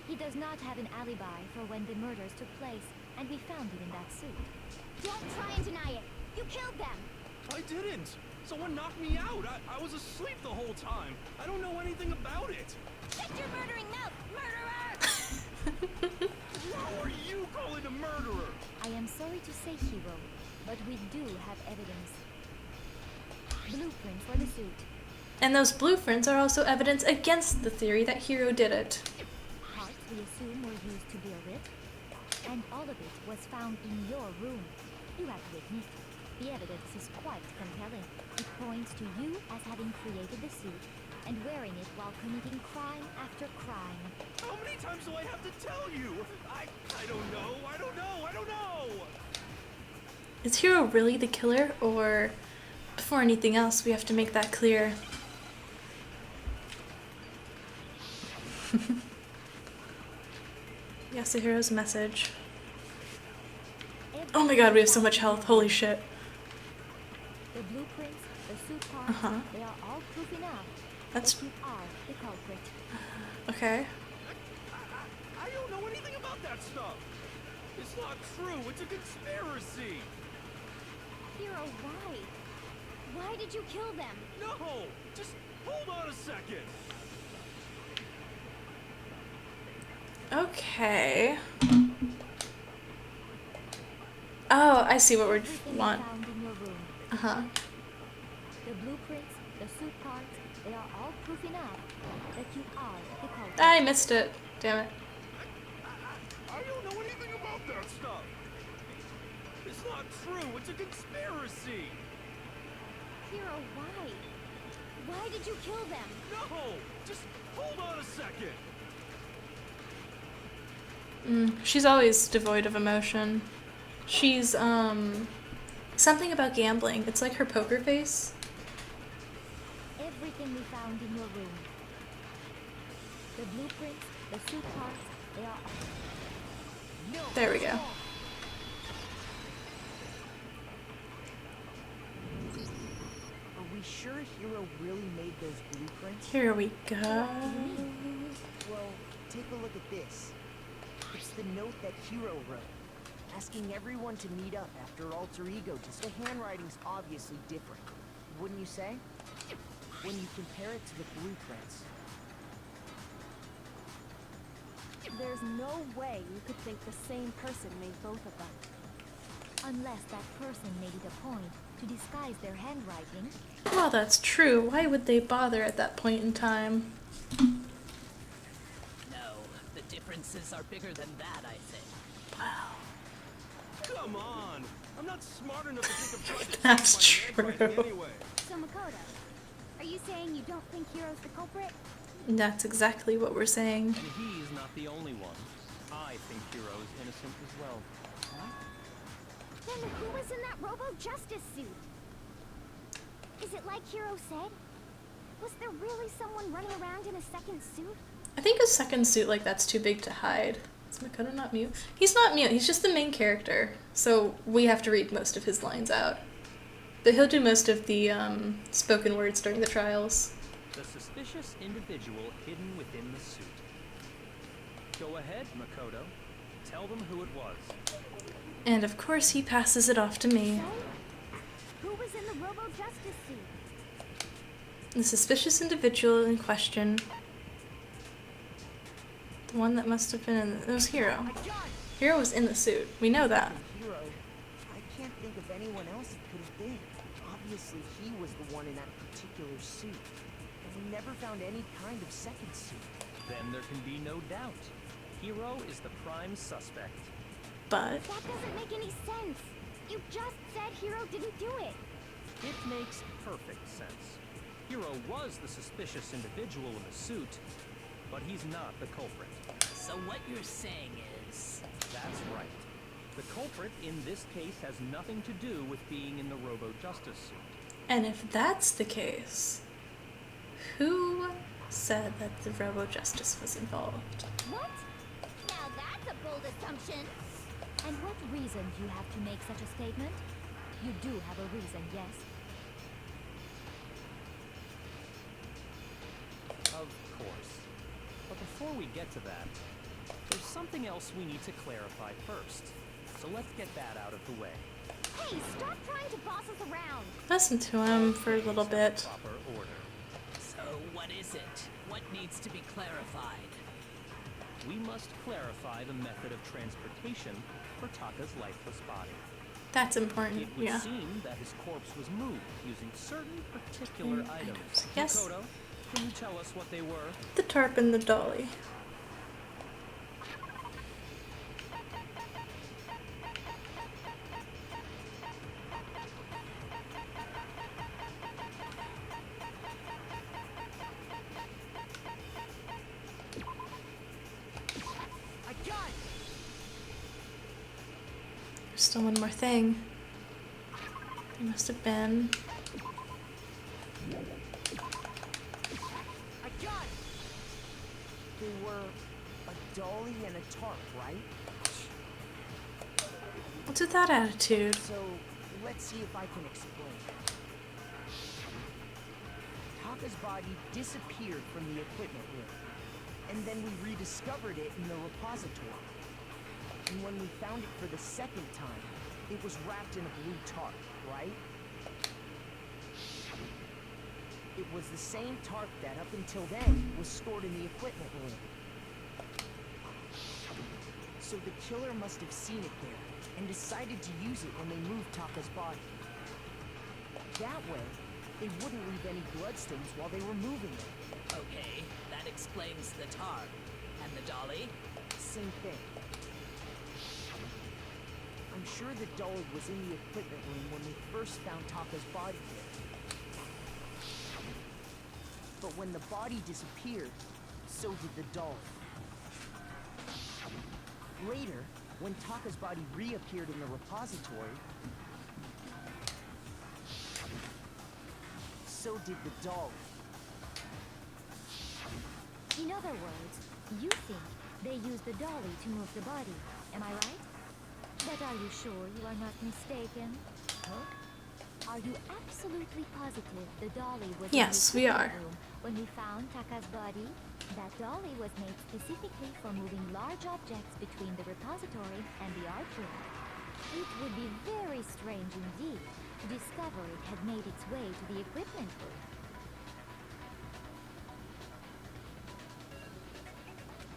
He does not have an alibi for when the murders took place, and we found him in that suit. Don't try and deny it. You killed them. I didn't. Someone knocked me out. I was asleep the whole time. I don't know anything about it. Shut your murdering mouth, murderer! How are you calling a murderer? I am sorry to say, Hiro, but we do have evidence. Blueprints for the suit. And those blueprints are also evidence against the theory that Hiro did it. Parts we assume were used to build it, and all of it was found in your room. You have to admit, the evidence is quite compelling. It points to you as having created the suit and wearing it while committing crime after crime. How many times do I have to tell you? I don't know. I don't know. Is Hiro really the killer, or before anything else, we have to make that clear? Yeah, Yasuhiro's message. Oh my god, we have so much health. Holy shit. The blueprints, the suit parts, Uh-huh. they are all proof enough That's that you are the culprit. okay. I don't know anything about that stuff. It's not true. It's a conspiracy. Hiro, why? Why did you kill them? No, just hold on a second. Okay. Oh, I see what we Everything we want. found in your room. Uh-huh. The blueprints, the suit parts, they are all proof enough that you are the culprit. I missed it. Damn it. I don't know anything about that stuff. It's not true. It's a conspiracy. Hiro, why? Why did you kill them? No, just hold on a second. She's always devoid of emotion. She's, something about gambling. It's like her poker face. Everything we found in your room. The blueprints, the suit parts, they are all... There we go. Are we sure Hiro really made those blueprints? Here we go. Well, take a look at this. It's the note that Hiro wrote, asking everyone to meet up after Alter Ego. Just the handwriting's obviously different, wouldn't you say? When you compare it to the blueprints. There's no way you could think the same person made both of them. Unless that person made it a point to disguise their handwriting. Well, that's true. Why would they bother at that point in time? No, the differences are bigger than that, I think. Wow. Come on. I'm not smart enough to think of trying to That's change my handwriting true. anyway. So Makoto, are you saying you don't think Hiro's the culprit? That's exactly what we're saying. And he's not the only one. I think Hiro is innocent as well. Then who was in that Robo-Justice suit? Is it like Hiro said? Was there really someone running around in a second suit? I think a second suit like that's too big to hide. Is Makoto not mute? He's not mute. He's just the main character. So we have to read most of his lines out. But he'll do most of the spoken words during the trials. The suspicious individual hidden within the suit. Go ahead, Makoto. Tell them who it was. And of course he passes it off to me. Who was in the Robo-Justice suit? The suspicious individual in question. The one that must have been in it was Hiro. Hiro was in the suit. We know that. Hiro, I can't think of anyone else it could have been. Obviously, he was the one in that particular suit. And we never found any kind of second suit. Then there can be no doubt. Hiro is the prime suspect. But That doesn't make any sense. You just said Hiro didn't do it. It makes perfect sense. Hiro was the suspicious individual in the suit, but he's not the culprit. So what you're saying is... That's right. The culprit in this case has nothing to do with being in the Robo-Justice suit. and if that's the case, who said that the Robo-Justice was involved? What? Now that's a bold assumption. And what reason do you have to make such a statement? You do have a reason, yes? Of course. But before we get to that, there's something else we need to clarify first. So let's get that out of the way. Hey, stop trying to boss us around. Listen to him for a little bit. Proper order. So what is it? What needs to be clarified? We must clarify the method of transportation for Taka's lifeless body. That's important, It would yeah. seem that his corpse was moved using certain particular items. Yes. Makoto, can you tell us what they were? The tarp and the dolly. There's still one more thing. It must have been. They were a dolly and a tarp, right? What's with that attitude? So, let's see if I can explain. Taka's body disappeared from the equipment room, and then we rediscovered it in the repository. And when we found it for the second time, it was wrapped in a blue tarp, right? It was the same tarp that, up until then, was stored in the equipment room. So the killer must have seen it there, and decided to use it when they moved Taka's body. That way, they wouldn't leave any bloodstains while they were moving it. Okay, that explains the tarp. And the dolly? Same thing. I'm sure the dolly was in the equipment room when we first found Taka's body there. But when the body disappeared, so did the dolly. Later, when Taka's body reappeared in the repository, so did the dolly. In other words, you think they used the dolly to move the body, am I right? But are you sure you are not mistaken? Huh? Are you absolutely positive the dolly was Yes, in the we are. room when we found Taka's body? That dolly was made specifically for moving large objects between the repository and the art room. It would be very strange indeed to discover it had made its way to the equipment room.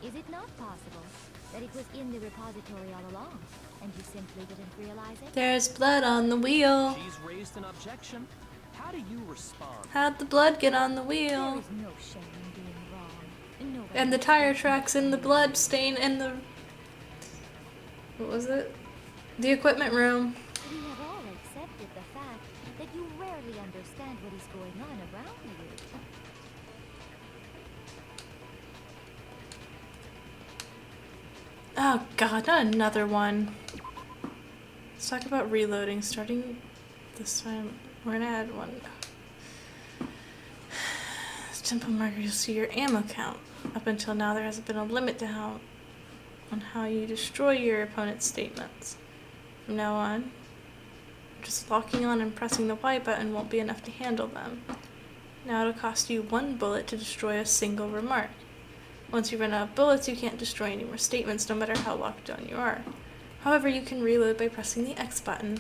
Is it not possible that it was in the repository all along, and you simply didn't realize it? There's blood on the wheel. She's raised an objection. How do you respond? How'd the blood get on the There wheel? is no shame in being wrong. Nobody And the is tire wrong. tracks and the blood stain and the... What was it? The equipment room. We have all accepted the fact that you rarely understand what is going on around you. Oh god, not another one. Let's talk about reloading. Starting this time, we're gonna add one. Temple marker, you'll see your ammo count. Up until now, there hasn't been a limit to on how you destroy your opponent's statements. From now on, just locking on and pressing the Y button won't be enough to handle them. Now it'll cost you 1 bullet to destroy a single remark. Once you run out of bullets, you can't destroy any more statements, no matter how locked on you are. However, you can reload by pressing the X button.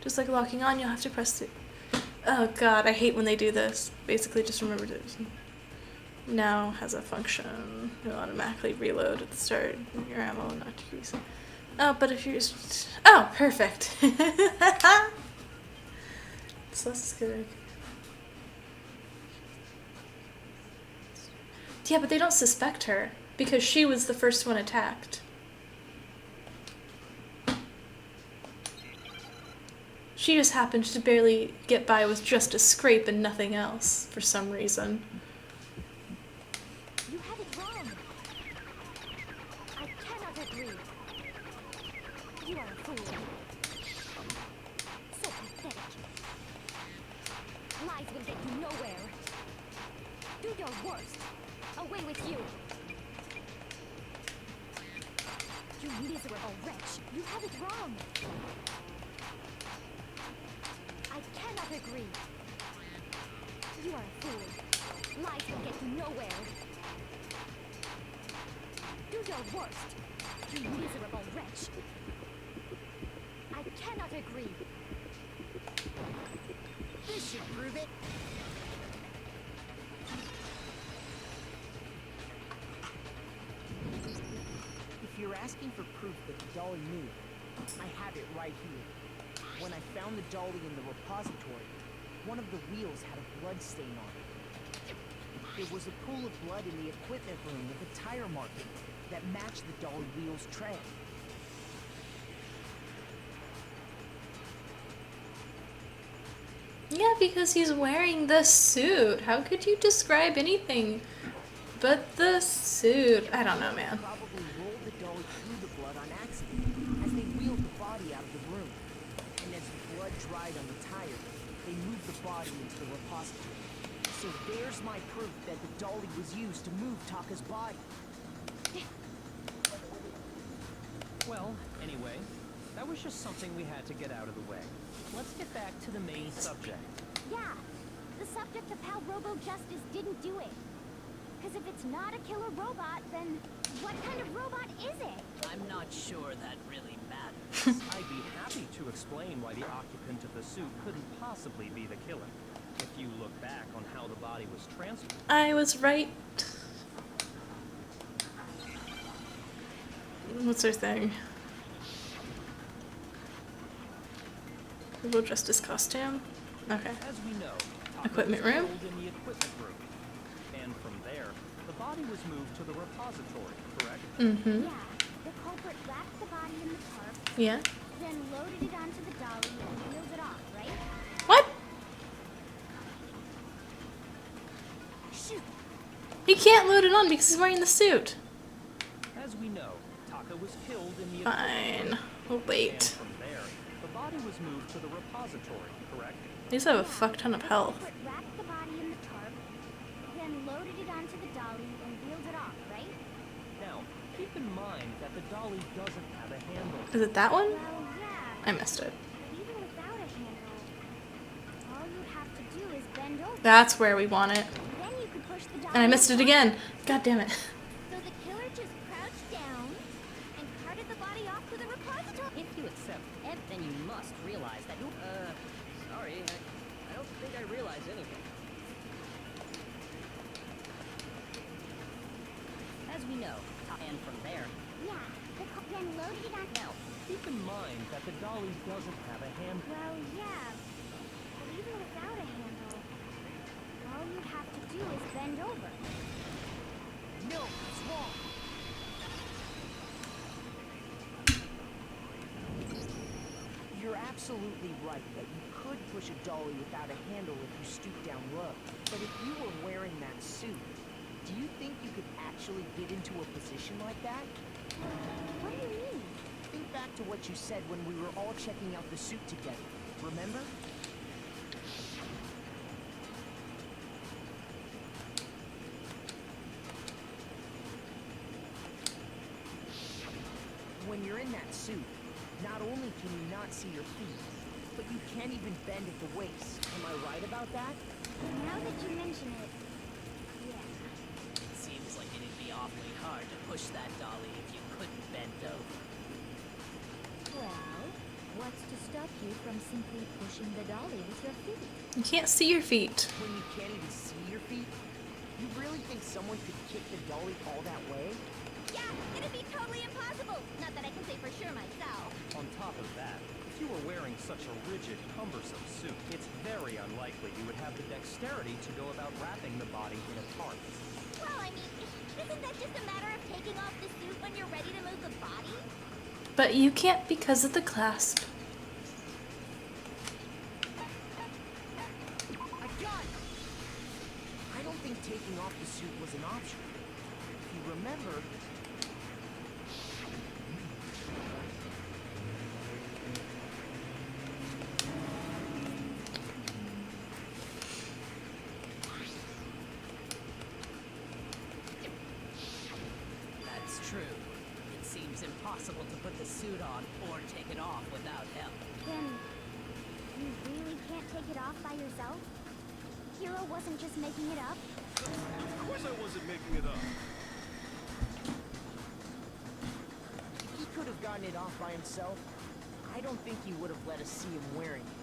Just like locking on, you'll have to press the... Oh god, I hate when they do this. Basically, just remember to... Now has a function. It'll automatically reload at the start. Your ammo will not decrease. Oh, but if you're just... Oh, perfect. So that's good. Yeah, but they don't suspect her, because she was the first one attacked. She just happened to barely get by with just a scrape and nothing else, for some reason. You have it wrong. I cannot agree. You are a fool. So pathetic. Lies will get you nowhere. Do your worst. Away with you. You miserable wretch. You have it wrong. I cannot agree. You are a fool. Lies will get you nowhere. Do your worst. You miserable wretch. I cannot agree. This should prove it. If you're asking for proof that the dolly moved, I have it right here. When I found the dolly in the repository, one of the wheels had a blood stain on it. There was a pool of blood in the equipment room with a tire marking that matched the dolly wheel's tread. Yeah, because he's wearing the suit. How could you describe anything but the suit? I don't know, man. Probably rolled the dolly through the blood on accident as they wheeled the body out of the room. And as the blood dried on the tire, they moved the body into the repository. So there's my proof that the dolly was used to move Taka's body. Well, anyway, that was just something we had to get out of the way. Let's get back to the main subject. Yeah, the subject of how Robo Justice didn't do it. Because if it's not a killer robot, then what kind of robot is it? I'm not sure that really matters. I'd be happy to explain why the occupant of the suit couldn't possibly be the killer. If you look back on how the body was transferred. I was right. What's her thing? Robo Justice costume? Okay. As we know, Equipment was room? killed in the equipment room. And from there, the body was moved to the repository, correct? Mm-hmm. Yeah, the culprit wrapped the body in the tarp, Yeah. then loaded it onto the dolly and wheeled it off, right? What? Shoot! He can't load it on because he's wearing the suit. As we know, Taka was killed in the Fine. We'll And wait. from there, the body was moved to the repository, correct? These have a fuck ton of health. The culprit wrapped the body in the tarp, then loaded it onto the dolly and wheeled it off, right? Now, keep in mind that the dolly doesn't have a handle. Is it that one? Well, yeah. I missed it. But even without a handle, all you have to do is bend over. That's where we want it. Then you could push the dolly. And I missed it up. again. God damn it. So the killer just crouched down and carted the body off to the repository. If you accept Ed, then you must realize that you... sorry, I don't think I realize anything. As we know, and from there... Yeah, the then loaded it on. Now, keep in mind that the dolly doesn't have a handle. Well, yeah, but even without a handle, all you have to do is bend over. No, it's wrong. You're absolutely right that you could push a dolly without a handle if you stoop down low. But if you were wearing that suit, do you think you could actually get into a position like that? What do you mean? Think back to what you said when we were all checking out the suit together. Remember? When you're in that suit, not only can you not see your feet, but you can't even bend at the waist. Am I right about that? Now that you mention it, yeah. Seems like it'd be awfully hard to push that dolly if you couldn't bend over. Well, what's to stop you from simply pushing the dolly with your feet? You can't see your feet. When you can't even see your feet? You really think someone could kick the dolly all that way? Yeah, it'd be totally impossible. Not that I can say for sure myself. On top of that, if you were wearing such a rigid, cumbersome suit, it's very unlikely you would have the dexterity to go about wrapping the body in a tarp. Well, I mean, isn't that just a matter of taking off the suit when you're ready to move the body? But you can't because of the clasp. I got it! I don't think taking off the suit was an option. If you remember... That's true. It seems impossible to put the suit on or take it off without help. Then, you really can't take it off by yourself? Hero wasn't just making it up? Of course I wasn't making it up. If he could have gotten it off by himself, I don't think he would have let us see him wearing it.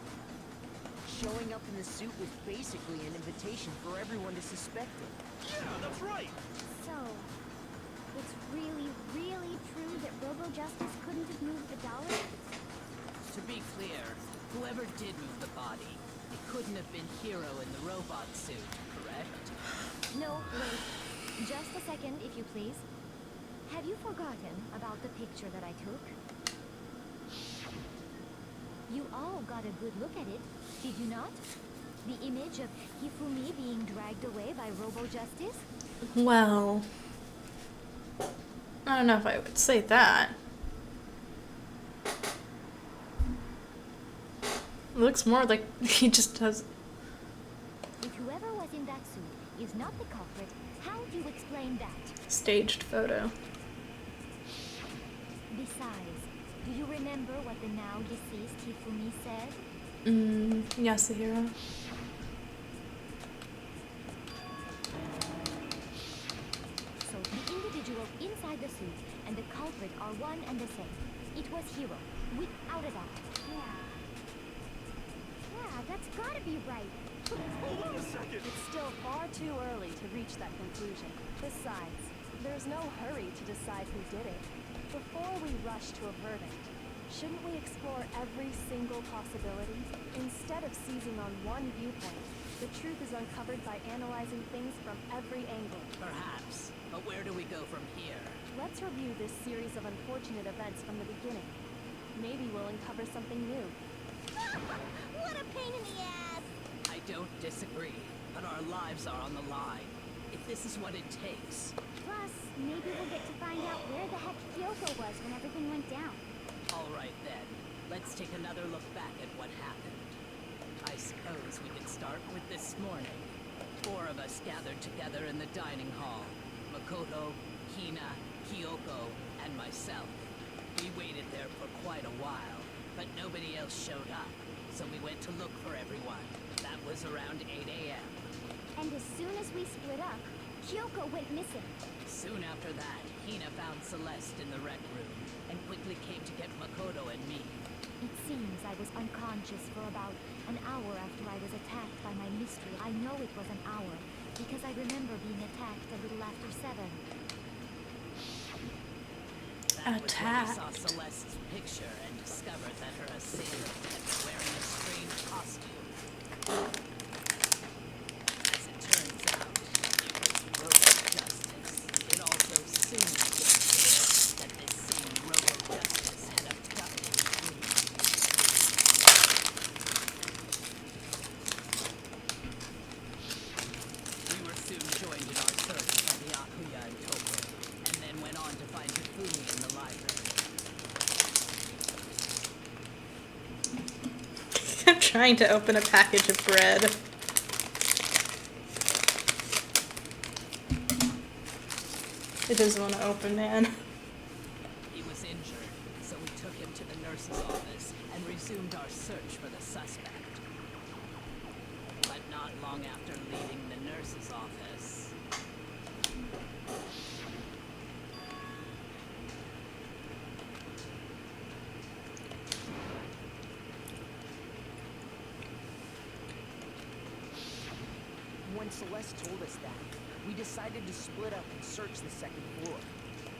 Showing up in the suit was basically an invitation for everyone to suspect him. Yeah, that's right. So, it's really, really true that Robo Justice couldn't have moved the dolly? To be clear, whoever did move the body, it couldn't have been Hero in the robot suit, correct? No, wait. Just a second, if you please. Have you forgotten about the picture that I took? You all got a good look at it, did you not? The image of Hifumi being dragged away by Robo Justice? Well, I don't know if I would say that. It looks more like he just has... If whoever was in that suit is not the culprit, how do you explain that? Staged photo. Besides, do you remember what the now deceased Hifumi said? Yasuhiro. So the individual inside the suit and the culprit are one and the same. It was Hiro, without a doubt. Yeah, that's gotta be right. Hold on a second! It's still far too early to reach that conclusion. Besides, there's no hurry to decide who did it. Before we rush to a verdict, shouldn't we explore every single possibility? Instead of seizing on one viewpoint, the truth is uncovered by analyzing things from every angle. Perhaps, but where do we go from here? Let's review this series of unfortunate events from the beginning. Maybe we'll uncover something new. What a pain in the ass! I don't disagree, but our lives are on the line. If this is what it takes. Plus, maybe we'll get to find out where the heck Kyoko was when everything went down. All right then, let's take another look back at what happened. I suppose we could start with this morning. 4 of us gathered together in the dining hall. Makoto, Hina, Kyoko, and myself. We waited there for quite a while, but nobody else showed up, so we went to look for everyone. That was around 8 a.m. And as soon as we split up, Kyoko went missing. Soon after that, Hina found Celeste in the rec room, and quickly came to get Makoto and me. It seems I was unconscious for about an hour after I was attacked by my mystery. I know it was an hour, because I remember being attacked a little after 7. That was when we saw Celeste's picture and discovered that her assailant had been wearing a strange costume. As it turns out, it was Robo-Justice. It also soon became clear that this same Robo-Justice had abducted me. We were soon joined in our search by the Akuya and Toko, and then went on to find Hifumi in the library. I'm trying to open a package of bread. It doesn't want to open, man. He was injured, so we took him to the nurse's office and resumed our search for the suspect. But not long after leaving the nurse's office... When Celeste told us that, we decided to split up and search the second floor.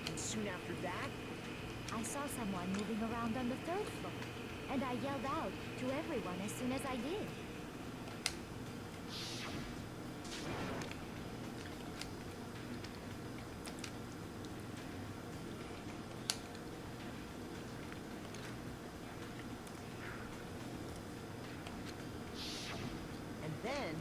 And soon after that, I saw someone moving around on the 3rd floor, and I yelled out to everyone as soon as I did. and then,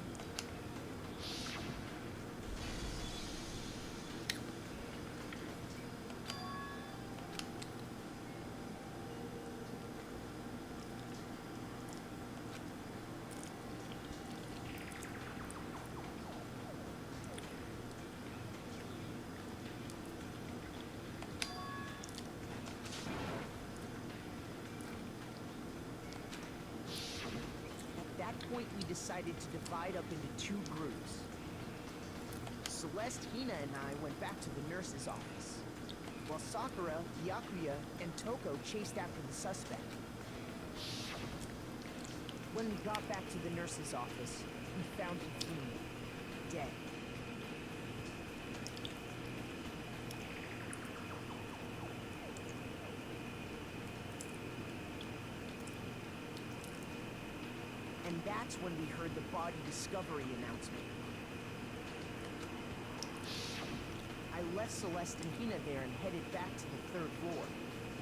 at that point we decided to divide up into 2 groups. Celeste, Hina, and I went back to the nurse's office, while Sakura, Yakuya, and Toko chased after the suspect. When we got back to the nurse's office, we found Hifumi, dead. And that's when we heard the body discovery announcement. I left Celeste and Hina there and headed back to the 3rd floor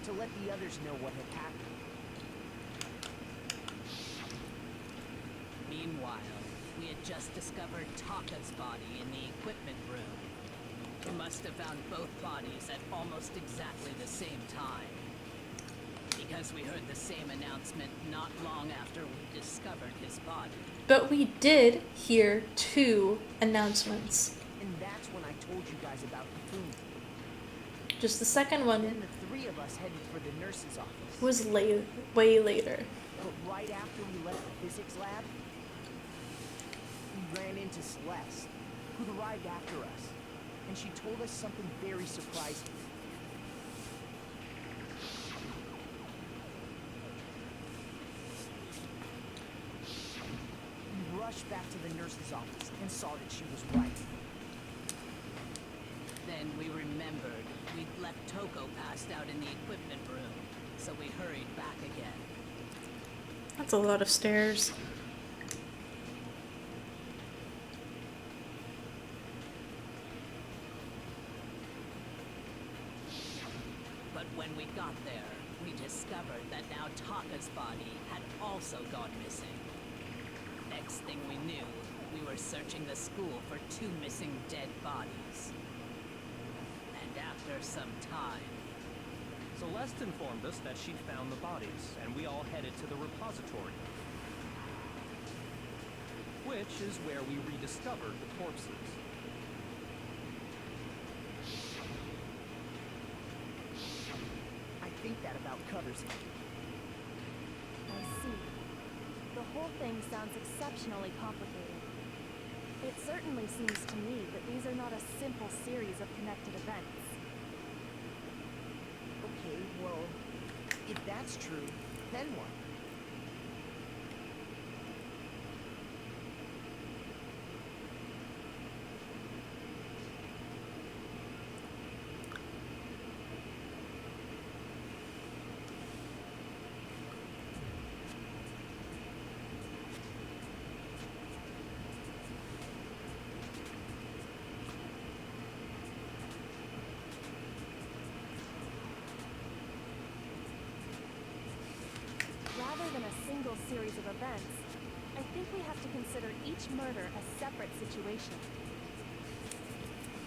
to let the others know what had happened. Meanwhile, we had just discovered Taka's body in the equipment room. We must have found both bodies at almost exactly the same time. Because we heard the same announcement not long after we discovered his body. But we did hear 2 announcements. And that's when I told you guys about Hifumi. Just the second one Then the 3 3 of us headed for the nurse's office. It was way later. But right after we left the physics lab, we ran into Celeste, who'd arrived after us, and she told us something very surprising. We rushed back to the nurse's office and saw that she was right. Then we remembered we'd left Toko passed out in the equipment room, so we hurried back again. That's a lot of stairs. But when we got there, we discovered that now Taka's body had also gone missing. Next thing we knew, we were searching the school for 2 missing dead bodies. And after some time... Celeste informed us that she'd found the bodies, and we all headed to the repository. Which is where we rediscovered the corpses. I think that about covers it. I see. The whole thing sounds exceptionally complicated. It certainly seems to me that these are not a simple series of connected events. Okay, well, if that's true, then what? Rather than a single series of events, I think we have to consider each murder a separate situation.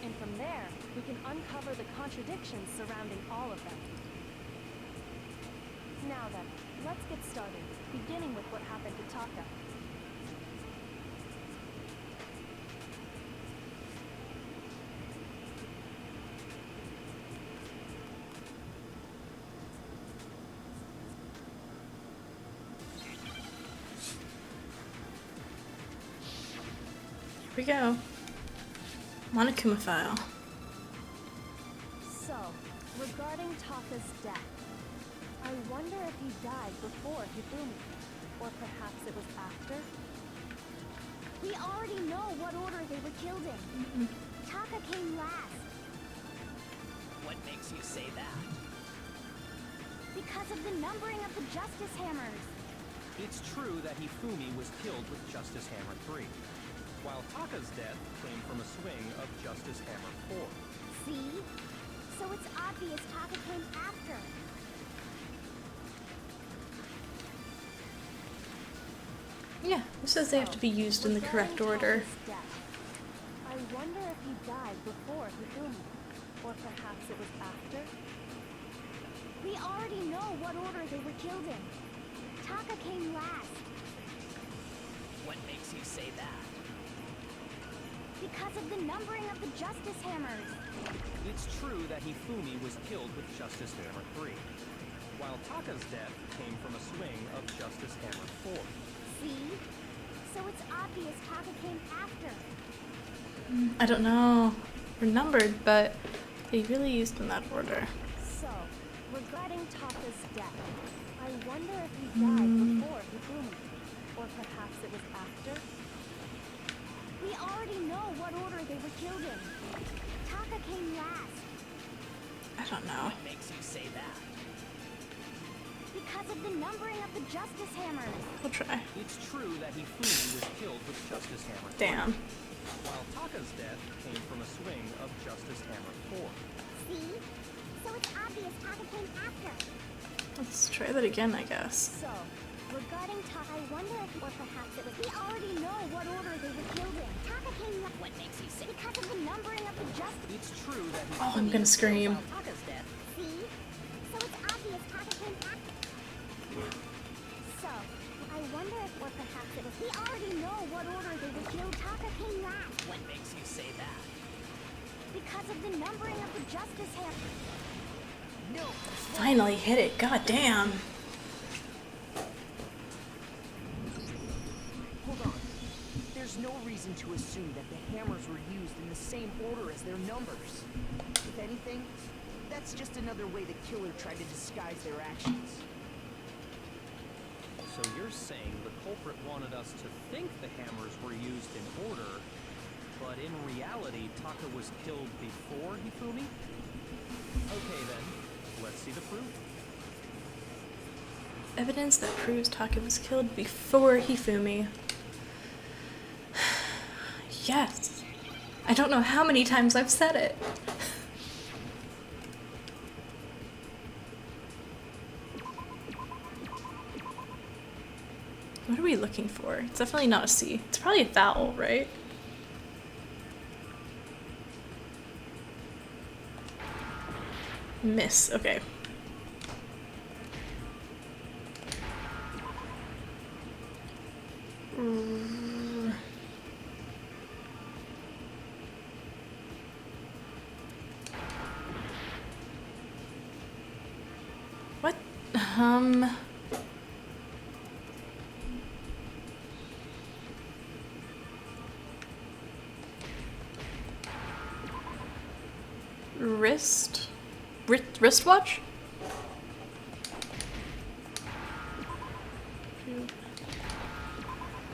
And from there, we can uncover the contradictions surrounding all of them. Now then, let's get started, beginning with what happened to Taka. Here we go. Monokuma file. So, regarding Taka's death, I wonder if he died before Hifumi, or perhaps it was after? We already know what order they were killed in. Taka came last. What makes you say that? Because of the numbering of the Justice Hammers. It's true that Hifumi was killed with Justice Hammer 3, while Taka's death came from a swing of Justice Hammer 4. See? So it's obvious Taka came after. Yeah, it says they have to be used in the correct order. I wonder if he died before Hifumi, or perhaps it was after? We already know what order they were killed in. Taka came last. What makes you say that? Because of the numbering of the Justice Hammers. It's true that Hifumi was killed with Justice Hammer 3, while Taka's death came from a swing of Justice Hammer 4. See? So it's obvious Taka came after. I don't know. They're numbered, but they really used in that order. So, regarding Taka's death, I wonder if he died before Hifumi, or perhaps it was after? We already know what order they were killed in. Taka came last. I don't know. What makes you say that? Because of the numbering of the Justice Hammers. We'll try. It's true that Hifumi was killed with Justice Hammer 3, Damn. while Taka's death came from a swing of Justice Hammer 4. See? So it's obvious Taka came after. Let's try that again, I guess. So, regarding Taka, I wonder if, or perhaps it was, we already know what order they were killed in. Taka came last. What makes you say? Because of the numbering of the Justice. It's true that Hifumi Oh, I'm gonna scream. While Taka's death. See? So it's obvious Taka came after. So, I wonder if, or perhaps it was, we already know what order they were killed. Taka came last. What makes you say that? Because of the numbering of the Justice Hammers. Finally hit it. God damn. Hold on. There's no reason to assume that the hammers were used in the same order as their numbers. If anything, that's just another way the killer tried to disguise their actions. So you're saying the culprit wanted us to think the hammers were used in order, but in reality, Taka was killed before Hifumi? Okay then, let's see the proof. Evidence that proves Taka was killed before Hifumi. Yes. I don't know how many times I've said it. What are we looking for? It's definitely not a C. It's probably a vowel, right? Miss. Okay. What? Wristwatch?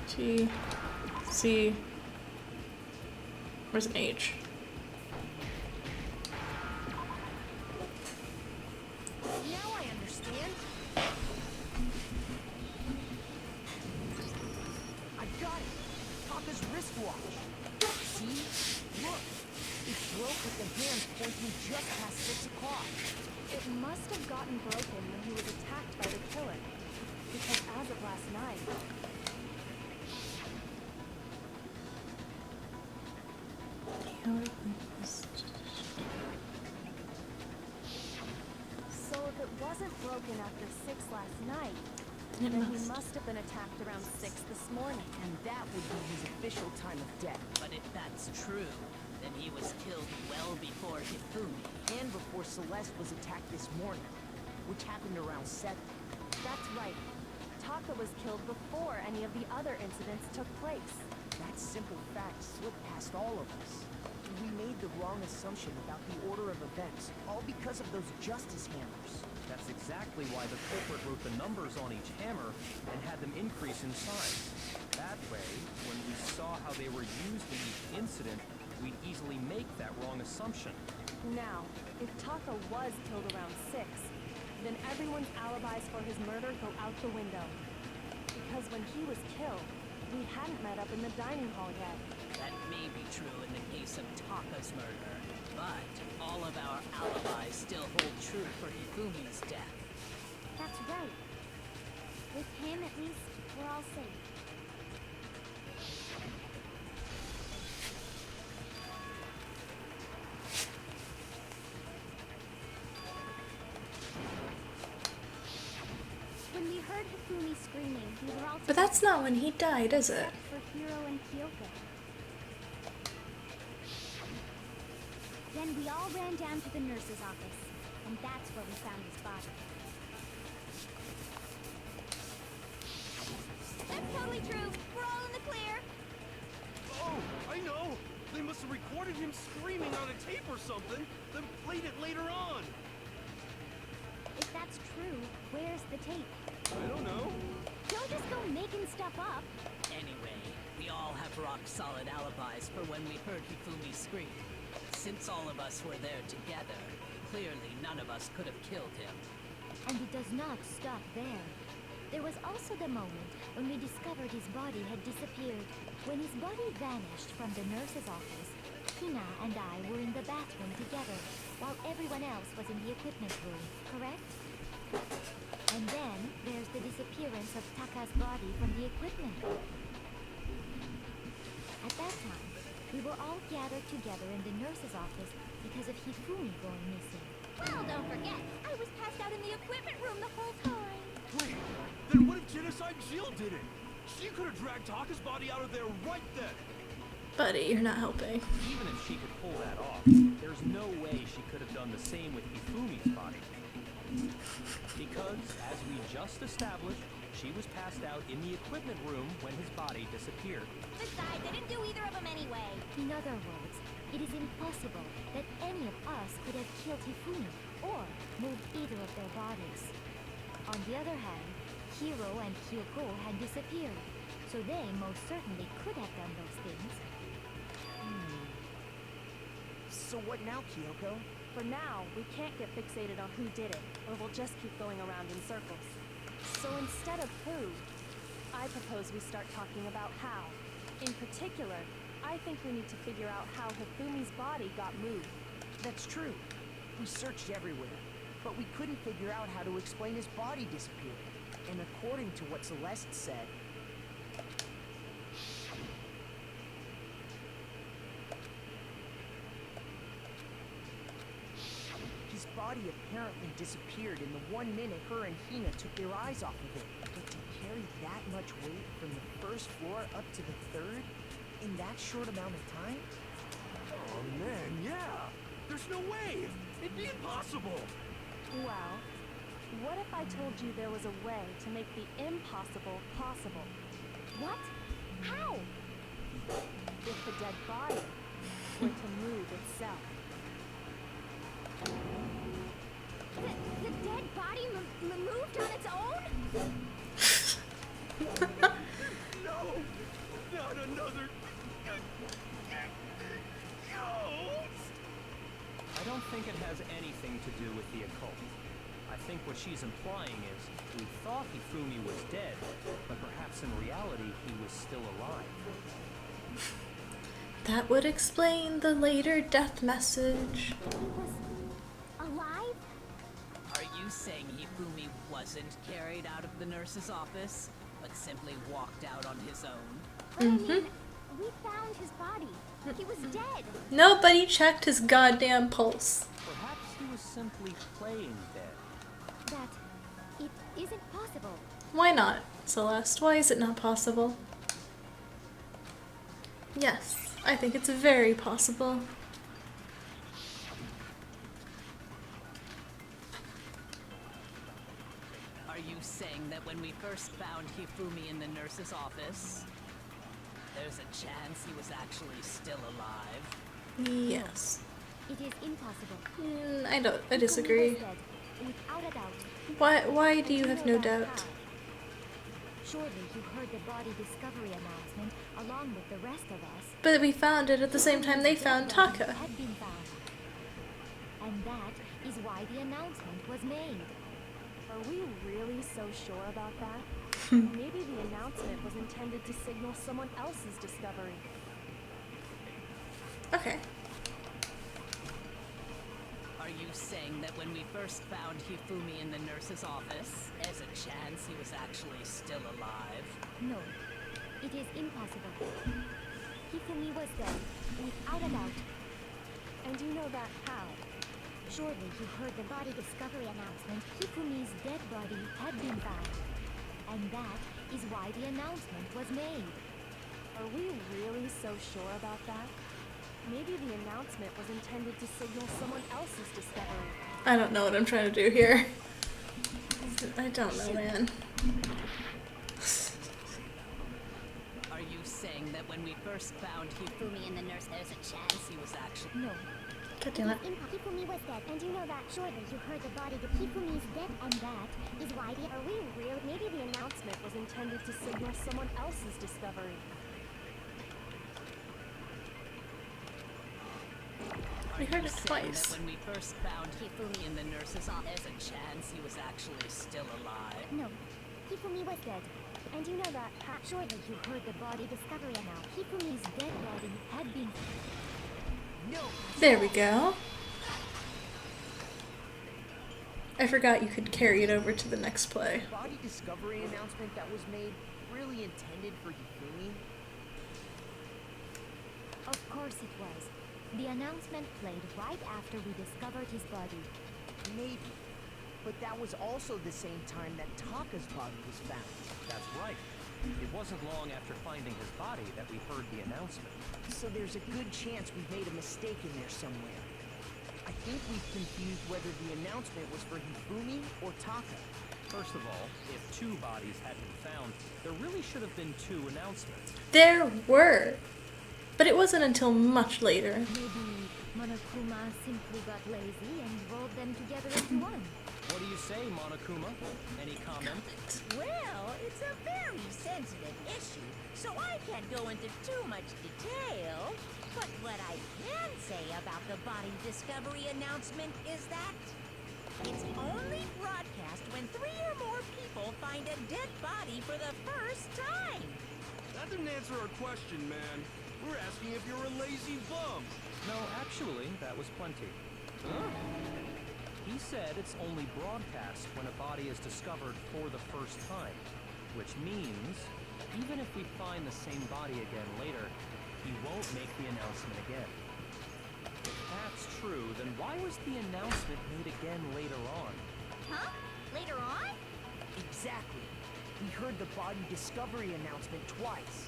T C. Where's an H? Now I understand. I got it. Taka's wristwatch. See? Look. It broke with the hands pointing just past 6 o'clock. It must have gotten broken when he was attacked by the killer. Because as of last night... So if it wasn't broken after 6 last night, then he must have been attacked around 6 this morning. And that would be his official time of death. But if that's true, then he was killed well before Hifumi. And before Celeste was attacked this morning, which happened around 7. That's right. Taka was killed before any of the other incidents took place. That simple fact slipped past all of us. We made the wrong assumption about the order of events, all because of those justice hammers. That's exactly why the culprit wrote the numbers on each hammer and had them increase in size. That way, when we saw how they were used in each incident, we'd easily make that wrong assumption. Now, if Taka was killed around 6, then everyone's alibis for his murder go out the window. Because when he was killed, we hadn't met up in the dining hall yet. That may be true in the case of Taka's murder, but all of our alibis still hold true for Hifumi's death. That's right. With him, at least, we're all safe. When we heard Hifumi screaming, we were all But that's not when he died, is it? for Hiro and Kyoko. Then we all ran down to the nurse's office, and that's where we found his body. That's totally true. We're all in the clear. Oh, I know! They must have recorded him screaming on a tape or something, then played it later on! If that's true, where's the tape? I don't know. Don't just go making stuff up. Anyway, we all have rock-solid alibis for when we heard Hifumi scream. Since all of us were there together, clearly none of us could have killed him. And it does not stop there. There was also the moment when we discovered his body had disappeared. When his body vanished from the nurse's office, Hina and I were in the bathroom together, while everyone else was in the equipment room, correct? And then there's the disappearance of Taka's body from the equipment room. At that time, we were all gathered together in the nurse's office because of Hifumi going missing. Well, don't forget, I was passed out in the equipment room the whole time. Wait, then what if Genocide Jill did it? She could have dragged Taka's body out of there right then! Buddy, you're not helping. Even if she could pull that off, there's no way she could have done the same with Hifumi's body. Because, as we just established, she was passed out in the equipment room when his body disappeared. Besides, I didn't do either of them anyway. In other words, it is impossible that any of us could have killed Hifumi or moved either of their bodies. On the other hand, Hiro and Kyoko had disappeared, so they most certainly could have done those things. So what now, Kyoko? For now, we can't get fixated on who did it, or we'll just keep going around in circles. So instead of who, I propose we start talking about how. In particular, I think we need to figure out how Hifumi's body got moved. That's true. We searched everywhere, but we couldn't figure out how to explain his body disappearing. And according to what Celeste said, his body apparently disappeared in the 1 minute her and Hina took their eyes off of it. But to carry that much weight from the first floor up to the third in that short amount of time? Oh man, yeah! There's no way! It'd be impossible! Well, what if I told you there was a way to make the impossible possible? What? How? If the dead body were to move itself. The dead body moved on its own? No! Not another... ghost! I don't think it has anything to do with the occult. I think what she's implying is we thought Hifumi was dead, but perhaps in reality he was still alive. That would explain the later death message. Alive? Are you saying Hifumi wasn't carried out of the nurse's office, but simply walked out on his own? But I mean, we found his body. He was dead. Nobody checked his goddamn pulse. Perhaps he was simply playing dead. That it isn't possible. Why not, Celeste? Why is it not possible? Yes, I think it's very possible. Are you saying that when we first found Hifumi in the nurse's office, there's a chance he was actually still alive? Yes. It is impossible. I disagree. Hifumi was dead, without a doubt. Why do you have no doubt? Surely you heard the body discovery announcement along with the rest of us. But we found it at the same time they found Taka. Had been found. And that is why the announcement was made. Are we really so sure about that? Maybe the announcement was intended to signal someone else's discovery. Okay. Are you saying that when we first found Hifumi in the nurse's office, there's a chance he was actually still alive? No, it is impossible. Hifumi was dead, without a doubt. And you know that how? Surely you heard the body discovery announcement. Hifumi's dead body had been found. And that is why the announcement was made. Are we really so sure about that? Maybe the announcement was intended to signal someone else's discovery. I don't know what I'm trying to do here. I don't know, man. Are you saying that when we first found Hifumi in the nurse, there's a chance he was actually... No. God damn it. Hifumi was dead, and you know that. Surely you heard the body. The Hifumi's dead, and that is why the... Are we real? Maybe the announcement was intended to signal someone else's discovery. We heard it Saying twice. that when we first found Hifumi in the nurse's office, there's a chance he was actually still alive? No. Hifumi was dead. And you know that how? Surely you heard the body discovery announcement. Hifumi's dead body had been... no! There we go. I forgot you could carry it over to the next play. The body discovery announcement that was made really intended for Hifumi? Of course it was. The announcement played right after we discovered his body. Maybe. But that was also the same time that Taka's body was found. That's right. It wasn't long after finding his body that we heard the announcement. So there's a good chance we made a mistake in there somewhere. I think we've confused whether the announcement was for Hifumi or Taka. First of all, if 2 bodies had been found, there really should have been 2 announcements. There were. But it wasn't until much later. Maybe Monokuma simply got lazy and rolled them together into one. What do you say, Monokuma? Any comment? Well, it's a very sensitive issue, so I can't go into too much detail. But what I can say about the body discovery announcement is that it's only broadcast when 3 or more people find a dead body for the first time. That didn't answer our question, man. We're asking if you're a lazy bum. No, actually, that was plenty. He said it's only broadcast when a body is discovered for the first time, which means even if we find the same body again later, he won't make the announcement again. If that's true, then why was the announcement made again later on? Huh? Later on? Exactly. We heard the body discovery announcement twice.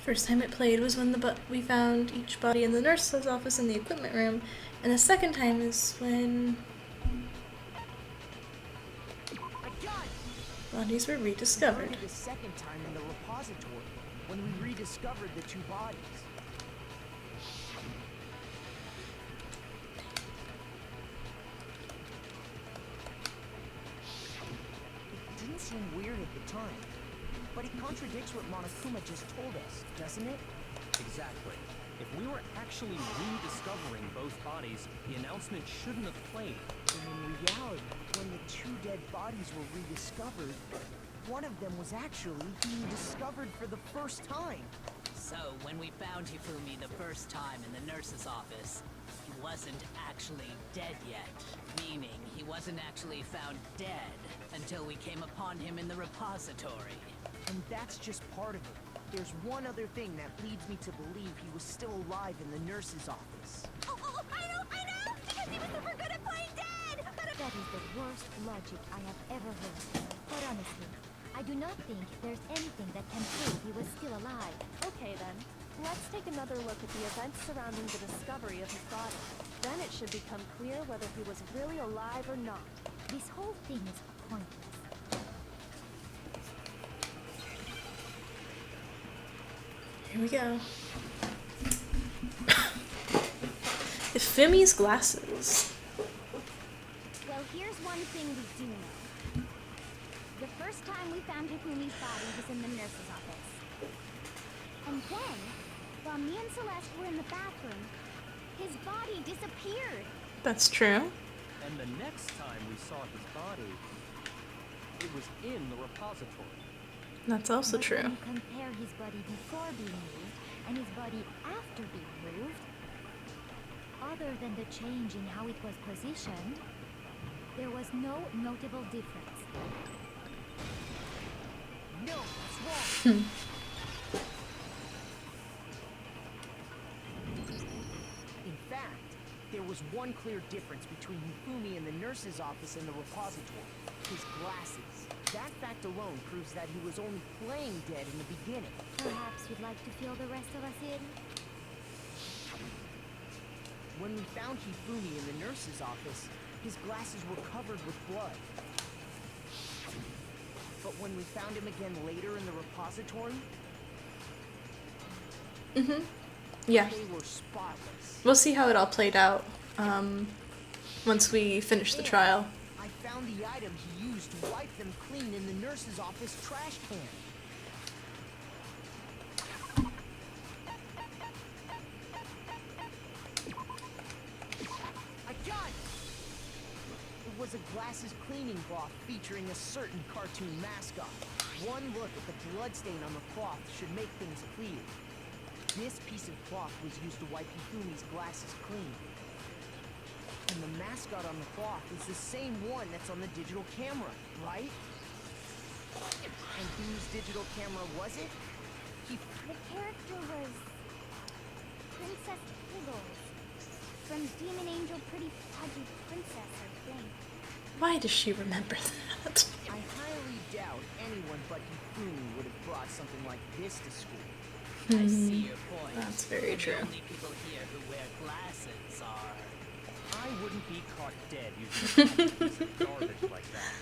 First time it played was when we found each body in the nurse's office in the equipment room, and the second time is when bodies were rediscovered. We heard it the second time in the repository, when we rediscovered the 2 bodies. It didn't seem weird at the time, but it contradicts what Monokuma just told us, doesn't it? Exactly. If we were actually rediscovering both bodies, the announcement shouldn't have played. And in reality, when the 2 dead bodies were rediscovered, one of them was actually being discovered for the first time. So, when we found Hifumi the first time in the nurse's office, he wasn't actually dead yet. Meaning, he wasn't actually found dead until we came upon him in the repository. And that's just part of it. There's one other thing that leads me to believe he was still alive in the nurse's office. Oh, I know! Because he was super good at playing dead! That is the worst logic I have ever heard. But honestly, I do not think there's anything that can prove he was still alive. Okay then, let's take another look at the events surrounding the discovery of his body. Then it should become clear whether he was really alive or not. This whole thing is pointless. Here we go. Hifumi's glasses. Well, here's one thing we do know. The first time we found Hifumi's body was in the nurse's office. And then, while me and Celeste were in the bathroom, his body disappeared. That's true. And the next time we saw his body, it was in the repository. That's also But true. when you compare his body before being moved and his body after being moved, other than the change in how it was positioned, there was no notable difference. No, that's wrong. In fact, there was one clear difference between Hifumi in the nurse's office and the repository. His glasses. That fact alone proves that he was only playing dead in the beginning. Perhaps you'd like to fill the rest of us in? When we found Hifumi in the nurse's office, his glasses were covered with blood. But when we found him again later in the repository, Yeah. they were spotless. We'll see how it all played out once we finish the trial. I found the item he used to wipe them clean in the nurse's office trash can. I got it! It was a glasses cleaning cloth featuring a certain cartoon mascot. One look at the bloodstain on the cloth should make things clear. This piece of cloth was used to wipe Hifumi's glasses clean. And the mascot on the cloth is the same one that's on the digital camera, right? And whose digital camera was it? The character was Princess Piggles from Demon Angel Pretty Pudgy Princess, I think. Why does she remember that? I highly doubt anyone but Hifumi would have brought something like this to school. I see your point. That's very true. The only people here who wear glasses are... I wouldn't be caught dead using a piece of garbage like that.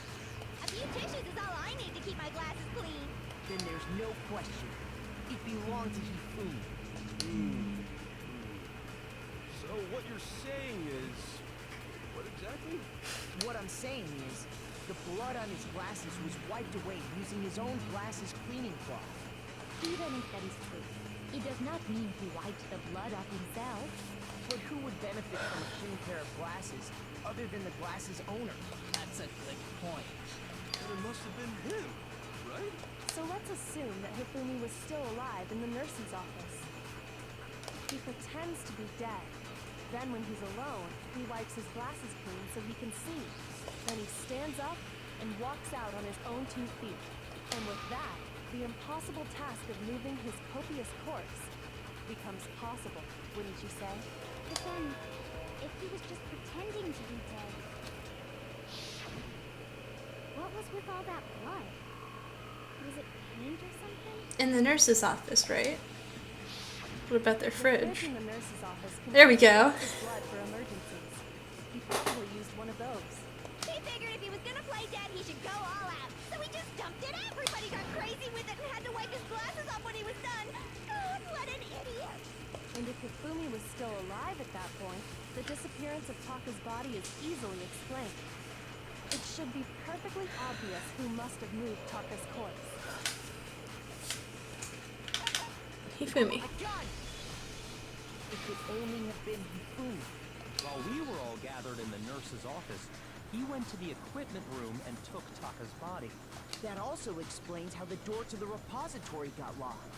A few tissues is all I need to keep my glasses clean. Then there's no question. It belonged to Hifumi. So what you're saying is... What exactly? What I'm saying is, the blood on his glasses was wiped away using his own glasses cleaning cloth. Even if that is true, it does not mean he wiped the blood off himself. But who would benefit from a clean pair of glasses other than the glasses owner? That's a good point. But it must have been him, right? So let's assume that Hifumi was still alive in the nurse's office. He pretends to be dead. Then when he's alone, he wipes his glasses clean so he can see. Then he stands up and walks out on his own 2 feet. And with that, the impossible task of moving his copious corpse becomes possible, wouldn't you say? But then, if he was just pretending to be dead, what was with all that blood? Was it paint or something? In the nurse's office, right? What about their fridge? In the nurse's office There we go. blood for emergencies. He probably used one of those. He figured if he was gonna play dead, he should go all out. So he just dumped it. Everybody got crazy with it and had to wipe his glasses off when he was done. God, what an idiot! And if Hifumi was still alive at that point, the disappearance of Taka's body is easily explained. It should be perfectly obvious who must have moved Taka's corpse. Hifumi. It could only have been Hifumi. While we were all gathered in the nurse's office, he went to the equipment room and took Taka's body. That also explains how the door to the repository got locked.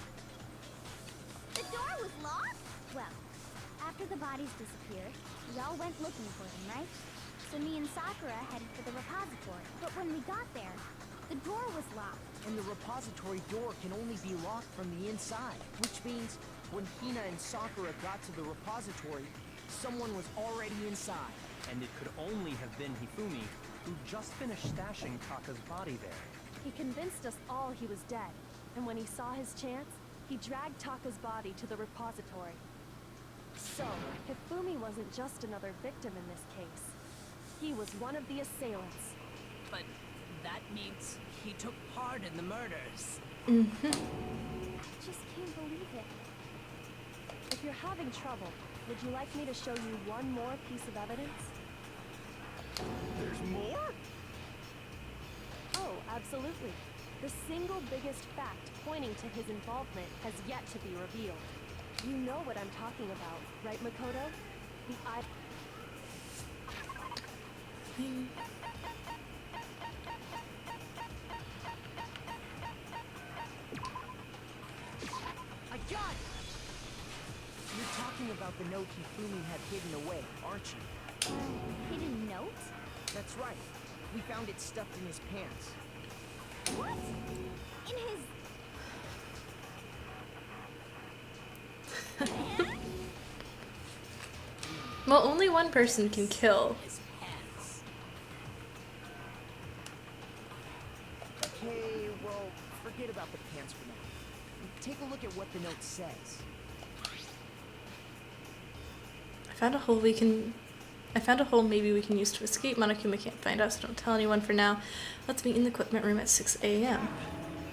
The door was locked? Well, after the bodies disappeared, we all went looking for them, right? So me and Sakura headed for the repository. But when we got there, the door was locked. And the repository door can only be locked from the inside, which means when Hina and Sakura got to the repository, someone was already inside. And it could only have been Hifumi, who just finished stashing Taka's body there. He convinced us all he was dead, and when he saw his chance, he dragged Taka's body to the repository. So, Hifumi wasn't just another victim in this case. He was one of the assailants. But that means he took part in the murders. I just can't believe it. If you're having trouble, would you like me to show you one more piece of evidence? There's more? Oh, absolutely. The single biggest fact pointing to his involvement has yet to be revealed. You know what I'm talking about, right, Makoto? The eye... I got it! You're talking about the note Hifumi had hidden away, aren't you? Hidden note? That's right. We found it stuffed in his pants. What? In his... Well, only one person can kill. Okay, well, forget about the pants for now. Take a look at what the note says. I found a hole maybe we can use to escape. Monokuma can't find us. Don't tell anyone for now. Let's meet in the equipment room at 6 a.m.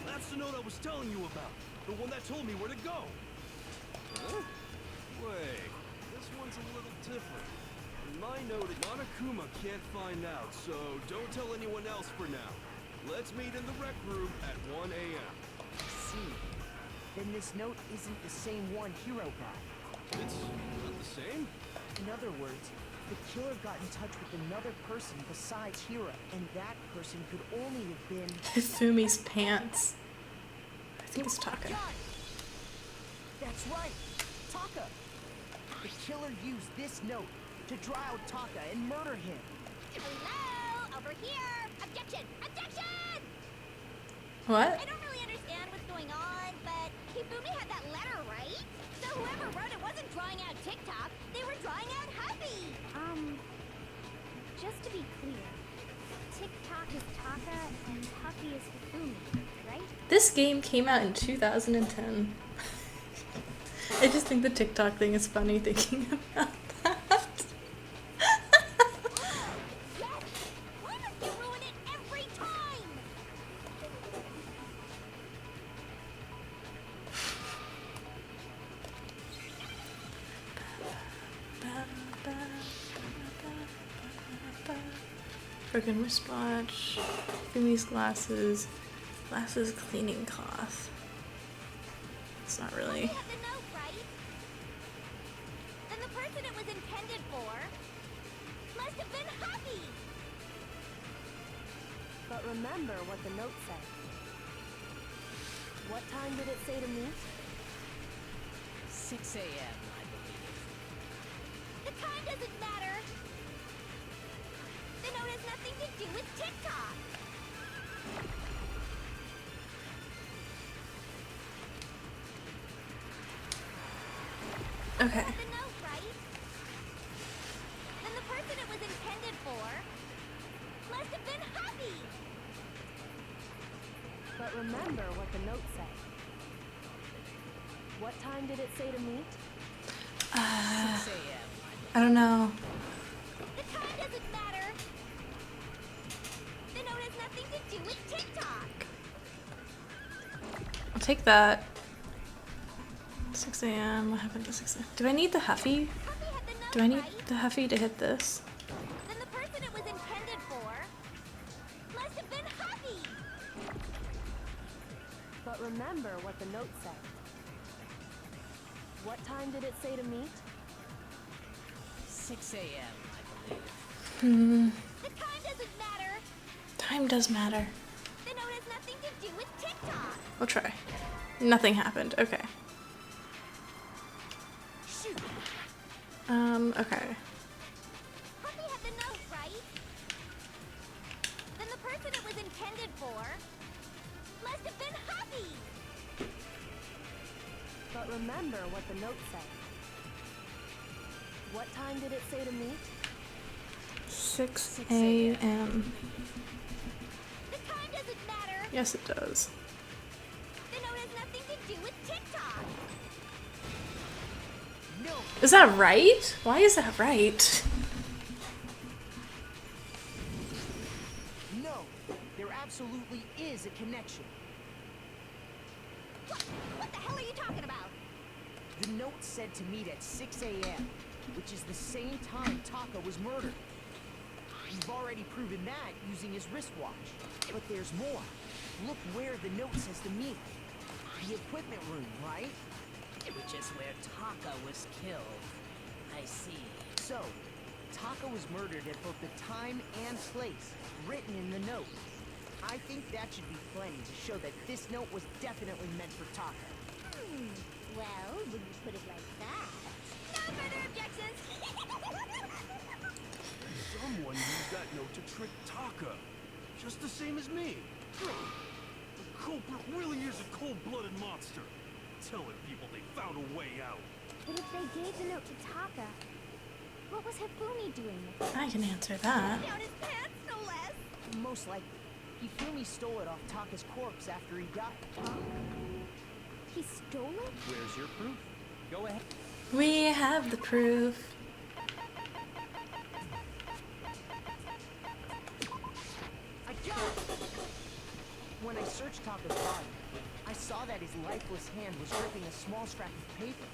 That's the note I was telling you about. The one that told me where to go. Huh? Wait, this one's a little different. In my note, Monokuma can't find out, so don't tell anyone else for now. Let's meet in the rec room at 1 a.m. See. Then this note isn't the same one Hiro got. It's not the same? In other words, the killer got in touch with another person besides Hiro, and that person could only have been... Hifumi's pants. I think it's Taka. That's right! Taka! The killer used this note to draw out Taka and murder him. Hello? Over here! Objection! Objection! What? I don't really understand what's going on, but Hifumi had that letter, right? So whoever wrote it wasn't drawing out TikTok, they were drawing out Happy! Just to be clear, TikTok is Taka and Happy is Hifumi, right? This game came out in 2010. I just think the TikTok thing is funny thinking about that. Why must you ruin it every time? Broken wristwatch, Fumi's glasses, glasses cleaning cloth. It's not really. You have the note, right? Then the person it was intended for must have been happy. But remember what the note said. What time did it say to meet? 6 a.m., I believe. The time doesn't matter. The note has nothing to do with TikTok. Okay. The note, right? Then the person it was intended for must have been happy. But remember what the note said. What time did it say to meet? 6 a.m. I don't know. The time doesn't matter. The note has nothing to do with TikTok. I'll take that. 6 a.m. What happened to 6 a.m.? Do I need the Huffy? Do I need the Huffy to hit this? Then the person it was intended for must have been happy. But remember what the note said. What time did it say to meet? 6 a.m., I believe. The time doesn't matter. Time does matter. The note has nothing to do with TikTok. We'll try. Nothing happened. Okay. Okay. Puppy had the note, right? Then the person it was intended for must have been happy. But remember what the note said. What time did it say to meet? 6 a.m. The time doesn't matter. Yes, it does. The note has nothing to do with TikTok. No. Is that right? Why is that right? No. There absolutely is a connection. What the hell are you talking about? The note said to meet at 6 a.m., which is the same time Taka was murdered. We've already proven that using his wristwatch. But there's more. Look where the note says to meet. The equipment room, right? Which is where Taka was killed. I see. So, Taka was murdered at both the time and place written in the note. I think that should be plenty to show that this note was definitely meant for Taka. Well, when you put it like that. No further objections. Someone used that note to trick Taka, just the same as me. The culprit really is a cold-blooded monster. Telling people they found a way out. But if they gave the note to Taka, what was Hifumi doing with it? I can answer that. Down his pants, no less. Most likely, Hifumi stole it off Taka's corpse after he died. He stole it? Where's your proof? Go ahead. We have the proof. I got it! When I searched Taka's body, I saw that his lifeless hand was gripping a small scrap of paper.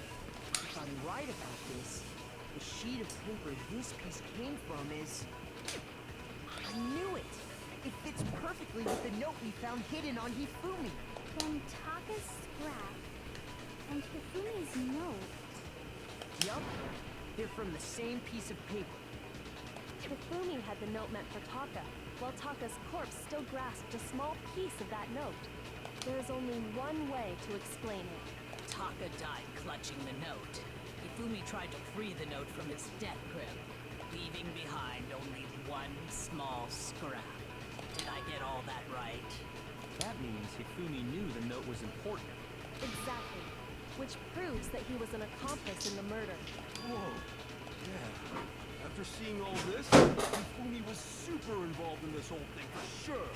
If I'm right about this, the sheet of paper this piece came from is... I knew it! It fits perfectly with the note we found hidden on Hifumi. Then Taka's scrap and Hifumi's note. Yup, they're from the same piece of paper. Hifumi had the note meant for Taka, while Taka's corpse still grasped a small piece of that note. There is only one way to explain it. Taka died clutching the note. Hifumi tried to free the note from its death grip, leaving behind only one small scrap. Did I get all that right? That means Hifumi knew the note was important. Exactly. Which proves that he was an accomplice in the murder. Whoa. Yeah. After seeing all this, Hifumi was super involved in this whole thing for sure.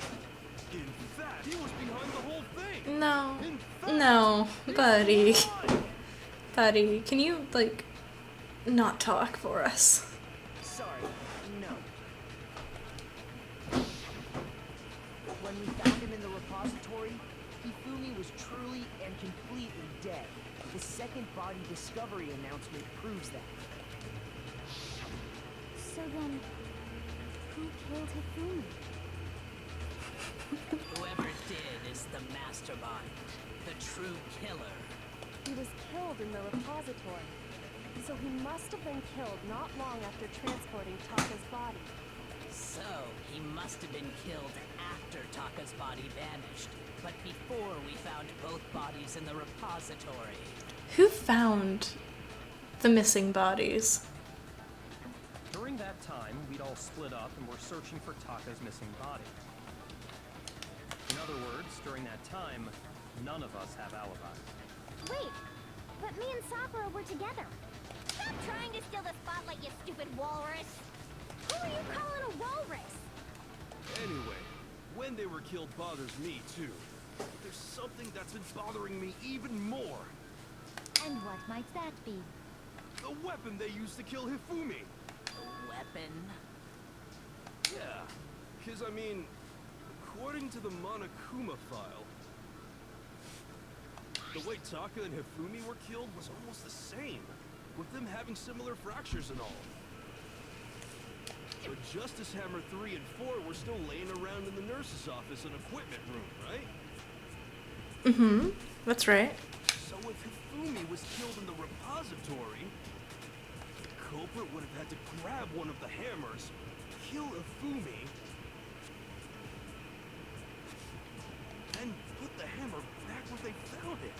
In fact, he was behind the whole thing. No. In fact, No, buddy. Buddy, can you, like, not talk for us? Sorry, no. When we found him in the repository, Hifumi was truly and completely dead. The second body discovery announcement proves that. So then, who killed Hifumi? Whoever did is the mastermind, the true killer. He was killed in the repository. So he must have been killed not long after transporting Taka's body. So, he must have been killed after Taka's body vanished, but before we found both bodies in the repository. Who found the missing bodies? During that time, we'd all split up and were searching for Taka's missing body. In other words, during that time, none of us have alibis. Wait, but me and Sakura were together. Stop trying to steal the spotlight, you stupid walrus! Who are you calling a walrus? Anyway, when they were killed bothers me too. There's something that's been bothering me even more. And what might that be? The weapon they used to kill Hifumi. A weapon? Yeah, because I mean, according to the Monokuma file, the way Taka and Hifumi were killed was almost the same, with them having similar fractures and all. But Justice Hammer 3 and 4 were still laying around in the nurse's office and equipment room, right? Mm-hmm. That's right. So if Hifumi was killed in the repository, the culprit would have had to grab one of the hammers, kill Hifumi, and put the hammer back where they found it.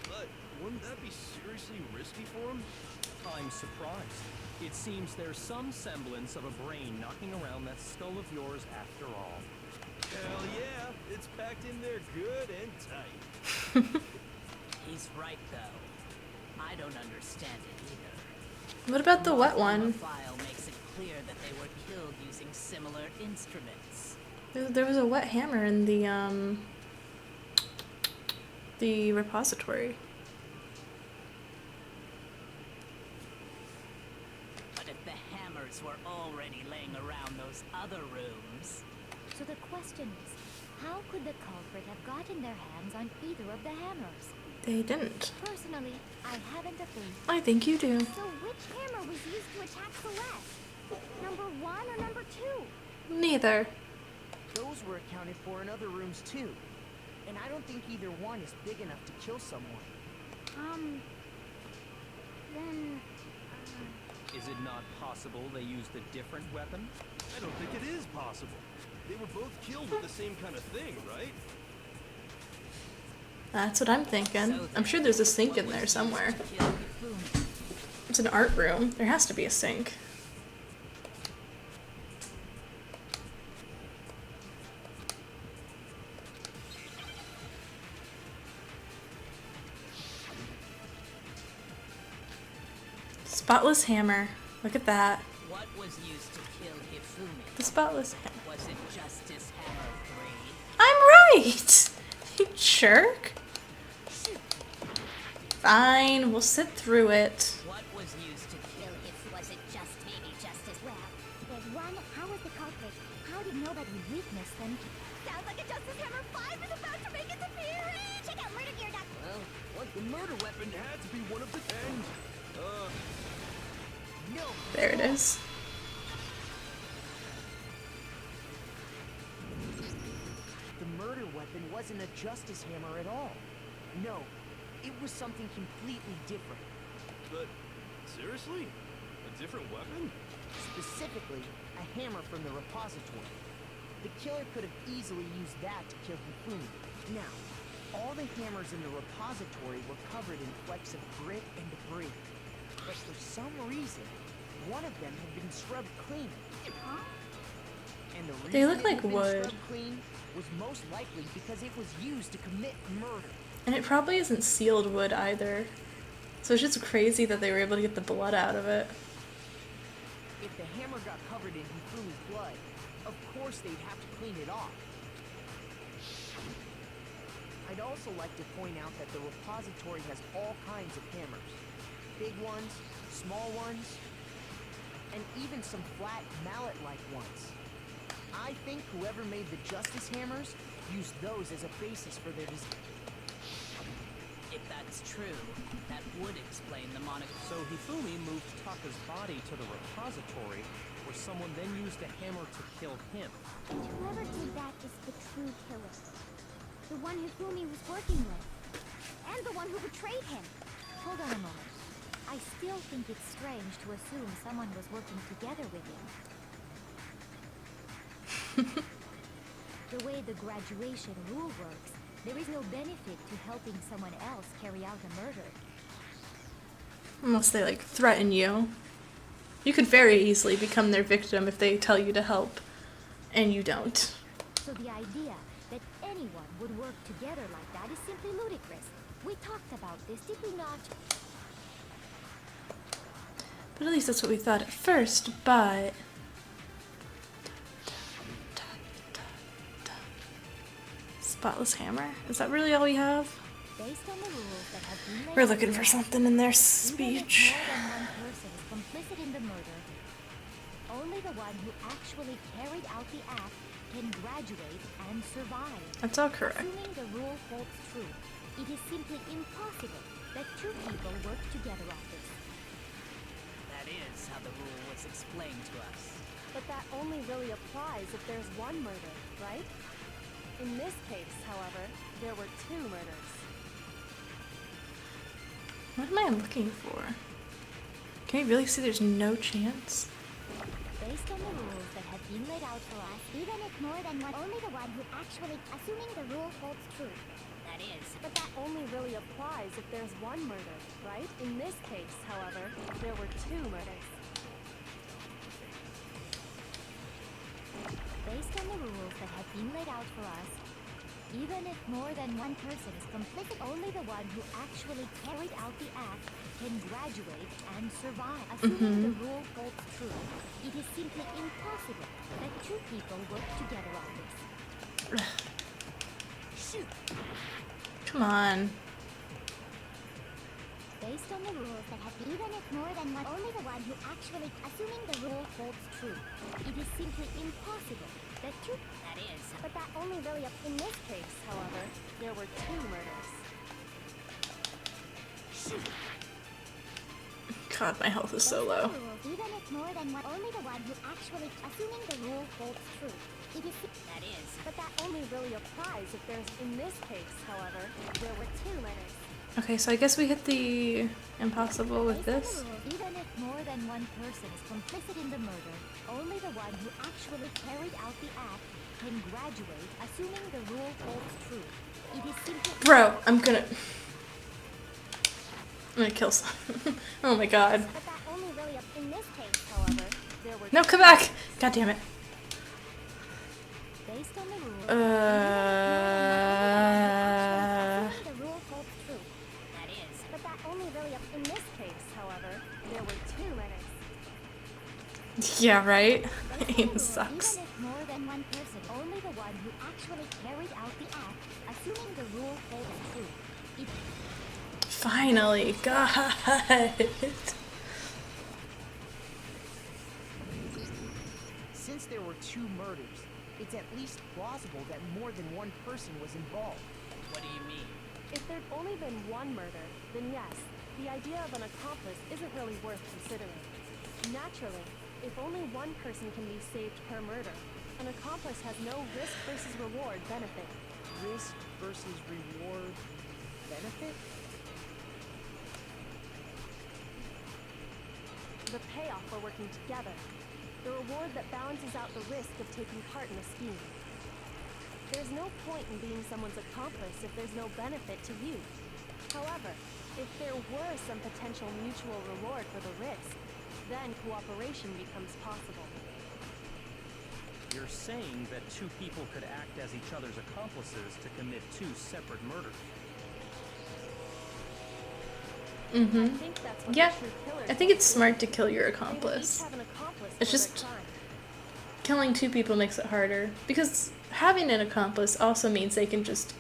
But wouldn't that be seriously risky for him? I'm surprised. It seems there's some semblance of a brain knocking around that skull of yours after all. Hell yeah, it's packed in there good and tight. He's right, though. I don't understand it either. What about the wet one? The file makes it clear that they were killed using similar instruments. There was a wet hammer in the repository. But if the hammers were already laying around those other rooms... So the question is, how could the culprit have gotten their hands on either of the hammers? They didn't. Personally, I haven't a clue. I think you do. So which hammer was used to attack Celeste? Number 1 or number 2? Neither. Those were accounted for in other rooms too. And I don't think either one is big enough to kill someone. Then... Is it not possible they used a different weapon? I don't think it is possible. They were both killed with the same kind of thing, right? That's what I'm thinking. I'm sure there's a sink in there somewhere. It's an art room. There has to be a sink. Spotless hammer. Look at that. What was used to kill Hifumi? The spotless hammer. Was it Justice Hammer 3? I'm right! You jerk. Fine, we'll sit through it. What was used to kill Was it just maybe Justice? Well, there's one. How was the culprit? How did nobody's weakness then? Sounds like a Justice Hammer 5 is about to make its appearance! Check out Murder Gear. Well, what the murder weapon had to be one of the end. No. There it is. The murder weapon wasn't a justice hammer at all. No, it was something completely different. But, seriously? A different weapon? Specifically, a hammer from the repository. The killer could have easily used that to kill Hifumi. Now, all the hammers in the repository were covered in flecks of grit and debris. But for some reason, one of them had been scrubbed clean. Huh? And the reason They look it like had been wood. scrubbed clean was most likely because it was used to commit murder. And it probably isn't sealed wood either. So it's just crazy that they were able to get the blood out of it. If the hammer got covered in Hifumi's blood, of course they'd have to clean it off. I I'd also like to point out that the repository has all kinds of hammers. Big ones, small ones, and even some flat mallet-like ones. I think whoever made the Justice Hammers used those as a basis for their design. If that's true, that would explain the moniker. So Hifumi moved Taka's body to the repository, where someone then used a hammer to kill him. And whoever did that is the true killer. The one Hifumi was working with. And the one who betrayed him. Hold on a moment. I still think it's strange to assume someone was working together with him. The way the graduation rule works, there is no benefit to helping someone else carry out a murder. Unless they, like, threaten you. You could very easily become their victim if they tell you to help, and you don't. So the idea that anyone would work together like that is simply ludicrous. We talked about this, did we not? But at least that's what we thought at first, but... Spotless hammer? Is that really all we have? Based on the rules that have been laid We're out looking for below, something in their even if speech. more than one person is complicit in the murder, only the one who actually carried out the act can graduate and survive. That's all correct. Assuming the rule holds true, it is simply impossible that two people work together on this. That is how the rule was explained to us. But that only really applies if there's one murder, right? In this case, however, there were two murders. What am I looking for? Can you really see there's no chance? Based on the rules that have been laid out for us, Even if more than one, only the one who actually, assuming the rule holds true. That is. But that only really applies if there's one murder, right? In this case, however, there were two murders. based on the rules that have been laid out for us, even if more than one person is complicit, only the one who actually carried out the act can graduate and survive. Assuming the rule holds true, it is simply impossible that two people work together on this. Shoot! Come on. Based on the rules that have even if more than one, only the one who actually, assuming the rule holds true, it is simply impossible that two, that is. But that only really, in this case, however, there were two murders. God, my health is so low. Even if more than one, only the one who actually, assuming the rule holds true, it is, that is. But that only really applies if there's, in this case, however, there were two murders. Okay, so I guess we hit the impossible with this. Even if more than one person is complicit in the murder, only the one who actually carried out the act can graduate, assuming the rule holds true. It is simply— Bro, I'm gonna kill someone. Oh my god. But that only really, in this case, however, there were No, come back! God damn it. Based on the rules, the rule holds true. That is. But that only really, in this case, however, there were two murders. Yeah, right? Based Aim on the rule, sucks. Even if more than one person, only the one who actually carried out the act, assuming the rule holds true. It— Finally, God. Since there were two murders, it's at least plausible that more than one person was involved. What do you mean? If there'd only been one murder, then yes, the idea of an accomplice isn't really worth considering. Naturally, if only one person can be saved per murder, an accomplice has no risk versus reward benefit. Risk versus reward benefit? The payoff for working together. The reward that balances out the risk of taking part in a scheme. There's no point in being someone's accomplice if there's no benefit to you. However, if there were some potential mutual reward for the risk, then cooperation becomes possible. You're saying that two people could act as each other's accomplices to commit two separate murders. I think that's what Yeah, the true killers I think it's do. smart to kill your They would each accomplice. have an accomplice It's for their just crime. killing two people makes it harder because having an accomplice also means they can just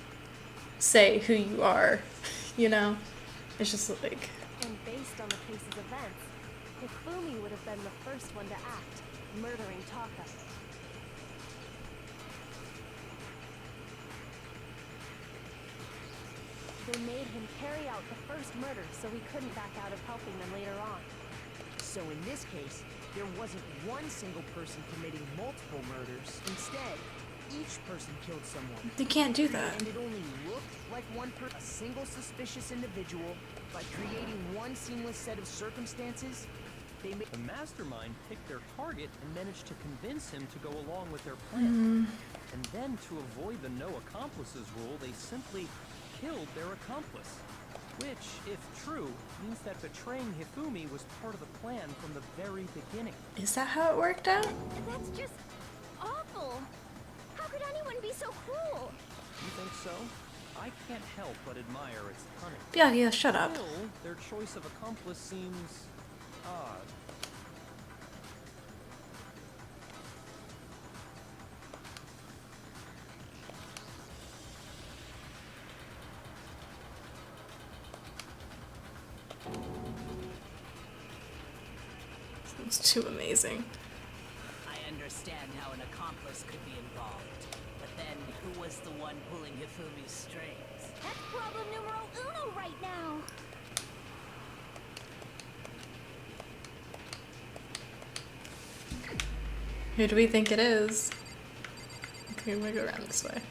say who you are, you know? It's just like... And based on the case's events, Hifumi would have been the first one to act, murdering Taka. They made him carry out the first murder so he couldn't back out of helping them later on. So in this case, there wasn't one single person committing multiple murders. Instead, each person killed someone. You can't do that. And it only looked like one person, a single suspicious individual. By creating one seamless set of circumstances, they made... The mastermind picked their target and managed to convince him to go along with their plan. And then, to avoid the no accomplices rule, they simply killed their accomplice. Which, if true, means that betraying Hifumi was part of the plan from the very beginning. Is that how it worked out? That's just awful. How could anyone be so cruel? You think so? I can't help but admire its cunning. Yeah, shut up. Still, their choice of accomplice seems odd. It's too amazing. I understand how an accomplice could be involved. But then, who was the one pulling Hifumi's strings? That's problem numero uno right now. Who do we think it is? Okay, we're gonna go around this way.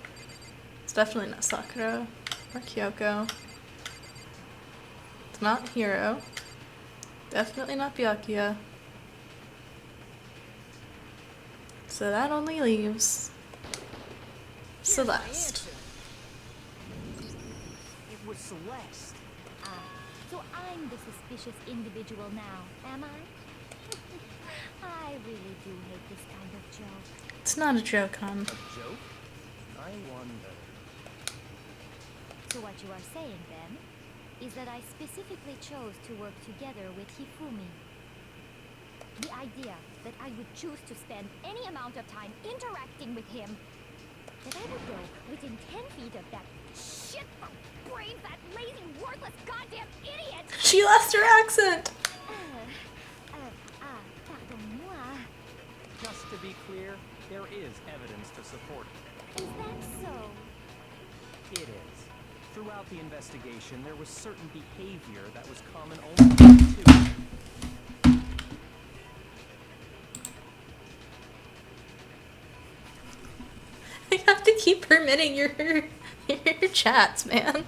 It's definitely not Sakura or Kyoko. It's not Hiro. Definitely not Byakuya. So that only leaves Celeste. It was Celeste. So I'm the suspicious individual now, am I? I really do hate this kind of joke. It's not a joke, hon. A joke? I wonder. So what you are saying then, is that I specifically chose to work together with Hifumi. The idea that I would choose to spend any amount of time interacting with him, that I would go within 10 feet of that shit from brains, that lazy, worthless, goddamn idiot! She lost her accent! Pardon-moi. Just to be clear, there is evidence to support it. Is that so? It is. Throughout the investigation, there was certain behavior that was common only to the two. You have to keep permitting your chats, man.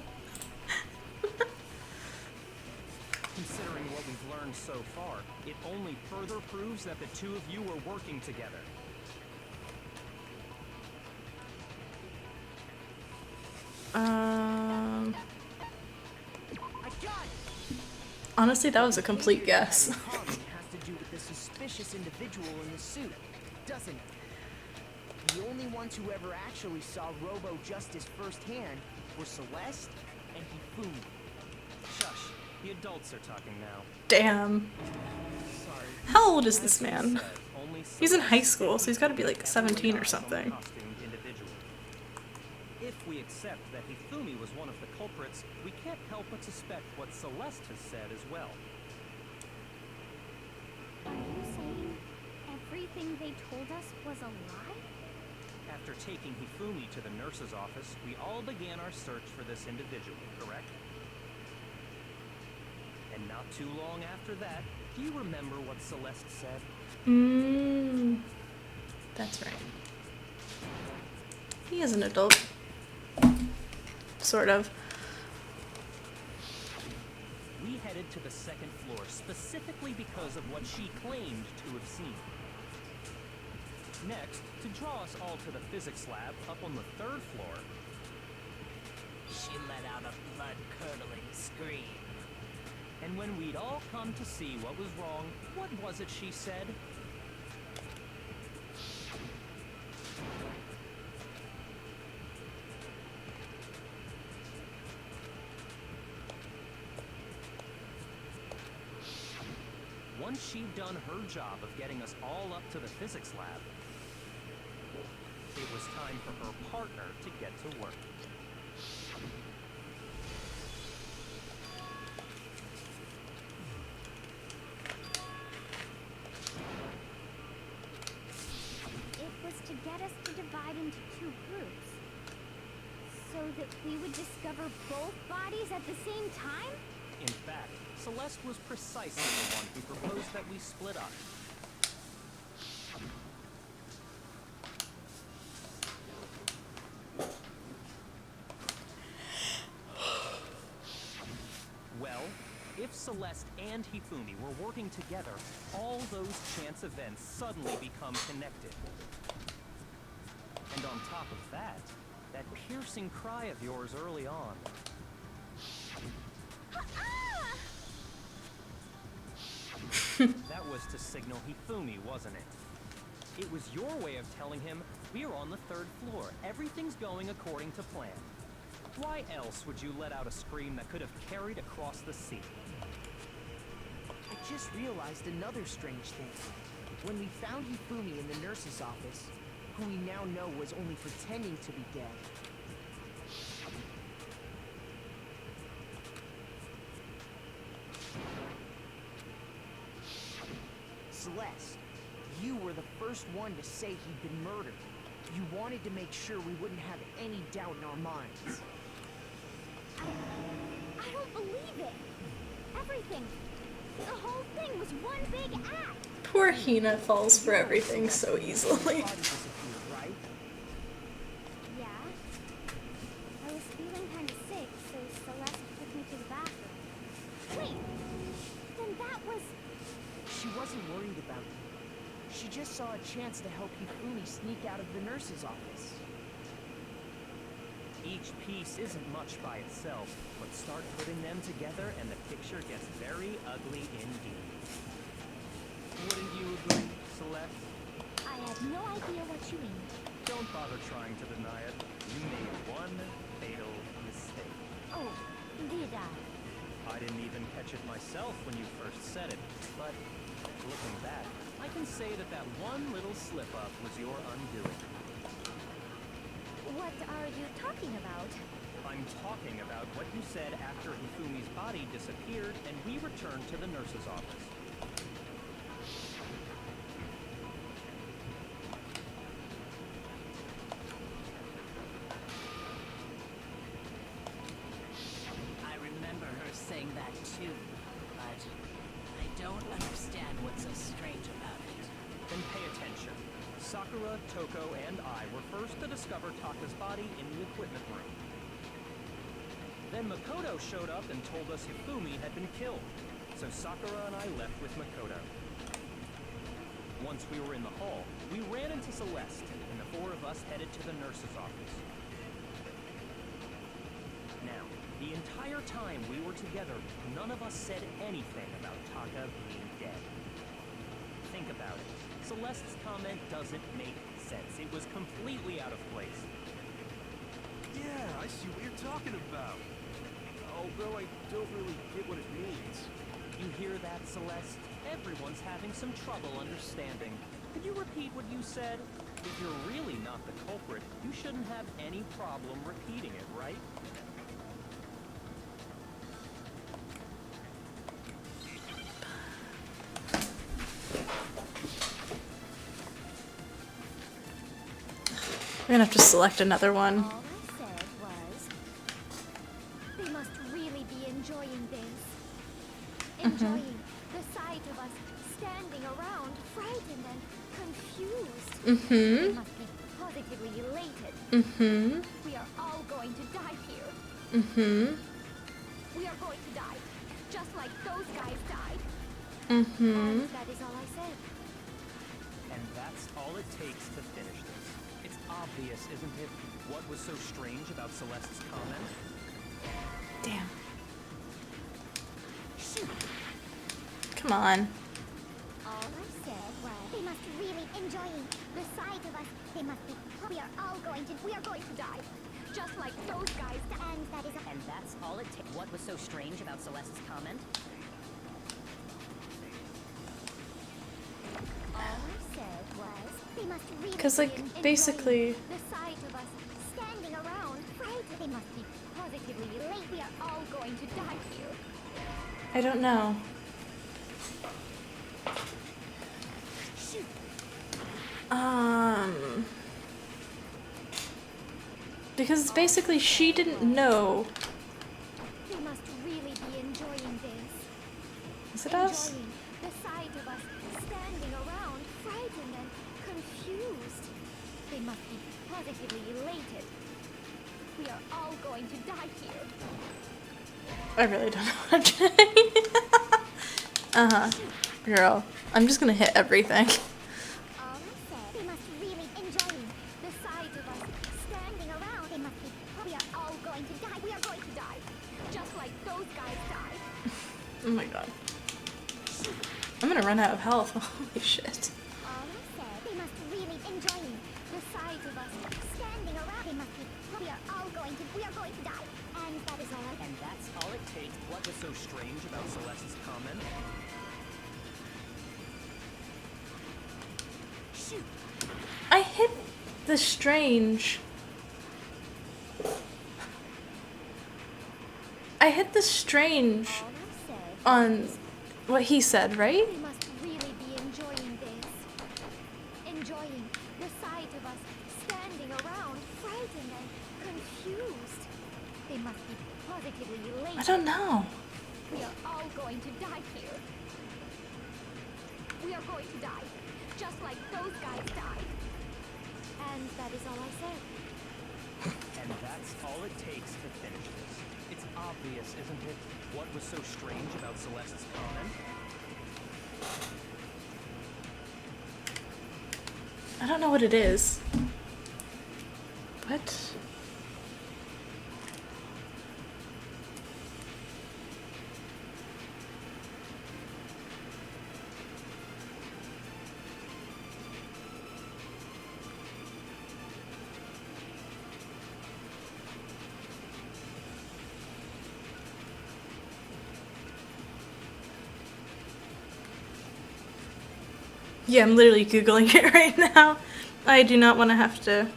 Considering what we've learned so far, it only further proves that the two of you were working together. Honestly, that was a complete guess. Has to do with the suspicious individual in the suit, doesn't it? The only ones who ever actually saw Robo Justice firsthand were Celeste and Hifumi. Shush. The adults are talking now. Damn. Sorry. How old is this man? He's in high school, so he's got to be like 17 or something. If we accept that Hifumi was one of the culprits, we can't help but suspect what Celeste has said as well. Are you saying everything they told us was a lie? After taking Hifumi to the nurse's office, we all began our search for this individual, correct? And not too long after that, do you remember what Celeste said? That's right. He is an adult. Sort of. We headed to the second floor specifically because of what she claimed to have seen. Next, to draw us all to the physics lab up on the third floor, She let out a blood-curdling scream. and when we'd all come to see what was wrong, what was it she said? Once she'd done her job of getting us all up to the physics lab, it was time for her partner to get to work. that we would discover both bodies at the same time? In fact, Celeste was precisely the one who proposed that we split up. Well, if Celeste and Hifumi were working together, all those chance events suddenly become connected. And on top of that, that piercing cry of yours early on. That was to signal Hifumi, wasn't it? It was your way of telling him, we're on the 3rd floor, everything's going according to plan. Why else would you let out a scream that could have carried across the sea? I just realized another strange thing. When we found Hifumi in the nurse's office, who we now know was only pretending to be dead, Celeste, you were the first one to say he'd been murdered. You wanted to make sure we wouldn't have any doubt in our minds. I don't believe it. Everything. The whole thing was one big act. Poor Hina falls for everything so easily. Right? Yeah. I was feeling kind of sick, so Celeste took me to the bathroom. Wait. Then that was... She wasn't worried about you. She just saw a chance to help Hifumi sneak out of the nurse's office. Each piece isn't much by itself, but start putting them together and the picture gets very ugly indeed. Wouldn't you agree, Celeste? I had no idea what you mean. Don't bother trying to deny it. You made one fatal mistake. Oh, did I? I didn't even catch it myself when you first said it, but looking back, I can say that that one little slip-up was your undoing. What are you talking about? I'm talking about what you said after Hifumi's body disappeared and we returned to the nurse's office. I remember her saying that too, but I don't understand what's so strange about it. Then pay attention. Sakura, Toko, and I were first to discover Taka's body in the equipment room. Then Makoto showed up and told us Hifumi had been killed, so Sakura and I left with Makoto. Once we were in the hall, we ran into Celeste, and the 4 of us headed to the nurse's office. Now, the entire time we were together, none of us said anything about Taka being dead. Think about it. Celeste's comment doesn't make sense. It was completely out of place. Yeah, I see what you're talking about. Although I don't really get what it means. You hear that, Celeste? Everyone's having some trouble understanding. Could you repeat what you said? If you're really not the culprit, you shouldn't have any problem repeating it, right? We're gonna have to select another one. All I said was, they must really be enjoying this. Enjoying the sight of us standing around, frightened and confused. They must be positively elated. We are all going to die here. We are going to die, just like those guys died. And that is all I said. And that's all it takes to finish this. It's obvious, isn't it, what was so strange about Celeste's comment? Damn. Come on. All I said was, they must really enjoying the sight of us. They must be. We are going to die, just like those guys. And that is. And that's all it takes. What was so strange about Celeste's comment? All I said was, they must really. Because, like, basically. The sight of us standing around, frightened. They must be positively elate. We are all going to die here. I don't know. Because basically she didn't know. They must really be enjoying this. Is it us? Enjoying the sight of us standing around, frightened and confused. They must be positively elated. We are all going to die here. I really don't know what I'm doing. Uh-huh. Girl, I'm just gonna hit everything. All I said, they must really enjoying the sight of us standing around. They must be. We are all going to die. We are going to die. Just like those guys died. Oh my god. I'm gonna run out of health. Holy shit. All I said, they must really enjoying the sight of us standing around. They must be. We are all going to. We are going to die. And that is all I. And that's all it takes. What was so strange about Celeste's comment? Shoot! I hit the strange. I hit the strange All I said. on what he said, right? They must really be enjoying this. Enjoying the sight of us standing around, frightened and confused. They must be positively elated. I don't know. We are all going to die here. We are going to die, just like those guys died. And that is all I said. And that's all it takes to finish this. It's obvious, isn't it? What was so strange about Celeste's comment? I don't know what it is. What? Yeah, I'm literally Googling it right now. I do not want to have to.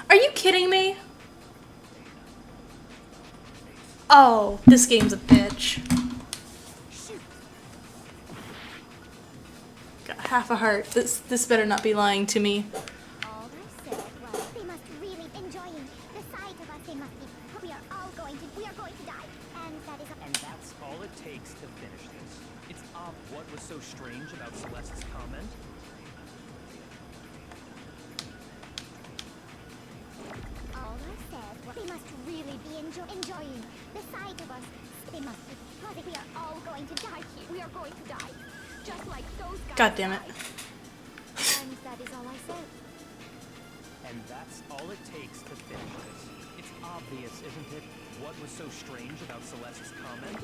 Are you kidding me? Oh, this game's a bitch. Got half a heart. This better not be lying to me. All I said was they must really enjoying the sight of us. They must be. We are all going to. We are going to die. And that is. And that's all it takes to finish this. It's what was so strange about Celeste's comment? All I said was they must really be enjoying the sight of us. They must be. We are all going to die here. We are going to die, just like those guys. God damn it. And that is all I said. And that's all it takes to finish this. It's obvious, isn't it? What was so strange about Celeste's comment?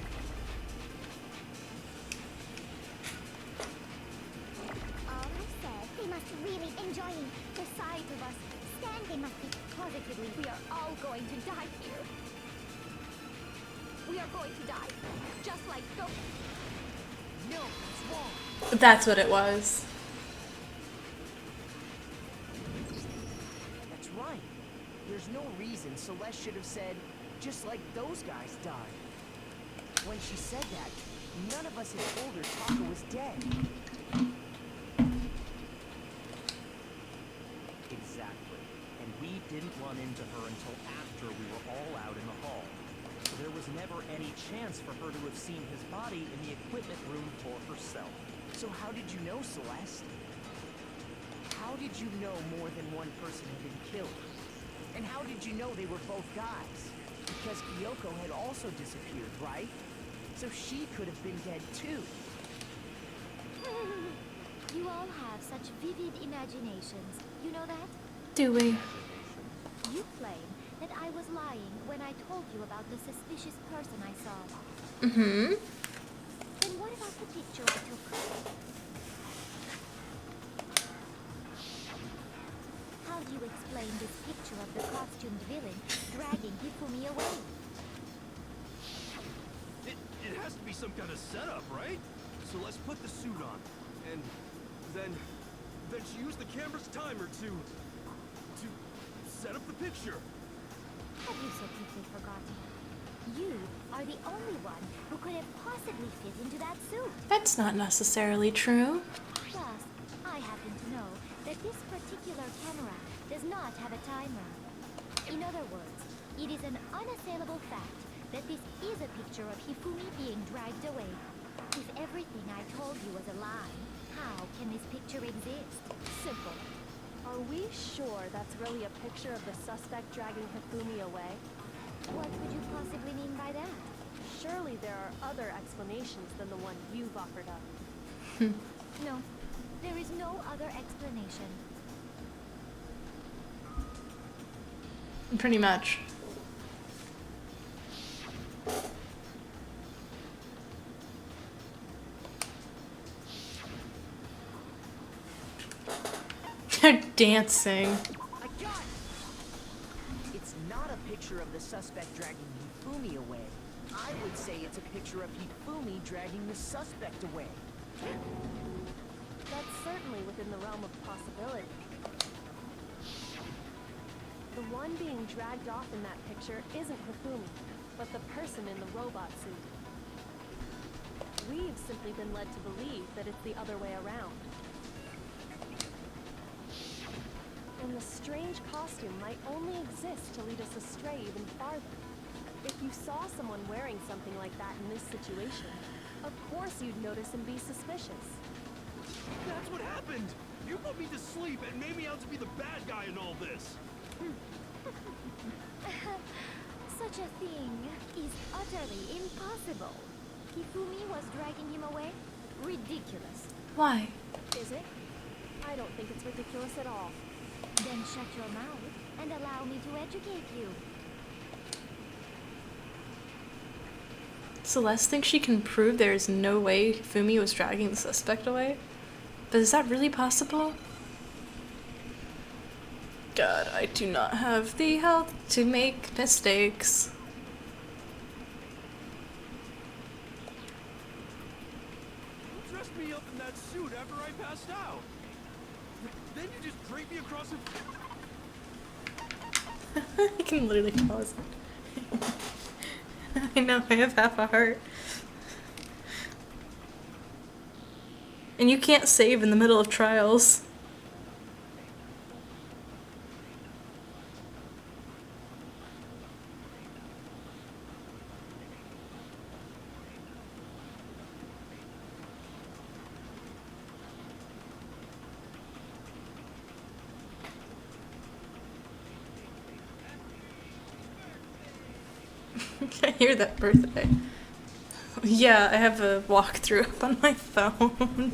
All I said, they must really enjoying the sight of us. Stand, they must be positively. We are all going to die here. We are going to die, just like those. No, it's wrong. That's what it was. That's right. There's no reason Celeste should have said, just like those guys died. When she said that, none of us had told her Taka was dead. Exactly. And we didn't run into her until after we were all out in the hall. So there was never any chance for her to have seen his body in the equipment room for herself. So how did you know, Celeste? How did you know more than one person had been killed? And how did you know they were both guys? Because Kyoko had also disappeared, right? So she could have been dead too. You all have such vivid imaginations. You know that? Do we? You claim that I was lying when I told you about the suspicious person I saw. Mm-hmm. Then what about the picture I took? How do you explain this picture of the costumed villain dragging Hifumi away? It has to be some kind of setup, right? So let's put the suit on, and then she used the camera's timer to set up the picture. Have you so quickly forgotten? You are the only one who could have possibly fit into that suit. That's not necessarily true. Plus, I happen to know that this particular camera does not have a timer. In other words, it is an unassailable fact that this is a picture of Hifumi being dragged away. If everything I told you was a lie, how can this picture exist? Simple. Are we sure that's really a picture of the suspect dragging Hifumi away? What could you possibly mean by that? Surely there are other explanations than the one you've offered up. No, there is no other explanation. Pretty much. They're dancing. I got it! It's not a picture of the suspect dragging Hifumi away. I would say it's a picture of Hifumi dragging the suspect away. That's certainly within the realm of possibility. The one being dragged off in that picture isn't Hifumi, but the person in the robot suit. We've simply been led to believe that it's the other way around. And the strange costume might only exist to lead us astray even farther. If you saw someone wearing something like that in this situation, of course you'd notice and be suspicious. That's what happened! You put me to sleep and made me out to be the bad guy in all this! Such a thing is utterly impossible. Hifumi was dragging him away? Ridiculous. Why? Is it? I don't think it's ridiculous at all. Then shut your mouth and allow me to educate you. Celeste thinks she can prove there is no way Fumi was dragging the suspect away? But is that really possible? God, I do not have the health to make mistakes. You dressed me up in that suit after I passed out. Then you just draped me across a... I can literally pause it. I know, I have half a heart. And you can't save in the middle of trials. I hear that birthday. Yeah, I have a walkthrough up on my phone.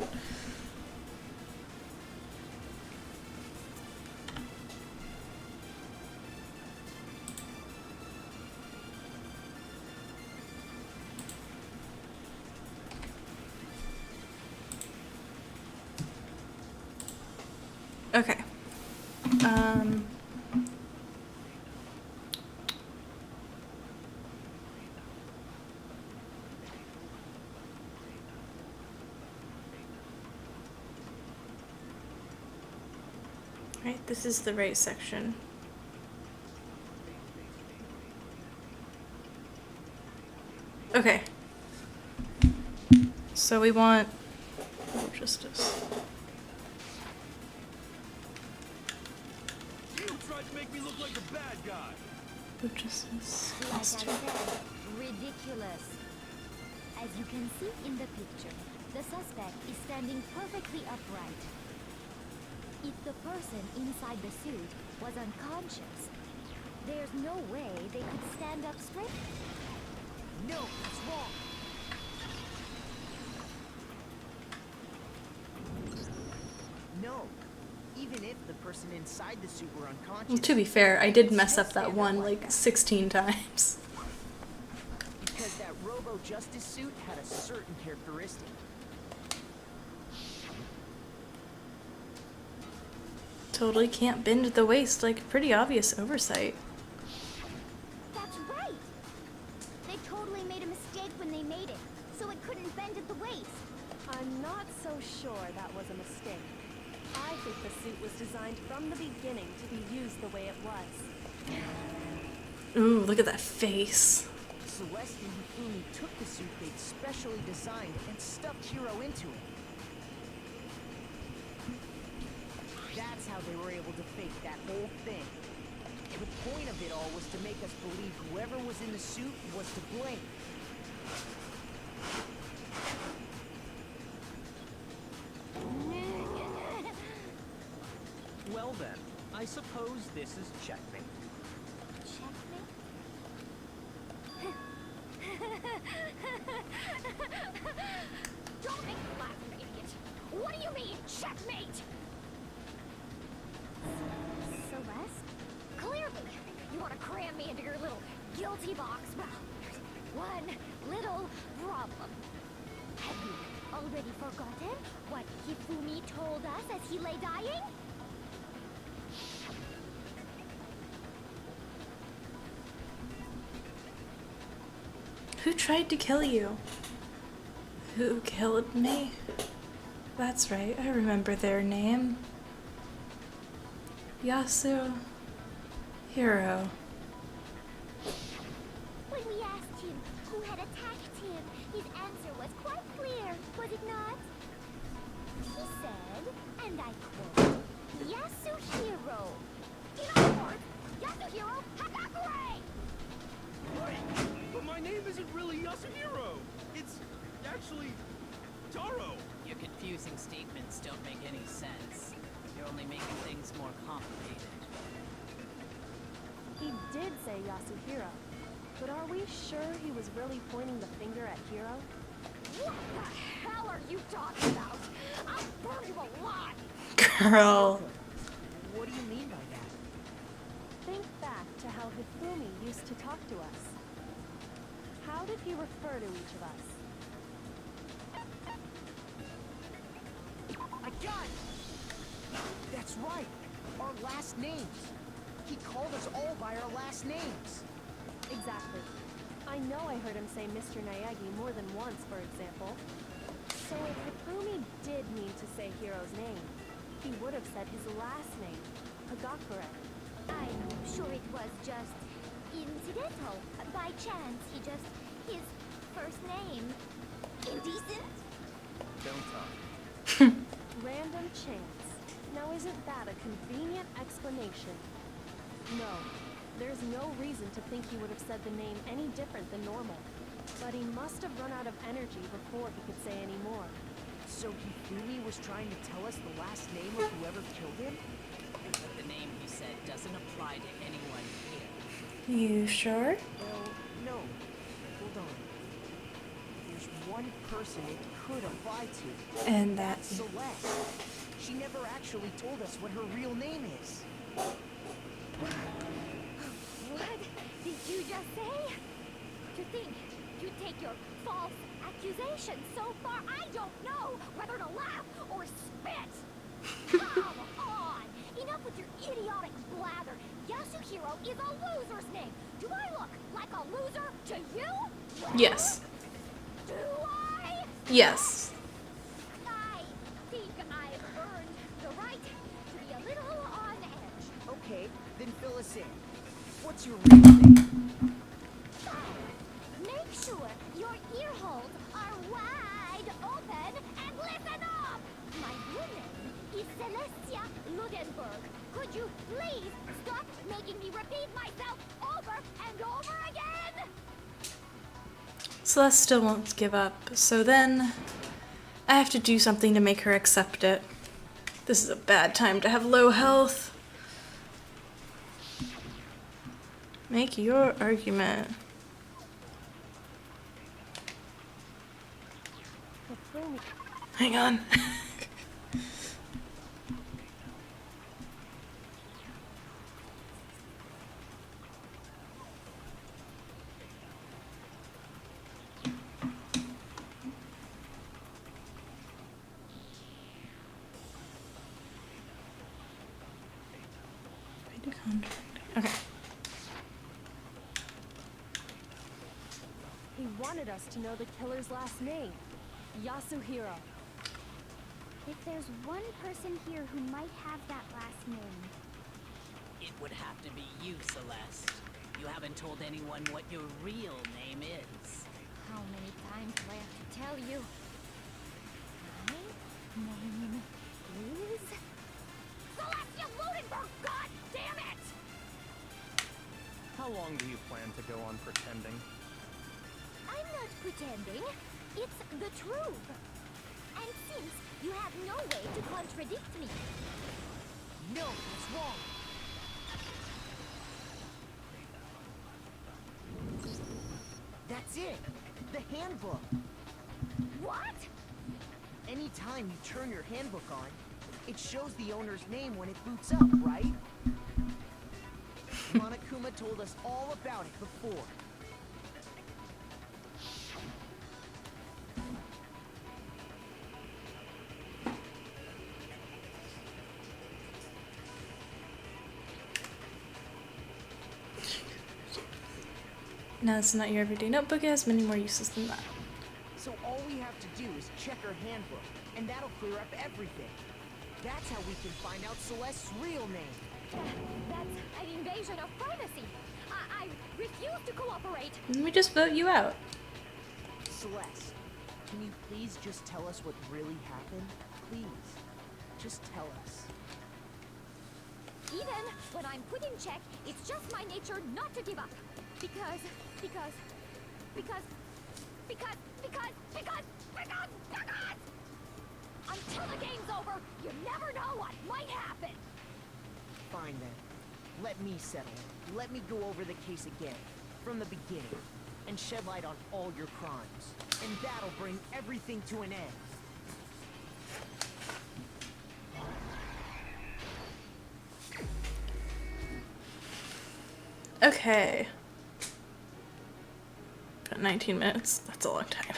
Okay. Right, this is the right section. Okay. So we want justice. You tried to make me look like the bad guy. Justice. Like I said, ridiculous. As you can see in the picture, the suspect is standing perfectly upright. If the person inside the suit was unconscious, there's no way they could stand up straight. No, it's wrong. No. Even if the person inside the suit were unconscious... Well, to be fair, I did mess up that one like 16 times. Because that Robo-Justice suit had a certain characteristic. Totally can't bend at the waist, like pretty obvious oversight. That's right! They totally made a mistake when they made it, so it couldn't bend at the waist. I'm not so sure that was a mistake. I think the suit was designed from the beginning to be used the way it was. Ooh, look at that face. Celeste and Hifumi took the suit they'd specially designed and stuffed Hiro into it. That's how they were able to fake that whole thing. The point of it all was to make us believe whoever was in the suit was to blame. Well then, I suppose this is checkmate. Checkmate? Don't make me laugh, you idiot! What do you mean, checkmate? Celeste? Clearly, you want to cram me into your little guilty box. Well, there's one little problem. Have you already forgotten what Hifumi told us as he lay dying? Who tried to kill you? Who killed me? That's right, I remember their name. Yasuhiro. When we asked him who had attacked him, his answer was quite clear, was it not? He said, and I quote, Yasuhiro. In other words, Yasuhiro Hagakure! Wait, but my name isn't really Yasuhiro. It's actually Taro. Your confusing statements don't make any sense. You're only making things more complicated. He did say Yasuhiro, but are we sure he was really pointing the finger at Hiro? What the hell are you talking about? I'll burn you alive! Girl. What do you mean by that? Think back to how Hifumi used to talk to us. How did he refer to each of us? I got it! That's right! Our last names! He called us all by our last names! Exactly. I know I heard him say Mr. Naegi more than once, for example. So if Hifumi did mean to say Hiro's name, he would have said his last name, Hagakure. I'm sure it was just incidental. By chance, his first name. Indecent? Don't talk. Random chance. Now isn't that a convenient explanation? No. There's no reason to think he would have said the name any different than normal. But he must have run out of energy before he could say any more. So Hifumi was trying to tell us the last name of whoever killed him? But the name he said doesn't apply to anyone here. You sure? Well, no. Hold on. There's one person it could apply to. And that's Celeste. She never actually told us what her real name is. What did you just say? To think you take your false accusations so far, I don't know whether to laugh or spit. Come on! Enough with your idiotic blather. Yasuhiro is a loser's name. Do I look like a loser to you? yes. Do I? Yes. I think I've earned the right to be a little on edge. Okay, then fill us in. What's your real name? Make sure your ear holes are wide open and listen up! My real name is Celestia Ludenberg. Could you please stop making me repeat myself over and over again? Celeste still won't give up, so then I have to do something to make her accept it. This is a bad time to have low health. Make your argument. Hang on. Okay. He wanted us to know the killer's last name. Yasuhiro. If there's one person here who might have that last name. It would have to be you, Celeste. You haven't told anyone what your real name is. How many times do I have to tell you? My name is... Celestial Ludenberg, god damn it! How long do you plan to go on pretending? I'm not pretending. It's the truth. And since you have no way to contradict me. No, that's wrong. That's it. The handbook. What? Anytime you turn your handbook on, it shows the owner's name when it boots up, right? Monokuma told us all about it before. No, it's not your everyday notebook. It has many more uses than that. So all we have to do is check our handbook, and that'll clear up everything. That's how we can find out Celeste's real name. That's an invasion of privacy. I refuse to cooperate. Let me just vote you out. Celeste, can you please just tell us what really happened? Please, just tell us. Even when I'm put in check, it's just my nature not to give up. Because until the game's over, you never know what might happen. Fine then. Let me settle it. Let me go over the case again, from the beginning, and shed light on all your crimes. And that'll bring everything to an end. Okay. Got 19 minutes. That's a long time.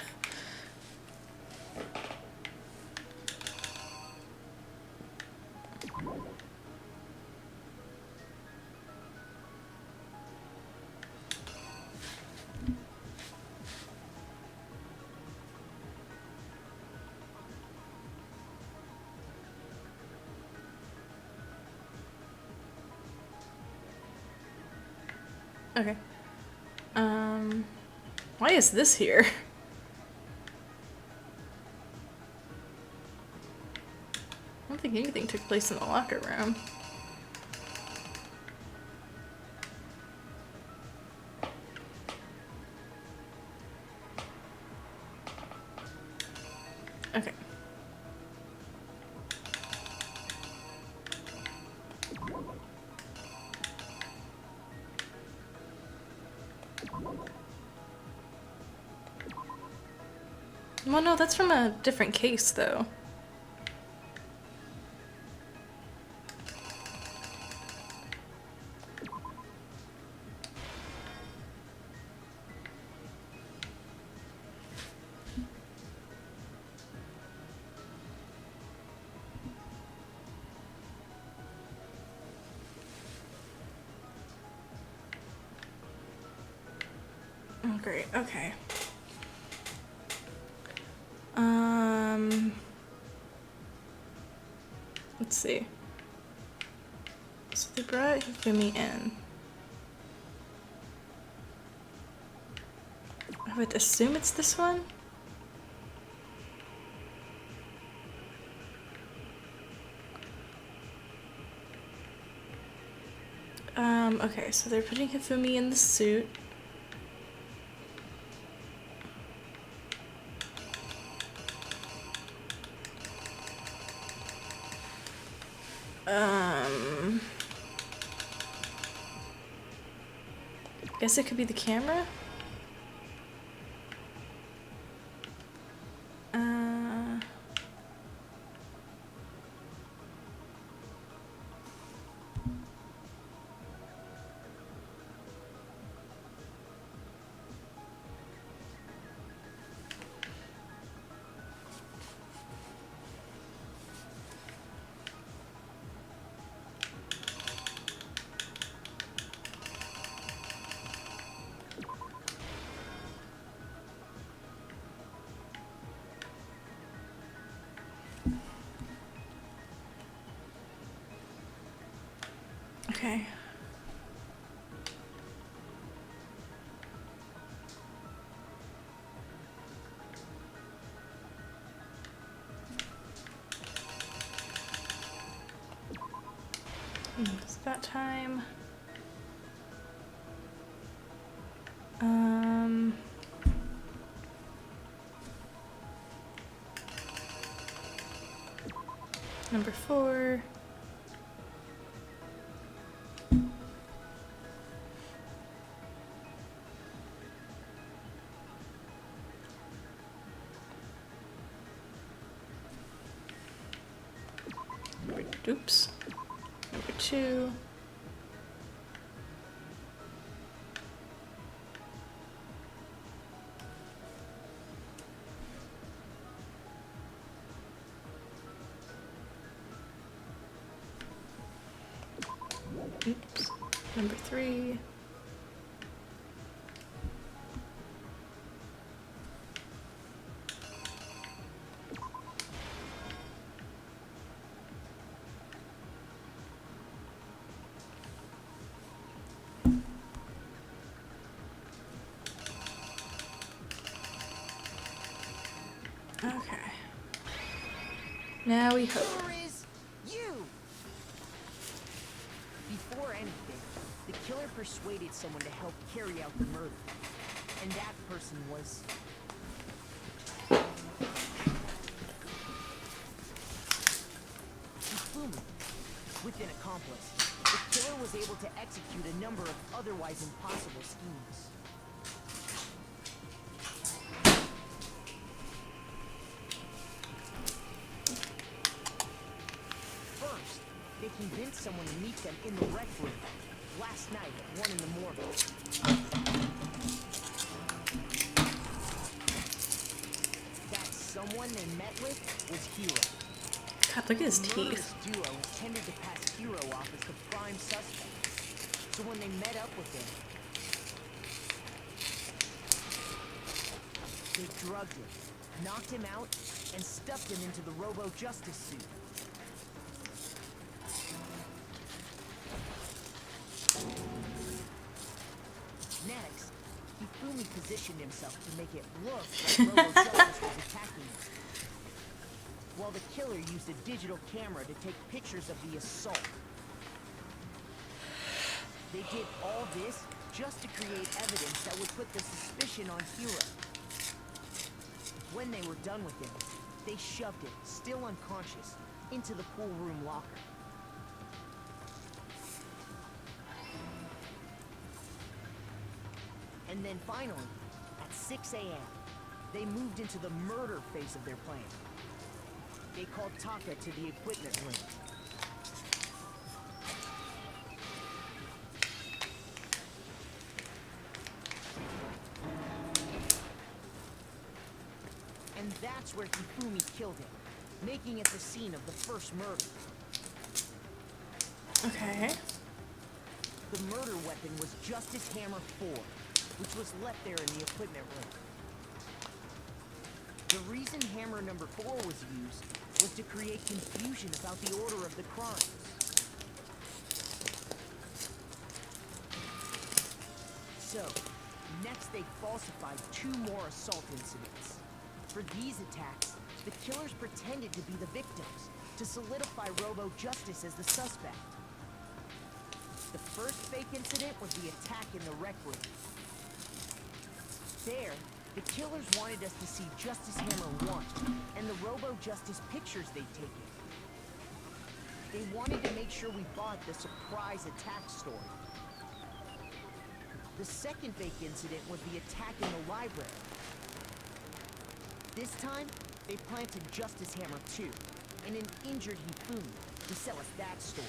Okay. Why is this here? I don't think anything took place in the locker room. Okay. Well, no, that's from a different case, though. Oh, great. Okay. Let's see. So they brought Hifumi in. I would assume it's this one? Okay, so they're putting Hifumi in the suit. Guess it could be the camera? Okay. It's that time. Number 4. Oops. Number 2. Oops. Number 3. Okay. Now we hope. Where is you? Before anything, the killer persuaded someone to help carry out the murder. And that person was... Ifumi. With an accomplice, the killer was able to execute a number of otherwise impossible schemes. First, they convinced someone to meet them in the rec room last night at 1 in the morning. That someone they met with was Hiro. God, look at his The teeth. murderous duo intended to pass Hiro off as the prime suspect. So when they met up with him, they drugged him, knocked him out, and stuffed him into the Robo-Justice suit. Next, Ifumi positioned himself to make it look like Robo-Justice was attacking him, while the killer used a digital camera to take pictures of the assault. They did all this just to create evidence that would put the suspicion on Hiro. When they were done with him, they shoved him, still unconscious, into the pool room locker. And then finally, at 6 a.m., they moved into the murder phase of their plan. They called Taka to the equipment room. And that's where Ifumi killed him, making it the scene of the first murder. Okay. The murder weapon was Justice Hammer 4, which was left there in the equipment room. The reason hammer number 4 was used was to create confusion about the order of the crimes. So, next they falsified 2 more assault incidents. For these attacks, the killers pretended to be the victims, to solidify Robo-Justice as the suspect. The first fake incident was the attack in the rec room. There, the killers wanted us to see Justice Hammer 1 and the Robo-Justice pictures they'd taken. They wanted to make sure we bought the surprise attack story. The second fake incident was the attack in the library. This time, they planted Justice Hammer 2 and an injured Hifumi to sell us that story.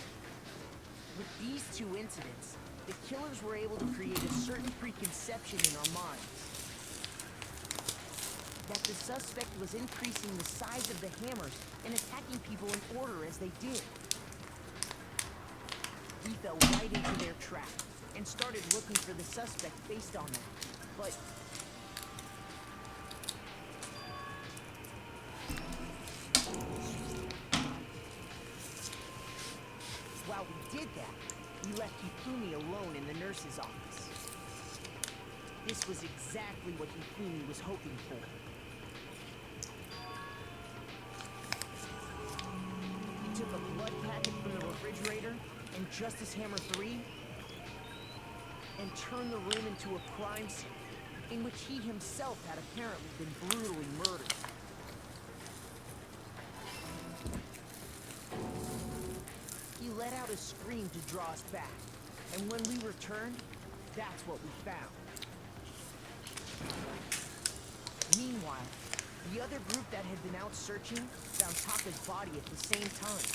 With these 2 incidents, the killers were able to create a certain preconception in our minds. That the suspect was increasing the size of the hammers and attacking people in order as they did. We fell right into their trap and started looking for the suspect based on that. But while we did that, we left Hifumi alone in the nurse's office. This was exactly what Hifumi was hoping for. He took a blood packet from the refrigerator and Justice Hammer 3 and turned the room into a crime scene in which he himself had apparently been brutally murdered. He let out a scream to draw us back, and when we returned, that's what we found. Meanwhile, the other group that had been out searching found Taka's body at the same time.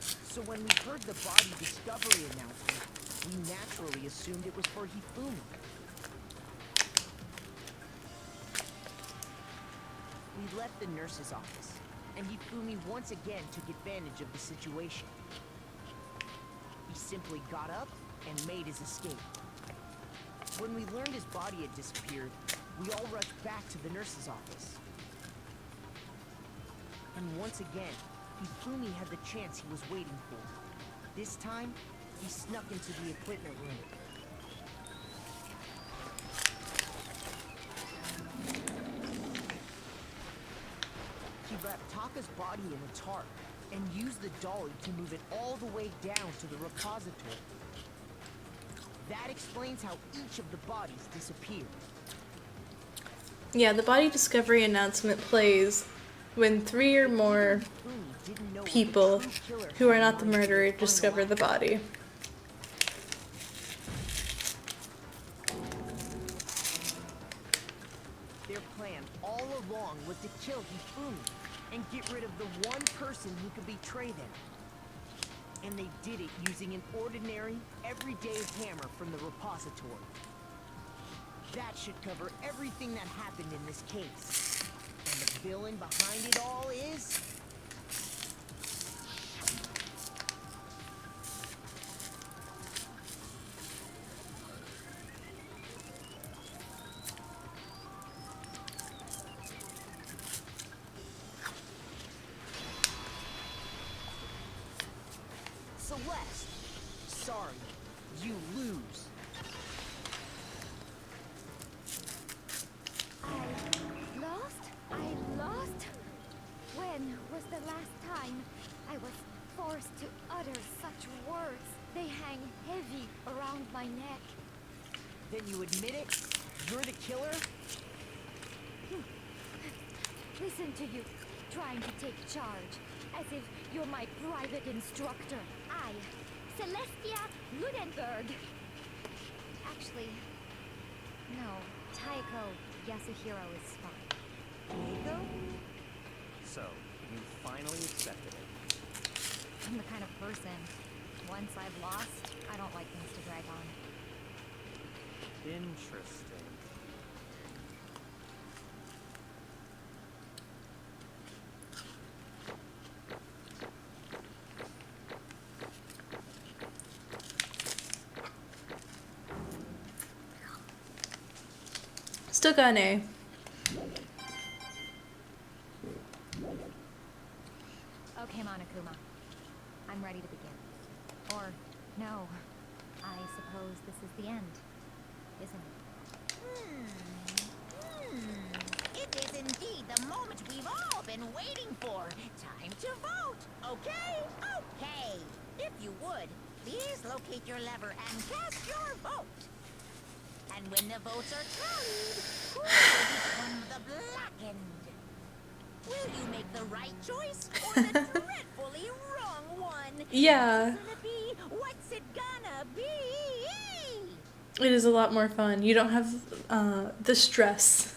So when we heard the body discovery announcement, we naturally assumed it was for Hifumi. We left the nurse's office, and Hifumi once again took advantage of the situation. He simply got up and made his escape. When we learned his body had disappeared, we all rushed back to the nurse's office. And once again, Hifumi had the chance he was waiting for. This time, he snuck into the equipment room. He wrapped Taka's body in a tarp and used the dolly to move it all the way down to the repository. That explains how each of the bodies disappeared. Yeah, the body discovery announcement plays when 3 or more people who are not the murderer discover the body. Their plan all along was to kill Hifumi and get rid of the one person who could betray them. And they did it using an ordinary, everyday hammer from the repository. That should cover everything that happened in this case. And the villain behind it all is... Celeste. Sorry, you lose. I lost? When was the last time I was forced to utter such words? They hang heavy around my neck. Then you admit it? You're the killer? Listen to you, trying to take charge, as if you're my private instructor. I, Celestia Ludenberg. Actually, no, Taiko Yasuhiro is fine. Taiko? So, you finally accepted it. I'm the kind of person, once I've lost, I don't like things to drag on. Interesting. Still got an A. Okay, Monokuma. I'm ready to begin. Or, no. I suppose this is the end, isn't it? It is indeed the moment we've all been waiting for. Time to vote. Okay? Okay. If you would, please locate your lever and cast your vote. And when the votes are tallied, who will become the blackened? Will you make the right choice or the dreadfully wrong one? Yeah. What's it gonna be? What's it gonna be? It is a lot more fun. You don't have the stress.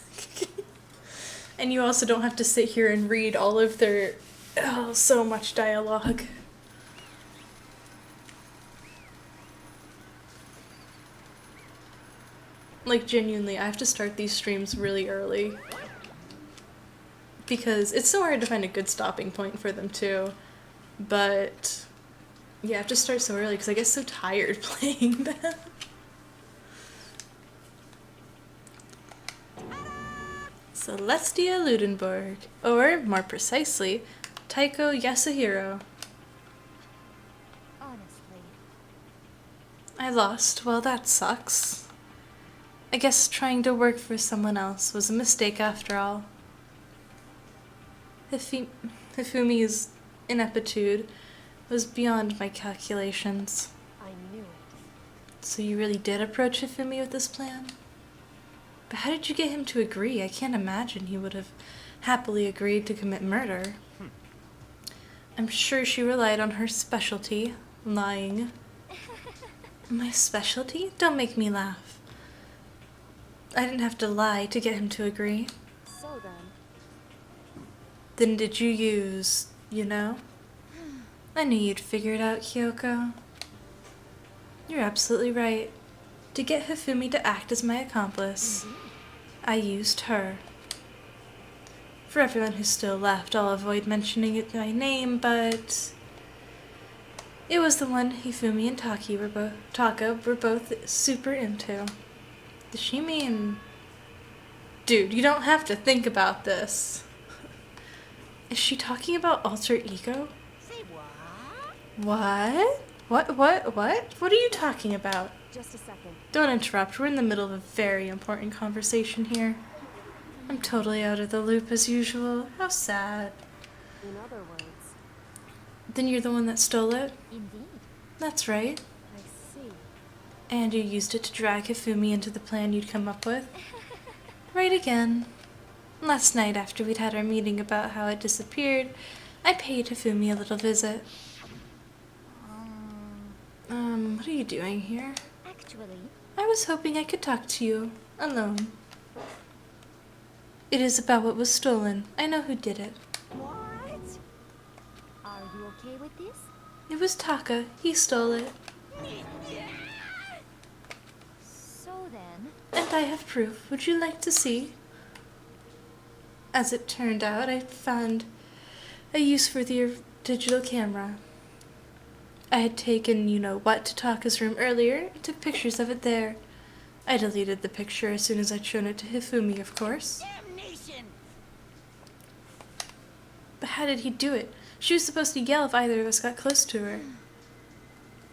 And you also don't have to sit here and read all of their so much dialogue. Like, genuinely, I have to start these streams really early. Because it's so hard to find a good stopping point for them, too. But, yeah, I have to start so early because I get so tired playing them. Celestia Ludenberg, or, more precisely, Taiko Yasuhiro. Honestly, I lost. Well, that sucks. I guess trying to work for someone else was a mistake after all. Hifumi's ineptitude was beyond my calculations. I knew it. So you really did approach Hifumi with this plan? But how did you get him to agree? I can't imagine he would have happily agreed to commit murder. I'm sure she relied on her specialty, lying. My specialty? Don't make me laugh. I didn't have to lie to get him to agree. So then. Then did you use, you know? I knew you'd figure it out, Kyoko. You're absolutely right. To get Hifumi to act as my accomplice, I used her. For everyone who's still left, I'll avoid mentioning it by name, but it was the one Hifumi and Taka were both super into. Does she mean... Dude, you don't have to think about this. Is she talking about alter ego? Say what? What? What are you talking about? Just a second. Don't interrupt. We're in the middle of a very important conversation here. I'm totally out of the loop as usual. How sad. In other words. Then you're the one that stole it? Indeed. That's right. I see. And you used it to drag Hifumi into the plan you'd come up with? Right again. Last night, after we'd had our meeting about how it disappeared, I paid Hifumi a little visit. What are you doing here? Actually, I was hoping I could talk to you, alone. It is about what was stolen. I know who did it. what? Are you okay with this? It was Taka. He stole it. So then, And I have proof. Would you like to see? As it turned out, I found a use for the digital camera. I had taken you-know-what to Taka's room earlier and took pictures of it there. I deleted the picture as soon as I'd shown it to Hifumi, of course. Damnation! But how did he do it? She was supposed to yell if either of us got close to her.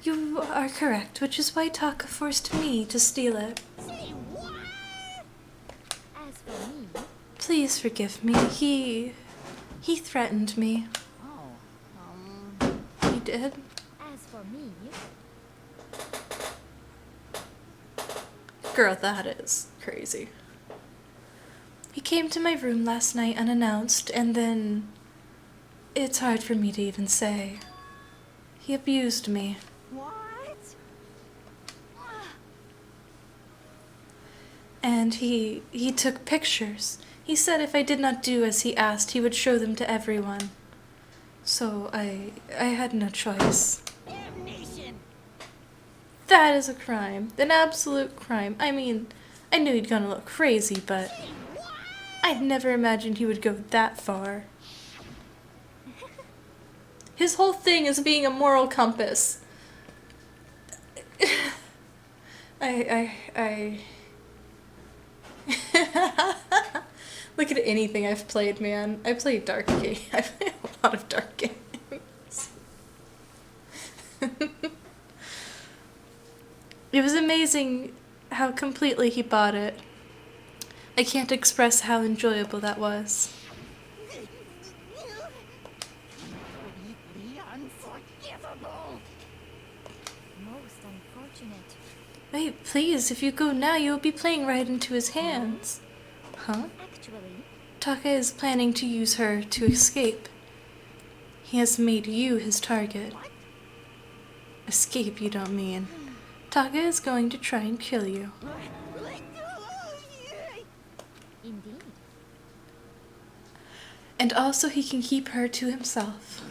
You are correct, which is why Taka forced me to steal it. Say what? as for me, Please forgive me. He threatened me. Oh, He did. as for me, Girl, that is crazy. He came to my room last night unannounced, and then... It's hard for me to even say. He abused me. What? And he took pictures. He said if I did not do as he asked, he would show them to everyone. So I had no choice. Damnation! That is a crime. An absolute crime. I mean, I knew he'd gonna look crazy, but I'd never imagined he would go that far. His whole thing is being a moral compass. I Look at anything I've played, man. I played dark games. I played a lot of dark games. It was amazing how completely he bought it. I can't express how enjoyable that was. Completely unforgivable! most unfortunate. Wait, please, if you go now, you will be playing right into his hands. Huh? Actually, Taka is planning to use her to escape. He has made you his target. Escape, you don't mean. Taka is going to try and kill you. indeed. And also he can keep her to himself.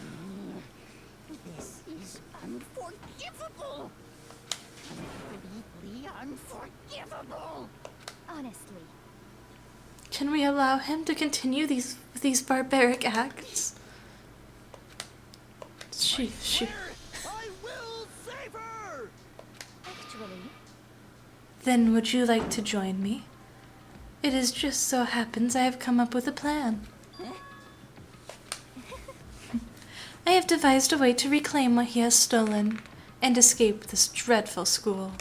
This is unforgivable! Completely unforgivable! Honestly, Can we allow him to continue these barbaric acts? She I will save her! actually, Then would you like to join me? It is just so happens I have come up with a plan. I have devised a way to reclaim what he has stolen. and escape this dreadful school.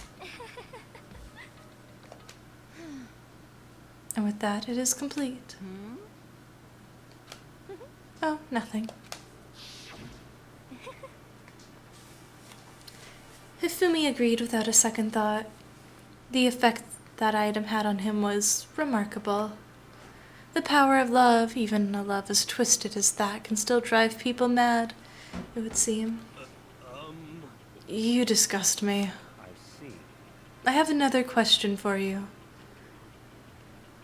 And with that, it is complete. Oh, nothing. Hifumi agreed without a second thought. The effect that item had on him was remarkable. The power of love, even a love as twisted as that, can still drive people mad, it would seem. You disgust me. I see. I have another question for you.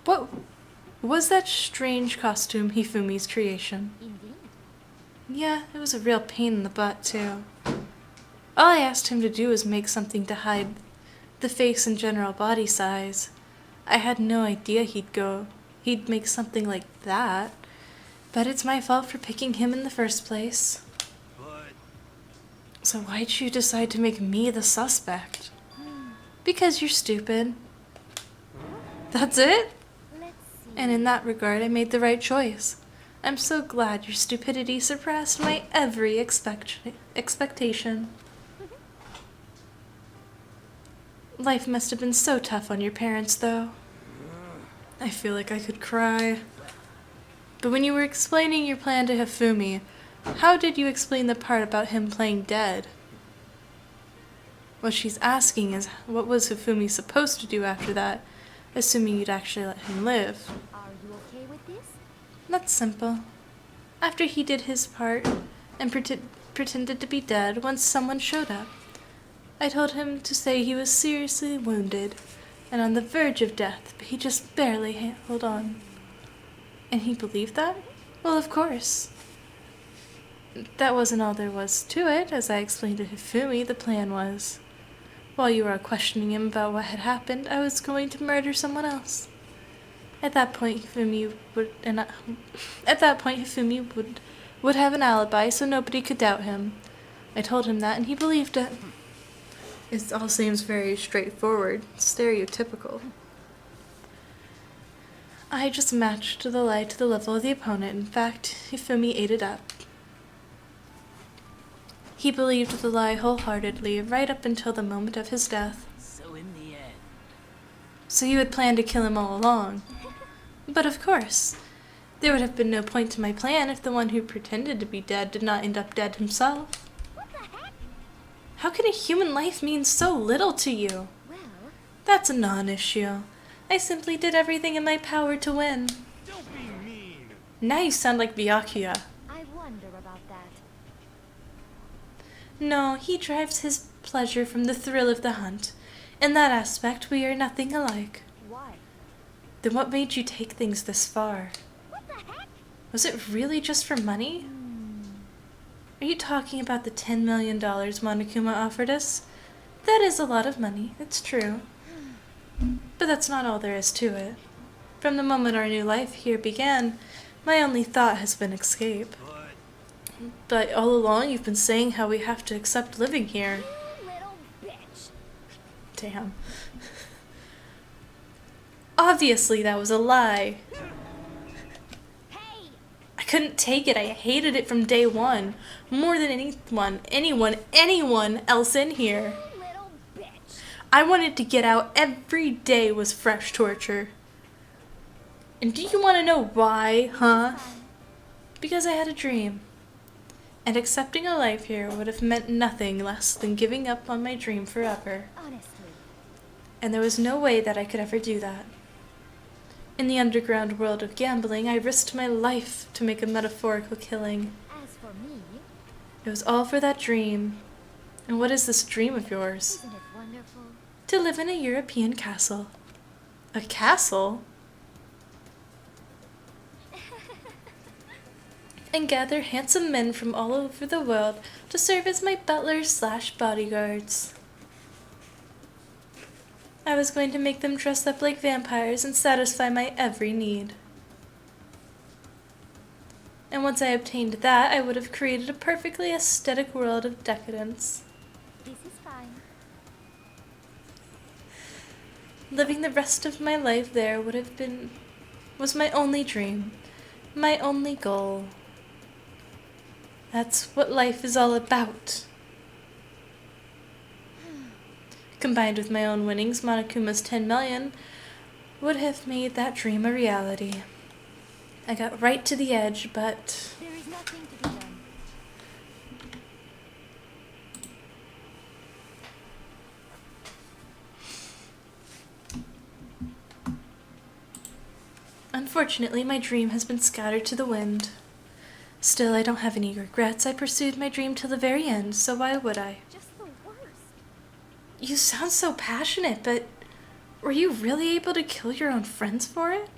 What was that strange costume Hifumi's creation? Indeed. Yeah, it was a real pain in the butt, too. All I asked him to do was make something to hide the face and general body size. I had no idea he'd make something like that. But it's my fault for picking him in the first place. But So why'd you decide to make me the suspect? Because you're stupid. That's it? Let's see. And in that regard, I made the right choice. I'm so glad your stupidity surpassed my every expectation. Life must have been so tough on your parents, though. I feel like I could cry. But when you were explaining your plan to Hifumi, how did you explain the part about him playing dead? What she's asking is, what was Hifumi supposed to do after that, assuming you'd actually let him live? Are you okay with this? That's simple. After he did his part and pretended to be dead, once someone showed up, I told him to say he was seriously wounded and on the verge of death, but he just barely held on. And he believed that? Well, of course. That wasn't all there was to it. As I explained to Hifumi, the plan was, while you were questioning him about what had happened, I was going to murder someone else. At that point, Hifumi would have an alibi, so nobody could doubt him. I told him that, and he believed it. It all seems very straightforward, stereotypical. I just matched the lie to the level of the opponent. In fact, Hifumi ate it up. He believed the lie wholeheartedly, right up until the moment of his death. So in the end, So you had planned to kill him all along. But of course, there would have been no point to my plan if the one who pretended to be dead did not end up dead himself. How can a human life mean so little to you? Well, That's a non-issue. I simply did everything in my power to win. don't be mean. Now you sound like Byakuya. I wonder about that. No, he drives his pleasure from the thrill of the hunt. In that aspect, we are nothing alike. Why? Then what made you take things this far? What the heck? Was it really just for money? Are you talking about the $10 million Monokuma offered us? That is a lot of money, it's true. But that's not all there is to it. From the moment our new life here began, my only thought has been escape. But all along you've been saying how we have to accept living here. You little bitch. Damn. Obviously that was a lie. Hey! I couldn't take it. I hated it from day one. More than anyone else in here. You little bitch. I wanted to get out. Every day was fresh torture. And do you want to know why, huh? Because I had a dream. And accepting a life here would have meant nothing less than giving up on my dream forever. Honestly. And there was no way that I could ever do that. In the underground world of gambling, I risked my life to make a metaphorical killing. As for me, It was all for that dream. And what is this dream of yours? isn't it wonderful? To live in a European castle. A castle? And gather handsome men from all over the world to serve as my butlers/bodyguards. I was going to make them dress up like vampires and satisfy my every need. And once I obtained that, I would have created a perfectly aesthetic world of decadence. This is fine. Living the rest of my life there was my only dream, my only goal. That's what life is all about. Combined with my own winnings, Monokuma's 10 million would have made that dream a reality. I got right to the edge, but There is nothing to be done. unfortunately my dream has been scattered to the wind. Still, I don't have any regrets. I pursued my dream till the very end, so why would I? Just the worst. You sound so passionate, but were you really able to kill your own friends for it?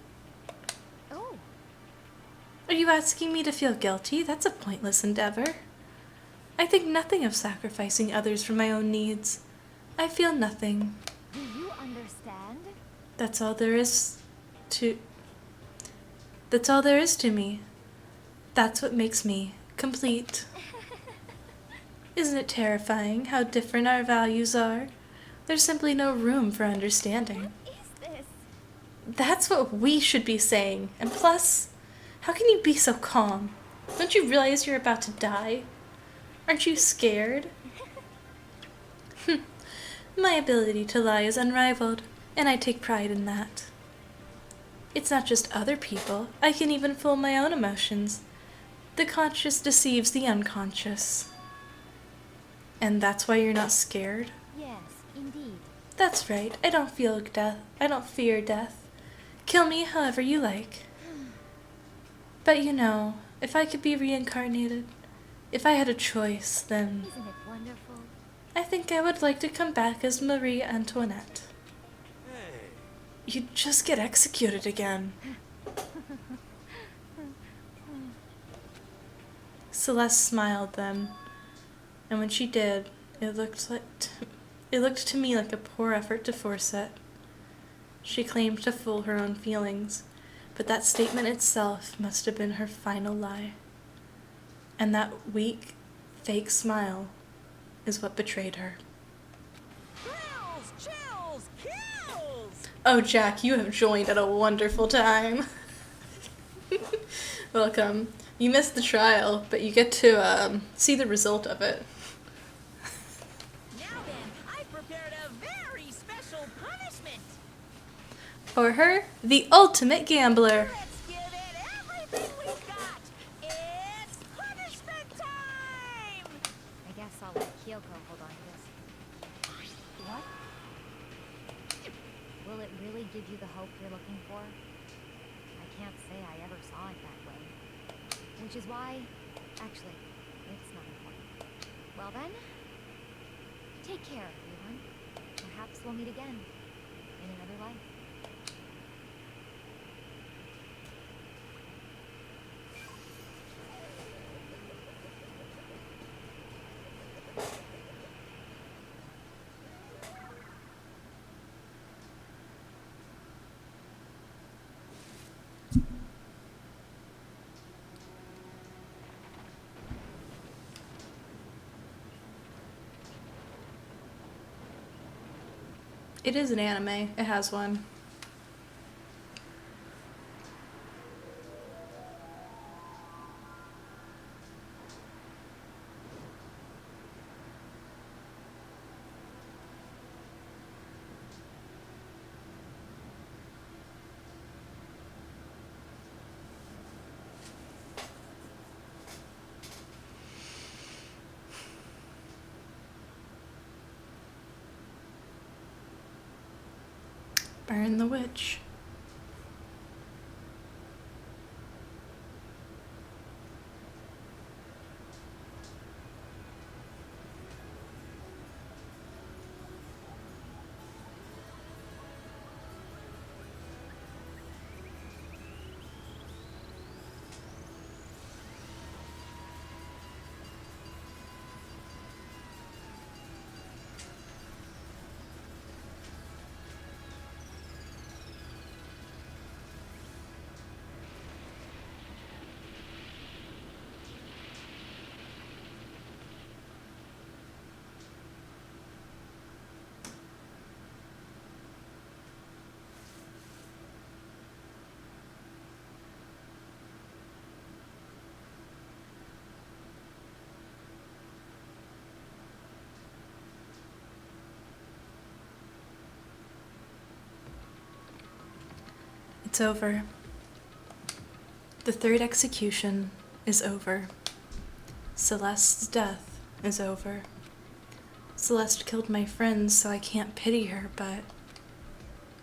Oh. Are you asking me to feel guilty? That's a pointless endeavor. I think nothing of sacrificing others for my own needs. I feel nothing. Do you understand? That's all there is to... That's all there is to me. That's what makes me complete. Isn't it terrifying how different our values are? There's simply no room for understanding. What is this? That's what we should be saying. And plus, how can you be so calm? Don't you realize you're about to die? Aren't you scared? My ability to lie is unrivaled, and I take pride in that. It's not just other people. I can even fool my own emotions. The conscious deceives the unconscious. And that's why you're not scared? Yes, indeed. That's right. I don't fear death. Kill me however you like. But you know, if I could be reincarnated, if I had a choice, then Isn't it wonderful? I think I would like to come back as Marie Antoinette. Hey, You'd just get executed again. Celeste smiled then, and when she did, it looked to me like a poor effort to force it. She claimed to fool her own feelings, but that statement itself must have been her final lie. And that weak, fake smile is what betrayed her. Thrills, chills, kills! Oh, Jack, you have joined at a wonderful time. Welcome. You missed the trial, but you get to see the result of it. Now then, I've prepared a very special punishment. For her, the ultimate gambler. Let's give it everything we've got. It's punishment time! I guess I'll let Kyoko hold on to this. What? Will it really give you the hope you're looking for? I can't say I ever saw it that way. Which is why... Actually, it's not important. Well then, take care, everyone. Perhaps we'll meet again. In another life. It is an anime. It has one. Burn the witch. It's over. The third execution is over. Celeste's death is over. Celeste killed my friends, so I can't pity her, but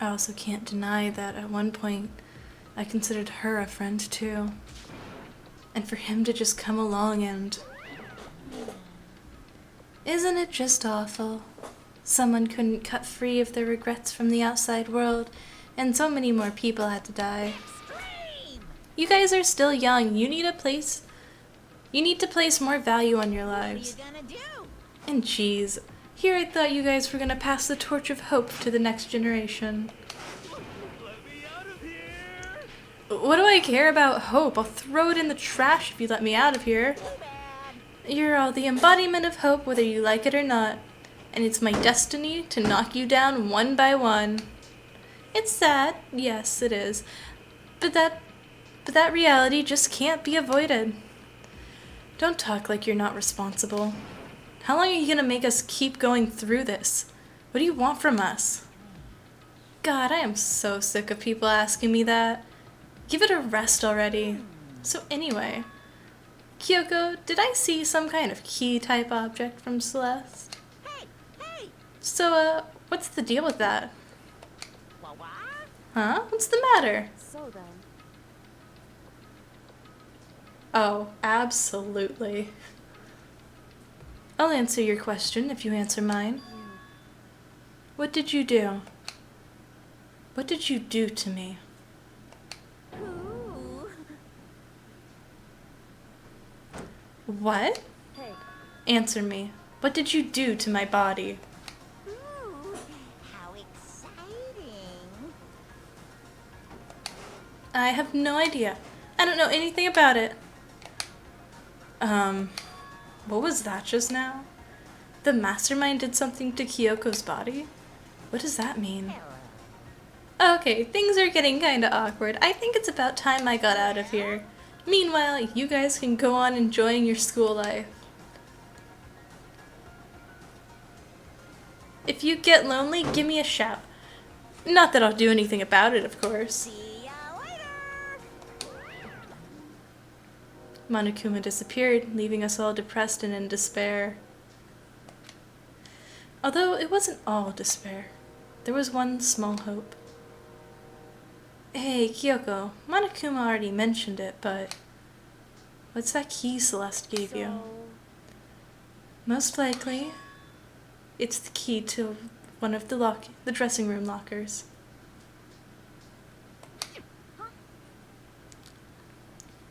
I also can't deny that at one point I considered her a friend too. And for him to just come along and... Isn't it just awful? Someone couldn't cut free of their regrets from the outside world, and so many more people had to die. You guys are still young. You need to place more value on your lives. What are you gonna do? And geez, here I thought you guys were gonna pass the torch of hope to the next generation. Let me out of here! What do I care about hope? I'll throw it in the trash if you let me out of here. You're all the embodiment of hope, whether you like it or not. And it's my destiny to knock you down one by one. It's sad, yes it is. But that reality just can't be avoided. Don't talk like you're not responsible. How long are you gonna make us keep going through this? What do you want from us? God, I am so sick of people asking me that. Give it a rest already. So anyway, Kyoko, did I see some kind of key type object from Celeste? Hey! So, what's the deal with that? What? Huh? What's the matter? So then, Oh, absolutely. I'll answer your question if you answer mine. What did you do? What did you do to me? Ooh. What? hey, Answer me. What did you do to my body? Ooh. How exciting. I have no idea. I don't know anything about it. What was that just now? The mastermind did something to Kyoko's body? What does that mean? Okay, things are getting kinda awkward. I think it's about time I got out of here. Meanwhile, you guys can go on enjoying your school life. If you get lonely, give me a shout. Not that I'll do anything about it, of course. See ya later. Monokuma disappeared, leaving us all depressed and in despair. Although it wasn't all despair. There was one small hope. Hey, Kyoko, Monokuma already mentioned it, but... What's that key Celeste gave you? so Most likely, it's the key to one of the dressing room lockers.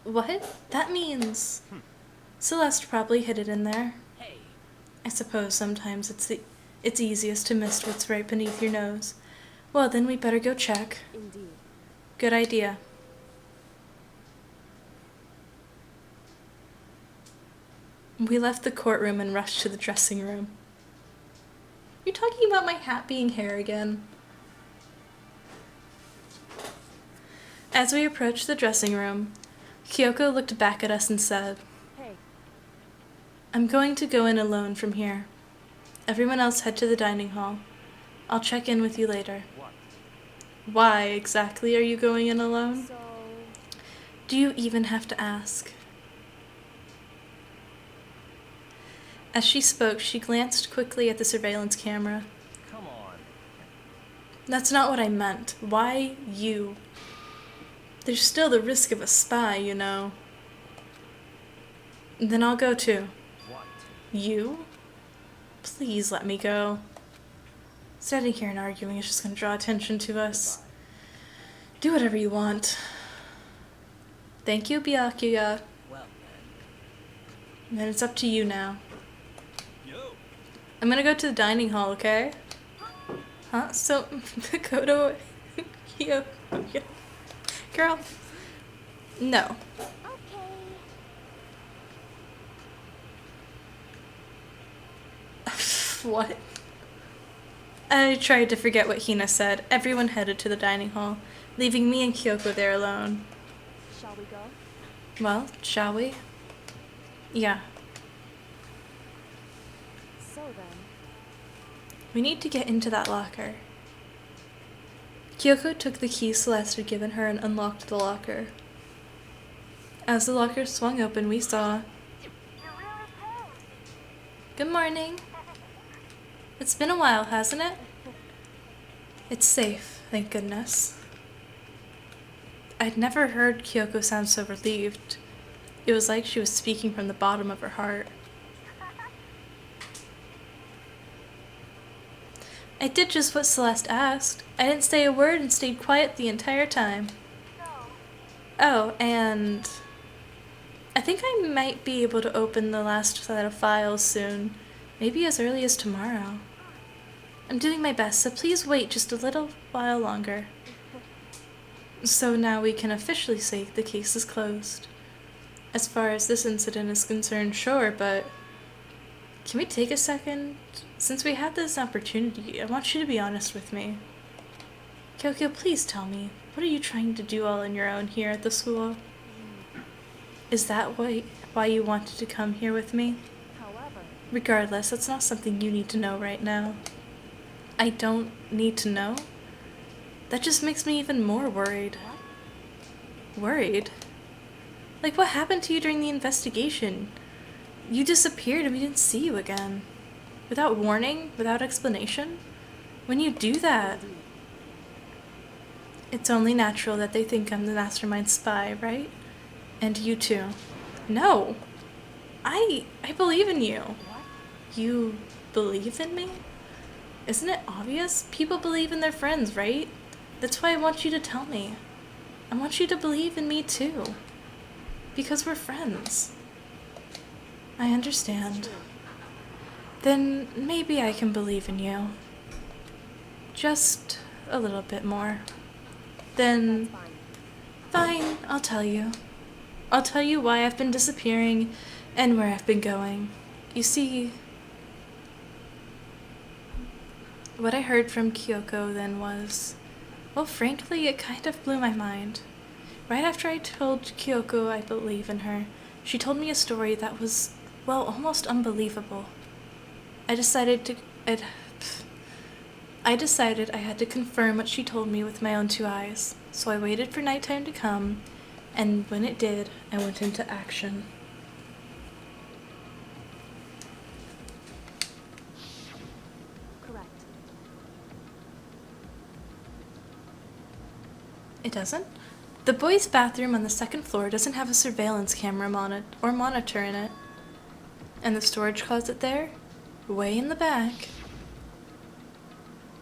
What? That means... Celeste probably hid it in there. Hey, I suppose sometimes it's easiest to miss what's right beneath your nose. Well, then we better go check. indeed. Good idea. We left the courtroom and rushed to the dressing room. You're talking about my hat being hair again. As we approached the dressing room, Kyoko looked back at us and said, Hey, I'm going to go in alone from here. Everyone else head to the dining hall. I'll check in with you later. What? Why exactly are you going in alone? so Do you even have to ask? As she spoke, she glanced quickly at the surveillance camera. Come on. That's not what I meant. Why you? There's still the risk of a spy, you know. Then I'll go too. What? You? Please let me go. Standing here and arguing is just gonna draw attention to us. Do whatever you want. Thank you, Byakuya. well then. Then it's up to you now. Yo! I'm gonna go to the dining hall, okay? Huh? So, Makoto... Yo... Girl. No. Okay. What? I tried to forget what Hina said. Everyone headed to the dining hall, leaving me and Kyoko there alone. shall we go? Well, shall we? Yeah. So then, We need to get into that locker. Kyoko took the key Celeste had given her and unlocked the locker. As the locker swung open, we saw... Good morning. It's been a while, hasn't it? It's safe, thank goodness. I'd never heard Kyoko sound so relieved. It was like she was speaking from the bottom of her heart. I did just what Celeste asked. I didn't say a word and stayed quiet the entire time. Oh, and I think I might be able to open the last set of files soon. Maybe as early as tomorrow. I'm doing my best, so please wait just a little while longer. So now we can officially say the case is closed. As far as this incident is concerned, sure, but can we take a second? Since we had this opportunity, I want you to be honest with me. Kyoko, please tell me, what are you trying to do all on your own here at the school? Is that why you wanted to come here with me? Regardless, that's not something you need to know right now. I don't need to know? That just makes me even more worried. Worried? Like, what happened to you during the investigation? You disappeared and we didn't see you again. Without warning? Without explanation? When you do that... It's only natural that they think I'm the mastermind spy, right? And you too. No! I believe in you. You believe in me? Isn't it obvious? People believe in their friends, right? That's why I want you to tell me. I want you to believe in me too. Because we're friends. I understand. Then maybe I can believe in you. Just a little bit more. Then, fine, I'll tell you. I'll tell you why I've been disappearing and where I've been going. You see, what I heard from Kyoko then was, well, frankly, it kind of blew my mind. Right after I told Kyoko I believe in her, she told me a story that was, well, almost unbelievable. I decided I had to confirm what she told me with my own two eyes, so I waited for nighttime to come, and when it did, I went into action. Correct. It doesn't? The boys' bathroom on the second floor doesn't have a surveillance camera on it or monitor in it. And the storage closet there? Way in the back.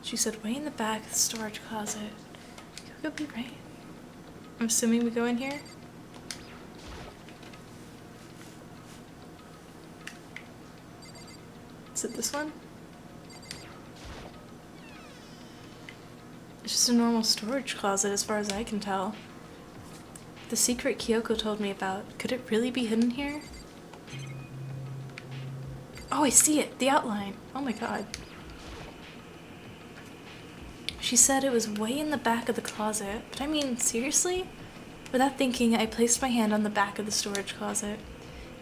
She said way in the back of the storage closet. Could be right. I'm assuming we go in here? Is it this one? It's just a normal storage closet as far as I can tell. The secret Kyoko told me about, could it really be hidden here? Oh, I see it! The outline! Oh my god. She said it was way in the back of the closet, but I mean, seriously? Without thinking, I placed my hand on the back of the storage closet,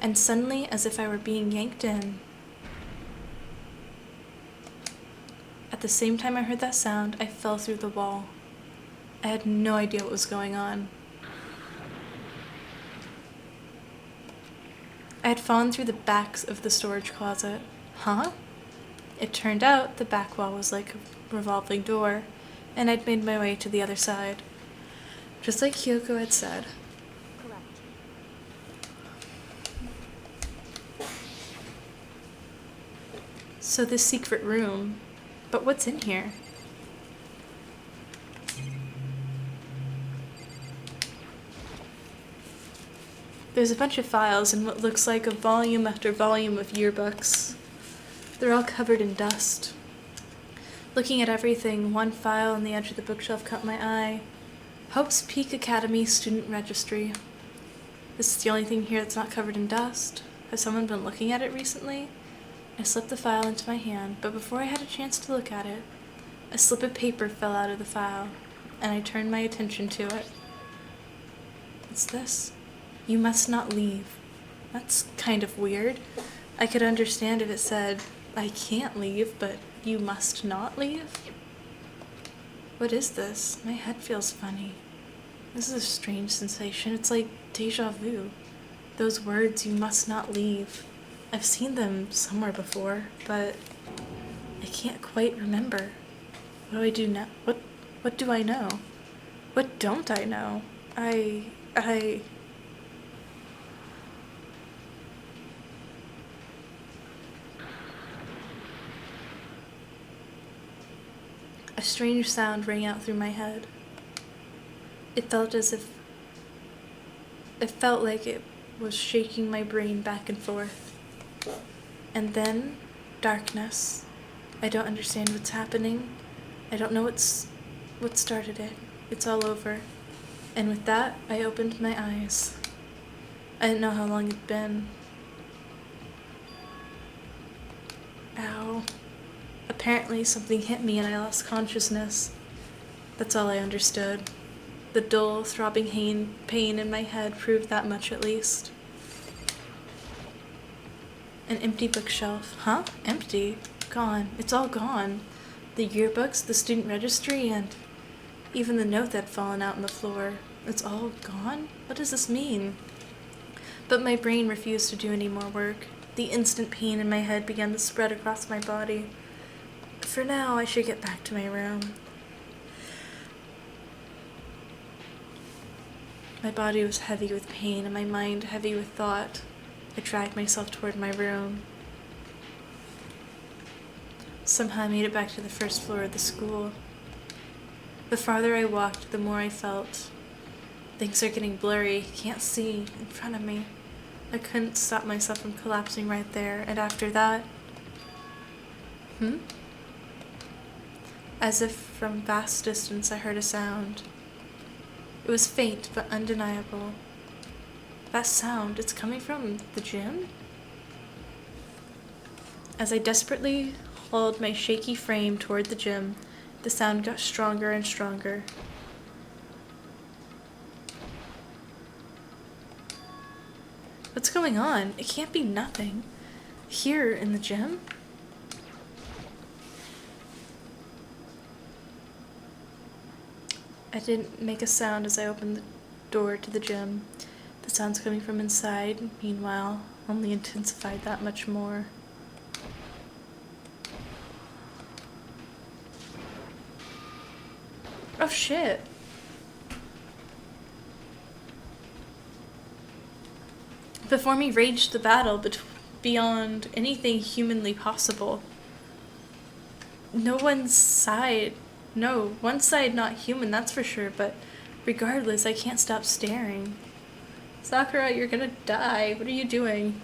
and suddenly, as if I were being yanked in, at the same time I heard that sound, I fell through the wall. I had no idea what was going on. I had fallen through the backs of the storage closet. Huh? It turned out the back wall was like a revolving door, and I'd made my way to the other side. Just like Kyoko had said. Correct. So this secret room, but what's in here? There's a bunch of files and what looks like a volume after volume of yearbooks. They're all covered in dust. Looking at everything, one file on the edge of the bookshelf caught my eye. Hope's Peak Academy Student Registry. This is the only thing here that's not covered in dust. Has someone been looking at it recently? I slipped the file into my hand, but before I had a chance to look at it, a slip of paper fell out of the file, and I turned my attention to it. What's this? You must not leave. That's kind of weird. I could understand if it said, I can't leave, but you must not leave? What is this? My head feels funny. This is a strange sensation. It's like deja vu. Those words, you must not leave. I've seen them somewhere before, but I can't quite remember. What do I do now? What do I know? What don't I know? I... A strange sound rang out through my head. It felt like it was shaking my brain back and forth. And then, darkness. I don't understand what's happening. I don't know what started it. It's all over. And with that, I opened my eyes. I didn't know how long it'd been. Ow. Apparently something hit me and I lost consciousness. That's all I understood. The dull, throbbing pain in my head proved that much at least. An empty bookshelf. Huh? Empty? Gone. It's all gone. The yearbooks, the student registry, and even the note that had fallen out on the floor. It's all gone? What does this mean? But my brain refused to do any more work. The instant pain in my head began to spread across my body. For now, I should get back to my room. My body was heavy with pain and my mind heavy with thought. I dragged myself toward my room. Somehow I made it back to the first floor of the school. The farther I walked, the more I felt. Things are getting blurry. Can't see in front of me. I couldn't stop myself from collapsing right there, and after that... As if from vast distance I heard a sound. It was faint but undeniable. That sound, it's coming from the gym? As I desperately hauled my shaky frame toward the gym, the sound got stronger and stronger. What's going on? It can't be nothing. Here in the gym? I didn't make a sound as I opened the door to the gym. The sounds coming from inside, meanwhile, only intensified that much more. Oh shit. Before me raged the battle beyond anything humanly possible. One side not human, that's for sure, but regardless, I can't stop staring. Sakura, you're gonna die. What are you doing?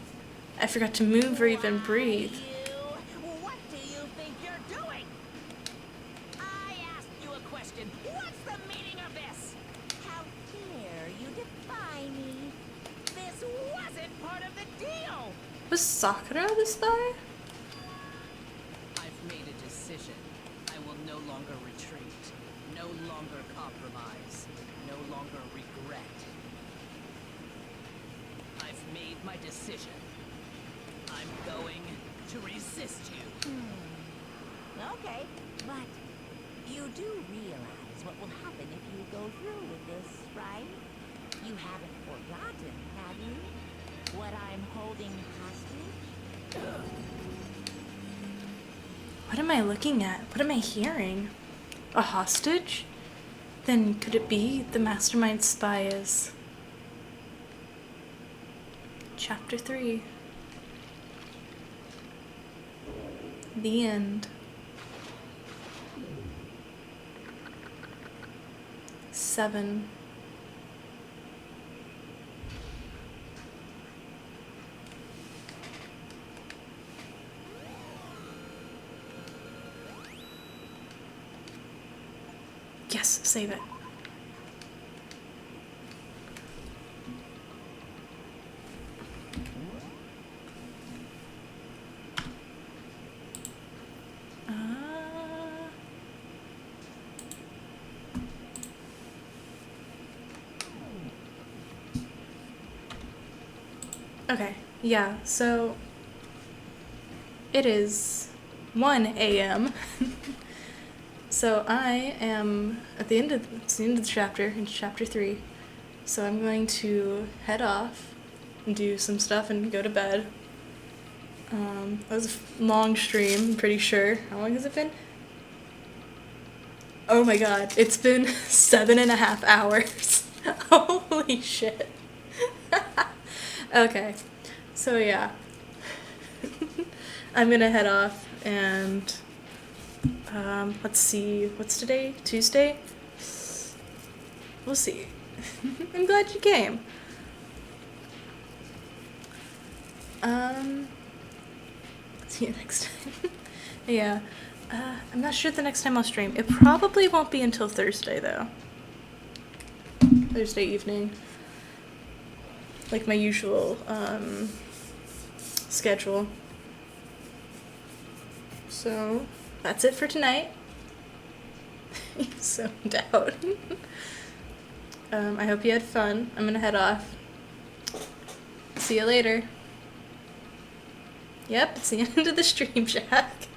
I forgot to move or even breathe. What do you think you're doing? I asked you a question. What's the meaning of this? How dare you defy me? This wasn't part of the deal. Was Sakura the spy? I've made a decision. I will no longer retreat, no longer compromise, no longer regret. I've made my decision. I'm going to resist you. Okay, but you do realize what will happen if you go through with this, right? You haven't forgotten, have you? What I'm holding hostage? What am I looking at? What am I hearing? A hostage? Then could it be the mastermind spy is... Chapter 3. The end. 7. Yes, save it. Okay, yeah, so it is 1 a.m. So I am at the end of the chapter, in chapter 3. So I'm going to head off and do some stuff and go to bed. That was a long stream, I'm pretty sure. How long has it been? Oh my god, it's been 7.5 hours. Holy shit. Okay, so yeah. I'm gonna head off and let's see, what's today? Tuesday? We'll see. I'm glad you came. See you next time. Yeah. I'm not sure the next time I'll stream. It probably won't be until Thursday, though. Thursday evening. Like my usual, schedule. So, that's it for tonight. So doubt. I hope you had fun. I'm gonna head off. See you later. Yep, it's the end of the stream, Jack.